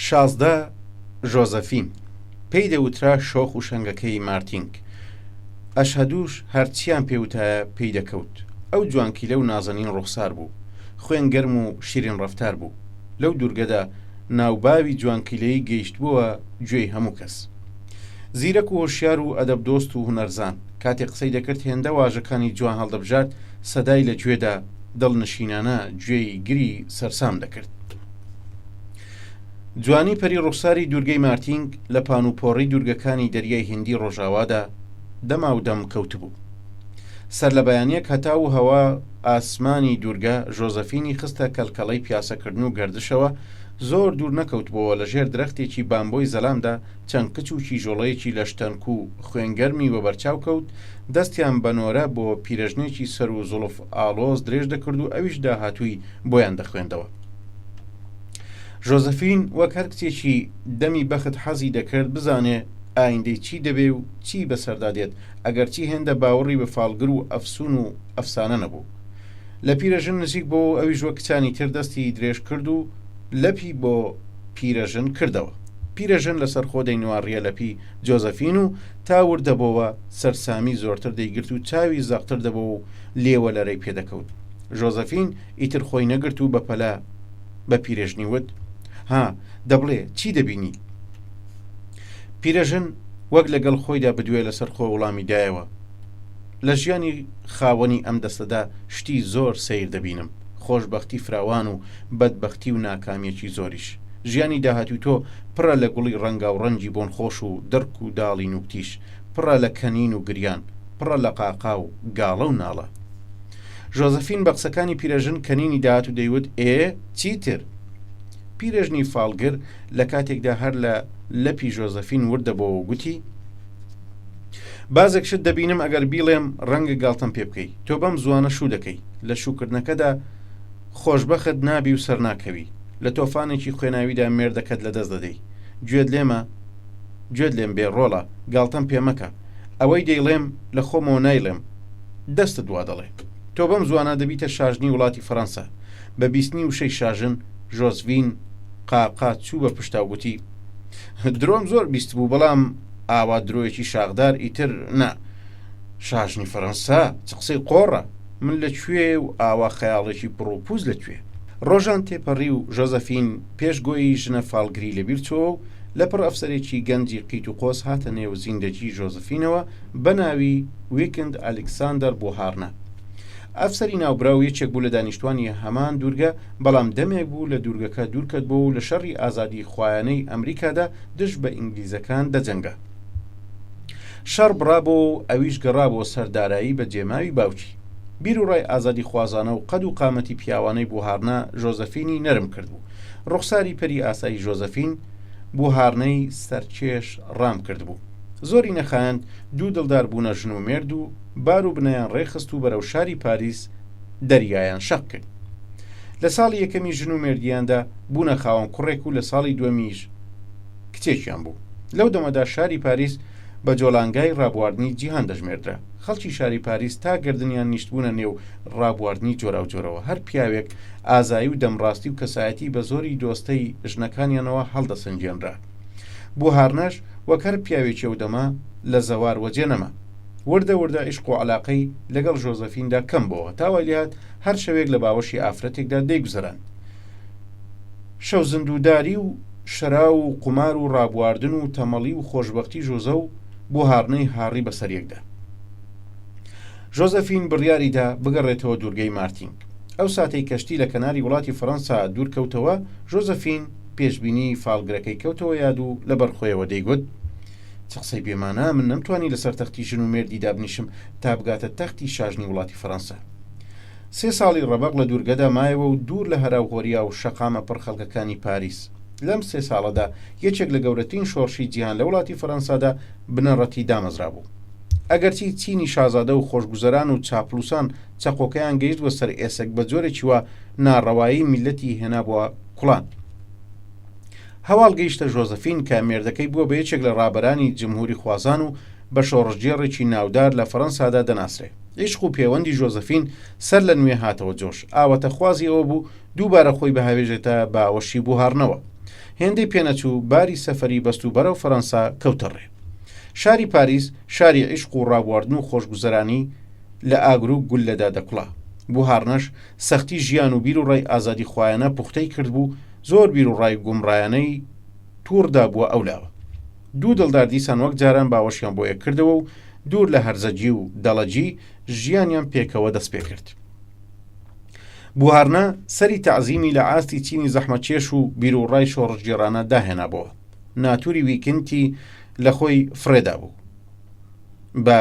شازدە ژۆزەفین پێی دەوترا شۆخ و شەنگەکەی مارتینگ. ئەشهەدوش هەرچیان پێوتایە پێی دەکەوت. ئەو جوانکیلە و نازەنین ڕوخسار بوو، خوێن گەرم و شیرین ڕەفتار بوو. لەو دوورگەدا ناوباوی جوانکیلەی گەیشتبووە گوێی هەموو کەس. زیرەک و هۆشیار و ئەدەبدۆست و هونەرزان، کاتێک قسەی دەکرد هێندە واژەکانی جوان هەڵدەبژارد، سەدای لە گوێدا دڵنشینانە گوێی گری سەرسام دەکرد. جوانی پەری ڕوخساری دوورگەی مارتینگ لە پانوپۆڕی دوورگەکانی دەریای هیندی ڕۆژاوادا دەما و دەم کەوت بوو. سەر لە بەیانیەک هەتا و هەوا ئاسمانی دوورگە ژۆزەفینی خستە کەلکەڵەی پیاسەکردن و گەردشەوە، زۆر دوور نەکەوت بۆەوە لە ژێر درەختێکی بامبۆی زەلامدا چەند کچ و کیژۆڵەیەکی لە شتەنک و خوێنگەرمی وە بەرچاو کەوت، دەستیان بەنۆرە بۆ پیرەژنێکی سەر و زوڵف ئاڵۆز درێژ دەکرد و ئەویش داهاتووی بۆیان دەخوێندەوە. ژۆزەفین وەک هەر کچێکی دەمی بەخت حەزی دەکرد بزانێ ئایندەی چی دەبێ و چی بەسەردادێت، ئەگەرچی هێندە باوەڕی بە فالگر و ئەفسون و ئەفسانە نەبوو. لە پیرەژن نزیک بۆ ئەویش وەک کچانی تر دەستی درێژ کرد و لەپی بۆ پیرەژن کردەوە. پیرەژن لەسەر خۆ دەینوارڕیە لەپی جۆزەفین و تا وردەبەوە سەرسامی زۆرتر دەیگرت و چاوی زەقتر دەبەوە و لێوە لەرەی پێدەکەوت. ژۆزەفین ئیتر خۆی نەگرت و بەپەلا بە پیرەژنی وت: ها دەبڵێ چی دەبینی؟ پیرەژن وەک لەگەڵ خۆیدا بدوێ لەسەر خۆ وەڵامی دایەوە: لە ژیانی خاوەنی ئەم دەستەدا شتی زۆر سیر دەبینم، خۆشبەختی فراوان و بەدبەختی و ناکامیەکی زۆریش. ژیانی داهاتوی تۆ پڕە لە گوڵی ڕەنگا و ڕەنجی بۆن خۆش و دەرک و داڵی نوکتیش، پڕە لە کەنین و گریان، پڕە لە قاقا و گاڵە و ناڵە. ژۆزەفین بە قسەکانی پیرەژن کەنینی داهات و دەیوت: ئێ چیتر؟ پیرێژنی فالگر لە کاتێکدا هەر لە لەپی ژۆزەفین وردەبەوە و گوتی بازێک شت دەبینم ئەگەر بیڵێم ڕەنگە گاڵتەم پێ بکەی تۆ بەم زوانە شوو دەکەی لە شوکردنەکەدا خۆشبەخت نابی و سەر ناکەوی لە تۆفانێکی خوێناویدا مێردەکەت لەدەست دەدەی گوێت لێم بێ ڕۆڵە گاڵتەم پێ مەکە ئەوەی دەیڵێم لە خۆمەوە نایڵێم دەستت وا دەڵێ تۆ بەم زوانە دەبیتە شاژنی وڵاتی فەڕەنسا بە بیستنی وشەی شاژن ژۆزڤین قاقا چوو بە پشتاوگوتی درۆم زۆر بیست بوو بەڵام ئاوا درۆیەکی شاغدار ئیتر نا شاژنی فەڕەنسا چ قسەی قۆڕە من لەکوێ و ئاوا خەیاڵێکی پڕۆپوز لەکوێ ڕۆژان تێپەڕی و ژۆزەفین پێشگۆی ژنە فالگری لەبیر چۆوە و لەپڕ ئەفسەرێکی گەنجی قیت و قۆس هاتە نێو زیندەجی ژۆزەفینەوە بە ناوی ویکند ئەلێکساندەر بۆهارنە ئەفسەری ناوبراو یەکێک بوو لە دانیشتوانی هەمان دوورگە بەڵام دەمێک بوو لە دوورگەکە دوورکەت بۆ و لە شەڕی ئازادی خوایانەی ئەمریکادا دژ بە ئینگلیزەکان دەجەنگە شەڕ بڕابۆ و ئەویش گەڕابۆ سەردارایی بە جێماوی باوکی بیر و ڕای ئازادی خوازانە و قەد و قامەتی پیاوانەی بۆهارنە ژۆزەفینی نەرم کرد بوو ڕوخساری پەری ئاسایی ژۆزەفین بۆهارنەی سەرکێش ڕام کرد بوو زۆری نەخایەن دوو دڵدار بوونە ژن و مێرد و بار و بنەیان ڕێخست و بەرەو شاری پاریس دەریایان شەق کرد لە ساڵی یەکەمی ژن و مێردیاندا بوونە خاوەن کوڕێک و لە ساڵی دووەمیش کچێکیان بوو لەو دەمەدا شاری پاریس بە جۆلانگای ڕابواردنی جیهان دەژمێردرا خەڵکی شاری پاریس تا گردنیان نیشتبوونە نێو ڕابواردنی جۆرا و جۆرەوە هەر پیاوێک ئازایی و دەمڕاستی و کەسایەتی بە زۆری دۆستەی ژنەکانیانەوە هەڵدەسەنجێنرا بۆهارنەش وەک هەر پیاوێکی ئەو دەما لە زەوار وەجێ نەما وردە عیشق و عەلاقەی لەگەڵ ژۆزەفیندا کەم بووە تاوای لێهات هەر شەوێک لە باوەشی ئافرەتێکدا دەیگوزەران شەو زندوداری و شەرا و قومار و ڕابواردن و تەمەڵی و خۆشبەختی ژۆزە و بۆهارنەی هاڕی بەسەر یەکدا ژۆزەفین بڕیاریدا بگەڕێتەوە دوورگەی مارتینگ ئەو ساتەی کەشتی لە کەناری وڵاتی فەڕەنسا دوورکەوتەوە ژۆزەفین پێشبینی فالگرەکەی کەوتەوە یاد و لە بەرخۆیەوە دەیگوت چ قسەی بێمانە من نەمتوانی لەسەر تەختی ژن و مێردی دابنیشم تا بگاتە تەختی شاژنی وڵاتی فەڕەنسا 3 ساڵی ڕەبەق لە دوورگەدا مایەوە و دوور لە هەراوهۆریا و شەقامە پڕ خەڵکەکانی پاریس لەم 3 ساڵەدا یەکێک لە گەورەترین شۆڕشی جیهان لە وڵاتی فەڕەنسادا بنەڕەتی دامەزرا بوو ئەگەرچی چینی شازادە و خۆشگوزەران و چاپلوسان چەقۆکەیان گەیشت وە سەر ئێسک بە جۆرێکی وە ناڕەوایی میلەتی هێنا بووە کوڵان هەواڵ گەیشتە ژۆزەفین کە مێردەکەی بووە بە یەکێک لە ڕابەرانی جمهوری خوازان و بە شۆڕژجێڕێکی ناودار لە فەڕەنسادا دەناسرێ عیشق و پەیوەندی ژۆزەفین سەر لە نوێ هاتەوە جۆش ئاوەتە خوازی ئەوە بوو دووبارە خۆی بەهاوێژێتە باوەشی بوهارنەوە هێندەی پێنەچوو باری سەفەری بەست و بەرەو فەڕەنسا کەوتەڕێ شاری پاریس شاری عیشق و ڕابواردن و خۆشگوزەرانی لە ئاگر و گول لەدا دەکوڵا بوهارنەش سەختی ژیان و بیر و ڕای ئازادی خوایانە پوختەی کرد بوو زۆر بیر و ڕای گومڕایانەی تووردا بووە ئەولاوە دوو دڵدار دیسان وەک جاران باوەشیان بۆ یەک کردەوە و دوور لە هەرزەجی و دەڵەجی ژیانیان پێکەوە دەست پێ کرد بوهارنە سەری تەعزیمی لە ئاستی چینی زەحمەتکێش و بیر و ڕای شۆڕژگێڕانە داهێنابەوە ناتوری ویکنتی لە خۆی فرێدا بوو بە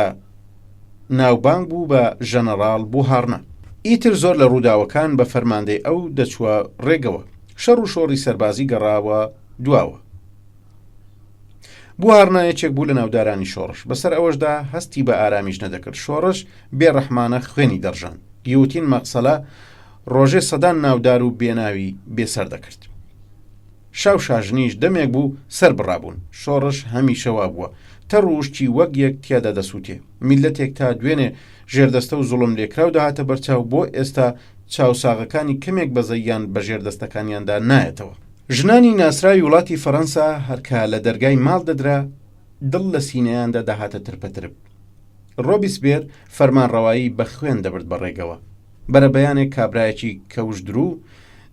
ناوبانگ بوو بە ژەنەڕاڵ بوهارنە ئیتر زۆر لە ڕووداوەکان بە فەرماندەی ئەو دەچووە ڕێگەوە شەڕ و شۆڕی سەربازی گەڕاوە دواوە بوهارنە یەکێک بوو لە ناودارانی شۆڕش بەسەر ئەوەشدا هەستی بە ئارامیش نەدەکرد شۆڕش بێڕەحمانە خوێنی دەڕژان گیوتین مەقسەلە ڕۆژێ سەدان ناودار و بێناوی بێسەر دەکرد شاو شاژنیش دەمێک بوو سەر بڕابوون شۆڕش هەمیشەوا بووە تە ڕوشتی وەک یەک تیادا دەسووتێ میلەتێک تا دوێنێ ژێردەستە و زوڵم لێکراو داهاتە بەرچاو بۆ ئێستا چاوساغەکانی کەمێک بەزەیان بە ژێردەستەکانیاندا نایەتەوە ژنانی ناسراوی وڵاتی فەڕەنسا هەرکە لە دەرگای ماڵ دەدرا دڵ لە سینەیاندا داهاتە ترپەترب ڕۆبیسبێر فەرمانڕەوایی بە خوێن دەبرد بەڕێگەوە بەرە بەیانێک کابرایەکی کەوشدرو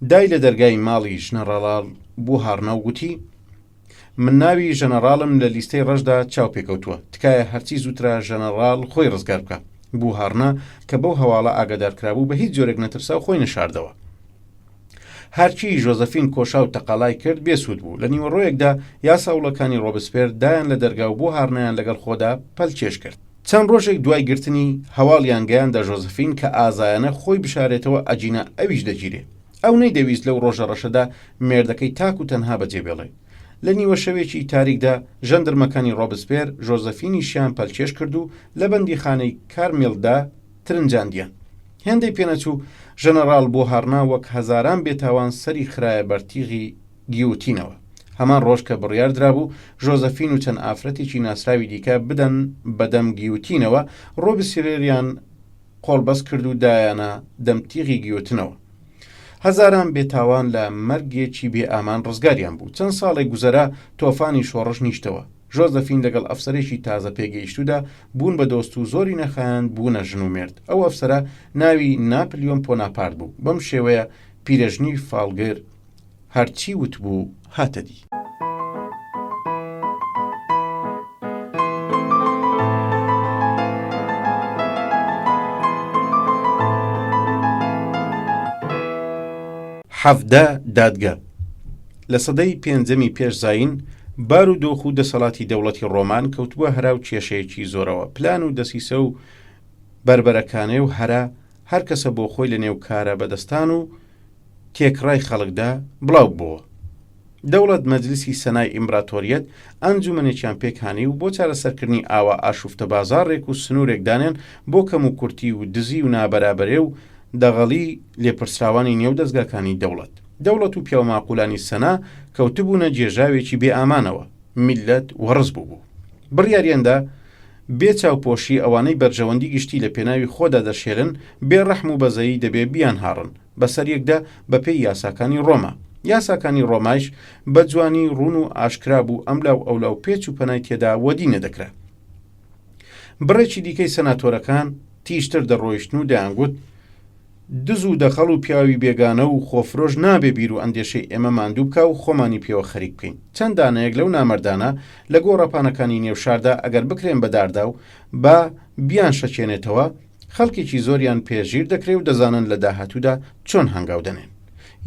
دای لە دەرگای ماڵی ژنەڕەڵال بوهارنە و گوتی من ناوی ژەنەڕاڵم لە لیستەی ڕەشدا چاو پێکەوتووە تکایە هەرچی زووترە ژەنەڕاڵ خۆی ڕزگار بکە بوهارنە کە بەو هەواڵە ئاگادارکرابوو بە هیچ جۆرێک نەترسا و خۆی نەشاردەوە هەرچی ژۆزەفین کۆشا و تەقاڵای کرد بێسوود بوو لە نیوەڕۆیەکدا یاساوڵەکانی ڕۆبسپێر دایان لە دەرگا و بوهارنەیان لەگەڵ خۆدا پەلچێش کرد چەند ڕۆژێک دوای گرتنی هەواڵیان گەیاندە ژۆزەفین کە ئازایانە خۆی بشارێتەوە ئەجینە ئەویش دەگیرێ ئەو نەیدەویست لەو ڕۆژە ڕەشەدا مێردەکەی تاک و تەنها بەجێ بێڵێ. لە نیوە شەوێکی تاریکدا ژەندەرمەکانی ڕۆبسپێر ژۆزەفینی شیان پەلکێش کرد و لە بەندیخانەی کارمێلدا ترنجاندیان. هێندەی پێنەچوو ژەنەڕاڵ بۆ هەڕنا وەک هەزاران بێتاوان سەری خرایە بەرتیغی گیوتینەوە. هەمان ڕۆژ کە بڕیار درابوو ژۆزەفین و چەند ئافرەتێکی ناسراوی دیکە بدەن بەدەم گیوتینەوە، ڕۆبسپێریان قۆڵبەست کرد و دایانە دەمتیغی گیوتنەوە. هەزاران بێتاوان لە مەرگێکی بێ ئامان ڕزگاریان بوو. چەند ساڵێک گوزەرا تۆفانی شۆڕش نیشتەوە. ژۆزەفین لەگەڵ ئەفسەرێکی تازە پێگەیشتوودا بوون بە دۆست و زۆری نەخایان بوونە ژن و مێرد. ئەو ئەفسەرە ناوی ناپلیۆن بۆناپارت بوو. بەم شێوەیە پیرەژنی فالگر هەرچی وت بوو هاتە دی. حەفدە دادگا. لە سەدەی پێنجەمی پێش زاین بار و دۆخ و دەسەڵاتی دەوڵەتی ڕۆمان کەوتووە هەراو کێشەیەکی زۆرەوە. پلان و دەسیسە و بربەرەکانێ و هەر کەسە بۆ خۆی لە نێو کارە بەدەستان و تێکڕای خەڵکدا بڵاو بووە. دەوڵەت مەجلیسی سەنای ئیمپراتۆریەت ئەنجومەنێکیان پێکهانی و بۆ چارەسەرکردنی ئاوا ئاشوفتە بازاڕێک و سنوورێکدانێن بۆ کەم و کورتی و دزی و نابەرابەرێ و دەغەڵی لێپرسراوانی نێو دەستگاکانی دەوڵەت و پیاوماقولانی سەنا کەوتبوونە جێژاوێکی بێ ئامانەوە. میلەت وەڕز بوو. بڕیاریاندا بێ چاوپۆشی ئەوانەی بەرژەوەندی گشتی لە پێناوی خۆدا دەشێرن بێ ڕەحم و بەزەیی دەبێ بیان هاڕن بەسەریەکدا بەپێی یاساکانی ڕۆما. یاساکانی ڕۆمایش بە جوانی ڕوون و ئاشکرا بوو ئەملاو ئەولاو پێچ و پەنای تێدا وەدی نەدەکرا. بڕێکی دیکەی سەناتۆرەکان تیشتر دەڕۆیشتن و دەیانگوت دز و دەخەڵ و پیاوی بێگانە و خۆفرۆش نابێ بیر و ئەندێشەی ئێمە ماندوو بکە و خۆمانی پێوە خەریک بکەین. چەند دانەیەک لەو نامەردانە لە گۆڕەپانەکانی نێوشاردا ئەگەر بکرێن بەداردا و با بیان شەچێنێتەوە خەڵکێکی زۆریان پێژیر دەکرێت و دەزانن لە داهاتوودا چۆن هەنگاو دەنێن.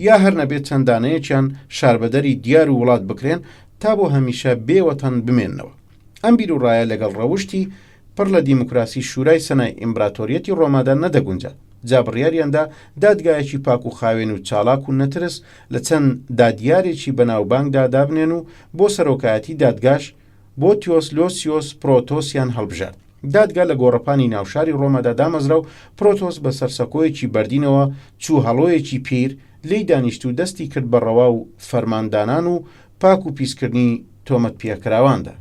یا هەر نەبێت چەند دانەیەکیان شاربەدەری دیار و وڵات بکرێن تا بۆ هەمیشە بێوەتەن بمێننەوە. ئەم بیر و ڕایە لەگەڵ ڕەوشتی پڕ لە دیموکراسی شورای سەنای ئیمپراتۆریەتی ڕۆمادا نەدەگونجە. جا بڕیاریاندا دادگایەکی پاک و خاوێن و چالاک و نەترس لە چەند دادیارێکی بەناوبانگدا دابنێن و بۆ سەرۆکایەتی دادگاش بۆ تیۆسلۆسیۆس پرۆتۆسیان هەڵبژارد. دادگا لە گۆڕەپانی ناوشاری ڕۆمادا دامەزرا و پرۆتۆس بە سەرسەکۆیەکی بەردینەوە چوو هەڵۆیەکی پیر لی دانیشت و دەستی کرد بە ڕەوا و فەرماندانان و پاک و پیسکردنی تۆمەت پێکراواندا.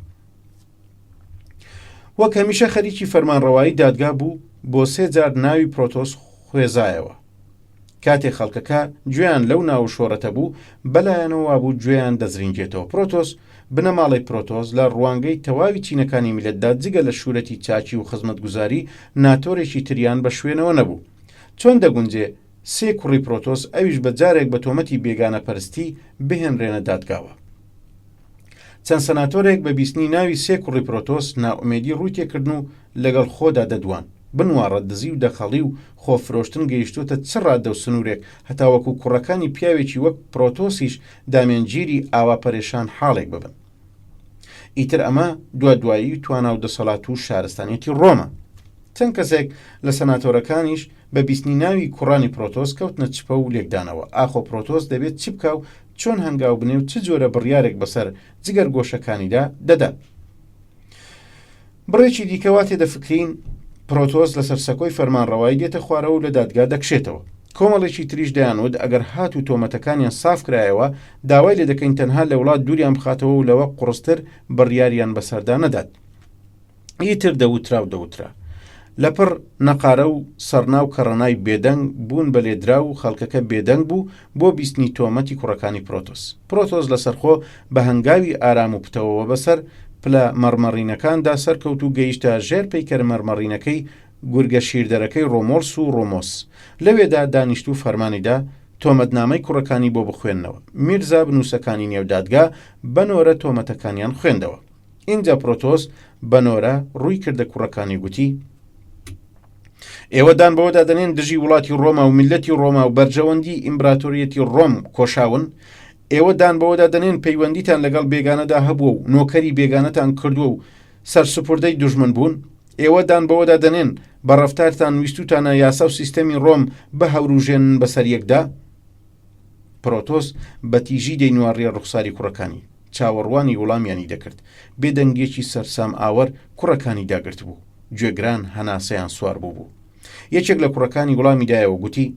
وەک هەمیشە خەریکی فەرمانڕەوایی دادگا بوو بۆ 3 جار ناوی پرۆتۆس خوێزایەوە. کاتێک خەڵکەکە گوێیان لەو ناو شۆڕەتە بوو بەلایەنەوە بوو گوێیان دەزرینگێتەوە. پرۆتۆس بنەماڵی پرۆتۆس لە ڕوانگەی تەواوی چینەکانی میلەتدا جگە لە شوورەتی چاچی و خزمەتگوزاری ناتۆرێکی تریان بە شوێنەوە نەبوو. چۆن دەگونجێ 3 کوڕی پرۆتۆس ئەویش بە جارێک بە تۆمەتی بێگانە پەرستی بهێنرێنە دادگاوە. چەند سەناتۆرێک بە بیستنی ناوی 3 کوڕی پرۆتۆس ناومێدی ڕووی تێکردن و لەگەڵ خۆدا دەدوان. بنوارە دزی و دەخەڵی و خۆفرۆشتن گەیشتوتە چ ڕادە و سنوورێک هەتاوەکو کوڕەکانی پیاوێکی وەک پرۆتۆسیش دامێنگیری ئاوا پەرێشان حاڵێک ببن. ئیتر ئەمە دوایی توانا و دەسەڵات و شارستانیەتی ڕۆمە. چەند کەسێک لە سەناتۆرەکانیش بە بیستنی ناوی کوڕانی پرۆتۆس کەوتنە چپە و لێکدانەوە. ئاخۆ پرۆتۆس دەبێت چی بکە و چۆن هەنگاو بنێ و چ جۆرە بڕیارێک بەسەر جگەر گۆشەکانیدا دەدات. بڕێکی دیکەوا تێدەفکرین پرۆتۆس لە سەرسەکۆی فەرمانڕەوایی دێتە خوارەوە و لە دادگا دەکشێتەوە. کۆمەڵێکی تریش دەیانوت ئەگەر هات و تۆمەتەکانیان ساف کرایەوە داوای لێ دەکەین تەنها لە وڵات دووریان بخاتەوە و لەوە قوڕستر بڕیاریان بەسەردا نەدات. ئیتر دەوترا لەپڕ نەقارە و سەرناو کەڕەنای بێدەنگ بوون بە لێدرا و خەڵکەکە بێدەنگ بوو بۆ بیستنی تۆمەتی کوڕەکانی پرۆتۆس لەسەرخۆ بە هەنگاوی ئارام و پتەوە بەسەر پلە مەرمەڕینەکاندا سەرکەوت و گەیشتە ژێر پەیکەر مەرمەڕینەکەی گورگە شیردەرەکەی ڕۆمۆلس و ڕۆمۆس. لەوێدا دانیشت و فەرمانیدا تۆمەتنامەی کوڕەکانی بۆ بخوێندنەوە. میرزا بنووسەکانی نێودادگا بەنۆرە تۆمەتەکانیان خوێندەوە. اینجا پرۆتۆس بەنۆرە ڕووی کردە کوڕەکانی گوتی ئێوەدان بەوەدا دەنێن دژی وڵاتی ڕۆما و میلەتی ڕۆما و بەرژەوەندی ئیمپراتۆریەتی ڕۆم کۆشاون. ئێوەدان بەوەدا دەنێن پەیوەندیتان لەگەڵ بێگانەدا هەبووە و نۆکەری بێگانەتان کردووە و سەرسوپردەی دوژمن بوون. ئێوەدان بەوەدا دەنێن بە ڕەفتارتان ویستوتانە یاسا و سیستەمی ڕۆم بە هەوروژێن بەسەر یەکدا. پرۆتۆس بەتیژی دەینوارڕێ ڕوخساری کوڕەکانی چاوەڕوانی وەڵامیانی دەکرد بێدەنگێکی سەرسام ئاوەر کوڕەکانی داگرت بوو گوێگران هەناسەیان سوار بوو یەکێک لە کوڕەکانی وەڵامی دایەوە گوتی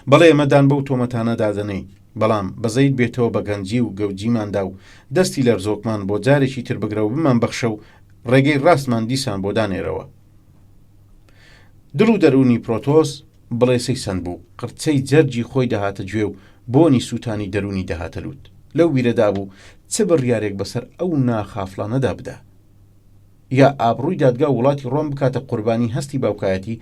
بەڵێ ئێمەدان بەو تۆمەتانە دادەنەی بەڵام بەزەیت بێتەوە بە گەنجی و گەوجیماندا و دەستی لەرزۆکمان بۆ جارێکی تر بگرە و بمان بەخشە و ڕێگەی ڕاستمان دیسان بۆ دانێرەوە دڵ و دەرونی پرۆتۆس بڵێسەی سند بوو قرچەی جەرجی خۆی دەهاتە گوێ و بۆنی سووتانی دەرونی دەهاتە لوت لەو بیرەدا بوو چ بڕیارێک بەسەر ئەو ناخافڵانەدا بدە یا ئابڕووی دادگا وڵاتی ڕۆم بکاتە قوربانی هەستی باوکایەتی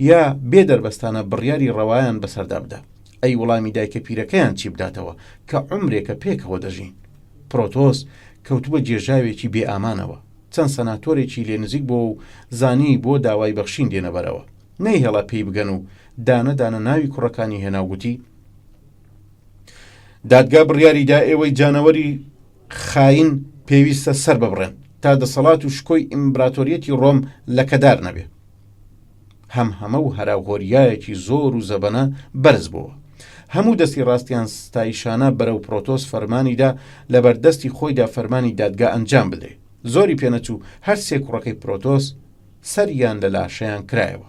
یا بێدەربەستانە بڕیاری ڕەوایان بەسەردا بدە ئەی وەڵامی دایکە پیرەکەیان چی بداتەوە کە عومرێکە پێکەوە دەژین پرۆتۆس کەوتووە جێژاوێکی بێ ئامانەوە چەند سەناتۆرێکی لێ نزیک بۆ و زانی بۆ داوای بەخشین دێنەبەرەوە نەیهێڵا پێی بگەن و دانەدانە ناوی کوڕەکانی هێناوگوتی دادگا بڕیاریدا ئێوەی جانەوەری خاین پێویستە سەر ببڕێن تا دەسەڵات و شکۆی ئیمبراتۆریەتی ڕۆم لەکەدار نەبێ هەمهەمە و هەراوهۆریایەکی زۆر و زەبەنە بەرز بووە هەموو دەستی ڕاستیان ستایشانە بەرەو پرۆتۆس فەرمانیدا لەبەردەستی خۆیدا فەرمانی دادگا ئەنجام بدێ زۆری پێنەچوو هەر سێ کوڕەکەی پرۆتۆس سەریان لە لاشەیان کرایەوە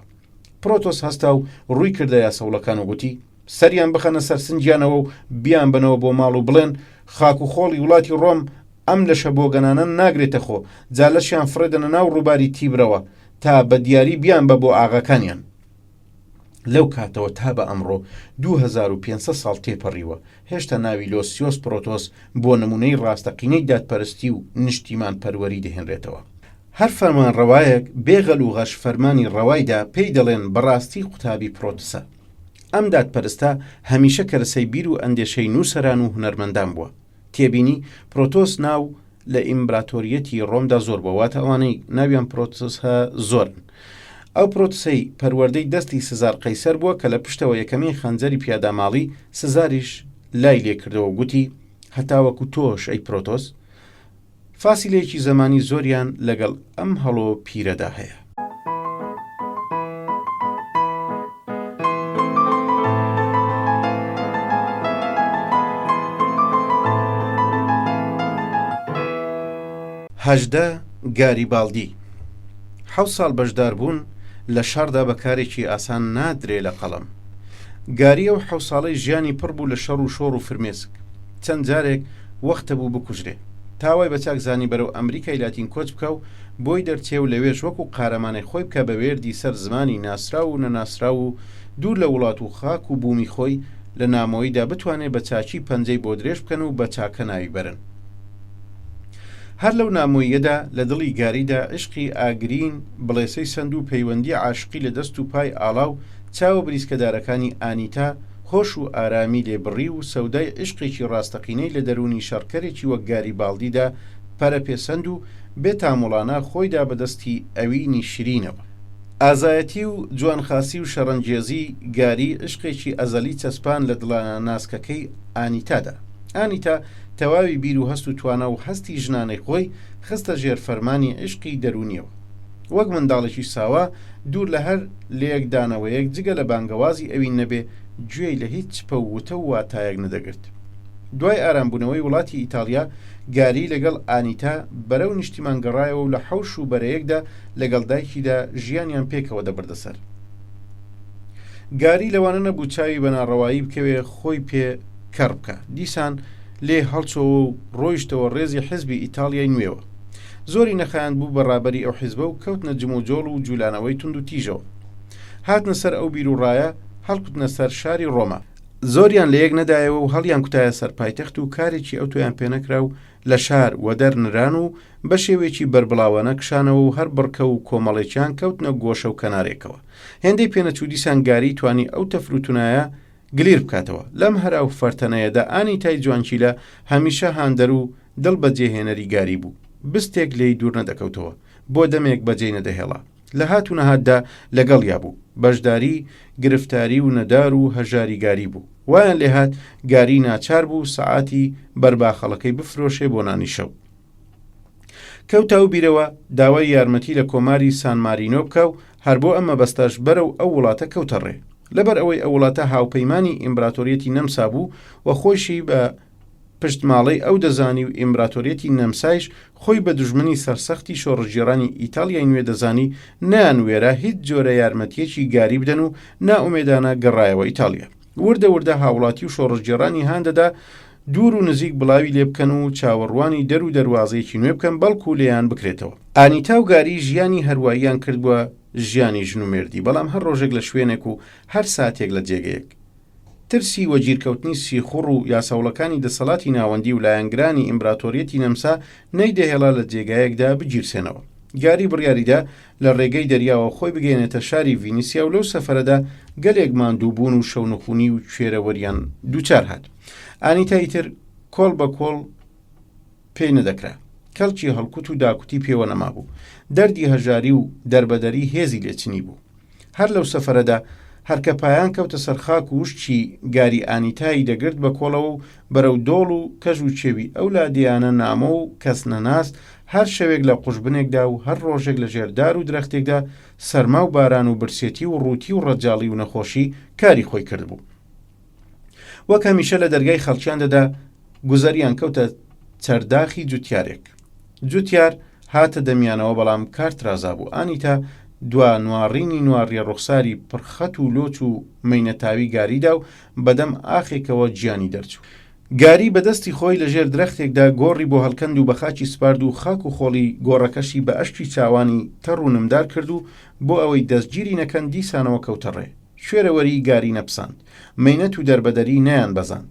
پرۆتۆس هەستا و ڕووی کردە یاسەوڵەکان و گوتی سەریان بخەنە سەر سنجیانەوە و بیان بنەوە بۆ ماڵ و بڵێن خاک و خۆڵی وڵاتی ڕۆم ئەم لەشە بۆگەنانە ناگرێتە خۆ جا لەشیان فرێدەنە ناو ڕووباری تیبرەوە تا بە دیاری بیان بە بۆ ئاغاکانیان لەو کاتەوە تا بە ئەمڕۆ 2500 ساڵ تێپەڕیوە هێشتا ناوی لۆسیۆس پرۆتۆس بۆ نمونەی ڕاستەقینەی دادپەرستی و نیشتیمان پەروەری دەهێنرێتەوە هەر فەرمان ڕەوایەک بێغەل و غەش فەرمانی ڕەوایدا پێی دەڵێن بەڕاستی قوتابی پرۆتسە ئەم دادپەرستە هەمیشە کەرسەی بیر و ئەندێشەی نووسەران و هونەرمەندان بووە تێبینی پرۆتۆس ناو لە ئیمبراتۆریەتی ڕۆمدا زۆر بواتە ئەوانەی ناویان پرۆتسە زۆرن ئەو پرۆتسەی پەروەردەی دەستی سزار قەیسەر بووە کە لە پشتەوە یەکەمین خەنجەری پیاداماڵی سزاریش لای لێکردەوە گوتی هەتاوەکو تۆش ئەی پرۆتۆس فاسیلێکی زەمانی زۆریان لەگەڵ ئەم هەڵۆ پیرەدا هەیە هەژدە گاریبالدی 7 ساڵ بەشدار بوون لە شاردا بەکارێکی ئاسان نادرێ لە قەڵەم گاریە و 7 ساڵەی ژیانی پڕ بوو لە شەڕ و شۆڕ و فرمێسک چەند جارێک وەختە بوو بکوژرێ تاوای بە چاکزانی بەرەو ئەمریکای لاتین کۆچ بکە و بۆی دەرچێ و لەوێش وەکو قارەمانەی خۆی بکە بە وێردی سەر زمانی ناسرا و نەناسرا و دوور لە وڵات و خاک و بوومی خۆی لە نامەوەیدا بتوانێت بە چاچی پەنجەی بۆ درێژ بکەن و بە چاکە ناوی بەرن هەر لەو نامۆیەدا لە دڵی گاریدا عشقی ئاگرین بڵێسەی سند و پەیوەندی عاشقی لە دەست و پای ئاڵاو چاوە بریسکەدارەکانی ئانیتا خۆش و ئارامی لێبڕی و سەودای عشقێکی ڕاستەقینەی لە دەرونی شەڕکەرێکی وەک گاریبالدیدا پەرەپێسەند و بێتاموڵانە خۆیدا بەدەستی ئەوینی شیرینەوە ئازایەتی و جوانخاسی و شەڕەنجێزی گاری عشقێکی ئەزەلی چەسپان لە دڵە ناسکەکەی ئانیتادا ئانیتا تەواوی بیر و هەست و توانە و هەستی ژنانەی خۆی خستە ژێر فەرمانی عشقی دەرونیەوە وەک منداڵێکی ساوا دوور لە هەر لەیەکدانەوەیەک جگە لە بانگەوازی ئەوین نەبێ گوێی لە هیچ پەوتە و واتایەک نەدەگرت دوای ئارامبوونەوەی وڵاتی ئیتالیا گاری لەگەڵ ئانیتا بەرەو نیشتیمان گەڕایەوە و لە حەوش و بەرەیەکدا لەگەڵ دایکیدا ژیانیان پێکەوە دەبردەسەر گاری لەوانە نەبوو چاوی بە ناڕەوایی بکەوێ خۆی پێ کەڕ بکە دیسان لێ هەڵچۆوە و ڕۆیشتەوە ڕێزی حیزبی ئیتالیای نوێوە زۆری نەخایەند بوو بەڕابەری ئەو حیزبە و کەوتنە جموجۆڵ و جوولانەوەی تند و تیژەوە هاتنە سەر ئەو بیر و ڕایە هەڵکوتنە سەر شاری ڕۆما زۆریان لە یەک نەدایەوە و هەڵیان کوتایە سەر پایتەخت و کارێکی ئەو تۆیان پێنەکرا و لە شار وەدەرنران و بە شێوێکی بربڵاوانە کشانەوە و هەر بڕکە و کۆمەڵێکیان کەوتنە گۆشە و کەنارێکەوە هێندەی پێنەچوو دیسان گاری توانی ئەو تەفروتونایە گلیر بکاتەوە لەم هەرا و فەرتەنەیەدا ئانیتای جوانچیلە هەمیشە هاندەر و دڵ بەجێهێنەری گاری بوو بستێک لێی دوور نەدەکەوتەوە بۆ دەمێک بەجێ نەدەهێڵا لە هات و نەهاتدا لەگەڵ یا بوو بەشداری گرفتاری و نەدار و هەژاری گاری بوو وایان لێ هات گاری ناچار بوو سەعاتی بەرباخەڵەکەی بفرۆشێ بۆ نانی شەو کەوتە و بیرەوە داوای یارمەتی لە کۆماری سان مارینۆ بکە و هەر بۆ ئەمە بەستاش بەرەو ئەو وڵاتە کەوتە ڕێ لەبەر ئەوەی ئەو وڵاتە هاوپەیمانی ئیمپراتۆریەتی نەمسا بوو و خۆشی بە پشتماڵەی ئەو دەزانی و ئیمپراتۆریەتی نەمسایش خۆی بە دوژمنی سەرسەختی شۆڕژێڕانی ئیتالیای نوێ دەزانی نەیانوێرە هیچ جۆرە یارمەتیەکی گاری بدەن و ناومێدانە گەڕایەوە ئیتالیا. وردە وردە هاوڵاتی و شۆڕژێڕانی هاندەدا دوور و نزیک بڵاوی لێ بکەن و چاوەڕوانی دەر و دەواازەیەکی نوێ بکەن بەڵکو لێیان بکرێتەوە. ئانیتا و گاری ژیانی هەرواییان کردبووە ژیانی ژن و مردی، بەڵام هەر ڕۆژێک لە شوێنێک و هەر ساتێک لە جێگەیەک ترسی وەگیرکەوتنی سیخوڕ و یاساوڵەکانی دەسەڵاتی ناوەندی و لایەنگرانی ئیمپراتۆریەتی نەمسا نەیدەهێڵا لە جێگایەکدا بگیرسێنەوە. گاری بڕیاریدا لە ڕێگەی دەریاوە خۆی بگەێنێتە شاری ڤینیسیا و لەو سەفەرەدا گەلێک ماندوو بوون و شەونەخوونی و کوێرەوەریان دووچار هات. ئانیتای تر کۆڵ بە کۆڵ پێی نەدەکرا، کەڵکی هەڵکوت و داکوتی پێوە نەما بوو، دەردی هەژاری و دەربەدەری هێزی لێچنی بوو. هەر لەو سەفەرەدا هەرکە پایان کەوتە سەرخاک و وشتی گاری ئانیتایی دەگرت بە کۆڵەوە و بەرەو دۆڵ و کەژ و چێوی ئەو لادیانە نامە و کەس نەناس هەر شەوێک لە قوشبنێکدا و هەر ڕۆژێک لە ژێردار و درەختێکدا سەرما و باران و برسێتی و ڕووتی و ڕەجاڵی و نەخۆشی کاری خۆی کرد بوو. وەک هەمیشە لە دەرگای خەڵکیان دەدا گوزەریان کەوتە چەرداخی جوتیارێک. جوتیار هاتە دەمیانەوە بەڵام کارت رازا بوو. ئانیتا دوا نوارڕینی نواڕیە ڕوخساری پڕخەت و لۆچ و مەینەتاوی گاریدا و بەدەم ئاخێکەوە گیانی دەرچوو. گاری بەدەستی خۆی لە ژێر درەختێکدا گۆڕی بۆ هەڵکەند و بە خاکی سپارد و خاک و خۆڵی گۆڕەکەشی بە ئەشکی چاوانی تەڕ و نمدار کرد و بۆ ئەوەی دەستگیری نەکەن دیسانەوە کەوتەڕێ. شوێرەوەری گاری نەپساند، مەینەت و دەربەدەری نەیان بەزاند.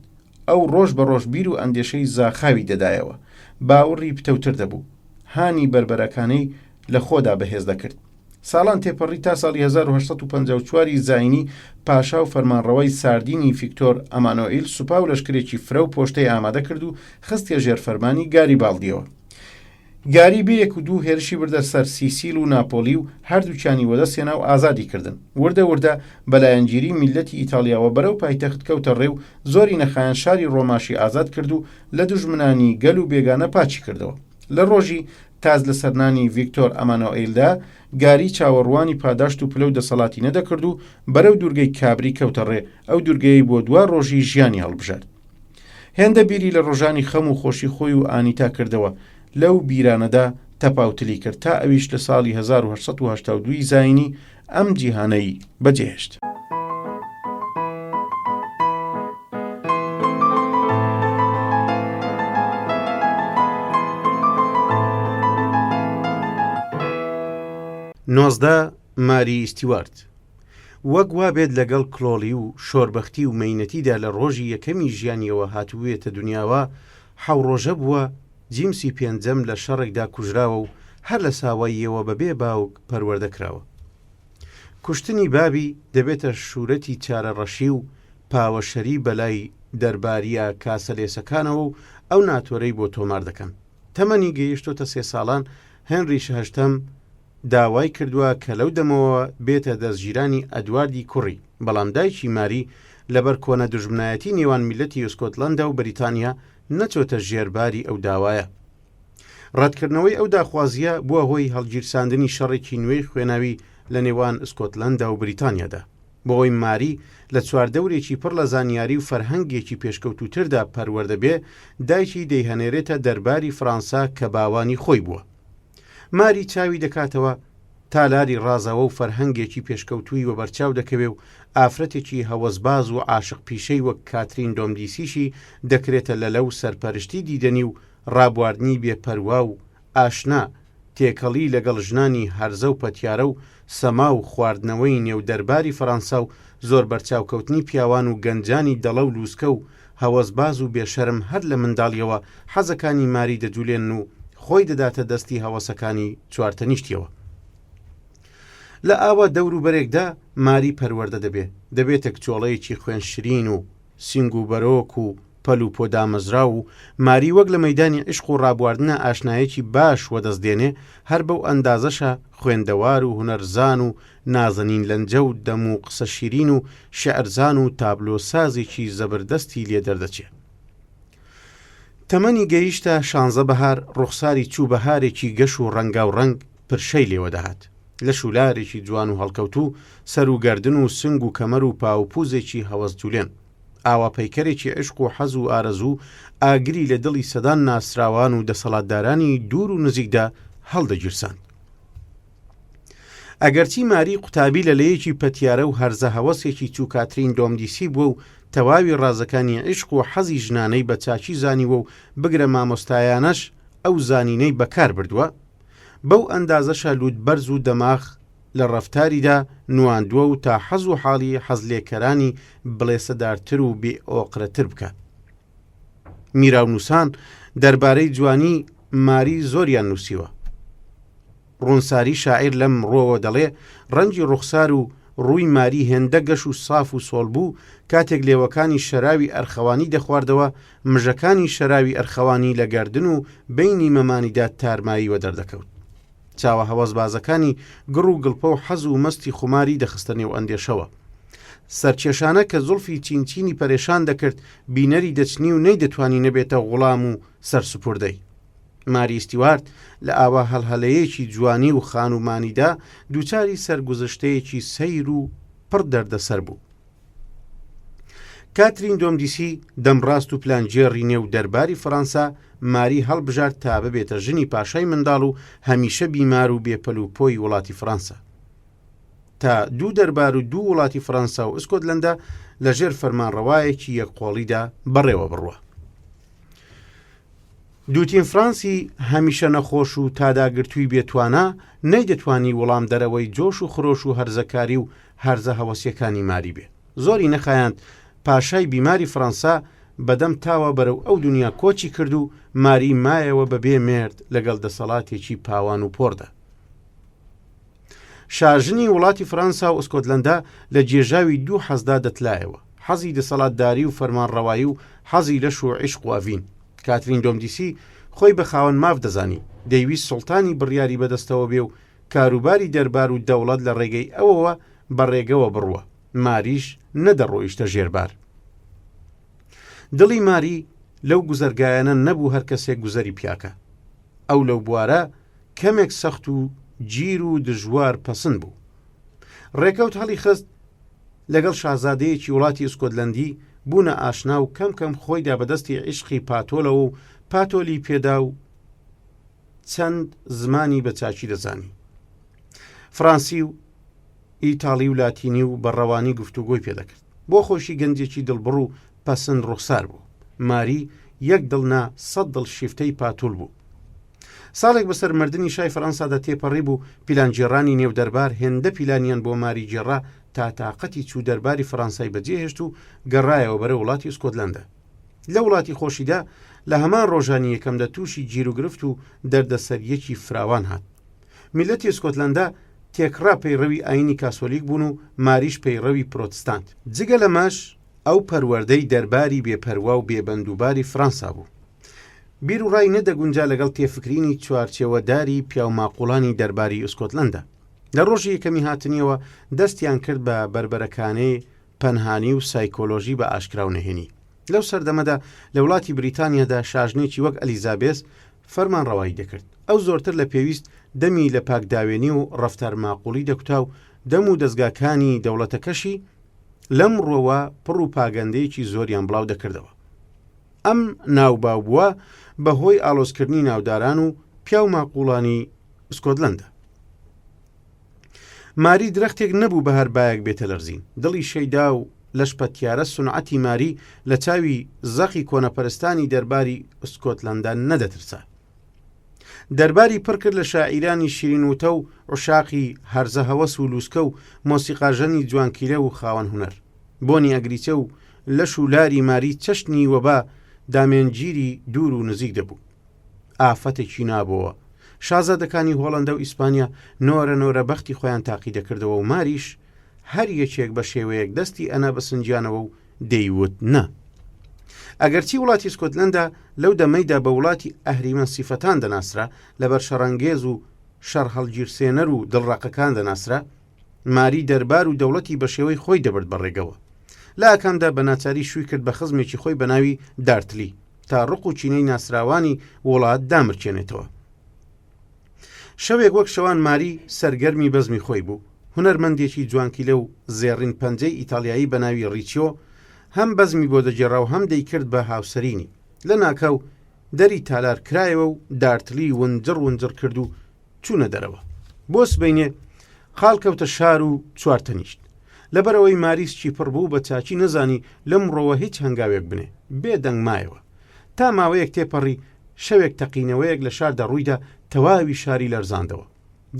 ئەو ڕۆژ بە ڕۆژ بیر و ئەندێشەی زاخاوی دەدایەوە، باوەڕی پتەوتر دەبوو، هانی بربەرەکانەی لە خۆدا بەهێز دەکرد. ساڵان تێپەڕی تا ساڵی 1854 زاینی پاشا و فەرمانڕەوەی ساردینی ڤیکتۆر ئەمانۆئیل سوپا و لەشکرێکی فرە و پۆشتەی ئامادە کرد و خستیە ژێرفەرمانی گاری باڵدیەوە. گاری بەیەک و دوو هێرشی بردە سەر سیسیل و ناپۆلی و هەردووچانی وەدەستێنا و ئازادی کردن. وردە وردە بەلایەنگیری میلەتی ئیتالیاوە بەرەو پایتەخت کەوتە ڕێ و زۆری نەخایەن شاری ڕۆماشی ئازاد کرد و لە دوژمنانی گەل و بێگانە پاچی کردەوە. لە ڕۆژی تاز لە سەرنانی ڤیکتۆر ئەمانۆئیلدا گاری چاوەڕوانی پاداشت و پلە و دەسەڵاتی نەدەکرد و بەرەو دوورگەی کابری کەوتە ڕێ. ئەو دوورگەی بۆ دوا ڕۆژی ژیانی هەڵبژارد. هێندە بیری لە ڕۆژانی خەم و خۆشی خۆی و ئانیتا کردەوە. لەو بیرانەدا تەپاوتلی کرد تا ئەویش لە ساڵی 1882 زاینی ئەم جیهانەی بەجێهێشت. نۆزدە ماری ئیستیوارت. وەک وا بێت لەگەڵ کلۆلی و شۆربەختی و مەینەتیدا لە ڕۆژی یەکەمی ژیانیەوە هاتووێتە دنیاوە، حەوڕۆژە بووە جیمسی پێنجەم لە شەڕێکدا کوژراوە و هەر لە ساواییەوە بەبێ باوک پەروەردەکراوە. کوشتنی بابی دەبێتە شوورەتی چارەڕەشی و پاوەشەری بەلای دەرباریە کاسەلێسەکانەوە و ئەو ناتۆرەی بۆ تۆمار دەکەن. تەمەنی گەیشتۆتە 3 ساڵان هێنریش هەشتەم داوای کردووە کە لەو دەمەوە بێتە دەستگیرانی ئەدواردی کوڕی، بەڵام دایکی ماری لەبەر کۆنە دوژمنایەتی نێوان میلەتی ئوسکۆتلەندا و بەریتانیا نەچۆتە ژێرباری ئەو داوایە. ڕەتکردنەوەی ئەو داخوازیە بووە هۆی هەڵگیرساندنی شەڕێکی نوێی خوێناوی لە نێوان ئوسکۆتلەندا و بریتانیادا، بۆەوەی ماری لە چواردەورێکی پڕ لە زانیاری و فەرهەنگێکی پێشکەوتوتردا پەروەردەبێ، دایکی دەیهەنێرێتە دەرباری فەڕەنسا کە باوانی خۆی بووە. ماری چاوی دەکاتەوە تالاری ڕازەوە و فەرهەنگێکی پێشکەوتووی وە بەرچاو دەکەوێ و ئافرەتێکی هەوەسباز و عاشق پیشەی وەک کاترین دۆمدیسیشی دەکرێتە لە لەو سەرپەرشتی دیدەنی و ڕابواردنی بێپەروا و ئاشنا، تێکەڵی لەگەڵ ژنانی هەرزە و پەتیارە و سەما و خواردنەوەی نێو دەرباری فەڕەنسا و زۆر بەرچاوکەوتنی پیاوان و گەنجانی دەڵە و لووسکە و هەوەسباز و بێشەرم هەر لە منداڵیەوە حەزەکانی ماری دەجولێن و خۆی دەداتە دەستی هەوەسەکانی چوارتەنیشتیەوە. لە ئاوا دەوروبەرێکدا ماری پەروەردە دەبێتە کچۆڵەیەکی خوێن شرین و سینگ و بەرۆک و پەل و پۆدامەزرا و ماری وەک لە مەیدانی عشق و ڕابواردنە ئاشنایەکی باش وەدەستدێنێ، هەر بەو ئەندازەشە خوێندەوار و هونەرزان و نازەنین لەنجە و دەم و قسە شیرین و شێعرزان و تابلۆسازێکی زەبردەستی لێ دەردەچێت. تەمەنی گەیشتە 16 بەهار ڕوخساری چوو بەهارێکی گەش و ڕەنگا و ڕەنگ پرشەی لێوە دەهات. لە شولارێکی جوان و هەڵکەوتوو سەر و گەردن و سنگ و کەمەر و پاوپوزێکی هەوەستجولێن ئاوا پەیکەرێکی عشق و حەز و ئارەزوو ئاگری لە دڵی سەدان ناسراوان و دەسەڵاتدارانی دوور و نزیکدا هەڵدەگیرساند. ئەگەرچی ماری قوتابی لەلەیەکی پەتیارە و هەرزە هەوەسێکی چووکاترین دۆمدیسی بووە و تەواوی ڕازەکانی عشق و حەزی ژنانەی بە چاچی زانیوە و بگرە مامۆستایانەش ئەو زانینەی بەکار بردووە، بەو ئەندازەشە لوودبەرز و دەماغ لە ڕەفتاریدا نواندووە و تا حەز و حاڵی حەزلێکەرانی بڵێسەدارتر و بێئۆقرەتر بکە. میراونووسان دەربارەی جوانی ماری زۆریان نووسیوە. ڕوونساری شاعیر لەم ڕۆوە دەڵێ ڕەنگی ڕوخسار و ڕووی ماری هێندە گەش و ساف و سۆڵ بوو کاتێک لێوەکانی شەراوی ئەرخەوانی دەخواردەوە مژەکانی شەراوی ئەرخەوانی لە گەردن و بینی مەمانیدا تارماییوە دەردەکەوت. چاوە هەوەسبازەکانی گڕ و گڵپە و حەز و مەستی خوماری دەخستە نێو ئەندێشەوە. سەرکێشانە کە زولفی چینچینی پەرێشان دەکرد بینەری دەچنی و نەیدەتوانی نەبێتە غوڵام و سەرسوپوردەی. ماری ستیوارت لە ئاوا هەڵهەلەیەکی جوانی و خانومانیدا دووچاری سەرگوزەشتەیەکی سەیر و پڕ دەردەسەر بوو. کاترین دۆمدیسی دەمڕاست و پلانجێڕی نێو دەرباری فەڕەنسا ماری هەڵبژارد تا ببێتە ژنی پاشای منداڵ و هەمیشە بیمار و بێپەلوپۆی وڵاتی فەڕەنسا. تا دوو دەربار و دوو وڵاتی فەڕەنسا و ئسکۆتلەندە لەژێر فەرمانڕەوایەکی یەکقۆڵیدا بەڕێوە بڕوە. دووتین فرانسی هەمیشە نەخۆش و تاداگرتووی بێتوانە نەیدەتوانی وەڵام دەرەوەی جۆش و خرۆش و هەرزەکاری و هەرزە هەوەسیەکانی ماری بێ. زۆری نەخایاند پاشای بیماری فەڕەنسا بەدەم تاوە بەرەو ئەو دنیا کۆچی کرد و ماری مایەوە بەبێ مێرد لەگەڵ دەسەڵاتێکی پاوان و پۆردا. شاژنی وڵاتی فەڕەنسا و ئسکۆتلەندە لە جێژاوی دوو حەزدا دەتلایەوە، حەزی دەسەڵاتداری و فەرمانڕەوایی و حەزی لەش و عیشق و ئەڤین. کاترین دۆمدیسی خۆی بە خاوەن ماف دەزانی، دەیویست سوڵتانی بڕیاری بەدەستەوە بێ و کاروباری دەربار و دەوڵەت لە ڕێگەی ئەوەوە بەڕێگەوە بڕوە. ماریش نەدەڕۆیشتە ژێربار. دڵی ماری لەو گوزەرگایانە نەبوو هەر کەسێک گوزەری پیاکە. ئەو لەو بوارە کەمێک سەخت و گیر و دژوار پەسند بوو. ڕێکەوت هەڵی خست لەگەڵ شازادەیەکی وڵاتی ئسکۆتلەندی بوونە ئاشنا و کەم خۆیدا بەدەستی عیشقی پاتۆلەوە و پاتۆلی پێدا و چەند زمانی بە چاچی دەزانی. فەڕەنسی و ئیتاڵی و لاتینی و بەڕەوانی گفتوگۆی پێدەکرد. بۆ خۆشی گەنجێکی دڵبڕ و پەسند ڕوخسار بوو. ماری یەک دڵنا 100 دڵ شیفتەی پاتۆل بوو. ساڵێک بەسەر مردنی شای فەڕەنسادا تێپەڕی بوو پیلانجێڕانی نێو دەربار هێندە پیلانیان بۆ ماری جێڕا تا تااقەتی چوو دەرباری فەڕەنسای بەجێهێشت و گەڕایەوە بەرە وڵاتی ئسکۆتلەندە. لە وڵاتی خۆشیدا لە هەمان ڕۆژانی یەکەمدا تووشی گیر و گرفت و دەردەسەریەکی فراوان هات. میلەتی ئسکۆتلەندە تێکڕا پەیڕەوی ئاینی کاسۆلیک بوون و ماریش پەیڕەوی پرۆتستانت. جگە لەمەش ئەو پەروەردەی دەرباری بێپەروا و بێبەندوباری فەڕەنسا بوو. بیر و ڕای نەدەگونجا لەگەڵ تێفکرینی چوارچێوەداری پیاوماقوڵانی دەرباری ئسکۆتلەندە. لە ڕۆژی یەکەمی هاتنیەوە دەستیان کرد بە بربەرەکانەی پەنهانی و سایکۆلۆژی بە ئاشکراو نەهێنی. لەو سەردەمەدا لە وڵاتی بریتانیادا شاژنێکی وەک ئەلیزابێس فەرمانڕەوایی دەکرد. ئەو زۆرتر لە پێویست دەمی لە پاکداوێنی و ڕەفتار ماقوڵی دەکوتا و دەم و دەستگاکانی دەوڵەتەکەشی لەم ڕۆوە پڕ و پاگەندەیەکی زۆریان بڵاو دەکردەوە. ئەم ناوباو بووە بەهۆی ئالۆزکردنی ناوداران و پیاو ماقوڵانی ئسکۆتلەندە. ماری درەختێک نەبوو بە هەر بایەک بێتە لەرزین. دڵی شەیدا و لەشپەتیارە سونعەتی ماری لە چاوی زەخی کۆنەپەرستانی دەرباری ئسکۆتلەندە نەدەترسا. دەرباری پڕ کرد لە شاعیرانی شیرینوتە و عشاقی هەرزە هەوەس و لووسکە و مۆسیقاژەنی جوانکیرە و خاوەن هونەر. بۆنی ئەگریچە و لەش و لاری ماری چەشنی وەبا دامێنگیری دوور و نزیک دەبوو. ئافەتێکی نابەوە. شازادەکانی هۆڵەندە و ئیسپانیا نۆرە بەختی خۆیان تاقی دەکردەوە و ماریش هەر یەکێک بە شێوەیەک دەستی ئەنا بەسنجیانەوە و دەیوت نە. ئەگەرچی وڵاتی ئسکۆتلەندە لەو دەمەیدا بە وڵاتی ئەهریمە سیفەتان دەناسرا لەبەر شەڕەنگێز و شەڕ هەڵگیرسێنەر و دڵڕاقەکان دەناسرا، ماری دەربار و دەوڵەتی بە شێوەی خۆی دەبرد بەڕێگەوە. لە ئاکامدا بە ناچاری شووی کرد بە خزمێکی خۆی بە ناوی دارتلی تا ڕق و چینەی ناسراوانی وڵات دامرچێنێتەوە. شەوێک وەک شەوان ماری سەرگەرمی بەزمی خۆی بوو. هونەرمەندێکی جوانکیلە و زێڕین پەنجەی ئیتالیایی بە ناوی ڕیچیۆ هەم بەزمی بۆ دەجێڕا و هەم دەیکرد بە هاوسەرینی. لە ناکەو دەری تالار کرایەوە و دارتلی ونجڕ کرد و چوونە دەرەوە. بۆ سبەینێ خاڵکەوتە شار و چوارتەنیشت. لەبەرەوەی ماریسکی پڕ بوو بە چاچی نەزانی لەمڕۆوە هیچ هەنگاوێک بنێ بێدەنگ مایەوە. تا ماوەیەک تێپەڕی شەوێک تەقینەوەیەک لە شاردا ڕوویدا تەواوی شاری لەرزاندەوە.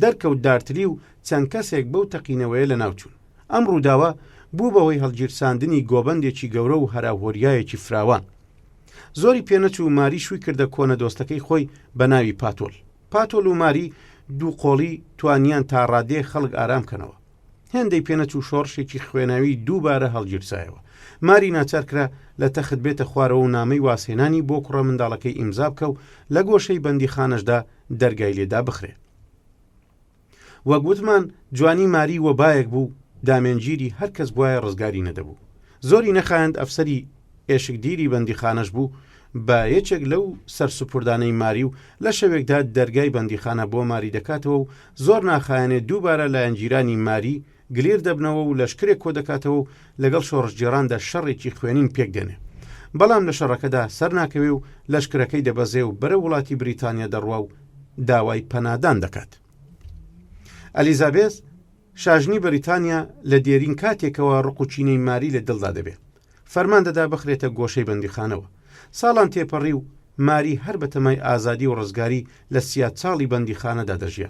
دەرکەوت دارتلی و چەند کەسێک بەو تەقینەوەیە لە ناوچوون. ئەم ڕووداوە بوو بەوەی هەڵگیرساندنی گۆبەندێکی گەورە و هەراهۆریایەکی فراوان. زۆری پێنەچوو ماری شووی کردە کۆنە دۆستەکەی خۆی بە ناوی پاتۆل. پاتۆل و ماری دوو قۆڵی توانیان تا ڕادێ خەڵک ئارام کەنەوە. هێندەی پێنەچوو شۆڕشێکی خوێناوی دووبارە هەڵگیرسایەوە. ماری ناچارکرا لە تەخت بێتە خوارەوە و نامەی واسێنانی بۆ کوڕە منداڵەکەی ئیمزا بکە و لە گۆشەی بەندیخانەشدا دەرگای لێدا بخرێ. وەک گوتمان جوانی ماری وەبایەک بوو دامێنگیری هەر کەس بواە ڕزگاری نەدەبوو. زۆری نەخایەند ئەفسەری ئێشکگیری بەندیخانەش بوو بە یەکێک لەو سەرسوپردانەی ماری و لە شەوێکدا دەرگای بەندیخانە بۆ ماری دەکاتەوە و زۆر ناخایەنێت دووبارە لایەنگیرانی ماری گلیر دەبنەوە و لەشکرێک کۆ دەکاتەوە و لەگەڵ شۆڕژجێراندا شەڕێکی خوێنین پێک دێنێ. بەڵام لە شەڕەکەدا سەر ناکەوێ و لەشکرەکەی دەبەزێ و بەرە وڵاتی بریتانیا دەڕوا و داوای پەنادان دەکات. ئەلیزابێس شاژنی بریتانیا لە دێرین کاتێکەوە ڕقوچینەی ماری لە دڵدا دەبێت. فەرمان دەدا بخرێتە گۆشەی بەندیخانەوە. ساڵان تێپەڕی و ماری هەر بە تەمای ئازادی و ڕزگاری لە 30 ساڵی بەندیخانەدا دەژیا.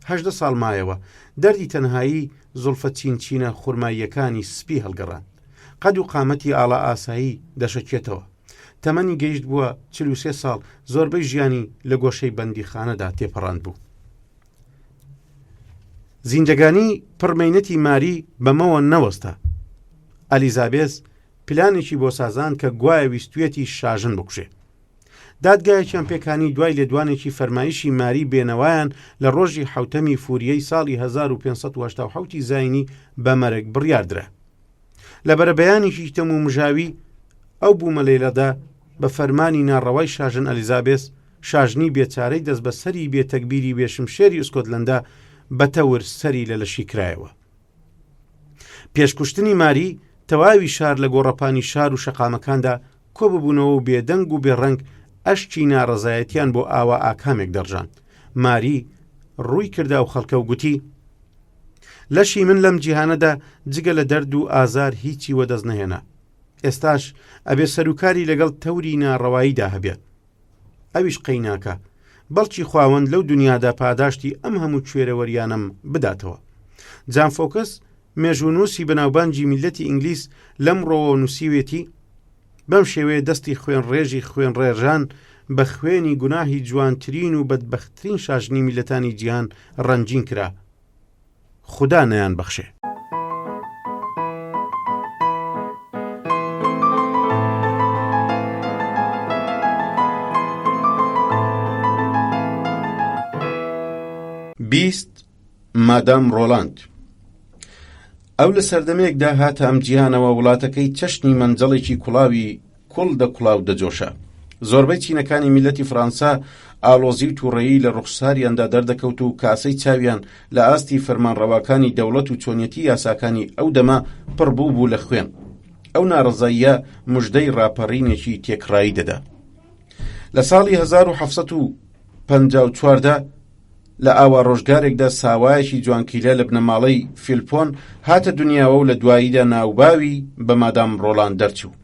18 ساڵ مایەوە دەردی تەنهایی زولفە چینچینە خورماییەکانی سپی هەڵگەڕان. قەد و قامەتی ئاڵا ئاسایی دەشەکێتەوە. تەمەنی گەیشت بووە 43 ساڵ زۆربەی ژیانی لە گۆشەی بەندیخانەدا تێپەڕاند بوو. زیندەگانی پڕمەینەتی ماری بەمەوە نەوەستا. ئەلیزابێس پلانێکی بۆ سازان کە گوایە ویستوێتی شاژن بکوژێ. دادگایەکیان پێکانی دوای لێدوانێکی فەرمایشی ماری بێنەوایان لە ڕۆژی حوتەمی فوریەی ساڵی 1587 زاینی بە مەرگ بڕیاردرا. لە بەرەبەیانێکی تەم و مژاوی ئەو بوومەلەیلەدا بە فەرمانی ناڕەوای شاژن ئەلیزابێس شاژنی بێچارەی دەست بە سەری بێتەکبیری بێشمشێری ئوسکۆتلەندا بەتەور سەری لە لەشی کرایەوە. پێشکوشتنی ماری تەواوی شار لە گۆڕەپانی شار و شەقامەکاندا کۆ ببوونەوە و بێدەنگ و بێڕەنگ ئەشتی ناڕەزایەتیان بۆ ئاوا ئاکامێک دەڕژان. ماری ڕووی کردا و خەڵکە و گوتی: لەشی من لەم جیهانەدا جگە لە دەرد و ئازار هیچی وەدەست نەهێنا. ئێستاش ئەبێ سەرکاری لەگەڵ تەوری ناڕەواییدا هەبێت. ئەویش قەیناکە بەڵکی خواوەند لەو دنیادا پاداشتی ئەم هەموو کوێرەوەریانم بداتەوە. جان فۆکس مێژوونووسی بەناوبانجی میلەتی ئینگلیس لەمڕۆوە نووسیوێتی: بەم شێوەیە دەستی خوێن ڕێژی خوێن ڕێژان بە خوێنی گوناهی جوانترین و بەدبەختترین شاژنی میلەتانی جیهان ڕەنجین کرا. خوددا نەیان بەخشێ. مادام ڕۆلاند. ئەو لە سەردەمێکدا هاتە ئەم جیهانەوە وڵاتەکەی چەشنی مەنجەڵێکی کوڵاوی کوڵ دەکوڵاو دەجۆشە. زۆربەی چینەکانی میلەتی فەرەنسا ئالۆزی و تووڕەیی لە ڕوخساریاندا دەردەکەوت و کاسەی چاویان لە ئاستی فەرمانڕەواکانی دەوڵەت و چۆنیەتی یاساکانی ئەو دەما پڕبوو بوو لە خوێن. ئەو ناڕەزاییە موژدەی ڕاپەڕینێکی تێکڕایی دەدا. لە ساڵی 1754دا لە ئاوا ڕۆژگارێکدا ساوایەکی جوانکیلە لە بنەماڵەی فیلپۆن هاتە دنیاوە و لە دواییدا ناوباوی بە مادام ڕۆلاند دەرچوو.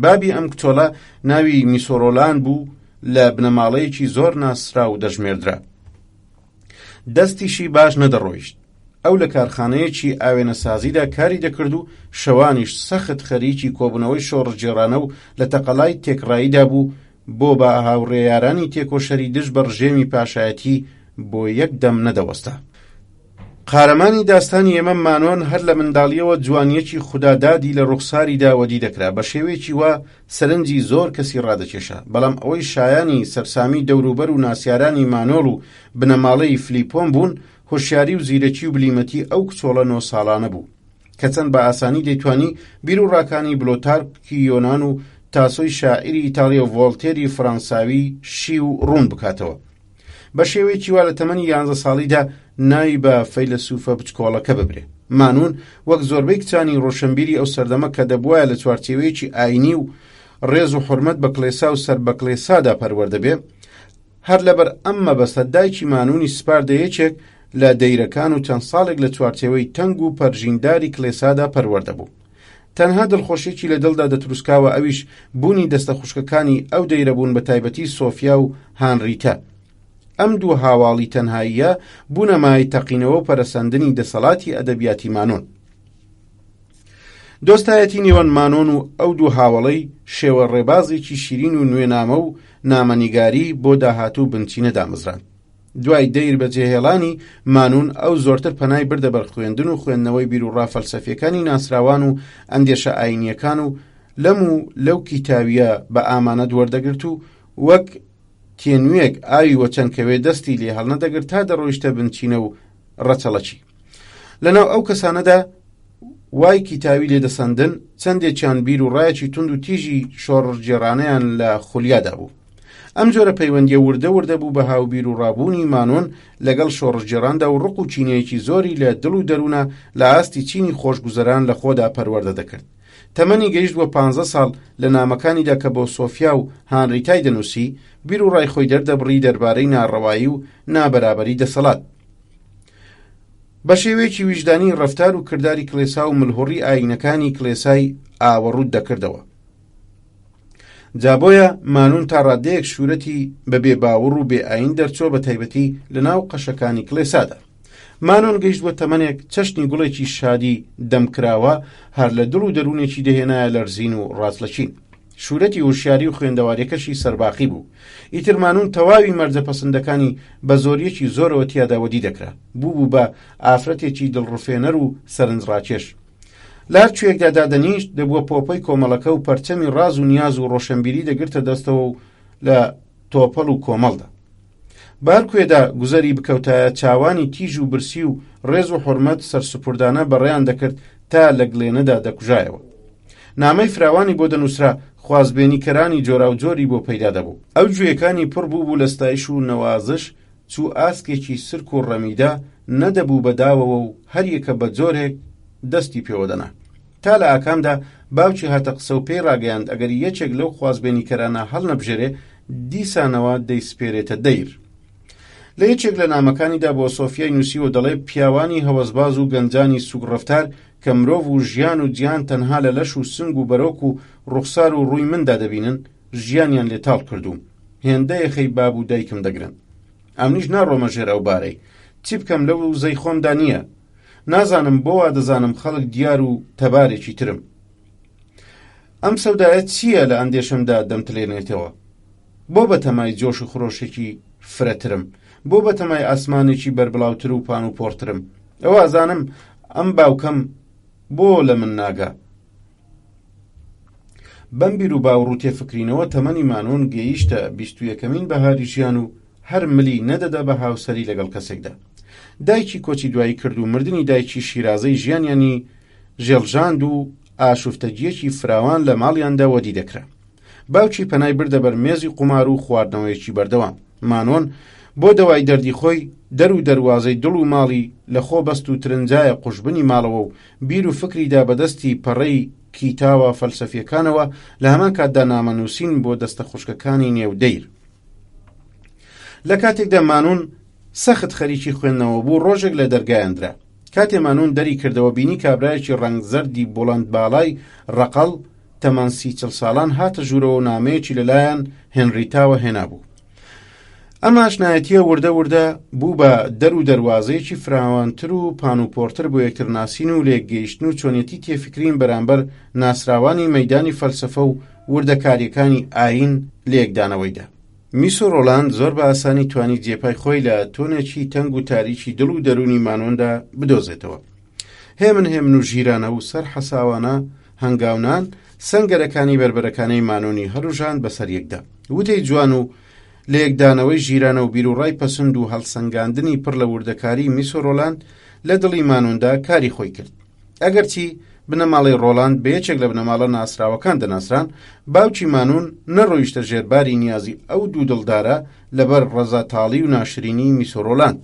بابی ئەم کچۆڵە ناوی میسۆڕۆلان بوو لە بنەماڵەیەکی زۆر ناسرا و دەژمێردرا. دەستیشی باش نەدەڕۆیشت. ئەو لە کارخانەیەکی ئاوێنەسازیدا کاری دەکرد و شەوانیش سەخت خەریکی کۆبوونەوەی شۆڕژێرانە و لە تەقەڵای تێکڕاییدا بوو بۆ بە هاوڕێیارانی تێکۆشەری دژ بە ڕژێمی پاشایەتی بۆ یەک دەم نەدەوەستا. قارەمانی داستانی ئێمە مانۆن هەر لە منداڵیەوە جوانیەکی خودادادی لە ڕوخساری داوەدی دەکرا بە شێوەیەکی وا سەرنجی زۆر کەسی ڕادەکێشا. بەڵام ئەوەی شایانی سەرسامی دەوروبەر و ناسیارانی مانۆڵ و بنەماڵەی فلیپۆن بوون هۆشیاری و زیرەکی و بلیمەتی ئەو کچۆڵە 9 ساڵانە بوو کە چەند بە ئاسانی دەیتوانی بیر و ڕاکانی بلۆتارکی یۆنان و تاسۆی شاعیری ئیتاڵیا و ڤۆڵتێری فەڕەنساوی شی و ڕوون بکاتەوە. بە شێوەیەکی وا لە تەمەنی 11 ساڵیدا ناوی بە فەیلسوفە بچکۆڵەکە ببرێ. مانون وەک زۆربەی کچانی ڕۆشنبیری ئەو سەردەمە کە دەبوایە لە چوارچێوەیەکی ئاینی و ڕێز و حورمەت بە کڵێسا و سەر بە کڵێسادا پەروەردەبێ، هەر لەبەر ئەم مەبەستە دایکی مانونی سپاردە یەکێک لە دەیرەکان و چەند ساڵێک لە چوارچێوەی تەنگ و پەرژینداری کڵێسادا پەروەردەبوو. تەنها دڵخۆشیێکی لە دڵدا دەتروسکاوە، ئەویش بوونی دەستە خوشکەکانی ئەو دەیرەبوون بە تایبەتی سۆفیا و هانریتە. ئەم دوو هاواڵی تەنهاییە بوونە مای تەقینەوە و پەرەسەندنی دەسەڵاتی ئەدەبیاتی مانۆن. دۆستایەتی نێوان مانۆن و ئەو دوو هاوڵەی شێوە ڕێبازێکی شیرین و نوێنامە و نامەنیگاری بۆ داهاتوو بنچینە دامەزران. دوای دەیر بەجێهێڵانی مانون ئەو زۆرتر پەنای بردە بەر خوێندن و خوێندنەوەی بیر و ڕافەلسەفیەکانی ناسراوان و ئەندێشە ئاینیەکان و لەو کیتاویە بە ئامانەت وەردەگرت و وەک تێنوێک ئاوی وەچەندکەوێ دەستی لێ هەڵنەدەگرت تا دەڕۆیشتە بنچینە و ڕەچەڵەچی. لەناو ئەو کەسانەدا وای کیتاوی لێدەسەندن چەندێکیان بیر و ڕایەکی تند و تیژی شۆڕژێڕانەیان لە خولیادا بوو. ئەم جۆرە پەیوەندیە وردە بوو بە هاوبیر و ڕابوونی مانۆن لەگەڵ شۆڕژێڕاندا و ڕق و چینەیەکی زۆری لە دڵ و دەروونە لە ئاستی چینی خۆشگوزەران لە خۆدا پەروەردە دەکرد. تەمەنی گەیشت بۆ 15 ساڵ لە نامەکانیدا کە بۆ سۆفیا و هانریتای دەنووسی بیر و ڕای خۆی دەردەبڕی دەربارەی ناڕەوایی و نابەرابەری دەسەڵات. بە شێوەیەکی ویژدانی ڕەفتار و کردداری کڵێسا و ملهوڕی ئاینەکانی کڵێسای ئاوەڕوود دەکردەوە. جابۆیە مانون تا ڕادەیەک شوورەتی بەبێ باوەڕ و بێ ئاین دەرچۆ بە تایبەتی لە ناو قەشەکانی کڵێسادا. مانۆن گەیشت بۆ تەمەنێک چەشنی گوڵێکی شادی دەمکراوە هەر لە دڵ و دەروونێکی دەهێنایە لەرزین و ڕاستلەچین. شوورەتی وشیاری و خوێندەواریەکەشی سەرباقی بوو. ئیتر مانون تەواوی مەرجە پەسەندەکانی بە زۆریەکی زۆرەوە تیاداوەدی دەکرا. بوو بە ئافرەتێکی دڵڕفێنەر و سەرنجڕاکێش. لە هەر کوێکدا دادەنیشت دەبووە پۆپەی کۆمەڵەکە و پەرچەمی ڕاز و نیاز و ڕۆشنبیری دەگرتە دەستەوە و لە تۆپەڵ و کۆمەڵدا. بار کوێدا گوزەری بکەوتایە چاوانی تیژ و برسی و ڕێز و حورمەت سەرسوپردانە بەڕێیان دەکرد تا لە گلێنەدا دەکوژایەوە. نامەی فراوانی بۆ دەنووسرا، خوازبێنیکەرانی جۆرا و جۆری بۆ پەیدا دەبوو. ئەو گوێیەکانی پڕ بوو لە ستایش و نەوازش، چوو ئاسکێکی سرک و ڕەمیدا نەدەبوو بەداوەوە و هەریەکە بە جۆرێک دەستی پێوەدەنا. تا لە ئاکامدا باوکی هاتە قسە و پێی ڕاگەیاند ئەگەر یەکێک لەو خوازبێنیکەرانە هەڵ نەبژێرێ دیسانەوە دەیسپێرێتە دەیر. لە یەکێک لە نامەکانیدا بۆ سۆفیای نووسی و دەڵێ پیاوانی هەوەزباز و گەنجانی سوگڕفتار کە مرۆڤ و ژیان و گیان تەنها لە لەش و سنگ و بەرۆک و ڕوخسار و ڕووی مندا دەبینن، ژیانیان لێتاڵ کردووم. هێندەیەخەی باب و دایکم دەگرن. ئەمنیش ناڕۆمە ژێر ئەو بارەی. چی بکەم لەو زەی خۆمدا نییە. نازانم بۆ وا دەزانم خەڵک دیار و تەبارێکی ترم. ئەم سەودایە چییە لە ئەندێشمدا دەمتلێنێتەوە؟ بۆ بەتەمای جۆش و خڕۆشێکی فرەترم، بۆ بەتەمای ئاسمانێکی بەربڵاوتر و پان و پۆرترم. ئەوە ئازانم ئەم باوکەم بۆ لە من ناگا. بەم بیر و باوڕ و تێفکرینەوە تەمەنی مانۆن گەیشتە 21مین بەهاری ژیان و هەر ملی نەدەدا بە هاوسەری لەگەڵ کەسێکدا. دایکی کۆچی دوایی کرد و مردنی دایکی شیرازەی ژیانیانی ژێڵژاند و ئاشوفتەجیەکی فراوان لە ماڵیاندا وەدی دەکرا. باوکی پەنای بردە بەر مێزی قومار و خواردنەوەیەکی بەردەوام. مانۆن بۆ دەوای دەردی خۆی دەر و دەواازەی دڵ و ماڵی لە خۆ بەست و ترنجایە قوشبنی ماڵەوە و بیر و فکریدا بەدەستی پەڕەی کیتاوە فەلسەفیەکانەوە لە هەمان کاتدا نامەنووسین بۆ دەستە خوشکەکانی نێودەیر. لە کاتێکدا مانون سەخت خەریکی خوێندنەوە بوو، ڕۆژێک لە دەرگایاندرا. کاتێ مانون دەری کردەوە بینی کابرایەکی ڕەنگ زەردی بۆڵند باڵای ڕەقەڵ تەمەن 30 ساڵان هاتە ژوورەوە نامەیەکی لەلایەن هێنریتاوە هێنابوو. ئەم ئاشنایەتیە وردە بوو بە دەر و دەواازەیەکی فراوانتر و پان و پۆرتر بۆ یەکتر ناسین و لێکگەیشتن و چۆنیەتی تێفکرین بەرامبەر ناسراوانی مەیدانی فەلسەفە و وردەکاریەکانی ئاین لێکدانەوەیدا. میسۆ ڕۆلاند زۆر بە ئاسانی توانی جێپای خۆی لە تۆنێکی تەنگ و تاریکی دڵ و دەرونی مانۆندا بدۆزێتەوە. هێمن و ژیرانە و سەر حەساوانە هەنگاونان سەنگەرەکانی بربەرەکانەی مانۆنی هەروژان بەسەر یەکدا. وتەی جوان و لە یەکدانەوەی ژیرانە و بیر و ڕای پەسند و هەڵسەنگاندنی پڕ لە وردەکاری میسۆ ڕۆلاند لە دڵی مانۆندا کاری خۆی کرد. ئەگەرچی بنەماڵەی ڕۆڵاند بە یەکێک لە بنەماڵە ناسراوەکان دەناسران، باوکی مانون نەڕۆیشتە ژێرباری نیازی ئەو دوو دڵدارە لەبەر ڕەزاتاڵی و ناشرینی میسۆڕۆلاند.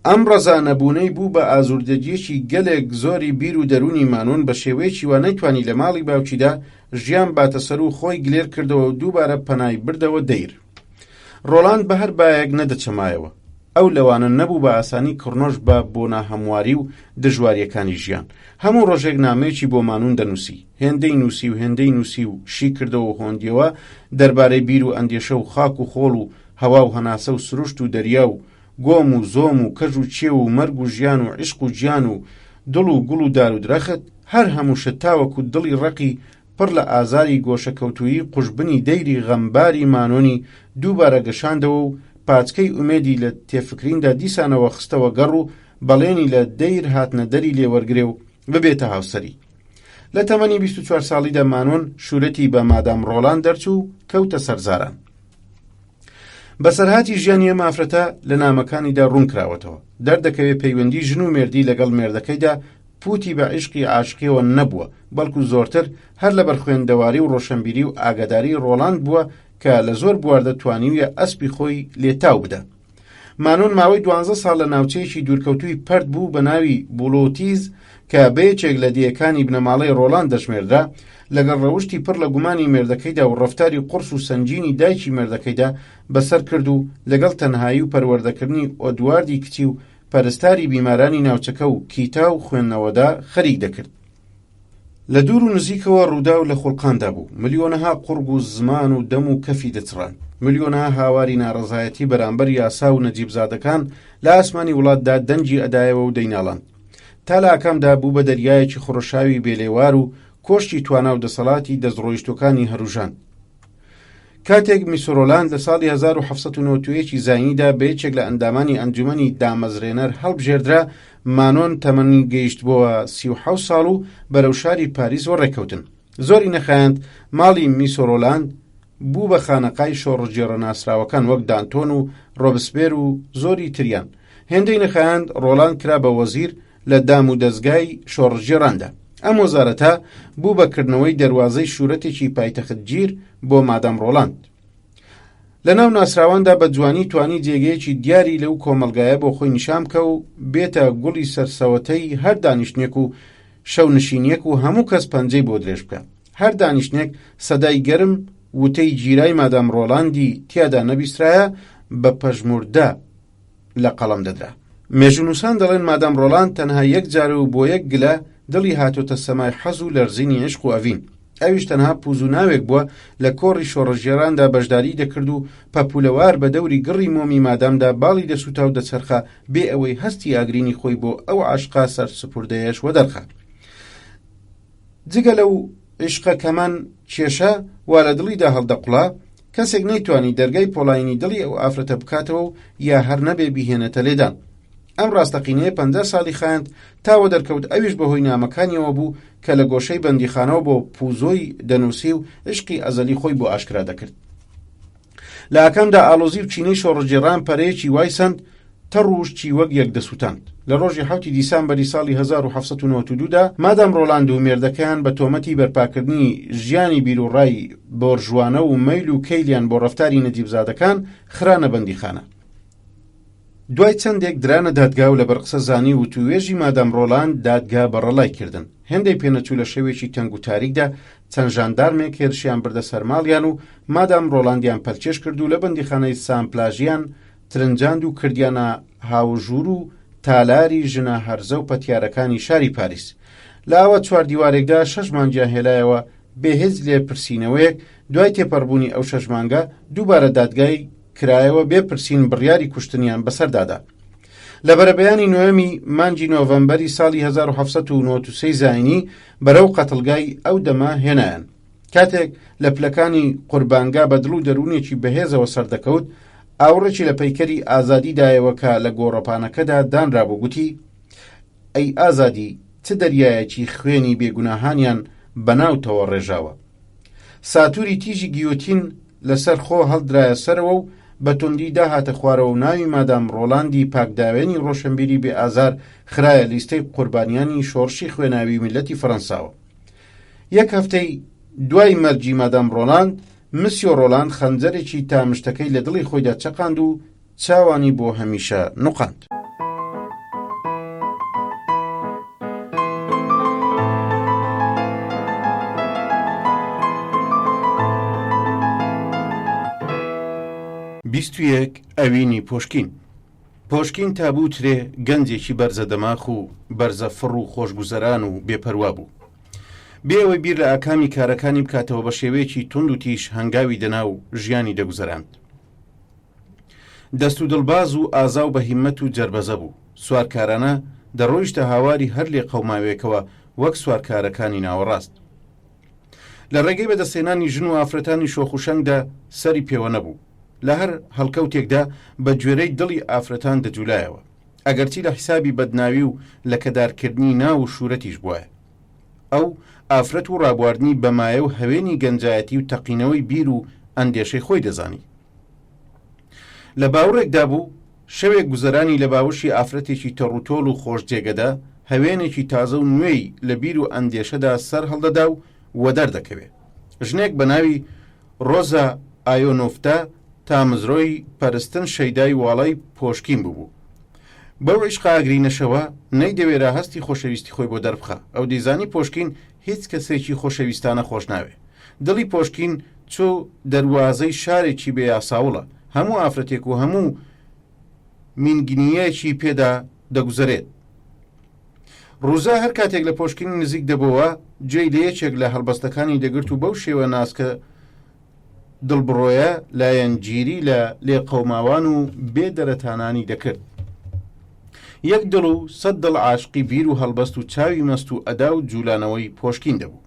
ئەم ڕەزانەبوونەی بوو بە ئازوردەجیەکی گەلێک زۆری بیر و دەرونی مانون بە شێوەیەکی وا نەیتوانی لە ماڵی باوکیدا ژیان باتە سەر و خۆی گلێر کردەوە و دووبارە پەنای بردەوە دەیر. ڕۆڵاند بە هەر بایەک نەدەچەمایەوە. ئەو لەوانە نەبوو بە ئاسانی کڕنۆش بە بۆ ناهەمواری و دژواریەکانی ژیان. هەموو ڕۆژێک نامەیەکی بۆ مانون دەنووسی، هێندەی نووسی و هێندەی نووسی و شی کردەوە هۆندیەوە دەربارەی بیر و ئەندێشە و خاک و خۆڵ و هەوا و هەناسە و سروشت و دەریا و گۆم و زۆم و کەژ و چێ و مەرگ و ژیان و عشق و گیان و دڵ و گوڵ و دار و درەخت، هەر هەموو شت تاوەکو دڵی ڕقی پڕ لە ئازاری گۆشەکەوتویی قوشبنی دەیری غەمباری مانۆنی دووبارە گەشاندەوە و پاچکەی ئومێدی لە تێفکریندا دیسانەوە خستەوە گەڕ و بەڵێنی لە دەیر هاتنە دەری لێوەرگرێ و ببێتە هاوسەری. لە تەمەنی 24 ساڵیدا مانۆن شوورەتی بە مادام ڕۆڵاند دەرچوو کەوتە سەرزاران. بەسەرهاتی ژیانی ئەم ئافرەتە لە نامەکانیدا ڕوون کراوەتەوە. دەردەکەوێت پەیوەندی ژن و مێردی لەگەڵ مێردەکەیدا پوتی بە عیشقی عاشقیەوە نەبووە، بەڵکو زۆرتر هەر لە بەرخوێندەواری و ڕۆشنبیری و ئاگاداری ڕۆڵاند بووە کە لە زۆر بواردە توانیویە ئەسپی خۆی لێتاو بدە. مانۆن ماوەی 12 ساڵ لە ناوچەیەکی دوورکەوتووی پەرد بوو بە ناوی بولۆتیز کە بەیەکێک لە دیەکانی بنەماڵەی ڕۆڵاند دەشمێردرا، لەگەڵ ڕەوشتی پڕ لە گومانی مێردەکەیدا و ڕەفتاری قورس و سنجینی دایکی مێردەکەیدا بەسەر کرد و لەگەڵ تەنهایی و پەروەردەکردنی ئۆدواردی کچی و پەرستاری بیمارانی ناوچەکە و کیتا و خوێندنەوەدا خەریک دەکرد. لە دوور و نزیکەوە ڕوودا و لە خۆڵقاندا بوو، ملیۆنەها قورگ و زمان و دەم و کەفی دەچڕان، ملیۆنەها هاواری ناڕەزایەتی بەرامبەر یاسا و نەجیبزادەکان لە ئاسمانی وڵاتدا دەنجی ئەدایەوە و دەیناڵان، تا لە ئاکامدا بوو بە دەریایەکی خڕۆشاوی بێلێوار و کۆشتی توانا و دەسەڵاتی دەستڕۆیشتەکانی هەروژان. کاتێک میسۆڕۆلاند لە ساڵی 1791 زاینیدا بە یەکێک لە ئەندامانی ئەنجومەنی دامەزرێنەر هەڵبژێردرا، مانۆن تەمەنی گەیشت بۆوە 37 ساڵ و بەرەو شاری پاریس وەڕێکەوتن. زۆری نەخایەند ماڵی میسۆڕۆلاند بوو بە خانەقای شۆڕجێڕە ناسراوەکان وەک دانتۆن و ڕۆبسپێر و زۆری تریان. هێندەی نەخایەند ڕۆڵاند کرا بە وەزیر لە دام و دەستگای شۆڕجێڕاندا. ئەم وەزارەتە بوو بەکردنەوەی دەواازەی شوورەتێکی پایتەختگیر بۆ مادام ڕۆڵاند. لە ناو ناسراواندا بە جوانی توانی جێگەیەکی دیاری لەو کۆمەلگایە بۆ خۆی نیشان بکە و بێتە گوڵی سەرسەوەتەی هەر دانیشتنێک و شەو نشینیەک و هەموو کەس پەنجەی بۆ درێژ بکە. هەر دانیشتنێک سەدای گەرم وتەی گیرای مادام ڕۆڵاندی تیادا نەبیسترایە بە پەژموردە لە قەڵەم دەدرا. مێژونووسان دەڵێن مادام ڕۆڵاند تەنها یەک جار و بۆ یەک گلە دڵی هاتۆتە سەمای حەز و لەرزینی عشق و ئەڤین. ئەویش تەنها پوز و ناوێک بووە لە کۆڕی شۆڕژێراندا بەشداری دەکرد و پەپولەوار بە دەوری گڕی مۆمی مادامدا باڵی دەسووتا و دەچەرخە بێ ئەوەی هەستی ئاگرینی خۆی بۆ ئەو عاشقا سەر سپوردەیەش وەدەرخە. جگە لەو عشقە کەمان کێشە وا لە دڵیدا هەڵدەقوڵا، کەسێک نەیتوانی دەرگای پۆڵاینی دڵی ئەو ئافرەتە بکاتەوە و یا هەر نەبێ بیهێنێتە لێدان. ئەم ڕاستەقینەیە 50 ساڵی خایند تاوە دەرکەوت، ئەویش بەهۆی نامەکانیەوە بوو کە لە گۆشەی بەندیخانەوە بۆ پوزۆی دەنووسی و عشقی ئەزەلی خۆی بۆ ئاشکرا دەکرد. لە ئاکامدا ئالۆزی و چینەی شۆڕجێڕان پەرەیەکی وایسەند تەڕوش چی وەک یەک دەسووتاند. لە ڕۆژی 7 دیسامبەری ساڵی 1792دا مادام ڕۆڵاند و مێردەکەیان بە تۆمەتی بەرپاکردنی ژیانی بیرروڕای بۆرژوانە و مەیل و کەیلیان بۆ ڕەفتاری نەجیبزادەکان خرانە بەندیخانە. دوای چەندێک درانە دادگا و لە بەرقسە زانی و توێژی مادام ڕۆڵاند دادگا بەڕەڵای کردن. هێندەی پێنەچوو لە شێوێکی تەنگ و تاریکدا چەند ژاندارمێک هێرشیان بردە سەرماڵیان و مادام ڕۆڵاندیان پەرچێش کرد و لە بەندیخانەی سامپلاژیان ترنجاند و کردیانە هاوژوور و تالاری ژنە هەرزە و پەتیارەکانی شاری پاریس. لاوە چوار دیوارێکدا 6 مانگیان هێلایەوە بێهێز لێپرسینەوەیەک. دوای تێپەڕبوونی ئەو 6 مانگە دووبارە دادگای کرایەوە بێپرسین بڕیاری کوشتنیان بەسەردادا. لە بەرەبەیانی نوێمی مانگی نۆڤەمبەری ساڵی 1793 زاینی بەرەو قەتڵگای ئەو دەما هێنایان. کاتێک لە پلەکانی قوربانگا بە دڵ و دەروونێکی بەهێزەوە سەردەکەوت، ئاوڕێکی لە پەیکەری ئازادیدایەوە کە لە گۆڕەپانەکەدا دانرابوو گوتی: ئەی ئازادی، چ دەریایەکی خوێنی بێگوناهانیان بەناوتەوە ڕێژاوە. ساتوری تیژی گیۆتین لەسەر خۆ هەڵدرایە سەرەوە و بە توندی داهاتە خوارەوە و ناوی مادام ڕۆڵاندی پاکداوێنی ڕۆشنبیری بێ ئازار خرایە لیستەی قوربانیانی شۆڕشی خوێناوی میلەتی فەڕەنساوە. یەک هەفتەی دوای مەرجی مادام ڕۆڵاند، مسیۆ ڕۆڵاند خەنجەرێکی تامشتەکەی لە دڵی خۆیدا چەقاند و چاوانی بۆ هەمیشە نوقاند. ئەوینی پۆشکین. پۆشکین تابوو ترێ گەنجێکی بەرزە دەماخ و بەرزە فڕ و خۆشگوزەران و بێپەروا بوو. بێەوەی بیر لە ئاکامی کارەکانی بکاتەوە بە شێوەیەکی تند و تیش هەنگاوی دەنا و ژیانی دەگوزەراند. دەست و دڵباز و ئازا و بە هیممەت و جەربەزە بوو. سوارکارانە دەڕۆیشتە هاواری هەر لێ قەوماوێکەوە وەک سوارکارەکانی ناوەڕاست. لە ڕێگەی بەدەستێنانی ژن و ئافرەتانی شۆخوشەنگدا سەری پێوە نەبوو. لە هەر هەڵکەوتێکدا بە گوێرەی دڵی ئافرەتان دەجوولایەوە، ئەگەرچی لە حیسابی بەدناوی و لە کەدارکردنی ناو و شوورەتیش بووە. ئەو ئافرەت و ڕابواردنی بەمایە و هەوێنی گەنجایەتی و تەقینەوەی بیر و ئەندێشەی خۆی دەزانی. لە باوڕێکدا بوو شەوێک گوزەرانی لە باوشی ئافرەتێکی تەڕوتۆڵ و خۆش جێگەدا هەوێنێکی تازە و نوێی لە بیر و ئەندێشەدا سەر هەڵدەدا و وە دەردەکەوێت. ژنێک بە ناوی ڕۆزا ئایۆنۆفتا تامزرۆی پەرستن شەیدای واڵای پۆشکین بوو. بەو عیشقاگرینەشەوە نەیدەوێرا هەستی خۆشەویستی خۆی بۆ دەربخە. ئەو دەیزانی پۆشکین هیچ کەسێکی خۆشەویستانە خۆش ناوێ. دڵی پۆشکین چوو دەروازەی شارێکی بێ یاساوڵە، هەموو ئافرەتێک و هەموو مینگنیەکی پێدا دەگوزەرێت. ڕووزا هەر کاتێک لە پۆشکین نزیک دەبەوە جێی لە یەکێک لە هەڵبەستەکانی دەگرت و بەو شێوە ناسکە دڵبڕۆیە لایەنگیری لە لێقەوماوان و بێدەرەتانانی دەکرد. یەک دڵ و سەد دڵ عاشقی بیر و هەڵبەست و چاوی مەست و ئەدا و جوولانەوەی پۆشکین دەبوو.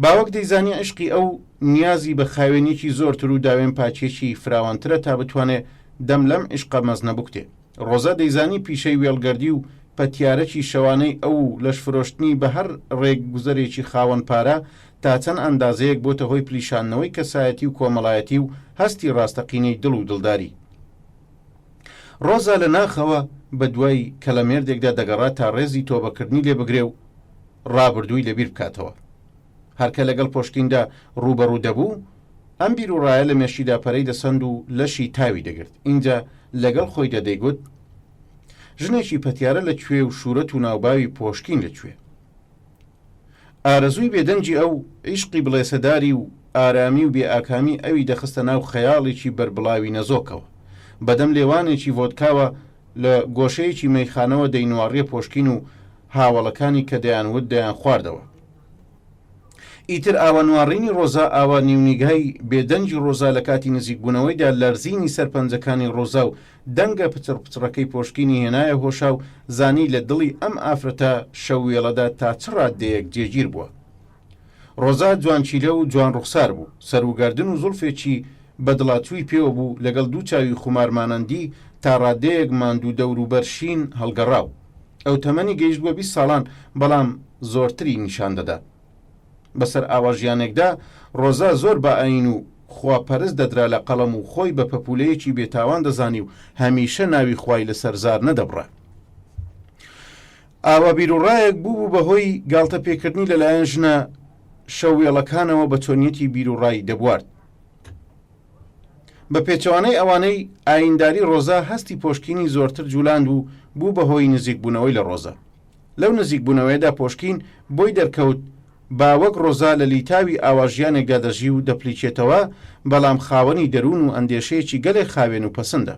باوەک دەیزانی عشقی ئەو نیازی بە خاوێنێکی زۆرتر و داوێن پاچێکی فراوانترە تا بتوانێت دەم لەم عشقە مەزنە بکتێ. ڕۆزا دەیزانی پیشەی وێڵگەردی و پەتیارەکی شەوانەی ئەو لەش فرۆشتنی بە هەر ڕێک گوزەرێکی خاوەن پارە تا چەند ئەندازەیەک بۆتە هۆی پلیشانەوەی کەسایەتی و کۆمەڵایەتی و هەستی ڕاستەقینەی دڵ و دڵداری. ڕۆزا لە ناخەوە بە دوای کەلەمێردێکدا دەگەڕات تا ڕێزی تۆبەکردنی لێ بگرێ و ڕابردووی لەبیر بکاتەوە. هەرکە لەگەڵ پۆشکیندا ڕوبەڕوو دەبوو، ئەم بیر و ڕایە لە مێشیدا پەرەی دەسەند و لەشی تاوی دەگرت. اینجا لەگەڵ خۆی دەدەیگوت ژنێکی پەتیارە لەکوێ و شوورەت و ناوباوی پۆشکین لەکوێ. ئارەزووی بێدەنجی ئەو عیشقی بڵێسەداری و ئارامی و بێئاکامی ئەوی دەخستە ناو خەیاڵێکی بربڵاوی نەزۆکەوە. بەدەم لێوانێکی ڤۆدکاوە لە گۆشەیەکی مەیخانەوە دەینوارڕێ پۆشکین و هاوڵەکانی کە دەیانوت دەیان خواردەوە. ئیتر ئاوانوارڕینی ڕۆزا ئاوا نیونیگای بێدەنجی ڕۆزا لە کاتی نزیکبوونەوەیدا لەرزینی سەرپەنجەکانی ڕۆزا و دەنگە پچڕ پچڕەکەی پۆشکینی هێنایە هۆشا و زانی لە دڵی ئەم ئافرەتە شەوێڵەدا تا چ ڕادەیەک جێگیر بووە. ڕۆزا جوانچیلە و جوان ڕوخسار بوو، سەروگاردن و زوڵفێکی بەدڵاتووی پێوە بوو لەگەڵ دوو چاوی خمارمانەندی تا ڕادەیەک ماندوو دەوروبەرشین هەڵگەڕاو. ئەو تەمەنی گەیشت بووە 20 ساڵان، بەڵام زۆرتری نیشان دەدا. بەسەر ئاواژیانێکدا ڕۆزا زۆر بە ئاین و خواپەرست دەدرا لە قەڵەم و خۆی بە پەپولەیەکی بێتاوان دەزانی و هەمیشە ناوی خوای لە سەرزار نەدەبڕە. ئاوا بیرروڕایەک بوو بەهۆی گاڵتە پێکردنی لەلایەن ژنە شەوێڵەکانەوە بە چۆنیەتی بیرروڕایی دەبوارد. بە پێچەوانەی ئەوانەی ئاینداری ڕۆزا هەستی پۆشکینی زۆرتر جولاند و بوو بەهۆی نزیکبوونەوەی لە ڕۆزە. لەو نزیکبوونەوەیدا پۆشکین بۆی دەرکەوت باوەک ڕۆزا لە لیتاوی ئاواژیانێکدا دەژی و دەپلیچێتەوە، بەڵام خاوەنی دەروون و ئەندێشەیەکی گەلێک خاوێن و پەسەندە.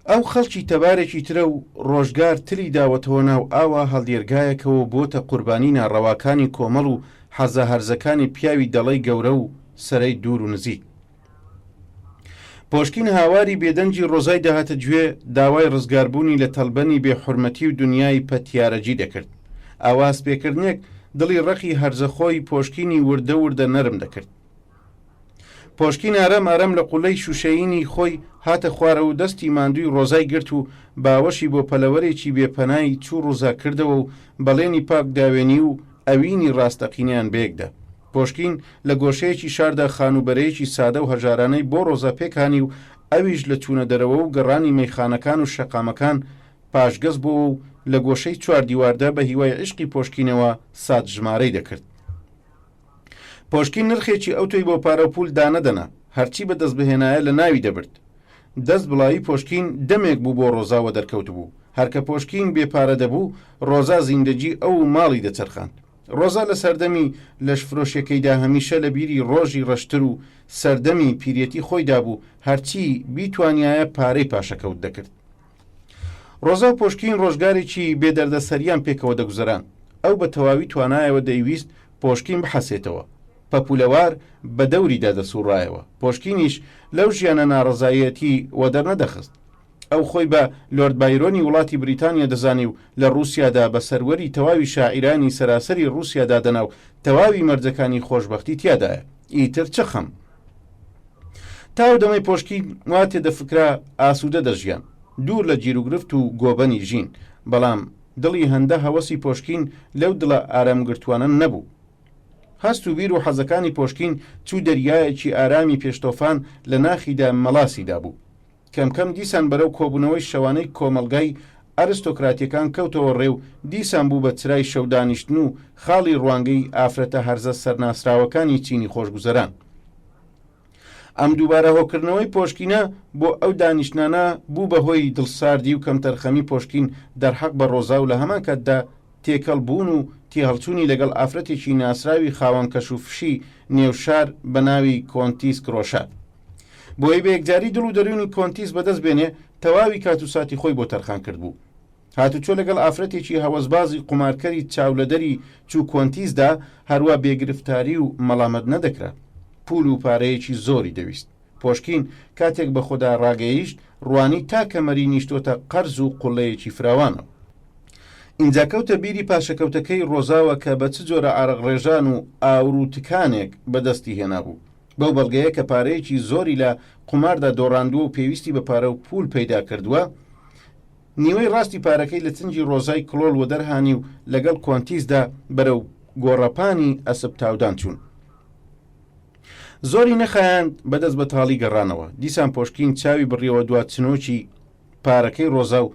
ئەو خەڵکی تەبارێکی ترە و ڕۆژگار تلی داوەتەوە ناو ئاوا هەڵدێرگایەکەوە بۆتە قوربانی ناڕەواکانی کۆمەڵ و حەزە هەرزەکانی پیاوی دەڵی گەورە و سەرەی دوور و نزیک. پۆشکین هاواری بێدەنجی ڕۆزای داهاتە گوێ داوای ڕزگاربوونی لە تەڵبەنی بێحورمەتی و دنیای پەتیارەجی دەکرد. ئاواز پێکردنێک دڵی ڕقی هەرزەخۆی پۆشکینی وردە وردە نەرم دەکرد. پۆشکین ئارەم ئارەم لە قوڵەی شوشەینی خۆی هاتە خوارە و دەستی ماندووی ڕۆزای گرت و باوەشی بۆ پەلەوەرێکی بێپەنای چوو ڕووزا کردەوە و بەڵێنی پاک داوێنی و ئەوینی ڕاستەقینیان بێکدا. پۆشکین لە گۆشەیەکی شاردا خانوبەرەیەکی سادە و هەژارانەی بۆ ڕۆزا پێکانی و ئەویش لە چوونە دەرەوە و گەڕانی مەیخانەکان و شەقامەکان پاشگەز بووە و لە گۆشەی چواردیواردا بە هیوای عشقی پۆشکینەوە سات ژمارەی دەکرد. پۆشکین نرخێکی ئەو تۆی بۆ پارە و پول دانەدەنا، هەرچی بە دەست بهێنایە لە ناوی دەبرد. دەست بڵاوی پۆشکین دەمێک بوو بۆ ڕۆزاوە دەرکەوت بوو. هەرکە پۆشکین بێپارە دەبوو، ڕۆزا زیندەجی ئەو ماڵی دەچەرخاند. ڕۆزا لە سەردەمی لەشفرۆشیەکەیدا هەمیشە لە بیری ڕۆژی ڕەشتر و سەردەمی پیرەتی خۆیدا بوو، هەرچی بیتوانایە پارەی پاشەکەوت دەکرد. ڕۆزا و پۆشکین ڕۆژگارێکی بێدەردەسەریان پێکەوە دەگوزەران. ئەو بە تەواوی توانایەوە دەیویست پۆشکین بحەسێتەوە. پەپولەوار بە دەوریدا دەسوڕایەوە. پۆشکینیش لەو ژیانە ناڕەزایەتی وە دەرنەدەخست. ئەو خۆی بە لۆرد بایرۆنی وڵاتی بریتانیا دەزانی و لە ڕووسیادا بە سەروەری تەواوی شاعیرانی سەراسەری ڕووسیادا دەنا و تەواوی مەرجەکانی خۆشبەختی تیادایە. ئیتر چ خەم. تاو دەمەی پۆشکین وا تێدەفکرا ئاسوودە دەژیان، دوور لە گیرروگرفت و گۆبەنی ژین، بەڵام دڵی هەندە هەوەسی پۆشکین لەو دڵە ئارامگرتوانە نەبوو. هەست و بیر و حەزەکانی پۆشکین چوو دەریایەکی ئارامی پێشتۆفان لە ناخیدا مەلاسیدا بوو. کەمکەم دیسان بەرەو کۆبوونەوەی شەوانەی کۆمەلگای ئەرستۆکراتیەکان کەوتەوە ڕێو، دیسان بوو بە چرای شەودانیشتن و خاڵی ڕوانگەی ئافرەتە هەرزە سەرناسراوەکانی چینی خۆشگوزەران. ئەم دووبارە هۆکردنەوەی پۆشکینە بۆ ئەو دانیشتانە بوو بەهۆی دڵساردی و کەمتەرخەمی پۆشکین دەرحەق بە ڕۆزا و لە هەمان کاتدا تێکەڵ بوون و تێهەڵچوونی لەگەڵ ئافرەتێکی ناسراوی خاوەن کەشوفشی نێوشار بە ناوی کۆنتیس کرۆشات. بۆی بە یەکجاری دڵ و دەروونی کۆنتیس بەدەست بێنێ، تەواوی کات و ساتی خۆی بۆ تەرخان کرد بوو. هاتوچۆ لەگەڵ ئافرەتێکی هەوەسبازی قومارکەری چاولەدەری چوو کۆنتیسدا هەروە بێگرفتاری و مەڵامەت نەدەکرا. پول و پارەیەکی زۆری دەویست. پۆشکین کاتێک بە خۆدا ڕاگەیشت، ڕوانی تا کەمەری نیشتۆتە قەرز و قوڵەیەکی فراوانە. اینجا کەوتە بیری پاشەکەوتەکەی ڕۆزاوە کە بە چ جۆرە ئارەغڕێژان و ئاوروتکانێک بەدەستی هێنا بوو. بەو بەڵگەیە کە پارەیەکی زۆری لە قوماردا دۆڕاندووە و پێویستی بە پارە و پول پەیدا کردووە، نیوەی ڕاستی پارەکەی لە چنجی ڕۆزای کلۆل و دەرهانی و لەگەڵ کۆنتیسدا بەرەو گۆڕەپانی ئەسب تاودان چوون. زۆری نەخایاند بەدەست بە تاڵی گەڕانەوە. دیسان پۆشکین چاوی بڕیەوە دوات چنۆکی پارەکەی ڕۆزا و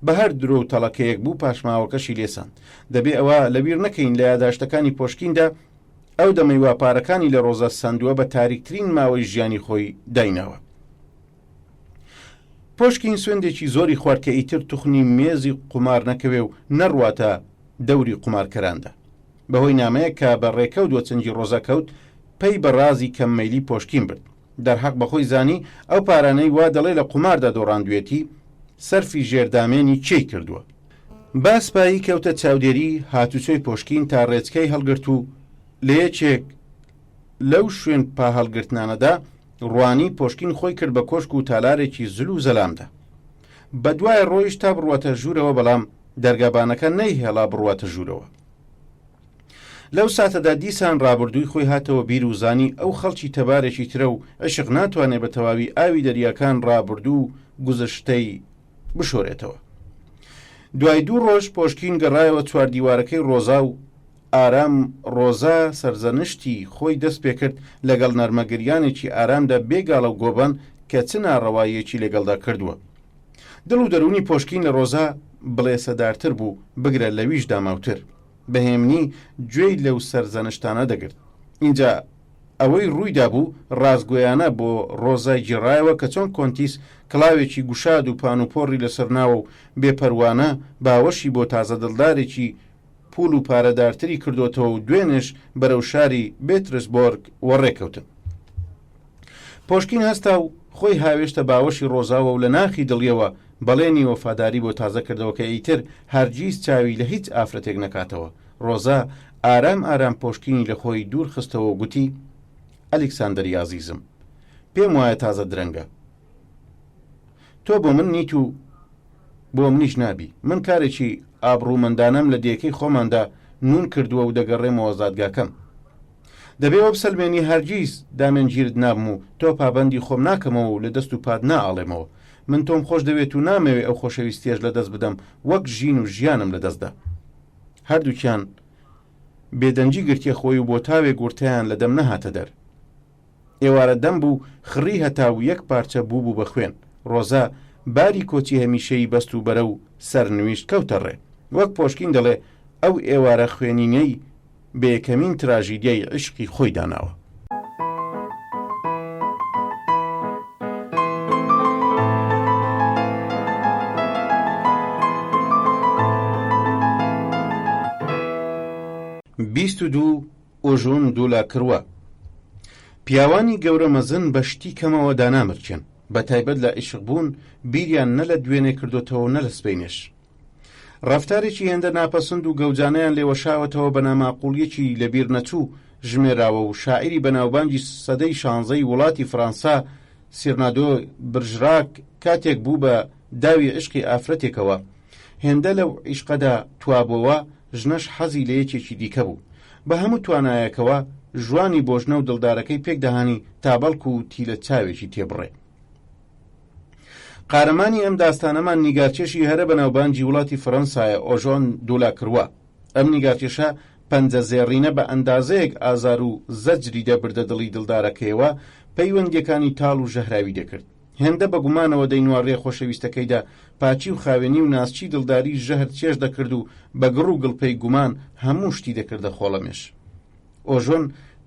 بە هەر درۆ و تەڵەکەیەک بوو پاشماوەکەشی لێسان. دەبێ ئەوە لەبیر نەکەین لە یاداشتەکانی پۆشکیندا ئەو دەمەیوا پارەکانی لە ڕۆزە سندووە بە تاریکترین ماوەی ژیانی خۆی داینەوە. پۆشکین سوێندێکی زۆری خوارد کە ئیتر توخنی مێزی قومار نەکەوێ و نەڕواتە دەوری قومارکەراندا. بەهۆی نامەیە کە بە ڕێکەوت وە چەنجی ڕۆزەکەوت پەی بە ڕازی کەممەیلی پۆشکین برد. دەرحەق بەخۆی زانی ئەو پارانەی وا دەڵێ لە قوماردا دۆڕاندوێتی سەرفی ژێردامێنی چی کردووە. باسپایی کەوتە چاودێری هاتوچۆی پۆشکین تا ڕێچکەی هەڵگرت و لە یەکێک لەو شوێن پا هەڵگرتنانەدا ڕوانی پۆشکین خۆی کرد بە کۆشک و تالارێکی زل و زەلامدا. بە دوای ڕۆیش تا بڕواتە ژوورەوە، بەڵام دەرگابانەکە نەیهێڵا بڕواتە ژوورەوە. لەو ساتەدا دیسان ڕابردووی خۆی هاتەوە بیر و زانی ئەو خەڵکی تەبارێکی ترە و عشق ناتوانێت بە تەواوی ئاوی دەریاکان ڕابردوو گوزەشتەی بشۆرێتەوە. دوای دوو ڕۆژ پۆشکین گەڕایەوە چواردیوارەکەی ڕۆزا و ئارام ڕۆزا سەرزەنشتی خۆی دەست پێ کرد لەگەڵ نەرمەگریانێکی ئارامدا بێگاڵە و گۆبان کە چ ناڕەوایەکی لەگەڵدا کردووە. دڵ و دەرونی پۆشکین لە ڕۆزا بڵێسەدارتر بوو، بگرە لەویش داماوتر. بەهێمنی گوێی لەو سەرزەنشتانە دەگرت. اینجا ئەوەی ڕوویدا بوو ڕازگۆیانە بۆ ڕۆزای جێڕایەوە کە چۆن کۆنتیس کڵاوێکی گوشاد و پانوپۆڕی لەسەر ناوە و بێپەروانە باوەشی بۆ تازە دڵدارێکی پول و پارەدارتری کردوتەوە و دوێنش بەرەو شاری بێترسبۆرگ وەڕێکەوتن. پۆشکین هەستا و خۆی هاوێشتە باوەشی ڕۆزاوە و لە ناخی دڵیەوە بەڵێنی وەفاداری بۆ تازە کردەوە کە ئیتر هەرگیز چاوی لە هیچ ئافرەتێک نەکاتەوە. ڕۆزا ئارام ئارام پۆشکینی لە خۆی دوور خستەوە و گوتی: ئەلێکساندەری ئازیزم، پێم وایە تازە درەنگە. تۆ بۆ من نیت و بۆ منیش نابی. من کارێکی ئابڕوومەندانەم لە دیەکەی خۆماندا نون کردووە و دەگەڕێمەوە زادگاکەم. دەبێ وە بسەلمێنی هەرگیز دامێنگیرت نابم و تۆ پابەندی خۆم ناکەمەوە و لە دەست و پاد ناڵێمەوە. من تۆم خۆش دەوێت و نامەوێ ئەو خۆشەویستیەش لە دەست بدەم وەک ژین و ژیانم لە دەستدا. هەردووکیان بێدەنجی گرتیە خۆی و بۆ تاوێک گورتیان لە دەم نەهاتە دەر. ئێوارە دەم بوو خڕی هەتاو یەک پارچە بوو بە خوێن. ڕۆزا باری کۆچی هەمیشەی بەست و بەرە و سەرنویشت کەوتە ڕێ. وەک پۆشکین دەڵێ ئەو ئێوارە خوێنینەی بە یەکەمین تراژیدیای عشقی خۆی داناوە. بیست و دوو ئۆژۆن دوولا کڕوە. پیاوانی گەورە مەزن بە شتی کەمەوە دانامرچێن، بە تایبەت لە عیشق بوون بیریان نە لە دوێنێ کردوتەوە نە لە سبەینێش. ڕەفتارێکی هێندە ناپەسند و گەوجانەیان لێوەشاوەتەوە بە ناماقوڵیەکی لەبیر نەچوو ژمێراوە و شاعیری بەناوبانگی سەدەی 16ی وڵاتی فەڕەنسا سیرنادۆ برژراک کاتێک بوو بە داوی عشقی ئافرەتێکەوە هێندە لەو عیشقەدا توابەوە ژنەش حەزی لە یەکێکی دیکە بوو. بە هەموو توانایەکەوە ژوانی بۆژنە و دڵدارەکەی پێک دەهانی تا بەڵکو و تیلە چاوێکی تێبڕێ. قارەمانی ئەم داستانەمان نیگارکێشی هەرە بەناوبانگی وڵاتی فەڕەنسایە ئۆژۆن دوولا کڕوە. ئەم نیگارکێشە پەنجە زێڕینە بە ئەندازەیەک ئازار و زەجری دەبردە دڵی دڵدارەکەیەوە پەیوەندیەکانی تاڵ و ژەهراوی دەکرد. هێندە بە گومانەوە دەینوارڕێ خۆشەویستەکەیدا پاچی و خاوێنی و ناسچی دڵداری ژەهر چێش دەکرد و بە گڕ و گڵپەی گومان هەموو شتی دەکردە خۆڵەمێش. ئۆژۆن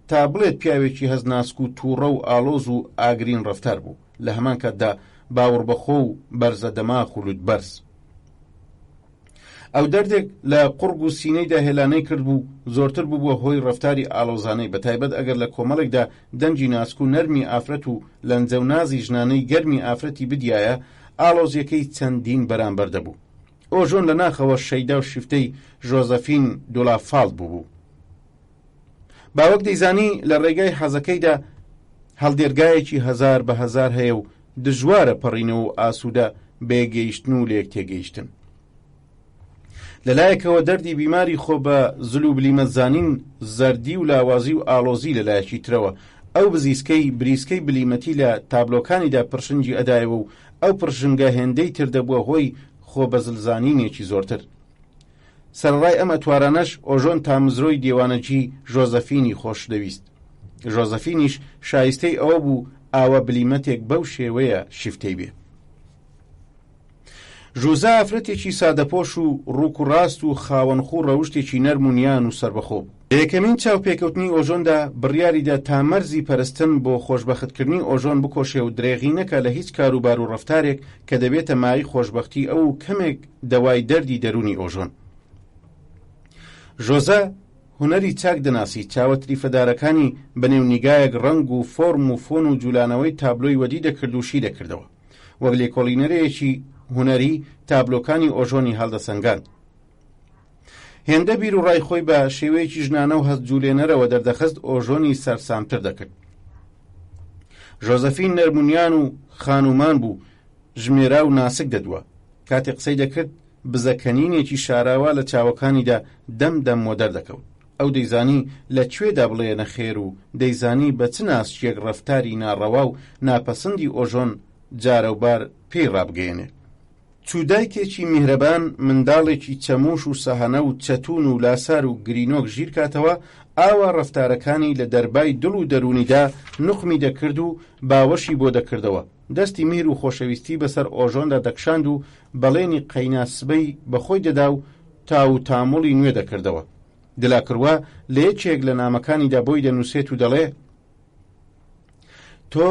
تا بڵێت پیاوێکی هەزناسک و تووڕە و ئالۆز و ئاگرین ڕەفتار بوو، لە هەمان کاتدا باوەڕ بەخۆ و بەرزە دەماخ و لوتبەرز. ئەو دەردێک لە قورگ و سینەیدا هێلانەی کرد بوو زۆرتر بووە هۆی ڕەفتاری ئالۆزانەی، بەتایبەت ئەگەر لە کۆمەڵێکدا دەنجی ناسک و نەرمی ئافرەت و لەنجە و نازی ژنانەی گەرمی ئافرەتی بدیایە ئالۆزیەکەی چەندین بەرامبەر دەبوو. ئۆژۆن لە ناخەوە شەیدا و شیفتەی ژۆزەفین دولافاڵ بوو. باوەک دەیزانی لە ڕێگای حەزەکەیدا هەڵدێرگایەکی هەزار بە هەزار هەیە و دژوارە پەڕینەوە و ئاسوودە بێگەیشتن و لێک تێگەیشتن. لەلایەکەوە دەردی بیماری خۆ بە زل و بلیمەتزانین زەردی و لاوازی و ئالۆزی لەلایەکی ترەوە ئەو بریسکەی بلیمەتی لە تابلۆکانیدا پرشنجی ئەدایەوە و ئەو پرشنگە هێندەی تر دەبووە هۆی خۆ بەزلزانینێکی زۆرتر. سەرڕای ئەم ئەتوارانەش ئۆژۆن تامزرۆی دێوانەجی ژۆزەفینی خۆش دەویست. ژۆزەفینیش شایستەی ئەوە بوو ئاوە بلیمەتێک بەو شێوەیە شیفتەی بێ. ژوزە ئافرەتێکی سادەپۆش و ڕووک و ڕاست و خاوەنخوو ڕەوشتێکی نەرم و نیان و سەربەخۆ بوو. یەکەمین چاوپێکەوتنی ئۆژۆندا بڕیاریدا تا مەرزی پەرستن بۆ خۆشبەختکردنی ئۆژۆن بکۆشێ و درێغی نەکە لە هیچ کاروبار و ڕەفتارێک کە دەبێتە مای خۆشبەختی ئەو کەمێک دەوای دەردی دەرونی ئۆژۆن. ژۆزە هونەری چاک دەناسی، چاوەتری فەدارەکانی بەنێو نیگایەک ڕەنگ و فۆرم و فۆن و جوولانەوەی تابلۆی وەدی دەکرد و شی دەکردەوە. وەک لێکۆڵینەرەیەکی هونەری تابلۆکانی ئۆژۆنی هەڵدەسەنگان. هێندە بیر و ڕای خۆی بە شێوەیەکی ژنانە و هەست جوولێنەرەوە دەردەخست ئۆژۆنی سەرسامتر دەکرد. ژۆزەفین نەرمونیان و خانومان بوو، ژمێرا و ناسک دەدووە. کاتێک قسەی دەکرد بزەکەنینێکی شاراوە لە چاوەکانیدا دەم و دەردەکەوت. ئەو دەیزانی لەکوێدا بڵێنە خێر و دەیزانی بە چ ناسچێک ڕەفتاری ناڕەوا و ناپەسەندی ئۆژۆن جارەوبار پێی ڕابگەێنێ. چوودایکێکی میهرەبان منداڵێکی چەموش و سەهەنە و چەتون و لاسار و گرینۆک ژیر کاتەوە ئاوا ڕەفتارەکانی لە دەربای دڵ و دەرونیدا نوخمی دەکرد و باوەشی بۆ دەکردەوە. دەستی میر و خۆشەویستی بەسەر ئۆژۆندا دەکشاند و بەڵێنی قەیناسبەی بەخۆی دەدا و تاو تامڵی نوێ دەکردەوە. دلاکڕوە لە یەکێک لە نامەکانیدا بۆی دەنووسێت و دەڵێ: تۆ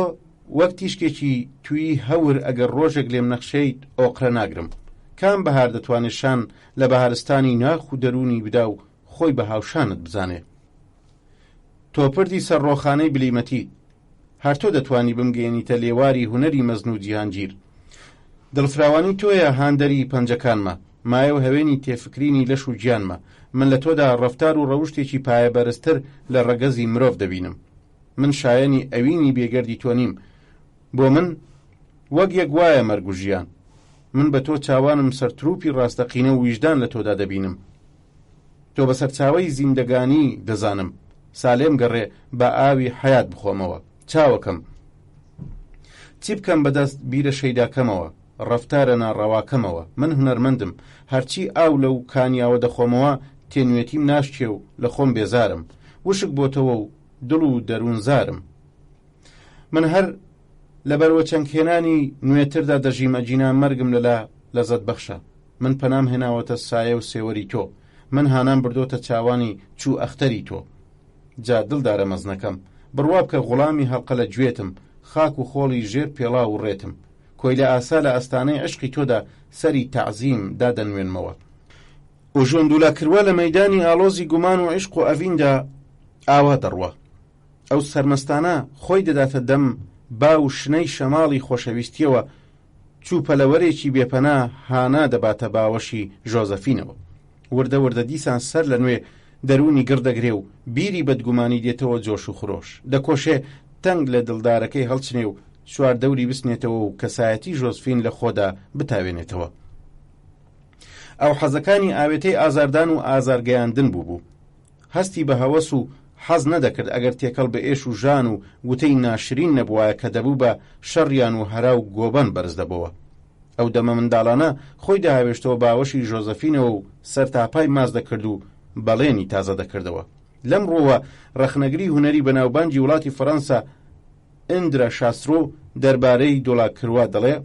وەک تیشکێکی توی هەور ئەگەر ڕۆژێک لێم نەخشەیت ئۆقرە ناگرم. کام بەهار دەتوانێت شان لە بەهارستانی ناخ و دەرونی بدا و خۆی بە هاوشانت بزانێ. تۆ پردی سەرڕۆخانەی بلیمەتی، هەر تۆ دەتوانی بمگەێنیتە لێواری هونەری مەزن و جیهانگیر. دڵفراوانی تۆیە هاندەری پەنجەکانمە، مایە و هەوێنی تێفکرینی لەش و گیانمە. من لە تۆدا ڕەفتار و ڕەوشتێکی پایە بەرزتر لە ڕەگەزی مرۆڤ دەبینم. من شایەنی ئەوینی بێگەردی تۆ نیم. بۆ من وەک یەک وایە مەرگ و ژیان. من بە تۆ چاوانم سەرتروپی ڕاستەقینە و ویژدان لە تۆدا دەبینم. تۆ بە سەرچاوەی زیندەگانی دەزانم. سالێم گەڕێ بە ئاوی حەیات بخۆمەوە. چاوەکەم چی بکەم بەدەست بیرە شەیداکەمەوە، ڕەفتارە ناڕەواکەمەوە. من هونەرمەندم، هەرچی ئاو لەو کانیاوە دەخۆمەوە تێنوێتیم ناشکێ و لە خۆم بێزارم، وشک بۆتەوە و دڵ و دەروونزارم. من هەر لەبەرەوە چەندکێنانی نوێتردا دەژیمە جینان مەرگم لەلا لەزەت بەخشە. من پەنام هێناوەتە سایە و سێوەری تۆ، من هانام بردۆتە چاوانی چوو ئەختەری تۆ. جا دڵدارە مەزنەکەم، بڕوا بکە غوڵامی هەڵقە لە گوێتم، خاک و خۆڵی ژێر پێڵا و ڕێتم، کۆی لە ئاسا لە ئەستانەی عشقی تۆدا سەری تەعزیم دادەنوێنمەوە. و ژۆندولا کردوە لە مەیدانی ئالۆزی گومان و عشق و ئەڤیندا ئاوا دەڕوە. ئەو سەرمەستانە خۆی دەداتە دەم با و شنەی شەماڵی خۆشەویستیەوە، چووپەلەوەرێکی بێپەنا هانا دەباتە باوەشی ژۆزەفینەوە. وردە وردە دیسان سەر لە نوێ دەرونی گردەگرێ و بیری بەدگومانی دێتەوە جۆش و خرۆش، دەکۆشێ تەنگ لە دڵدارەکەی هەڵچنێ و چواردەوری بسنێتەوە و کەسایەتی ژۆزفین لە خۆدا بتاوێنێتەوە. ئەو حەزەکانی ئاوێتەی ئازاردان و ئازارگەیاندن بوو. هەستی بە هەوەس و حەز نەدەکرد ئەگەر تێکەڵ بە ئێش و ژان و وتەی ناشرین نەبووایە کە دەبوو بە شەڕیان و هەرا و گۆبان بەرز دەبەوە. ئەو دەمە منداڵانە خۆی داهاوێشتەوە باوەشی ژۆزەفینەوە و سەرتاپای ماز دەکرد و بەڵێنی تازە دەکردەوە. لەم ڕۆوە ڕەخنەگری هونەری بەناوبانگی وڵاتی فەڕەنسا ئندرە شاسترۆ دەربارەی دۆڵاکروا دەڵێ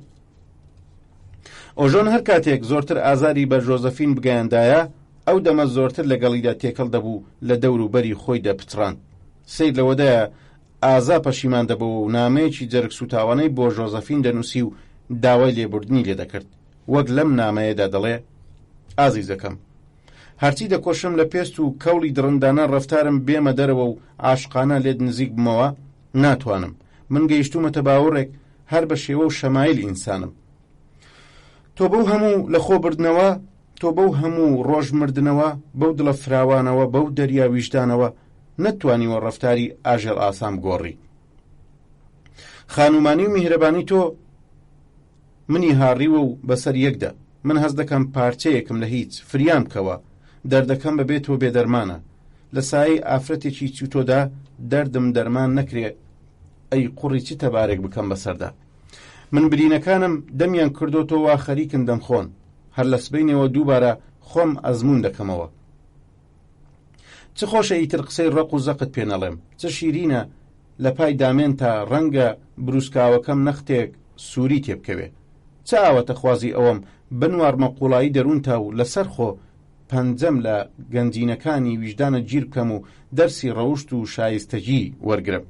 ئۆژۆن هەر کاتێک زۆرتر ئازاری بە ژۆزەفین بگەیاندایە، ئەو دەمە زۆرتر لەگەڵیدا تێکەڵ دەبوو لە دەور و بەری خۆی دەپچڕاند. سیر لەوەدایە ئازا پەشیمان دەبەوە و نامەیەکی جەرگ سوتاوانەی بۆ ژۆزەفین دەنووسی و داوای لێبوردنی لێ دەکرد. وەک لەم نامەیەدا دەڵێ: ئازیزەکەم، هەرچی دەکۆشم لە پێست و کەوڵی درڕندانە ڕەفتارم بێمە دەرەوە و عاشقانە لێت نزیک بمەوە ناتوانم. من گەیشتومەتە باوەڕێک هەر بە شێوە و شەمایل ئینسانم. تۆ بەو هەموو لە خۆبردنەوە، تۆ بەو هەموو ڕۆژمردنەوە، بەو دڵە فراوانەوە، بەو دەریا ویژدانەوە نەتوانیوە ڕەفتاری ئاژێڵ ئاسام گۆڕی. خانومانی و میهرەبانی تۆ منی هاڕیوە و بەسەر یەکدا. من هەز دەکەم پارچەیەکم لە هیچ فریام کەوە، دەردەکەم بەبێتەوە بێدەرمانە. لە سایەی ئافرەتێکی چوتۆدا دەردم دەرمان نەکرێ، ئەی قوڕی چی تەبارێک بکەم بەسەردا. من برینەکانم دەمیان کردۆتەوە وا خەریکن دەمخۆن، هەر لە سبەینەوە دووبارە خۆم ئەزمون دەکەمەوە. چ خۆشە ئیتر قسەی ڕق و زەقت پێ نەڵێم، چ شیرینە لە پای دامێن تا ڕەنگە بروسکاوەکەم نەختێک سووری تێبکەوێ. چ ئاوەتە خوازی ئەوەم بنوارمە قوڵایی دەروون تا و لەسەر خۆ پەنجەم لە گەنجینەکانی ویژدانە گیر بکەم و دەرسی ڕەوشت و شایستەجی وەرگرم.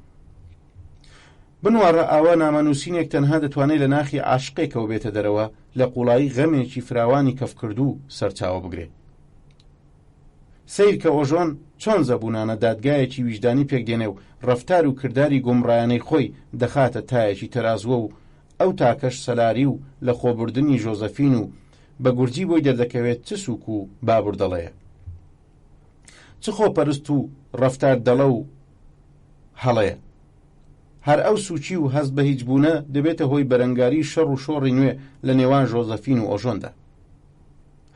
بنوارە ئاوا نامەنووسینێک تەنها دەتوانێت لە ناخی عاشقێکەوە بێتە دەرەوە لە قوڵایی غەمێکی فراوانی کەفکردو سەرچاوە بگرێ. سیر کە ئۆژۆن چۆن زەبوونانە دادگایەکی ویژدانی پێک دێنێ و ڕەفتار و کردداری گۆمڕایانەی خۆی دەخاتە تایەکی تەرازوە و ئەو تاکەش سەلاری و لە خۆبردننی ژۆزەفین و بە گورجی بۆی دەردەکەوێت چ سووک و بابوردەڵەیە. چ خۆپەرست و ڕەفتار دەڵە و هەڵەیە. هەر ئەو سوچی و هەست بە هیچ بوونە دەبێتە هۆی بەرەنگاری شەڕ و شۆڕی نوێ لە نێوان ژۆزەفین و ئۆژۆندا.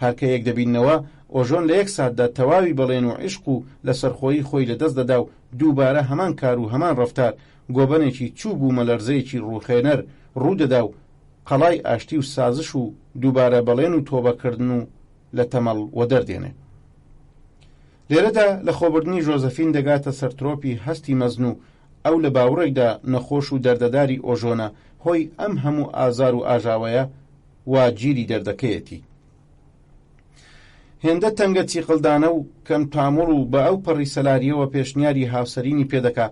هەرکە یەک دەبینەوە ئۆژۆن لە یەک ساتدا تەواوی بەڵێن و عیشق و لە سەرخۆیی خۆی لەدەست دەدا و دووبارە هەمان کار و هەمان ڕەفتار گۆبەنێکی چوب و مەلەرزەیەکی ڕووخێنەر ڕوودەدا و قەڵای ئاشتی و سازش و دووبارە بەڵێن و تۆبەکردن و لە تەمەڵ وە دەردێنێ. لێرەدا لە خۆبردنی ژۆزەفین دەگاتە سەرترۆپی هەستی مەزن و ئەو لە باوڕێکدا نەخۆش و دەردەداری ئۆژۆنە هۆی ئەم هەموو ئازار و ئاژاوەیە وا گیری دەردەکەیەتی. هێندە تەنگە چیقلدانە و کەم تامۆڵ و بە ئەو پەڕی سەلاریەوە پێشنیاری هاوسەرینی پێدەکا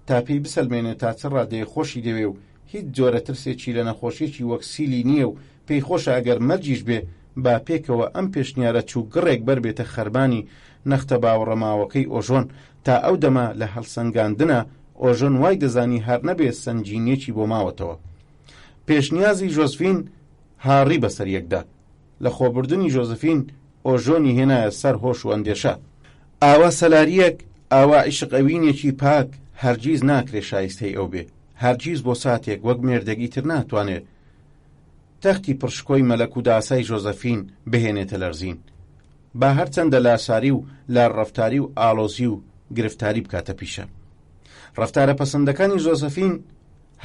تا پێی بسەلمێنێت تا چ ڕادەیە خۆشی دەوێ و هیچ جۆرە ترسێکی لە نەخۆشیێکی وەک سیلی نییە و پێی خۆشە ئەگەر مەرجیش بێ با پێکەوە ئەم پێشنیارە چوو گڕێک بەربێتە خەربانی نەختە باوەڕەماوەکەی ئۆژۆن تا ئەو دەما لە هەڵسەنگاندنە ئۆژۆن وای دەزانی هەر نەبێت سەنجینێکی بۆ ماوەتەوە. پێشنیازی ژۆزفین هاڕی بەسەر یەکدا. لە خۆبردننی ژۆزەفین ئۆژۆنی هێنایە سەر هۆش و ئەندێشە. ئاوا سەلاریەک، ئاوا عیشقەوینێکی پاک هەرگیز ناکرێ شایستەی ئەو بێ، هەرگیز بۆ ساتێک وەک مێردەگی تر ناتوانێت تەختی پڕشکۆی مەلەک و داسای ژۆزەفین بهێنێتە لەرزین، با هەرچەندە لاساری و لاڕەفتاری و ئالۆزی و گرفتاری بکاتە پیشە. ڕەفتارە پەسەندەکانی ژۆزەفین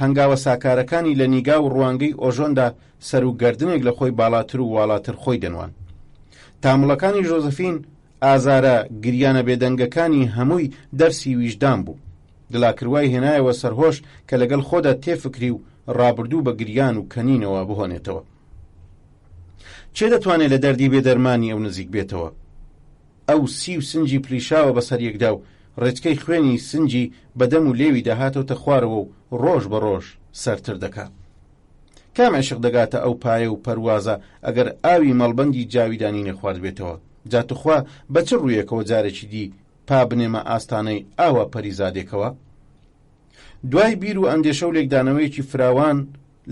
هەنگاوە ساکارەکانی لە نیگا و ڕوانگەی ئۆژۆندا سەر و گەردنێک لە خۆی باڵاتر و واڵاتر خۆی دەنوان. تامڵەکانی ژۆزەفین ئازارە گریانە بێدەنگەکانی هەمووی دەرسی ویژدان بوو. دڵاکروای هێنایەوە سەرهۆش کە لەگەڵ خۆدا تێفکری و ڕابردوو بە گریان و کەنینەوە بهۆنێتەوە. چێ دەتوانێت لە دەردی بێدەرمانی ئەو نزیک بێتەوە؟ ئەو سی و سنجی پریشاوە بەسەر یەکدا و ڕێچکەی خوێنی سنجی بەدەم و لێوی داهاتەوە خوارەوە و ڕۆژ بە ڕۆژ سەرتر دەکات. کام عێشق دەگاتە ئەو پایە و پەروازە ئەگەر ئاوی مەڵبەندی جاویدانی نەخوارد بێتەوە؟ جاتوخوا بە چ ڕوویەکەوە جارێکی دی پا بنێمە ئاستانەی ئاوا پەریزادێکەوە؟ دوای بیر و ئەندێشە و لێکدانەوەیەکی فراوان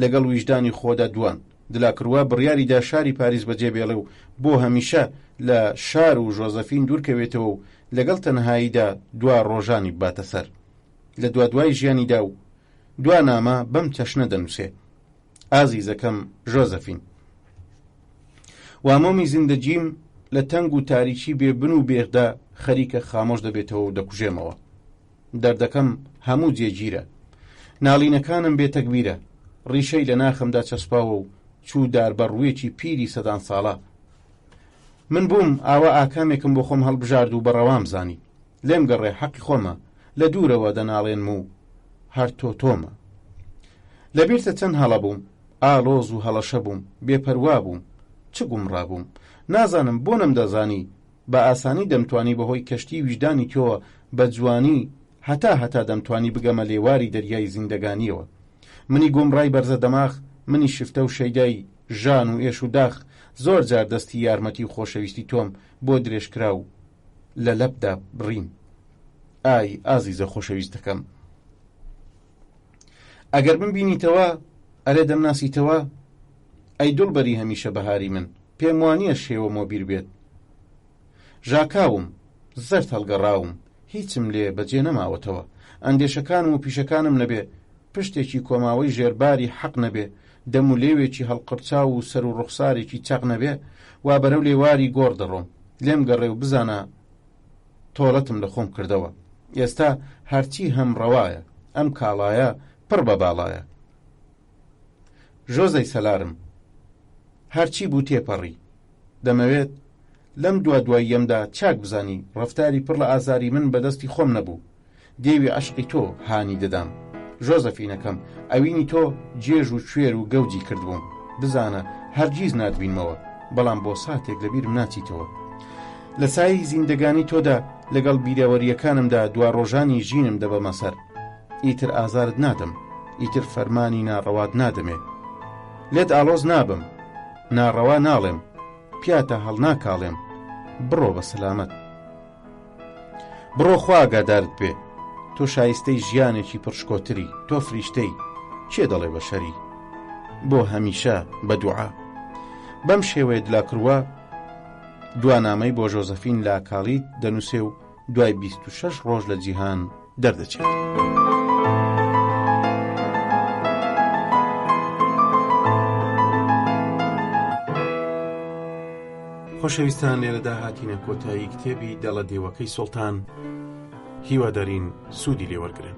لەگەڵ ویژدانی خۆدا دوان، دلاکرووا بڕیاریدا شاری پاریس بەجێبێڵێ و بۆ هەمیشە لە شار و ژۆزەفین دوورکەوێتەوە و لەگەڵ تەنهاییدا دوا ڕۆژانی باتە سەر. لە دوای ژیانیدا و دوا نامە بەم چەشنە دەنووسێ: ئازیزەکەم ژۆزەفین، وامۆمی زیندەجیم لە تەنگ و تاریکی بێبن و بێغدا خەریکە خامۆش دەبێتەوە و دەکوژێمەوە. دەردەکەم هەموو جێگیرە، ناڵینەکانم بێتەکبیرە، ڕیشەی لە ناخەمدا چەسپاوە و چوو دار بە ڕوویەکی پیری سەدان ساڵە. من بووم ئاوا ئاکامێکم بۆ خۆم هەڵبژارد و بەڕەوام زانی، لێم گەڕێ حەقی خۆمە، لە دوورەوە دەناڵێنم و هەر تۆ تۆمە. لەبیرتە چەند هەڵە بووم، ئالۆز و هەڵەشە بووم، بێپەروا بووم، چ گومڕا بووم، نازانم بۆ نەمدەزانی بە ئاسانی دەمتوانی بەهۆی کەشتی ویژدانی تۆوە بە جوانی هەتا دەمتوانی بگەمە لێواری دەریای زیندەگانیەوە. منی گومڕای بەرزە دەماغ، منی شفتە و شەیدای ژان و ئێش و داخ، زۆر جار دەستی یارمەتی و خۆشەویستی تۆم بۆ درێژکرا و لە لەبدا بڕین. ئای ئازیزە خۆشەویستەکەم، ئەگەر بمبینیتەوە ئەرێ دەمناسیتەوە، ئەی دڵبەری هەمیشە بەهاری من، پێم وانییە شێوە مۆبیر بێت. ژاکاوم، زەرد هەڵگەڕاوم، هیچم لێ بەجێ نەماوەتەوە، ئەندێشەکانم و پیشەکانم نەبێ، پشتێکی کۆماوەی ژێرباری حەق نەبێ، دەم و لێوێکی هەڵقرچاو و سەر و ڕوخسارێکی چاق نەبێ، وا بەرەو لێواری گۆڕ دەڕۆم، لێم گەڕێ و بزانە تۆڵەتم لە خۆم کردەوە. ئێستا هەرچی هەم ڕەوایە، ئەم کاڵایە پڕ بە باڵایە. ژۆزەی سەلارم، هەرچی بوو تێپەڕی، دەمەوێت لەم دواییەمدا چاک بزانی ڕەفتاری پڕ لە ئازاری من بەدەستی خۆم نەبوو، دێوی عەشقی تۆ هانی دەدام. ژۆزەفینەکەم، ئەوینی تۆ جێژ و کوێر و گەوجی کردبووم، بزانە هەرگیز ناتبینمەوە، بەڵام بۆ ساتێک لەبیرم ناچیتەوە. لە سایی زیندەگانی تۆدا لەگەڵ بیرەوەریەکانمدا دوا ڕۆژانی ژینم دەبەمە سەر. ئیتر ئازارت نادەم، ئیتر فەرمانی ناڕەوات نادەمێ، لێت ئالۆز نابم، ناڕەوا ناڵێم، پیاتە هەڵ ناکاڵێم، بڕۆ بە سەلامەت. بڕۆ خوا ئاگادارت بێ، تۆ شایستەی ژیانێکی پڕشکۆتری، تۆ فریشتەی، چێ دەڵێ بە شەری، بۆ هەمیشە بە دوعا. بەم شێوەیە دلاکرووا دوانامەی بۆ ژۆزەفین لاکاڵیت دەنووسێ و دوای 26 ڕۆژ لە جیهان دەردەچێت. خۆشەویستان، لێرەدا هاتینە کۆتایی کتێبی دەڵە دێوەکەی سوڵتان، هیوادارین سوودی لێوەرگرن.